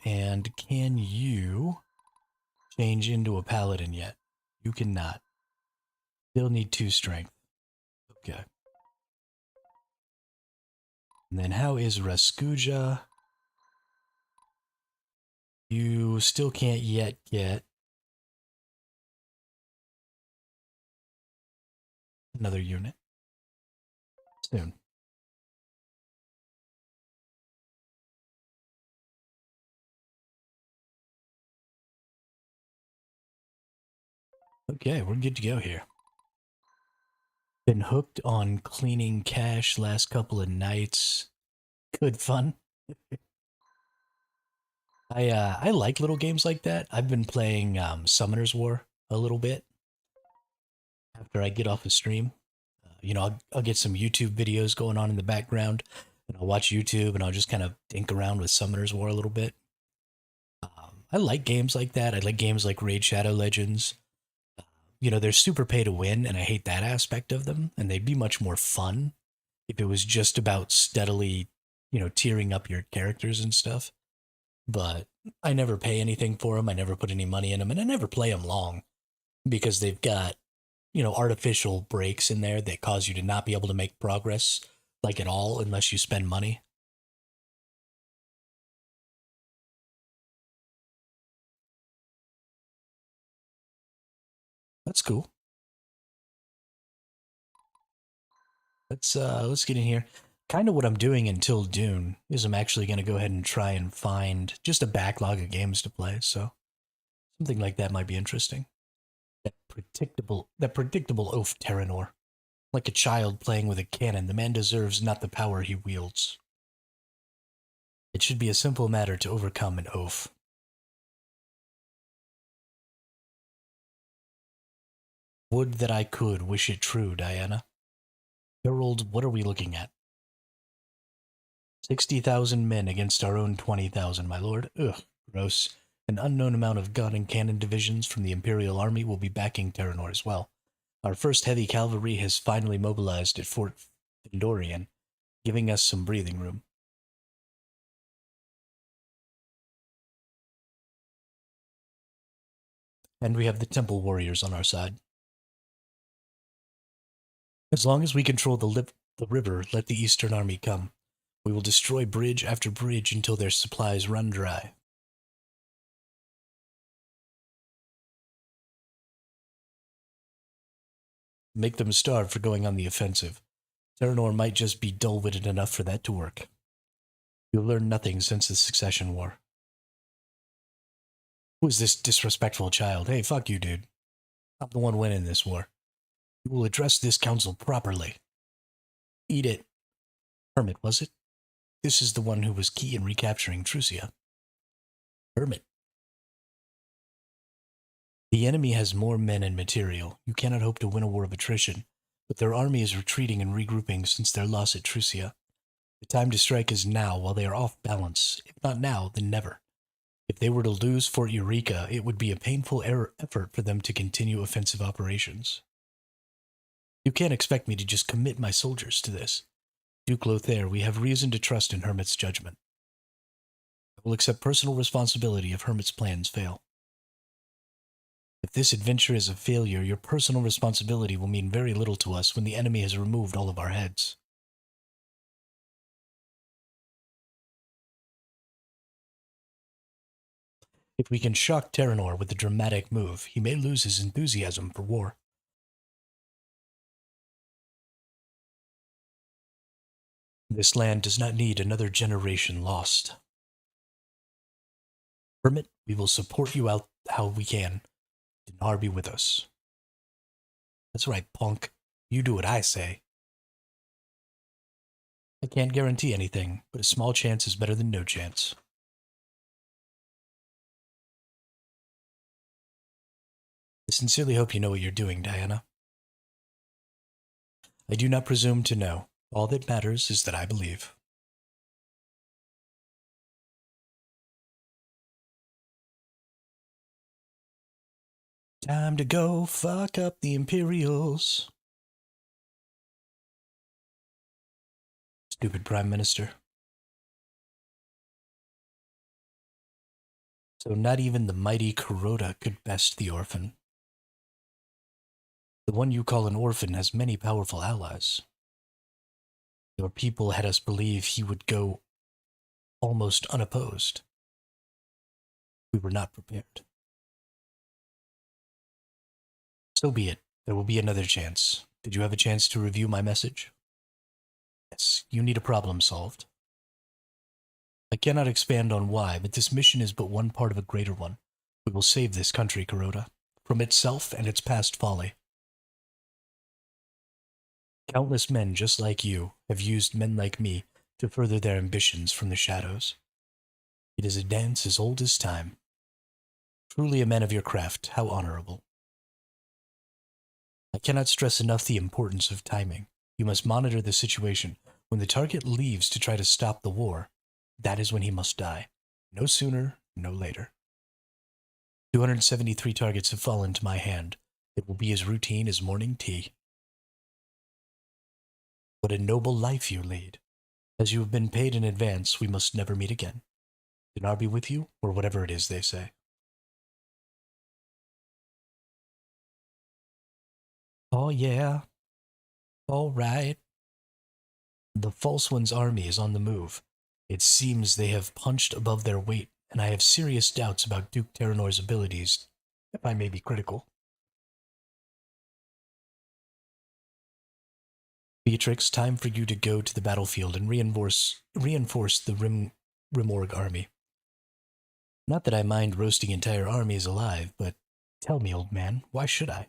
And can you change into a Paladin yet? You cannot. Still need 2 strength. Okay. And then how is Raskuja? You still can't yet get another unit. Soon. Okay, we're good to go here. Been hooked on cleaning cache last couple of nights. Good fun. I like little games like that. I've been playing Summoner's War a little bit after I get off a stream. You know, I'll get some YouTube videos going on in the background, and I'll watch YouTube, and I'll just kind of dink around with Summoner's War a little bit. I like games like that. I like games like Raid Shadow Legends. You know, they're super pay to win, and I hate that aspect of them, and they'd be much more fun if it was just about steadily, you know, tiering up your characters and stuff. But I never pay anything for them. I never put any money in them, and I never play them long because they've got, you know, artificial breaks in there that cause you to not be able to make progress, like, at all unless you spend money. That's cool. Let's get in here. Kind of what I'm doing until Dune is I'm actually going to go ahead and try and find just a backlog of games to play. So something like that might be interesting. That predictable oaf Terranor. Like a child playing with a cannon, the man deserves not the power he wields. It should be a simple matter to overcome an oaf. Would that I could wish it true, Diana. Harold, what are we looking at? 60,000 men against our own 20,000, my lord. Ugh, gross. An unknown amount of gun and cannon divisions from the Imperial Army will be backing Terranor as well. Our first heavy cavalry has finally mobilized at Fort Findorian, giving us some breathing room. And we have the Temple Warriors on our side. As long as we control the river, let the Eastern Army come. We will destroy bridge after bridge until their supplies run dry. Make them starve for going on the offensive. Terranor might just be dull-witted enough for that to work. You've learned nothing since the Succession War. Who is this disrespectful child? Hey, fuck you, dude. I'm the one winning this war. You will address this council properly. Eat it. Hermit, was it? This is the one who was key in recapturing Trucia. Hermit. The enemy has more men and material. You cannot hope to win a war of attrition, but their army is retreating and regrouping since their loss at Trucia. The time to strike is now while they are off balance. If not now, then never. If they were to lose Fort Eureka, it would be a painful effort for them to continue offensive operations. You can't expect me to just commit my soldiers to this. Duke Lothair, we have reason to trust in Hermit's judgment. I will accept personal responsibility if Hermit's plans fail. If this adventure is a failure, your personal responsibility will mean very little to us when the enemy has removed all of our heads. If we can shock Terranor with a dramatic move, he may lose his enthusiasm for war. This land does not need another generation lost. Hermit, we will support you out how we can. Dinar be with us. That's right, punk. You do what I say. I can't guarantee anything, but a small chance is better than no chance. I sincerely hope you know what you're doing, Diana. I do not presume to know. All that matters is that I believe. Time to go fuck up the Imperials. Stupid Prime Minister. So not even the mighty Kuroda could best the orphan. The one you call an orphan has many powerful allies. Your people had us believe he would go almost unopposed. We were not prepared. So be it. There will be another chance. Did you have a chance to review my message? Yes, you need a problem solved. I cannot expand on why, but this mission is but one part of a greater one. We will save this country, Kuroda, from itself and its past folly. Countless men just like you have used men like me to further their ambitions from the shadows. It is a dance as old as time. Truly a man of your craft, how honorable. I cannot stress enough the importance of timing. You must monitor the situation. When the target leaves to try to stop the war, that is when he must die. No sooner, no later. 273 targets have fallen to my hand. It will be as routine as morning tea. What a noble life you lead. As you have been paid in advance, we must never meet again. Dinar be with you, or whatever it is they say. Oh yeah. All right. The False One's army is on the move. It seems they have punched above their weight, and I have serious doubts about Duke Terranor's abilities, if I may be critical. Beatrix, time for you to go to the battlefield and reinforce the Rimorg army. Not that I mind roasting entire armies alive, but tell me, old man, why should I?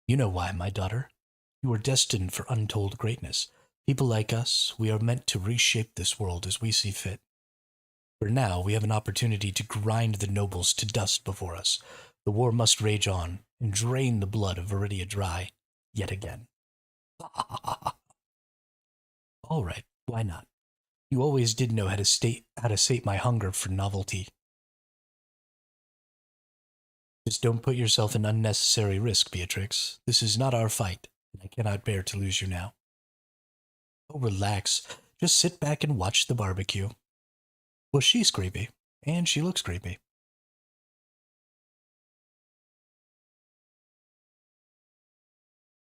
You know why, my daughter. You are destined for untold greatness. People like us, we are meant to reshape this world as we see fit. For now, we have an opportunity to grind the nobles to dust before us. The war must rage on, and drain the blood of Viridia dry, yet again. All right, why not? You always did know how to sate my hunger for novelty. Just don't put yourself in unnecessary risk, Beatrix. This is not our fight, and I cannot bear to lose you now. Oh, relax. Just sit back and watch the barbecue. Well, she's creepy, and she looks creepy.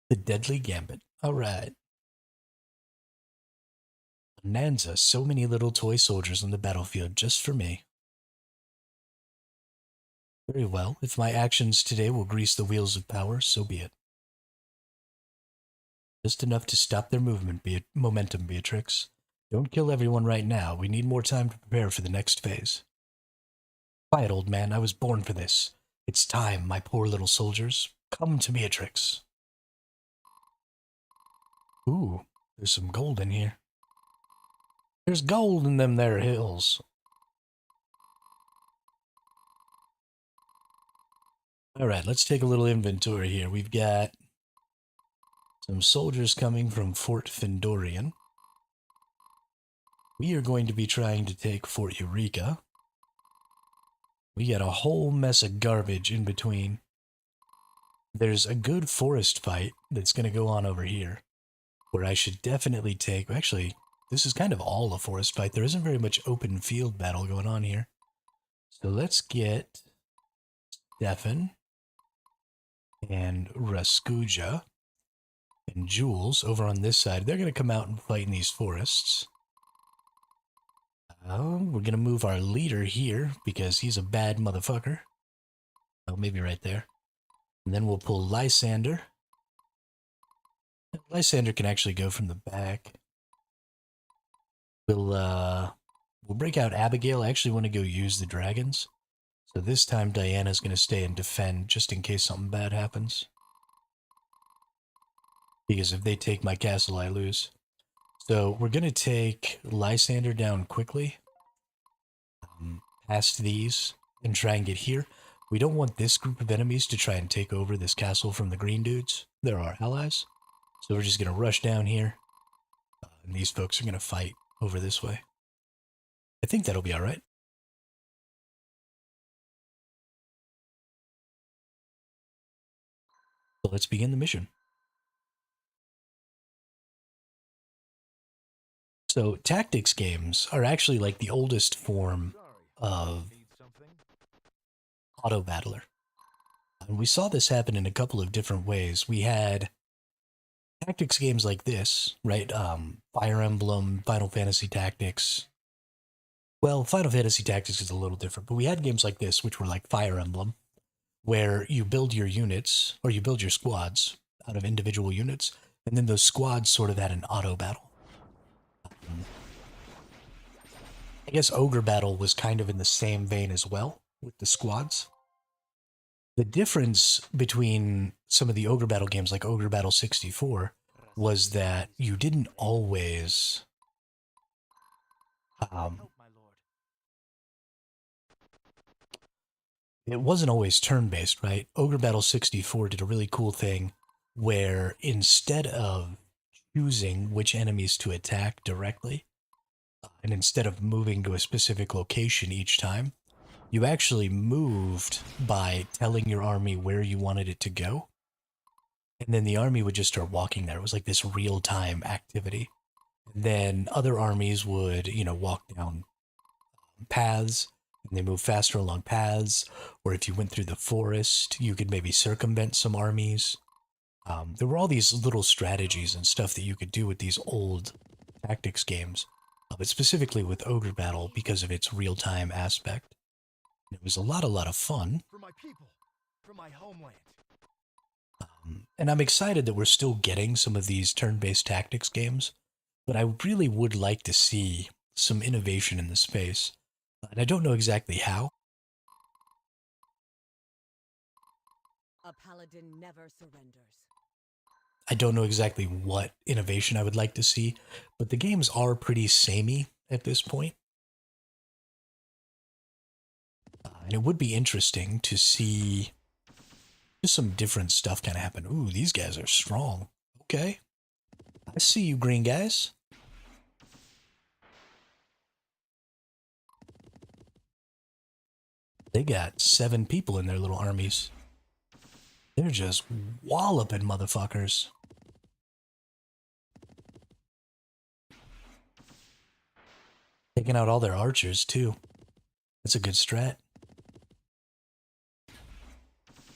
The Deadly Gambit. Alright. Bonanza, so many little toy soldiers on the battlefield just for me. Very well, if my actions today will grease the wheels of power, so be it. Just enough to stop their momentum, Beatrix. Don't kill everyone right now, we need more time to prepare for the next phase. Quiet, old man, I was born for this. It's time, my poor little soldiers. Come to Beatrix. Ooh, there's some gold in here. There's gold in them there hills. Alright, let's take a little inventory here. We've got some soldiers coming from Fort Findorian. We are going to be trying to take Fort Eureka. We got a whole mess of garbage in between. There's a good forest fight that's going to go on over here, where I should definitely take... Actually, this is kind of all a forest fight. There isn't very much open field battle going on here. So let's get Stefan and Raskuja and Jules over on this side. They're going to come out and fight in these forests. We're going to move our leader here because he's a bad motherfucker. Oh, maybe right there. And then we'll pull Lysander. Lysander can actually go from the back. We'll break out Abigail. I actually want to go use the dragons. So this time Diana's going to stay and defend just in case something bad happens. Because if they take my castle, I lose. So we're going to take Lysander down quickly. Past these and try and get here. We don't want this group of enemies to try and take over this castle from the green dudes. They're our allies. So we're just going to rush down here. And these folks are going to fight over this way. I think that'll be alright. So let's begin the mission. So tactics games are actually like the oldest form of auto battler. And we saw this happen in a couple of different ways. We had tactics games like this, right? Fire Emblem, Final Fantasy Tactics. Well, Final Fantasy Tactics is a little different, but we had games like this, which were like Fire Emblem, where you build your units, or you build your squads out of individual units, and then those squads sort of had an auto battle. I guess Ogre Battle was kind of in the same vein as well, with the squads. The difference between some of the Ogre Battle games, like Ogre Battle 64, was that you didn't always... it wasn't always turn-based, right? Ogre Battle 64 did a really cool thing where instead of choosing which enemies to attack directly, and instead of moving to a specific location each time, you actually moved by telling your army where you wanted it to go. And then the army would just start walking there. It was like this real-time activity. And then other armies would, you know, walk down paths, and they move faster along paths. Or if you went through the forest, you could maybe circumvent some armies. There were all these little strategies and stuff that you could do with these old tactics games. But specifically with Ogre Battle because of its real-time aspect. It was a lot of fun. For my people, for my homeland. And I'm excited that we're still getting some of these turn-based tactics games, but I really would like to see some innovation in the space. And I don't know exactly how. A paladin never surrenders. I don't know exactly what innovation I would like to see, but the games are pretty samey at this point. And it would be interesting to see just some different stuff kind of happen. Ooh, these guys are strong. Okay. I see you green guys. They got 7 people in their little armies. They're just walloping motherfuckers. Taking out all their archers, too. That's a good strat.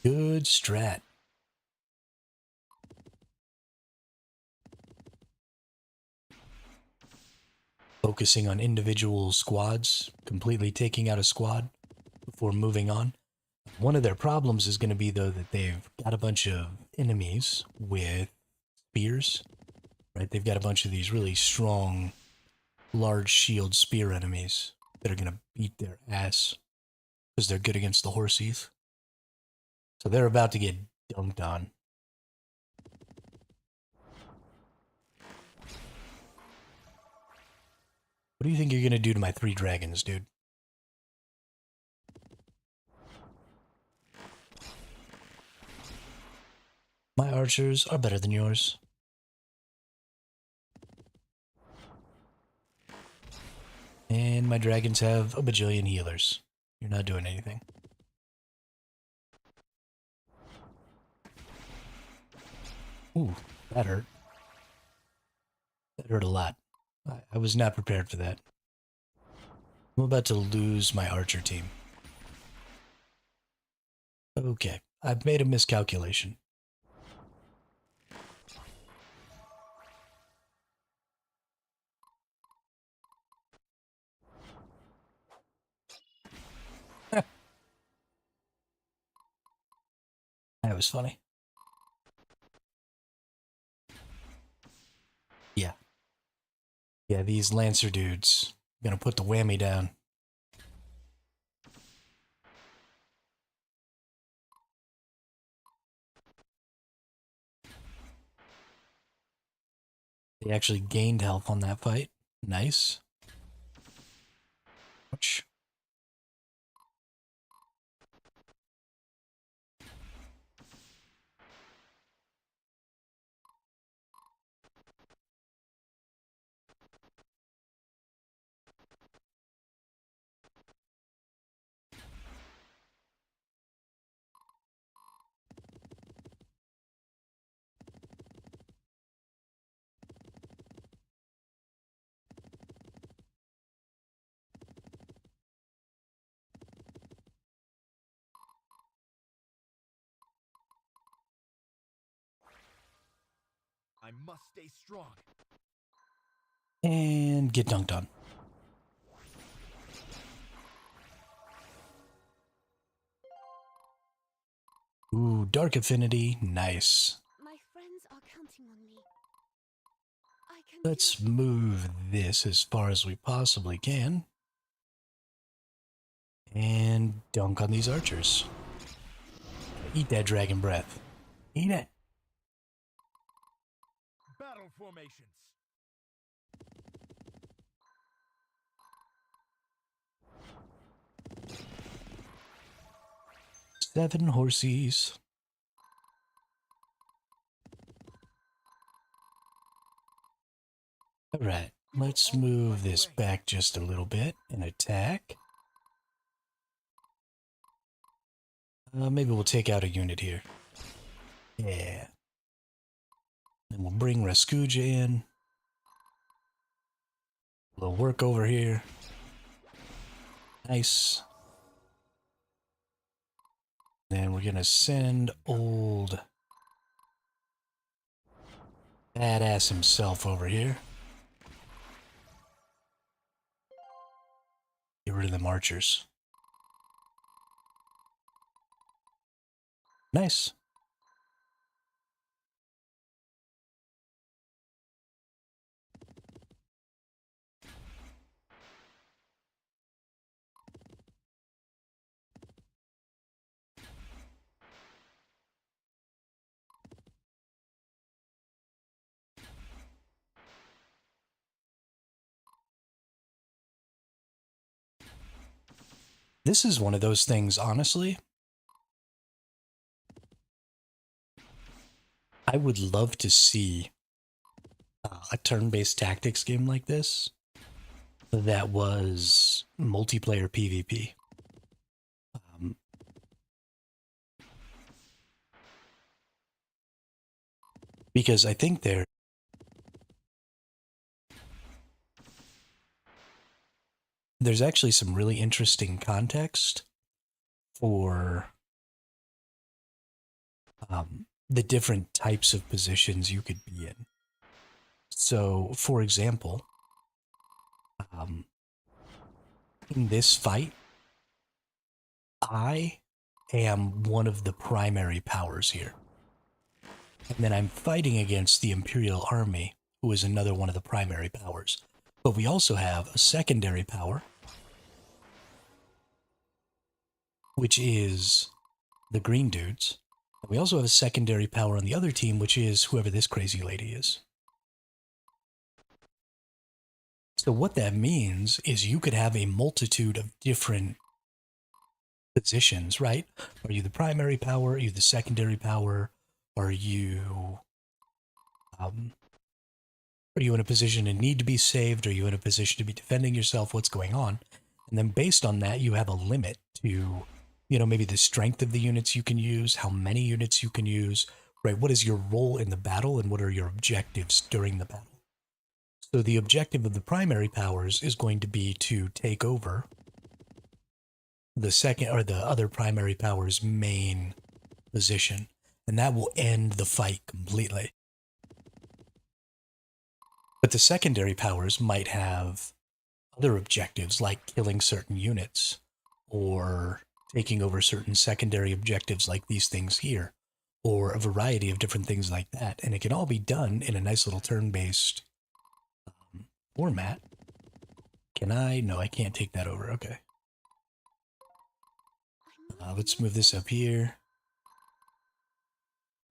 Good strat. Focusing on individual squads, completely taking out a squad before moving on. One of their problems is going to be, though, that they've got a bunch of enemies with spears, right? They've got a bunch of these really strong, large shield spear enemies that are going to beat their ass because they're good against the horsies. So they're about to get dunked on. What do you think you're going to do to my 3 dragons, dude? My archers are better than yours. And my dragons have a bajillion healers. You're not doing anything. Ooh, that hurt. That hurt a lot. I was not prepared for that. I'm about to lose my archer team. Okay, I've made a miscalculation. That was funny. Yeah. Yeah, these Lancer dudes. Gonna put the whammy down. They actually gained health on that fight. Nice. Ouch. I must stay strong. And get dunked on. Ooh, Dark Affinity. Nice. My friends are counting on me. I can Let's do it. move this as far as we possibly can. And dunk on these archers. Eat that dragon breath. Eat it. Battle formations. 7 horsies. Alright, let's move this back just a little bit and attack. Maybe we'll take out a unit here. Yeah. Then we'll bring Raskuja in. A little work over here. Nice. Then we're gonna send old badass himself over here. Get rid of them archers. Nice. This is one of those things, honestly. I would love to see a turn-based tactics game like this that was multiplayer PvP. Because I think there's actually some really interesting context for the different types of positions you could be in. So, for example, in this fight, I am one of the primary powers here. And then I'm fighting against the Imperial Army, who is another one of the primary powers. But we also have a secondary power, which is the green dudes. And we also have a secondary power on the other team, which is whoever this crazy lady is. So what that means is you could have a multitude of different positions, right? Are you the primary power? Are you the secondary power? Are you in a position to need to be saved? Are you in a position to be defending yourself? What's going on? And then based on that, you have a limit to, maybe the strength of the units you can use, how many units you can use, right? What is your role in the battle and what are your objectives during the battle? So the objective of the primary powers is going to be to take over the second or the other primary power's main position, and that will end the fight completely. But the secondary powers might have other objectives like killing certain units or taking over certain secondary objectives like these things here, or a variety of different things like that. And it can all be done in a nice little turn-based format. Can I? No, I can't take that over. Okay. Let's move this up here.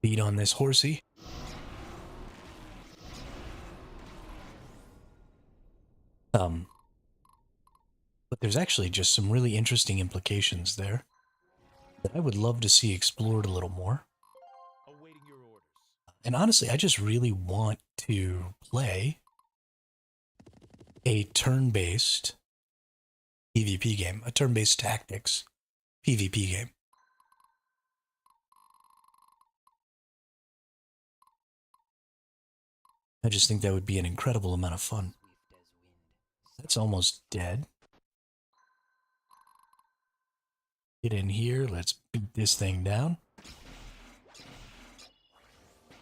Beat on this horsey. But there's actually just some really interesting implications there that I would love to see explored a little more. Awaiting your orders. And honestly, I just really want to play a turn-based PvP game, a turn-based tactics PvP game. I just think that would be an incredible amount of fun. That's almost dead. Get in here, let's beat this thing down.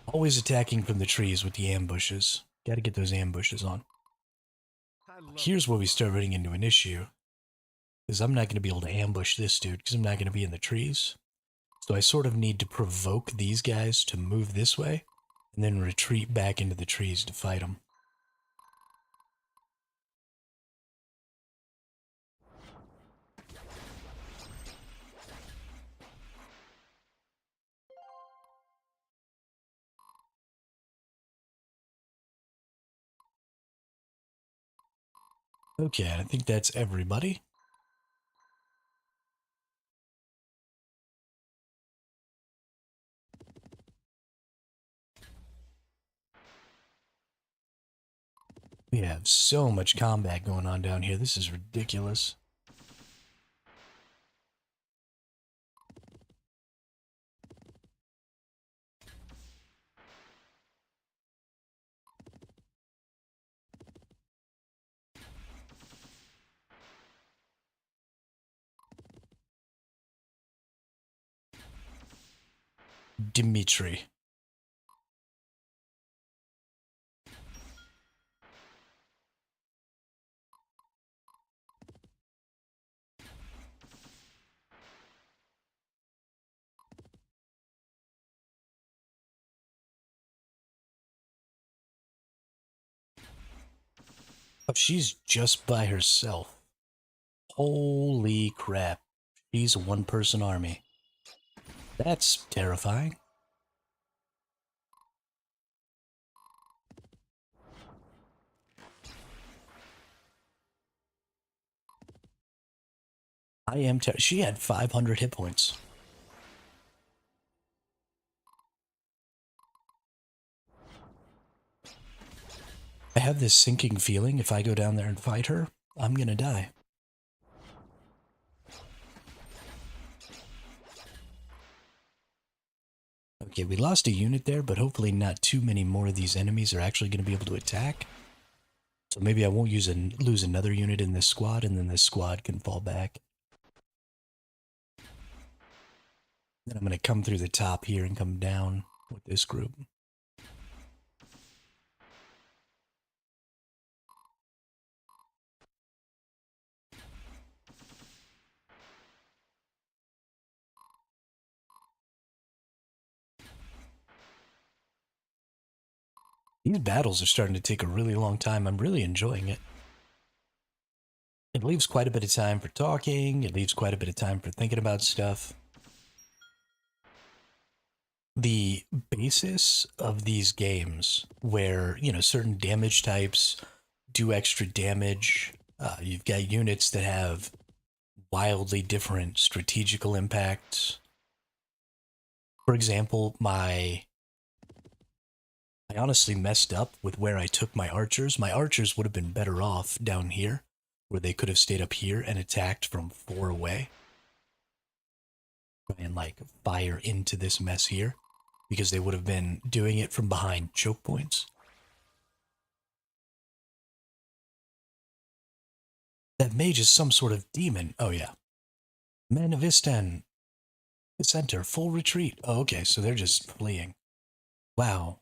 Always attacking from the trees with the ambushes. Gotta get those ambushes on. Here's where we start running into an issue. Because I'm not going to be able to ambush this dude because I'm not going to be in the trees. So I sort of need to provoke these guys to move this way and then retreat back into the trees to fight them. Okay, I think that's everybody. We have so much combat going on down here. This is ridiculous. Dimitri. Oh, she's just by herself. Holy crap. She's a one-person army. That's terrifying. I am she had 500 hit points. I have this sinking feeling if I go down there and fight her, I'm gonna die. Okay, we lost a unit there, but hopefully not too many more of these enemies are actually going to be able to attack. So maybe I won't lose another unit in this squad, and then this squad can fall back. Then I'm going to come through the top here and come down with this group. These battles are starting to take a really long time. I'm really enjoying it. It leaves quite a bit of time for talking. It leaves quite a bit of time for thinking about stuff. The basis of these games where, you know, certain damage types do extra damage. You've got units that have wildly different strategical impacts. For example, I honestly messed up with where I took my archers. My archers would have been better off down here, where they could have stayed up here and attacked from 4 away. Try and, like, fire into this mess here, because they would have been doing it from behind choke points. That mage is some sort of demon. Oh, yeah. Men of Isten. Center, full retreat. Oh, okay, so they're just fleeing. Wow.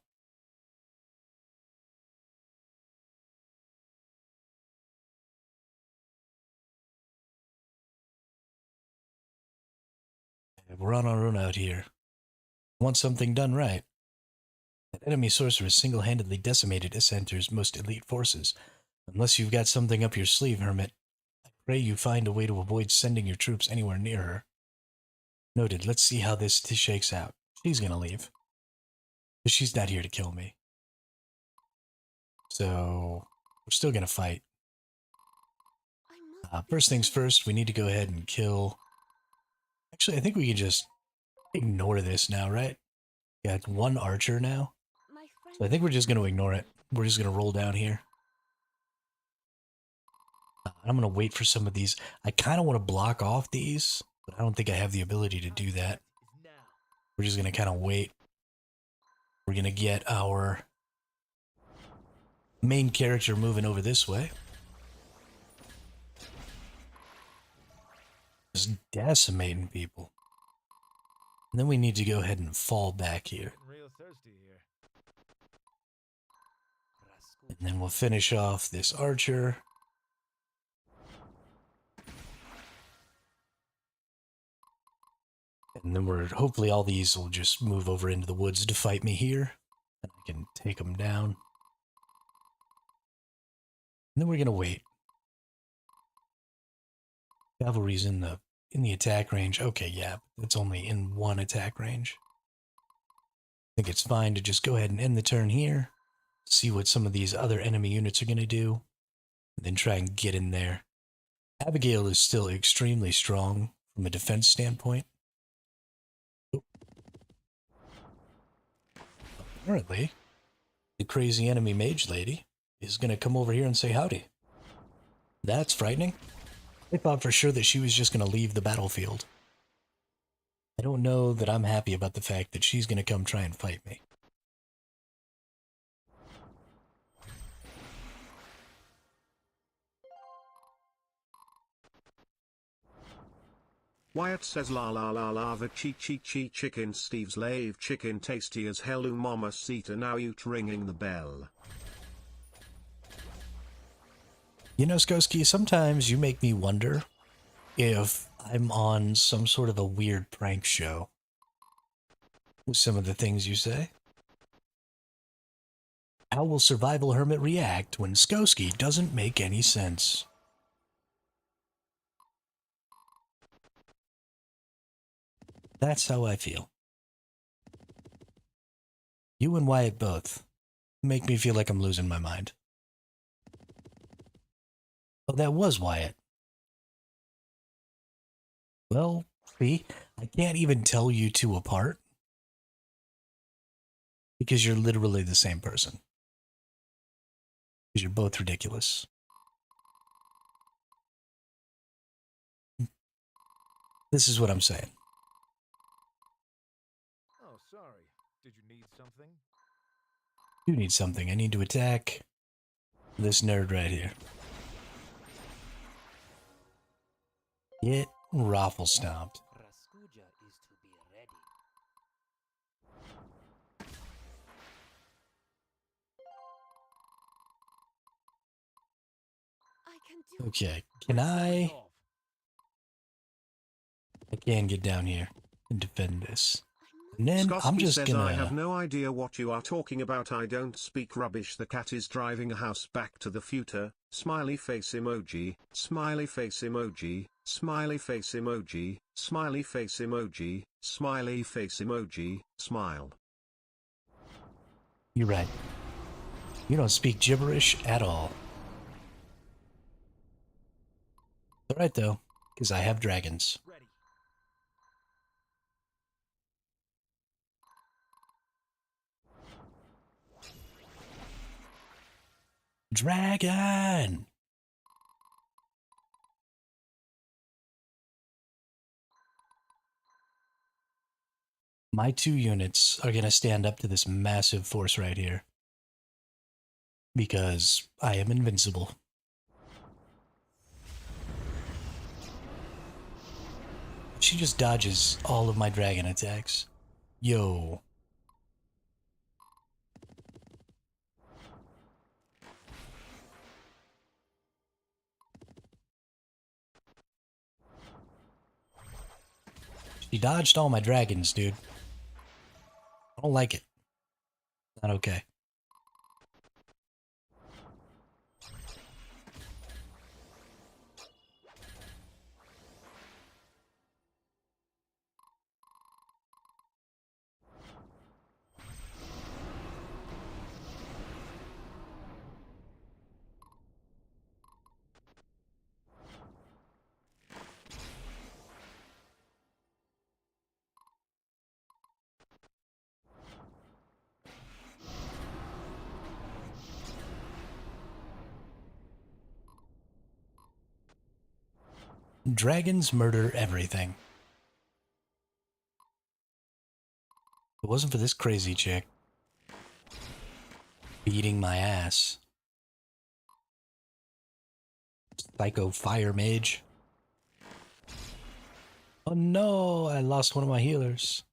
We're on our own out here. Want something done right. That enemy sorcerer single-handedly decimated Issenter's most elite forces. Unless you've got something up your sleeve, Hermit, I pray you find a way to avoid sending your troops anywhere near her. Noted. Let's see how this shakes out. She's gonna leave. But she's not here to kill me. So, we're still gonna fight. First things first, we need to go ahead and kill... Actually, I think we can just ignore this now, right? Yeah, it's 1 archer now. So I think we're just going to ignore it. We're just going to roll down here. I'm going to wait for some of these. I kind of want to block off these, but I don't think I have the ability to do that. We're just going to kind of wait. We're going to get our main character moving over this way. Just decimating people. And then we need to go ahead and fall back here. Real thirsty here. And then we'll finish off this archer. And then hopefully all these will just move over into the woods to fight me here. And I can take them down. And then we're going to wait. Cavalry's in the attack range. Okay, yeah, it's only in 1 attack range. I think it's fine to just go ahead and end the turn here. See what some of these other enemy units are going to do. And then try and get in there. Abigail is still extremely strong from a defense standpoint. Apparently, the crazy enemy mage lady is going to come over here and say howdy. That's frightening. I thought for sure that she was just going to leave the battlefield. I don't know that I'm happy about the fact that she's going to come try and fight me. Wyatt says la la la la the chi chicken Steve's lave chicken tasty as hell mama sita now you ringing the bell. You know, Skoski, sometimes you make me wonder if I'm on some sort of a weird prank show with some of the things you say. How will Survival Hermit react when Skoski doesn't make any sense? That's how I feel. You and Wyatt both make me feel like I'm losing my mind. Oh, that was Wyatt. Well, see, I can't even tell you two apart. Because you're literally the same person. Because you're both ridiculous. This is what I'm saying. Oh, sorry. do need something. I need to attack this nerd right here. Get raffle stomped. Raskuja is to be ready. I can do Okay, can I can get down here and defend this. And then I'm Skosky just says I have gonna... no idea what you are talking about. I don't speak rubbish. The cat is driving a house back to the future. Smiley face emoji, smiley face emoji, smiley face emoji, smiley face emoji, smiley face emoji, smile. You're right. You don't speak gibberish at all. Alright though, because I have dragons. Ready. Dragon! My 2 units are going to stand up to this massive force right here. Because I am invincible. She just dodges all of my dragon attacks. Yo. She dodged all my dragons, dude. I don't like it. Not okay. Dragons murder everything. If it wasn't for this crazy chick beating my ass. Psycho fire mage. Oh no, I lost one of my healers.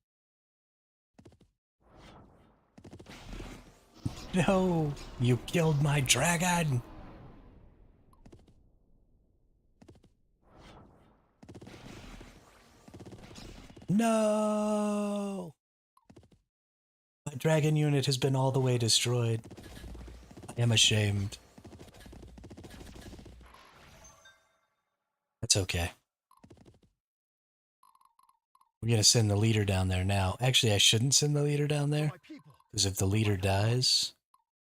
No, you killed my dragon. No! My dragon unit has been all the way destroyed. I am ashamed. That's okay. We're gonna send the leader down there now. Actually, I shouldn't send the leader down there. My people. Because if the leader dies,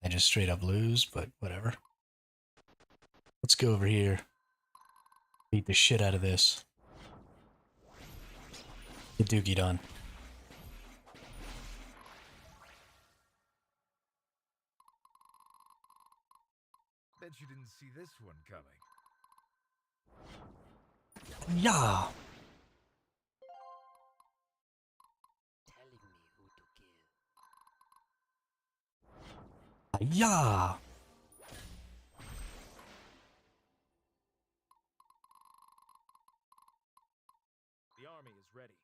I just straight up lose, but whatever. Let's go over here. Beat the shit out of this. Get Dookie done. Bet you didn't see this one coming. Yeah! Telling me who to kill. Yeah! The army is ready.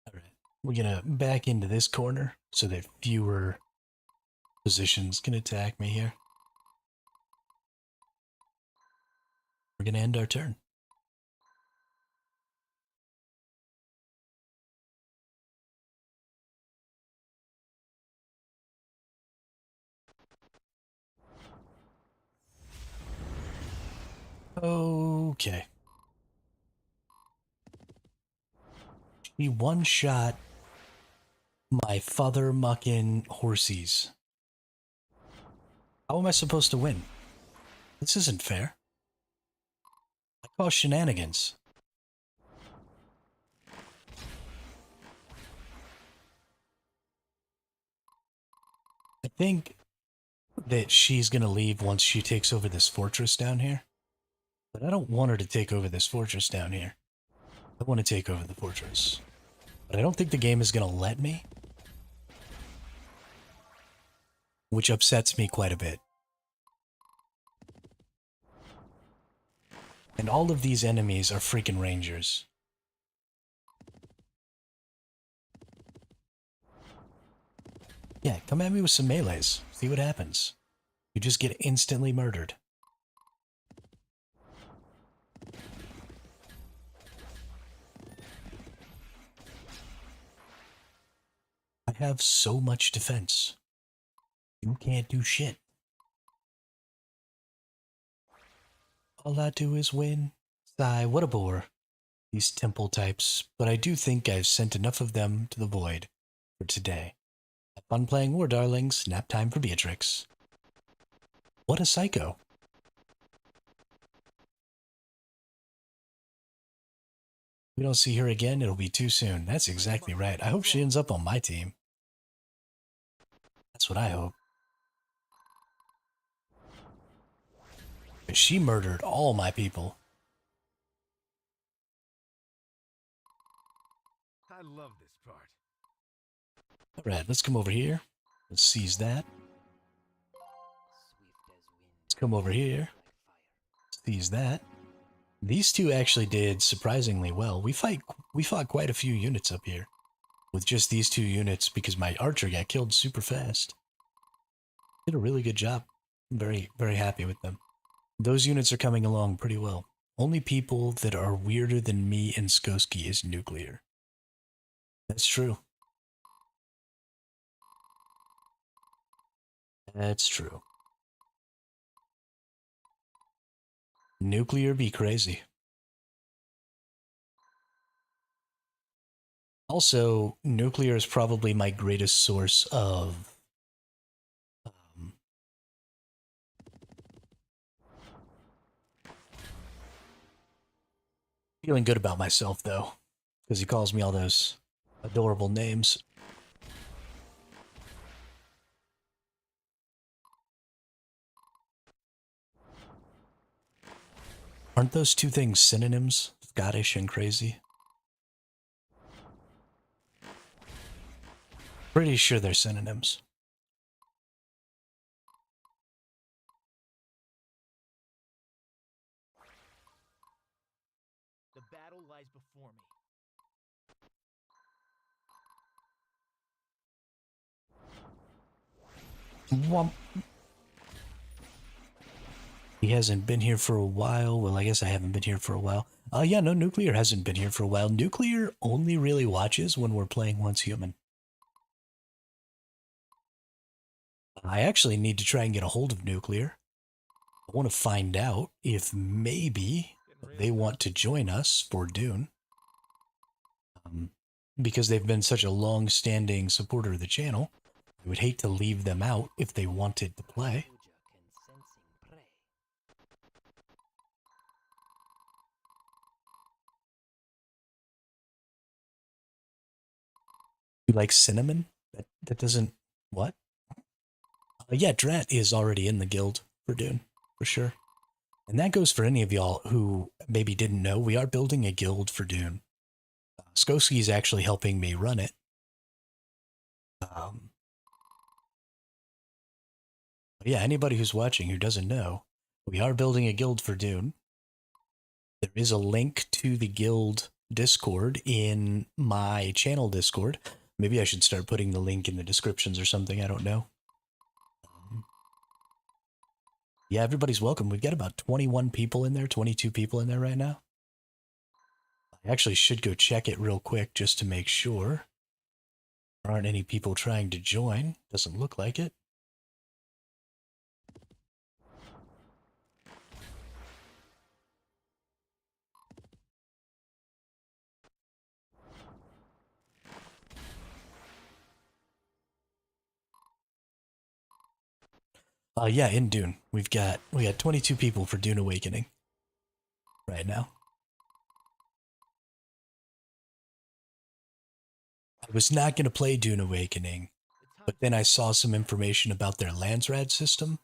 Alright. We're gonna back into this corner so that fewer positions can attack me here. We're gonna end our turn. Okay. She one-shot my father mucking horsies. How am I supposed to win? This isn't fair. I call shenanigans. I think that she's gonna leave once she takes over this fortress down here. But I don't want her to take over this fortress down here. I want to take over the fortress. But I don't think the game is gonna let me. which upsets me quite a bit. And all of these enemies are freaking rangers. Yeah, come at me with some melees. See what happens. You just get instantly murdered. I have so much defense. You can't do shit. All I do is win. Sigh, what a bore. These temple types, but I do think I've sent enough of them to the void for today. Have fun playing war, darlings. Nap time for Beatrix. What a psycho. We don't see her again, it'll be too soon. That's exactly right. I hope she ends up on my team. That's what I hope. She murdered all my people. I love this part. Alright, let's come over here. Let's seize that. Let's come over here. Seize that. These two actually did surprisingly well. We fought quite a few units up here. With just these two units because my archer got killed super fast. Did a really good job. I'm very, very happy with them. Those units are coming along pretty well. Only people that are weirder than me and Skoski is nuclear. That's true. That's true. Nuclear be crazy. Also, nuclear is probably my greatest source of feeling good about myself, though, because he calls me all those adorable names. Aren't those two things synonyms? Scottish and crazy? Pretty sure they're synonyms. The battle lies before me. Womp. He hasn't been here for a while. Well, I guess I haven't been here for a while. Yeah, no, Nuclear hasn't been here for a while. Nuclear only really watches when we're playing Once Human. I actually need to try and get a hold of Nuclear. I want to find out if maybe they want to join us for Dune. Because they've been such a long-standing supporter of the channel. I would hate to leave them out if they wanted to play. You like cinnamon? That doesn't... What? Yeah, Drat is already in the guild for Dune, for sure. And that goes for any of y'all who maybe didn't know. We are building a guild for Dune. Skoski is actually helping me run it. Yeah, anybody who's watching who doesn't know, we are building a guild for Dune. There is a link to the guild Discord in my channel Discord. Maybe I should start putting the link in the descriptions or something, I don't know. Yeah, everybody's welcome. We've got about 21 people in there, 22 people in there right now. I actually should go check it real quick just to make sure. There aren't any people trying to join. Doesn't look like it. Yeah, in Dune. We got 22 people for Dune Awakening right now. I was not going to play Dune Awakening, but then I saw some information about their Landsrad system,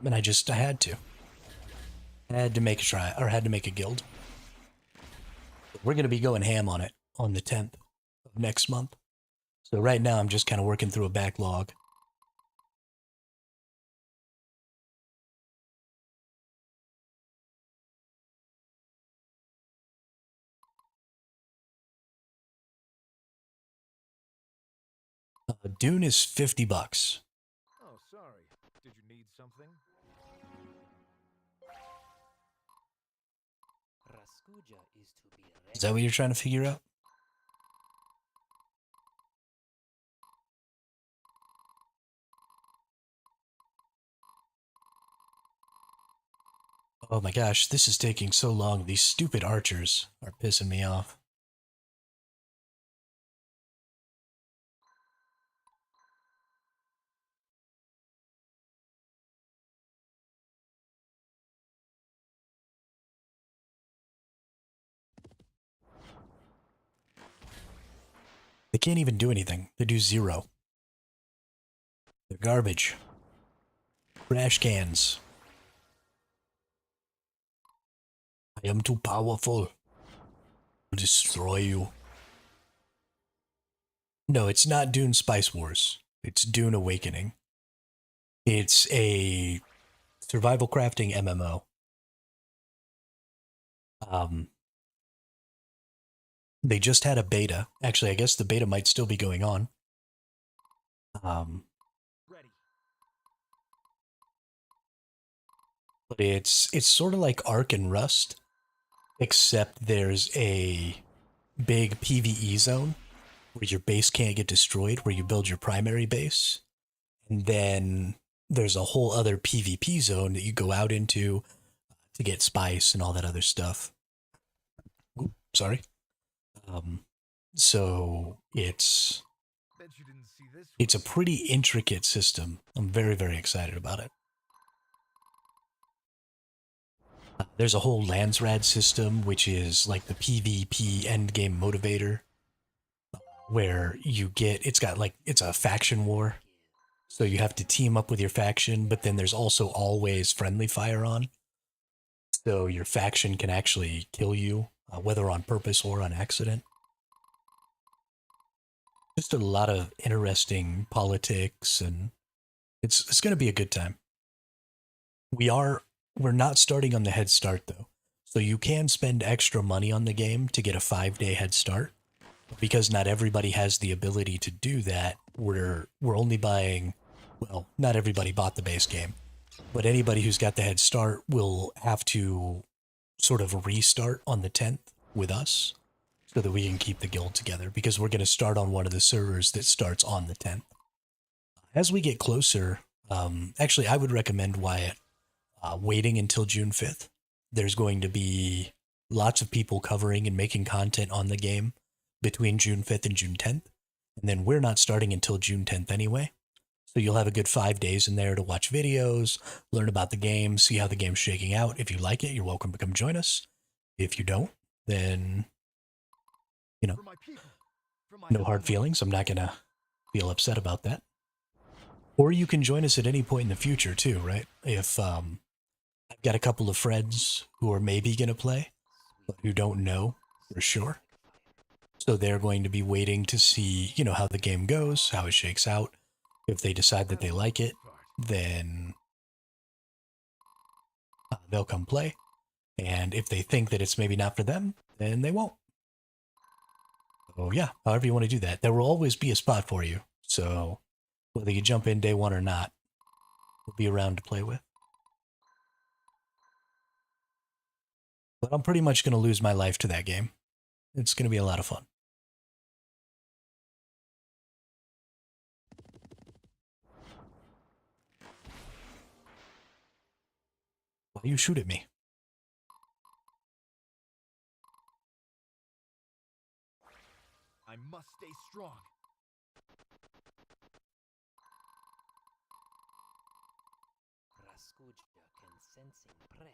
and I had to. I had to make a try, or had to make a guild. We're going to be going ham on it on the 10th of next month. So right now I'm just kind of working through a backlog Dune is $50. Oh, sorry. Did you need something? Raskuja is to be Is that what you're trying to figure out? Oh my gosh, this is taking so long. These stupid archers are pissing me off. They can't even do anything. They do 0. They're garbage. Trash cans. I am too powerful to destroy you. No, it's not Dune Spice Wars. It's Dune Awakening. It's a survival crafting MMO. They just had a beta. Actually, I guess the beta might still be going on. Ready. But it's sort of like Ark and Rust, except there's a big PvE zone where your base can't get destroyed, where you build your primary base. And then there's a whole other PvP zone that you go out into to get spice and all that other stuff. Oops, sorry. So it's Bet you didn't see this one. a pretty intricate system. I'm very, very excited about it. There's a whole Landsrad system, which is like the PvP endgame motivator, where you get, it's a faction war. So you have to team up with your faction, but then there's also always friendly fire on. So your faction can actually kill you, whether on purpose or on accident. Just a lot of interesting politics, and it's going to be a good time. We're not starting on the head start though. So you can spend extra money on the game to get a 5-day head start. Because not everybody has the ability to do that, we're only buying, well, not everybody bought the base game, but anybody who's got the head start will have to sort of restart on the 10th with us so that we can keep the guild together, because we're going to start on one of the servers that starts on the 10th. As we get closer, actually, I would recommend Wyatt waiting until June 5th. There's going to be lots of people covering and making content on the game between June 5th and June 10th. And then we're not starting until June 10th anyway. So you'll have a good 5 days in there to watch videos, learn about the game, see how the game's shaking out. If you like it, you're welcome to come join us. If you don't, then, you know, For my people. For my no hard homeworld. feelings. I'm not going to feel upset about that. Or you can join us at any point in the future too, right? If I've got a couple of friends who are maybe going to play, but who don't know for sure. So they're going to be waiting to see, you know, how the game goes, how it shakes out. If they decide that they like it, then they'll come play. And if they think that it's maybe not for them, then they won't. So yeah, however you want to do that. There will always be a spot for you. So whether you jump in day one or not, we'll be around to play with. But I'm pretty much going to lose my life to that game. It's going to be a lot of fun. Why you shoot at me? I must stay strong. Raskuja can sensing prey.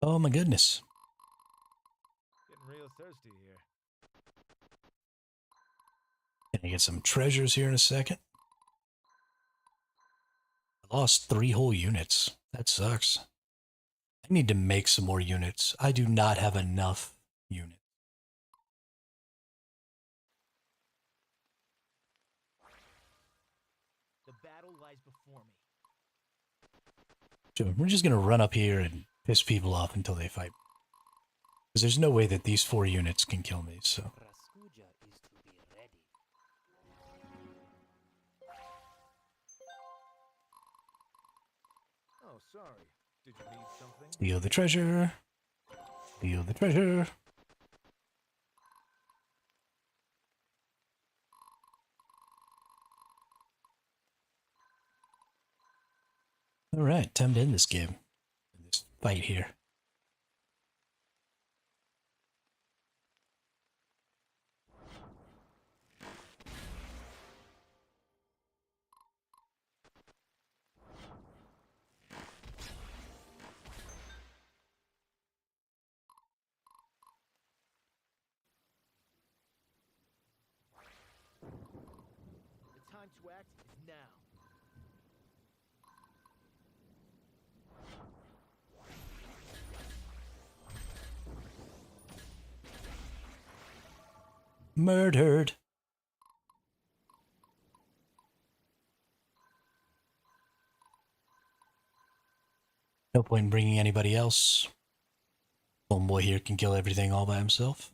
Oh my goodness. Getting real thirsty here. Gonna get some treasures here in a second. I lost 3 whole units. That sucks. I need to make some more units. I do not have enough units. The battle lies before me. So we're just gonna run up here and piss people off until they fight. Because there's no way that these 4 units can kill me, so. Raskuja is to be ready. Oh, sorry. Did you need something? Steal the treasure. Steal the treasure. Alright, time to end this game. This fight here. The time to act is now. Murdered. No point in bringing anybody else. Homeboy here can kill everything all by himself.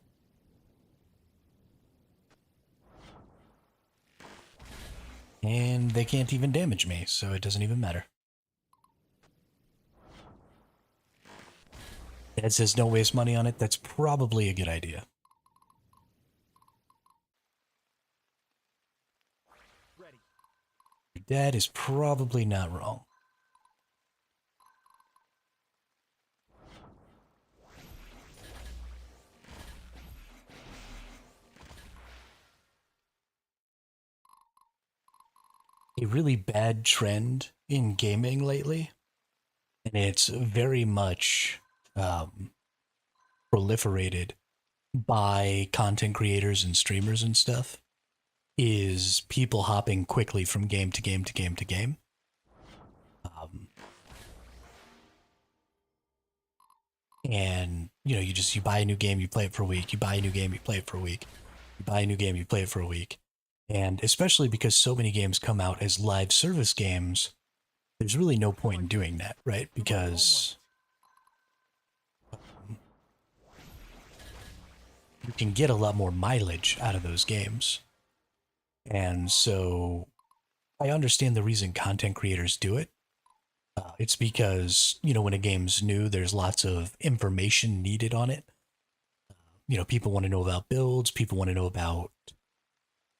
And they can't even damage me, so it doesn't even matter. Dad says don't waste money on it. That's probably a good idea. Ready. Your dad is probably not wrong. A really bad trend in gaming lately, and it's very much proliferated by content creators and streamers and stuff, is people hopping quickly from game to game to game to game. And, you know, you buy a new game, you play it for a week, you buy a new game, you play it for a week, you buy a new game, you play it for a week. And especially because so many games come out as live service games, there's really no point in doing that, right? Because you can get a lot more mileage out of those games. And so I understand the reason content creators do it. It's because, you know, when a game's new, there's lots of information needed on it. You know, people want to know about builds, people want to know about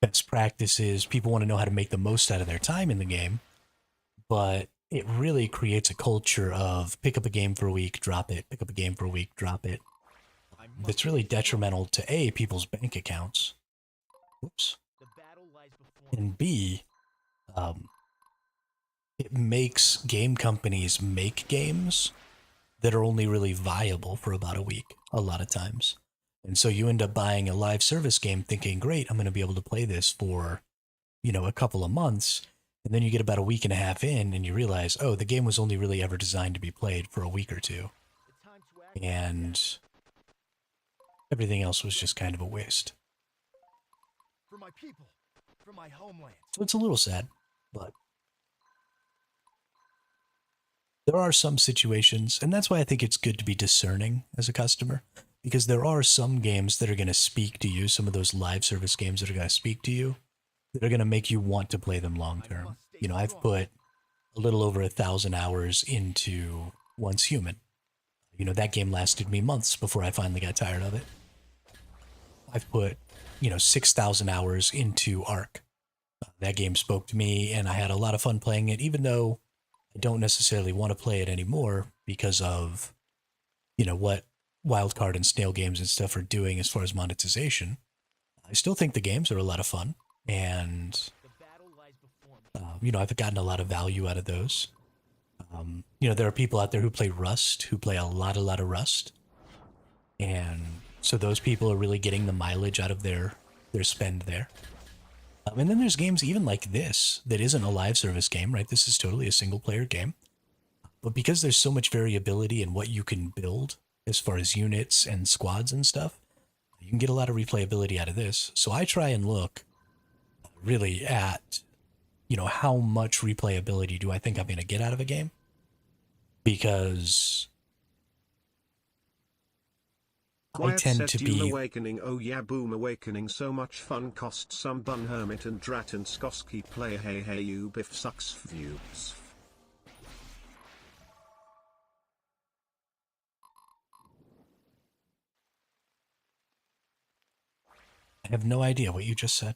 best practices, people want to know how to make the most out of their time in the game. But it really creates a culture of pick up a game for a week, drop it, pick up a game for a week, drop it. That's really detrimental to A, people's bank accounts. Whoops. The battle lies before me. And B, it makes game companies make games that are only really viable for about a week, a lot of times. And so you end up buying a live service game thinking, great, I'm going to be able to play this for, you know, a couple of months. And then you get about a week and a half in and you realize, oh, the game was only really ever designed to be played for a week or two. The time to act And everything else was just kind of a waste. for my people, for my homeland. So it's a little sad, but there are some situations, and that's why I think it's good to be discerning as a customer, because there are some games that are going to speak to you, some of those live service games that are going to speak to you, that are going to make you want to play them long term. You know, I've put a little over 1,000 hours into Once Human. You know, that game lasted me months before I finally got tired of it. I've put, 6,000 hours into Ark. That game spoke to me, and I had a lot of fun playing it, even though I don't necessarily want to play it anymore because of, what Wildcard and Snail Games and stuff are doing as far as monetization. I still think the games are a lot of fun, and, The battle lies before me. I've gotten a lot of value out of those. There are people out there who play Rust, who play a lot of Rust. And so those people are really getting the mileage out of their spend there. And then there's games even like this that isn't a live service game, right? This is totally a single player game. But because there's so much variability in what you can build as far as units and squads and stuff, you can get a lot of replayability out of this. So I try and look really at, how much replayability do I think I'm going to get out of a game? Because Quiet tend said to Dune be... Awakening, oh yeah, boom awakening, so much fun, cost some bun, Hermit and Drat and Skoski play, hey hey you biff sucks views. I have no idea what you just said.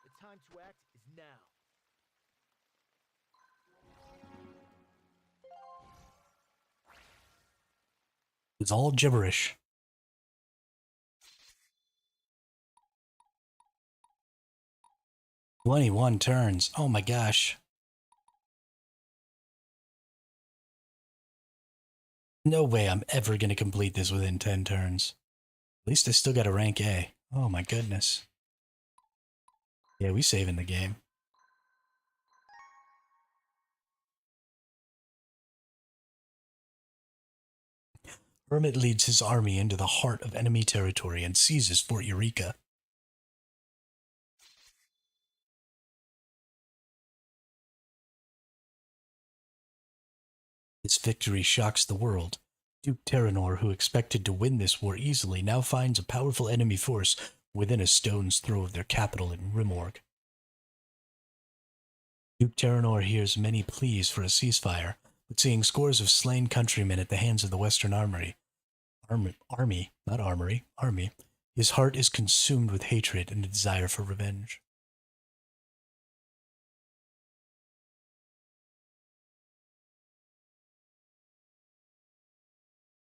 The time to act is now. It's all gibberish. "21 turns. Oh my gosh. No way I'm ever going to complete this within 10 turns. At least I still got a rank A. Oh my goodness. Yeah, we saving the game. Hermit leads his army into the heart of enemy territory and seizes Fort Eureka. This victory shocks the world. Duke Terranor, who expected to win this war easily, now finds a powerful enemy force within a stone's throw of their capital in Rimorg. Duke Terranor hears many pleas for a ceasefire, but seeing scores of slain countrymen at the hands of the Western Army, his heart is consumed with hatred and a desire for revenge.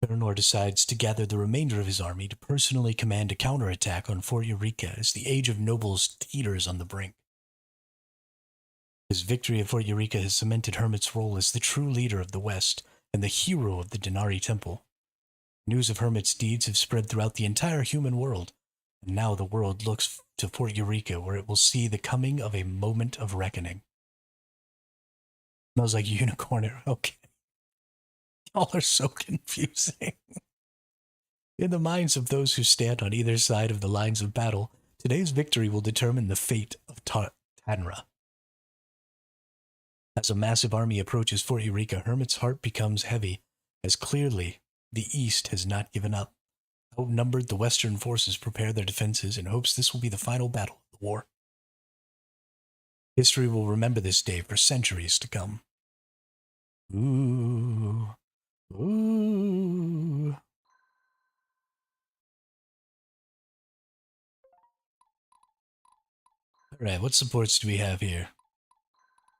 Terranor decides to gather the remainder of his army to personally command a counterattack on Fort Eureka as the Age of Nobles teeters on the brink. His victory at Fort Eureka has cemented Hermit's role as the true leader of the West and the hero of the Denari Temple. News of Hermit's deeds have spread throughout the entire human world, and now the world looks to Fort Eureka, where it will see the coming of a moment of reckoning. Smells like unicorn. Okay. Y'all are so confusing. In the minds of those who stand on either side of the lines of battle, today's victory will determine the fate of Tanra. As a massive army approaches Fort Eureka, Hermit's heart becomes heavy, as clearly the East has not given up. Outnumbered, the Western forces prepare their defenses in hopes this will be the final battle of the war. History will remember this day for centuries to come. Ooh. Ooh. Alright, what supports do we have here?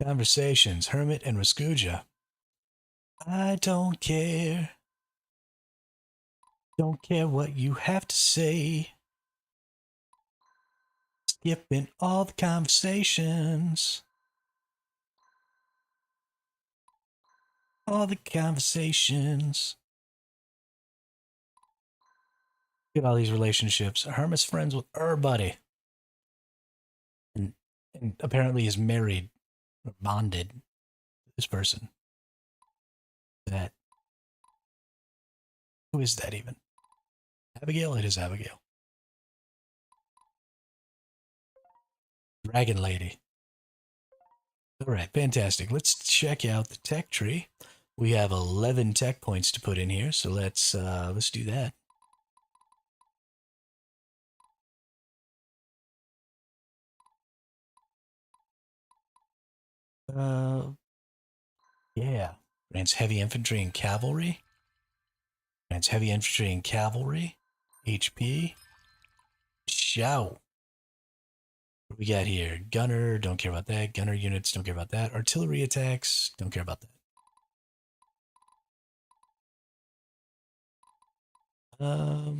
Conversations, Hermit and Raskuja. I don't care. Don't care what you have to say. Skipping all the conversations. All the conversations. Look at all these relationships. Hermit's friends with everybody. And apparently is married or bonded to this person. That. Who is that even? Abigail? It is Abigail. Dragon Lady. Alright, fantastic. Let's check out the tech tree. We have 11 tech points to put in here, so let's do that. Yeah. Grants heavy infantry and cavalry. Grants heavy infantry and cavalry. HP. Shout. What do we got here? Gunner, don't care about that. Gunner units, don't care about that. Artillery attacks, don't care about that.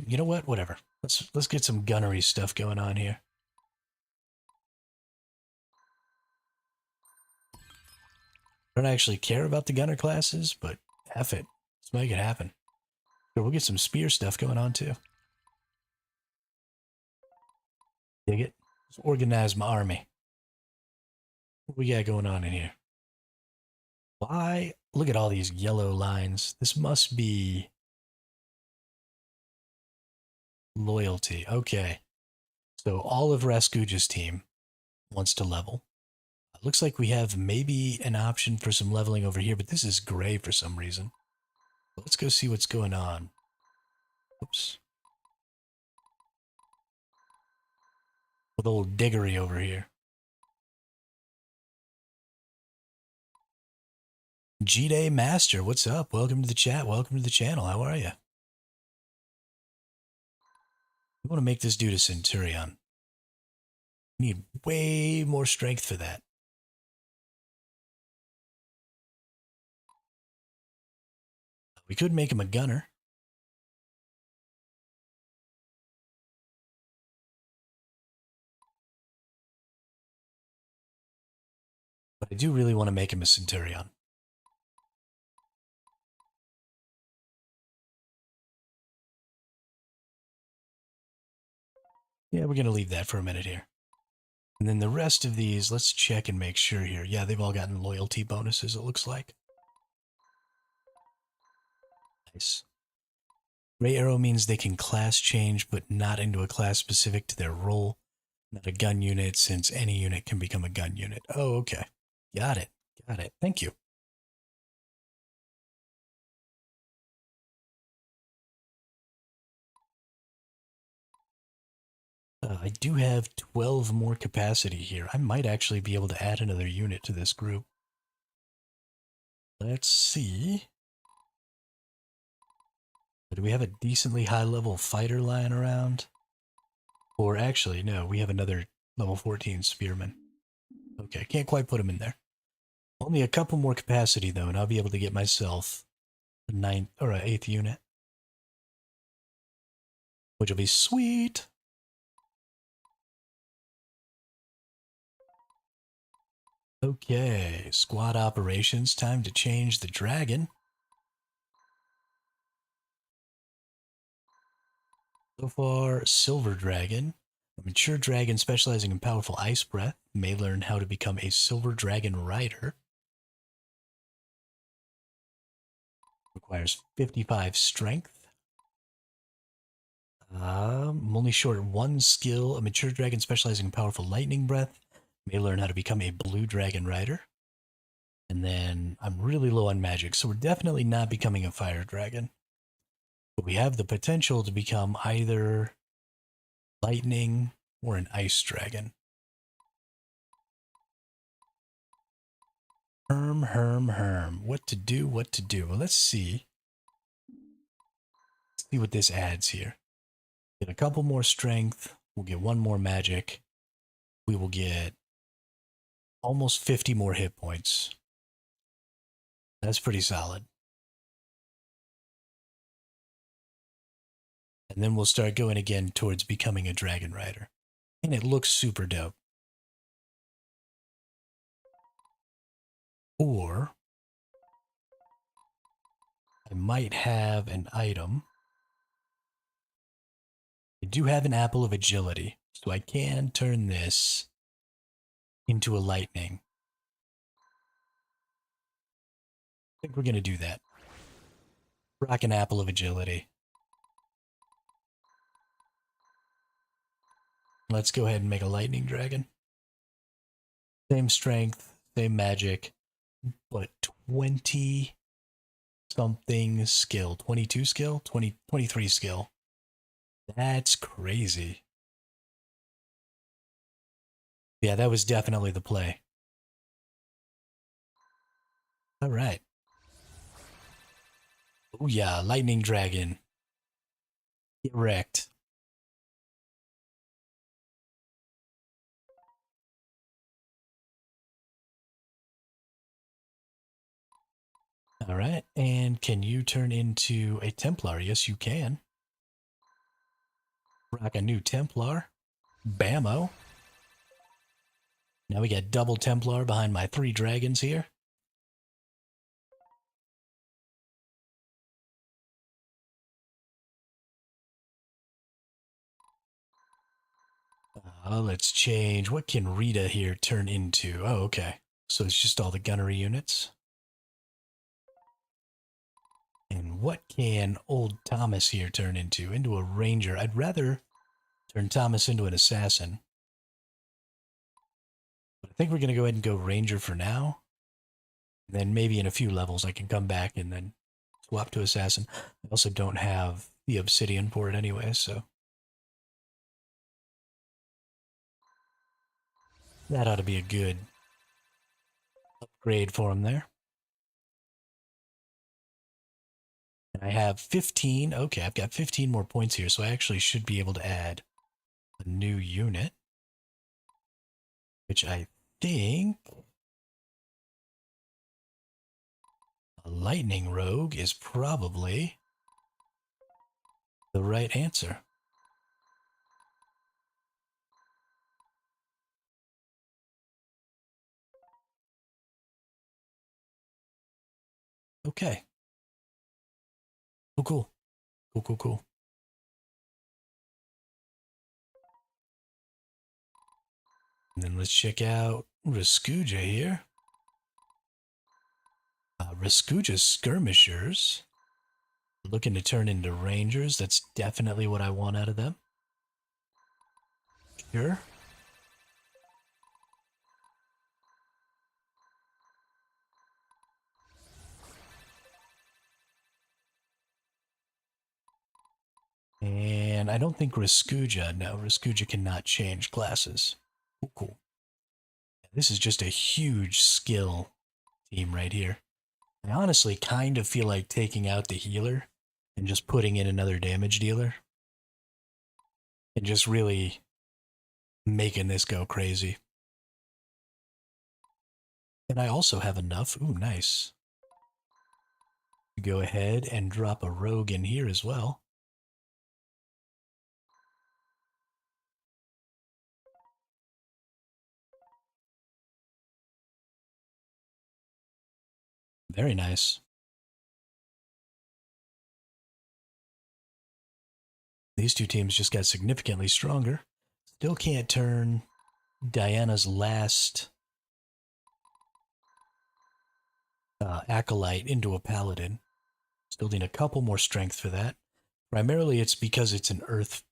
You know what? Whatever. Let's get some gunnery stuff going on here. I don't actually care about the gunner classes, but F it. Let's make it happen. So we'll get some spear stuff going on too. Dig it? Let's organize my army. What we got going on in here? Why? Look at all these yellow lines. This must be loyalty. Okay. So all of Raskuja's team wants to level. Looks like we have maybe an option for some leveling over here, but this is gray for some reason. Let's go see what's going on. Oops. with old Diggory over here. G-Day Master, what's up? Welcome to the chat. Welcome to the channel. How are you? We want to make this dude a Centurion. We need way more strength for that. We could make him a gunner. But I do really want to make him a Centurion. Yeah, we're going to leave that for a minute here. And then the rest of these, let's check and make sure here. Yeah, they've all gotten loyalty bonuses, it looks like. Nice. Gray arrow means they can class change, but not into a class specific to their role. Not a gun unit, since any unit can become a gun unit. Oh, okay. Got it. Got it. Thank you. I do have 12 more capacity here. I might actually be able to add another unit to this group. Let's see. Do we have a decently high level fighter lying around? Or actually, no, we have another level 14 spearman. Okay, can't quite put him in there. Only a couple more capacity though, and I'll be able to get myself a 9th or an 8th unit. Which will be sweet. Okay, squad operations, time to change the dragon. So far, silver dragon. A mature dragon specializing in powerful ice breath may learn how to become a silver dragon rider. Requires 55 strength. I'm only short one skill. A mature dragon specializing in powerful lightning breath may learn how to become a blue dragon rider. And then I'm really low on magic, so we're definitely not becoming a fire dragon. But we have the potential to become either lightning or an ice dragon. Herm. What to do, what to do. Well, let's see. Let's see what this adds here. Get a couple more strength. We'll get one more magic. We will get almost 50 more hit points. That's pretty solid. And then we'll start going again towards becoming a dragon rider. And it looks super dope. Or I might have an item. I do have an apple of agility, so I can turn this into a lightning. I think we're going to do that. Rock an apple of agility. Let's go ahead and make a lightning dragon. Same strength, same magic, but 20 something skill. 22 skill? 23 skill. That's crazy. Yeah, that was definitely the play. All right. Oh yeah, lightning dragon. Get wrecked. All right, and can you turn into a Templar? Yes, you can. Rock a new Templar. Bammo. Now we got double Templar behind my 3 dragons here. Let's change. What can Rita here turn into? Oh, okay. So it's just all the gunnery units. And what can old Thomas here turn into? Into a ranger. I'd rather turn Thomas into an assassin. But I think we're going to go ahead and go ranger for now. And then maybe in a few levels I can come back and then swap to assassin. I also don't have the obsidian for it anyway, so. That ought to be a good upgrade for him there. And I have 15. Okay, I've got 15 more points here, so I actually should be able to add a new unit, which I think a lightning rogue is probably the right answer. Okay. Oh, cool. Cool, cool, cool. And then let's check out Raskuja here. Raskuja's skirmishers. Looking to turn into rangers. That's definitely what I want out of them. Sure. And I don't think Raskuja, no, Raskuja cannot change classes. Cool, cool. This is just a huge skill team right here. I honestly kind of feel like taking out the healer and just putting in another damage dealer. And just really making this go crazy. And I also have enough, ooh, nice, to go ahead and drop a rogue in here as well. Very nice. These two teams just got significantly stronger. Still can't turn Diana's last acolyte into a paladin. Still need a couple more strength for that. Primarily it's because it's an earth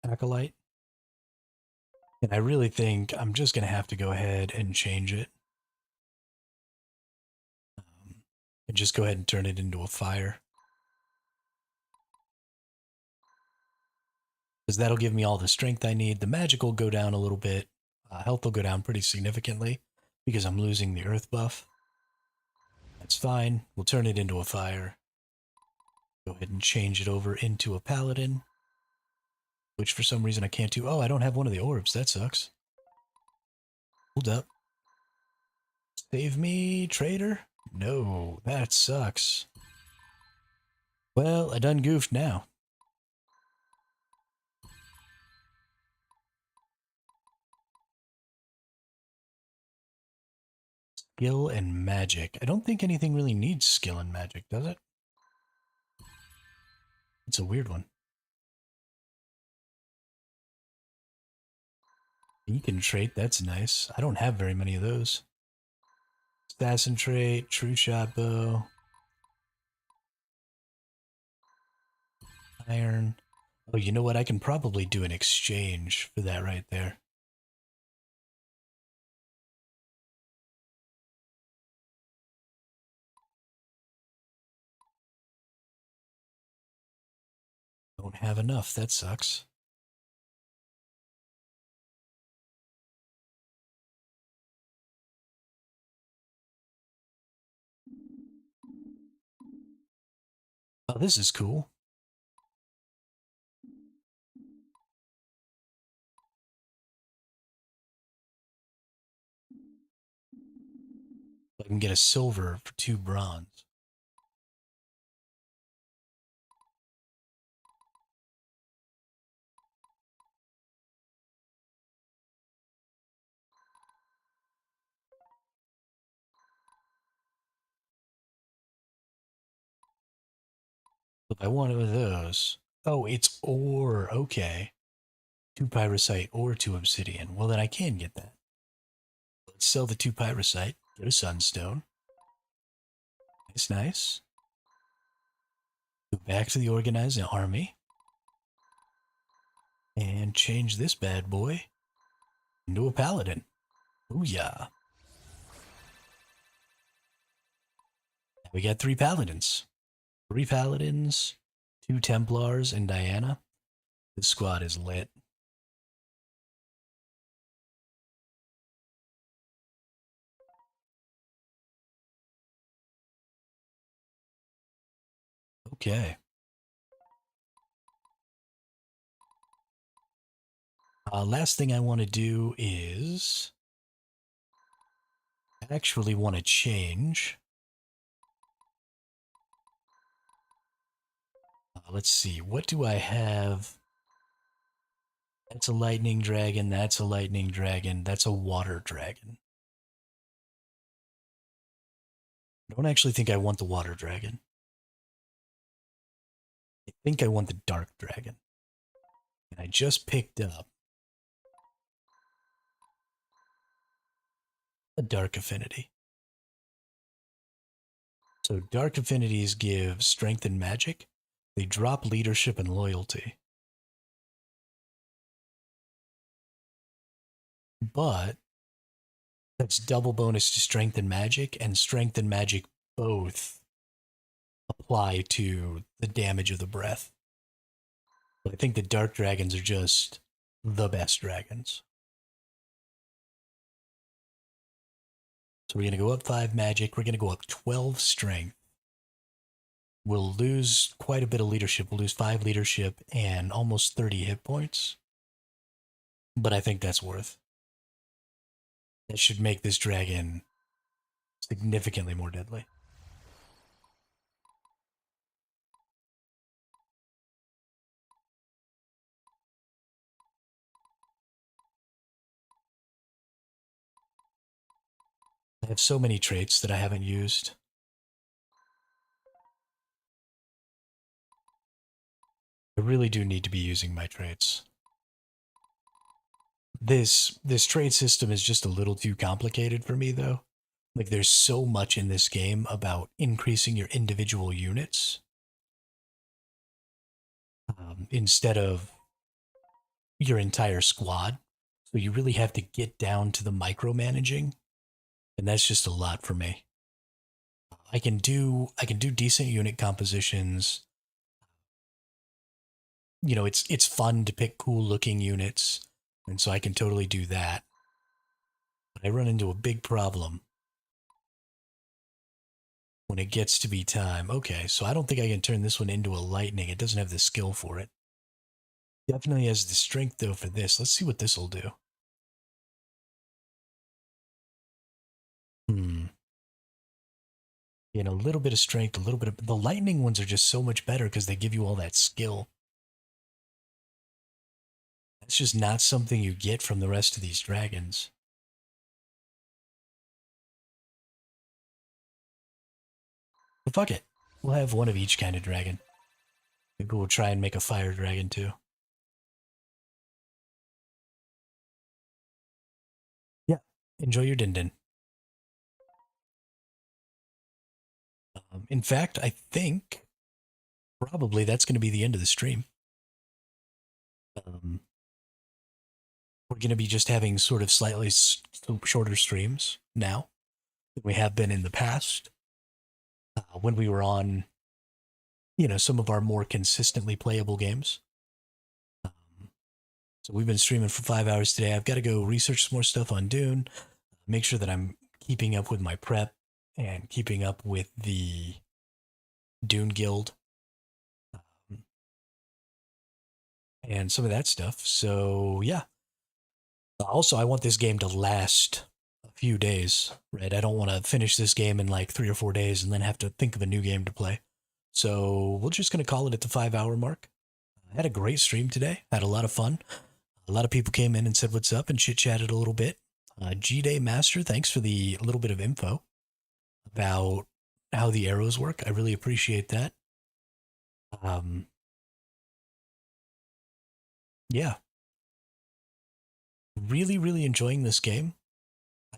acolyte. And I really think I'm just going to have to go ahead and change it. And just go ahead and turn it into a fire. Because that'll give me all the strength I need. The magic will go down a little bit. Health will go down pretty significantly because I'm losing the earth buff. That's fine. We'll turn it into a fire. Go ahead and change it over into a paladin. Which for some reason I can't do. Oh, I don't have one of the orbs. That sucks. Hold up. Save me, traitor? No, that sucks. Well, I done goofed now. Skill and magic. I don't think anything really needs skill and magic, does it? It's a weird one. Beacon trait, that's nice. I don't have very many of those. Assassin trait, true shot bow. Iron. Oh, you know what? I can probably do an exchange for that right there. Don't have enough. That sucks. Oh, this is cool. I can get a silver for 2 bronze. If I want one of those. Oh, it's ore. Okay. 2 pyrosite or 2 obsidian. Well, then I can get that. Let's sell the 2 pyrosite. Get a sunstone. Nice, nice. Go back to the organized army. And change this bad boy into a paladin. Ooh, yeah. We got 3 paladins. 3 paladins, 2 Templars, and Diana. This squad is lit. Okay. Last thing I want to do is I actually want to change. Let's see. What do I have? That's a lightning dragon. That's a lightning dragon. That's a water dragon. I don't actually think I want the water dragon. I think I want the dark dragon. And I just picked up a dark affinity. So dark affinities give strength and magic. They drop leadership and loyalty. But that's double bonus to strength and magic both apply to the damage of the breath. But I think the dark dragons are just the best dragons. So we're going to go up 5 magic. We're going to go up 12 strength. We'll lose quite a bit of leadership. We'll lose 5 leadership and almost 30 hit points. But I think that's worth. That should make this dragon significantly more deadly. I have so many traits that I haven't used. I really do need to be using my traits. This trait system is just a little too complicated for me, though. Like, there's so much in this game about increasing your individual units instead of your entire squad. So you really have to get down to the micromanaging, and that's just a lot for me. I can do decent unit compositions. You know, it's fun to pick cool looking units, and so I can totally do that. But I run into a big problem when it gets to be time. Okay, so I don't think I can turn this one into a lightning. It doesn't have the skill for it. Definitely has the strength, though, for this. Let's see what this will do. And a little bit of strength, a little bit of... The lightning ones are just so much better because they give you all that skill. That's just not something you get from the rest of these dragons. But fuck it. We'll have one of each kind of dragon. Maybe we'll try and make a fire dragon too. Yeah, enjoy your din-din. In fact, I think probably that's going to be the end of the stream. We're going to be just having sort of slightly shorter streams now than we have been in the past. When we were on, you know, some of our more consistently playable games. So we've been streaming for 5 hours today. I've got to go research some more stuff on Dune, make sure that I'm keeping up with my prep and keeping up with the Dune Guild and some of that stuff. So yeah. Also, I want this game to last a few days, right? I don't want to finish this game in like 3 or 4 days and then have to think of a new game to play. So we're just going to call it at the 5-hour mark. I had a great stream today. Had a lot of fun. A lot of people came in and said what's up and chit-chatted a little bit. G-Day Master, thanks for the little bit of info about how the arrows work. I really appreciate that. Yeah. Really, really enjoying this game.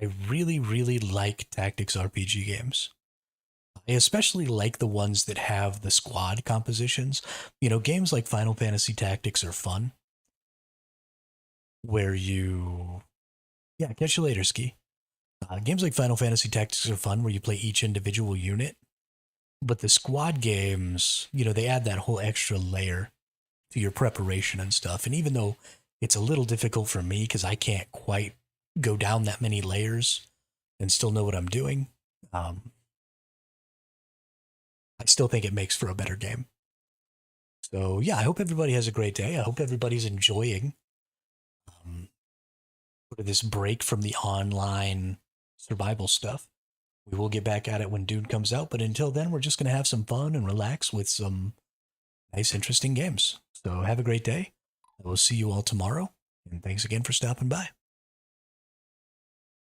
I really, really like tactics RPG games. I especially like the ones that have the squad compositions. You know, games like Final Fantasy Tactics are fun. Where you... Yeah, catch you later, Ski. Games like Final Fantasy Tactics are fun where you play each individual unit. But the squad games, you know, they add that whole extra layer to your preparation and stuff. And even though it's a little difficult for me because I can't quite go down that many layers and still know what I'm doing, I still think it makes for a better game. So yeah, I hope everybody has a great day. I hope everybody's enjoying sort of this break from the online survival stuff. We will get back at it when Dune comes out, but until then, we're just going to have some fun and relax with some nice, interesting games. So have a great day. I will see you all tomorrow, and thanks again for stopping by.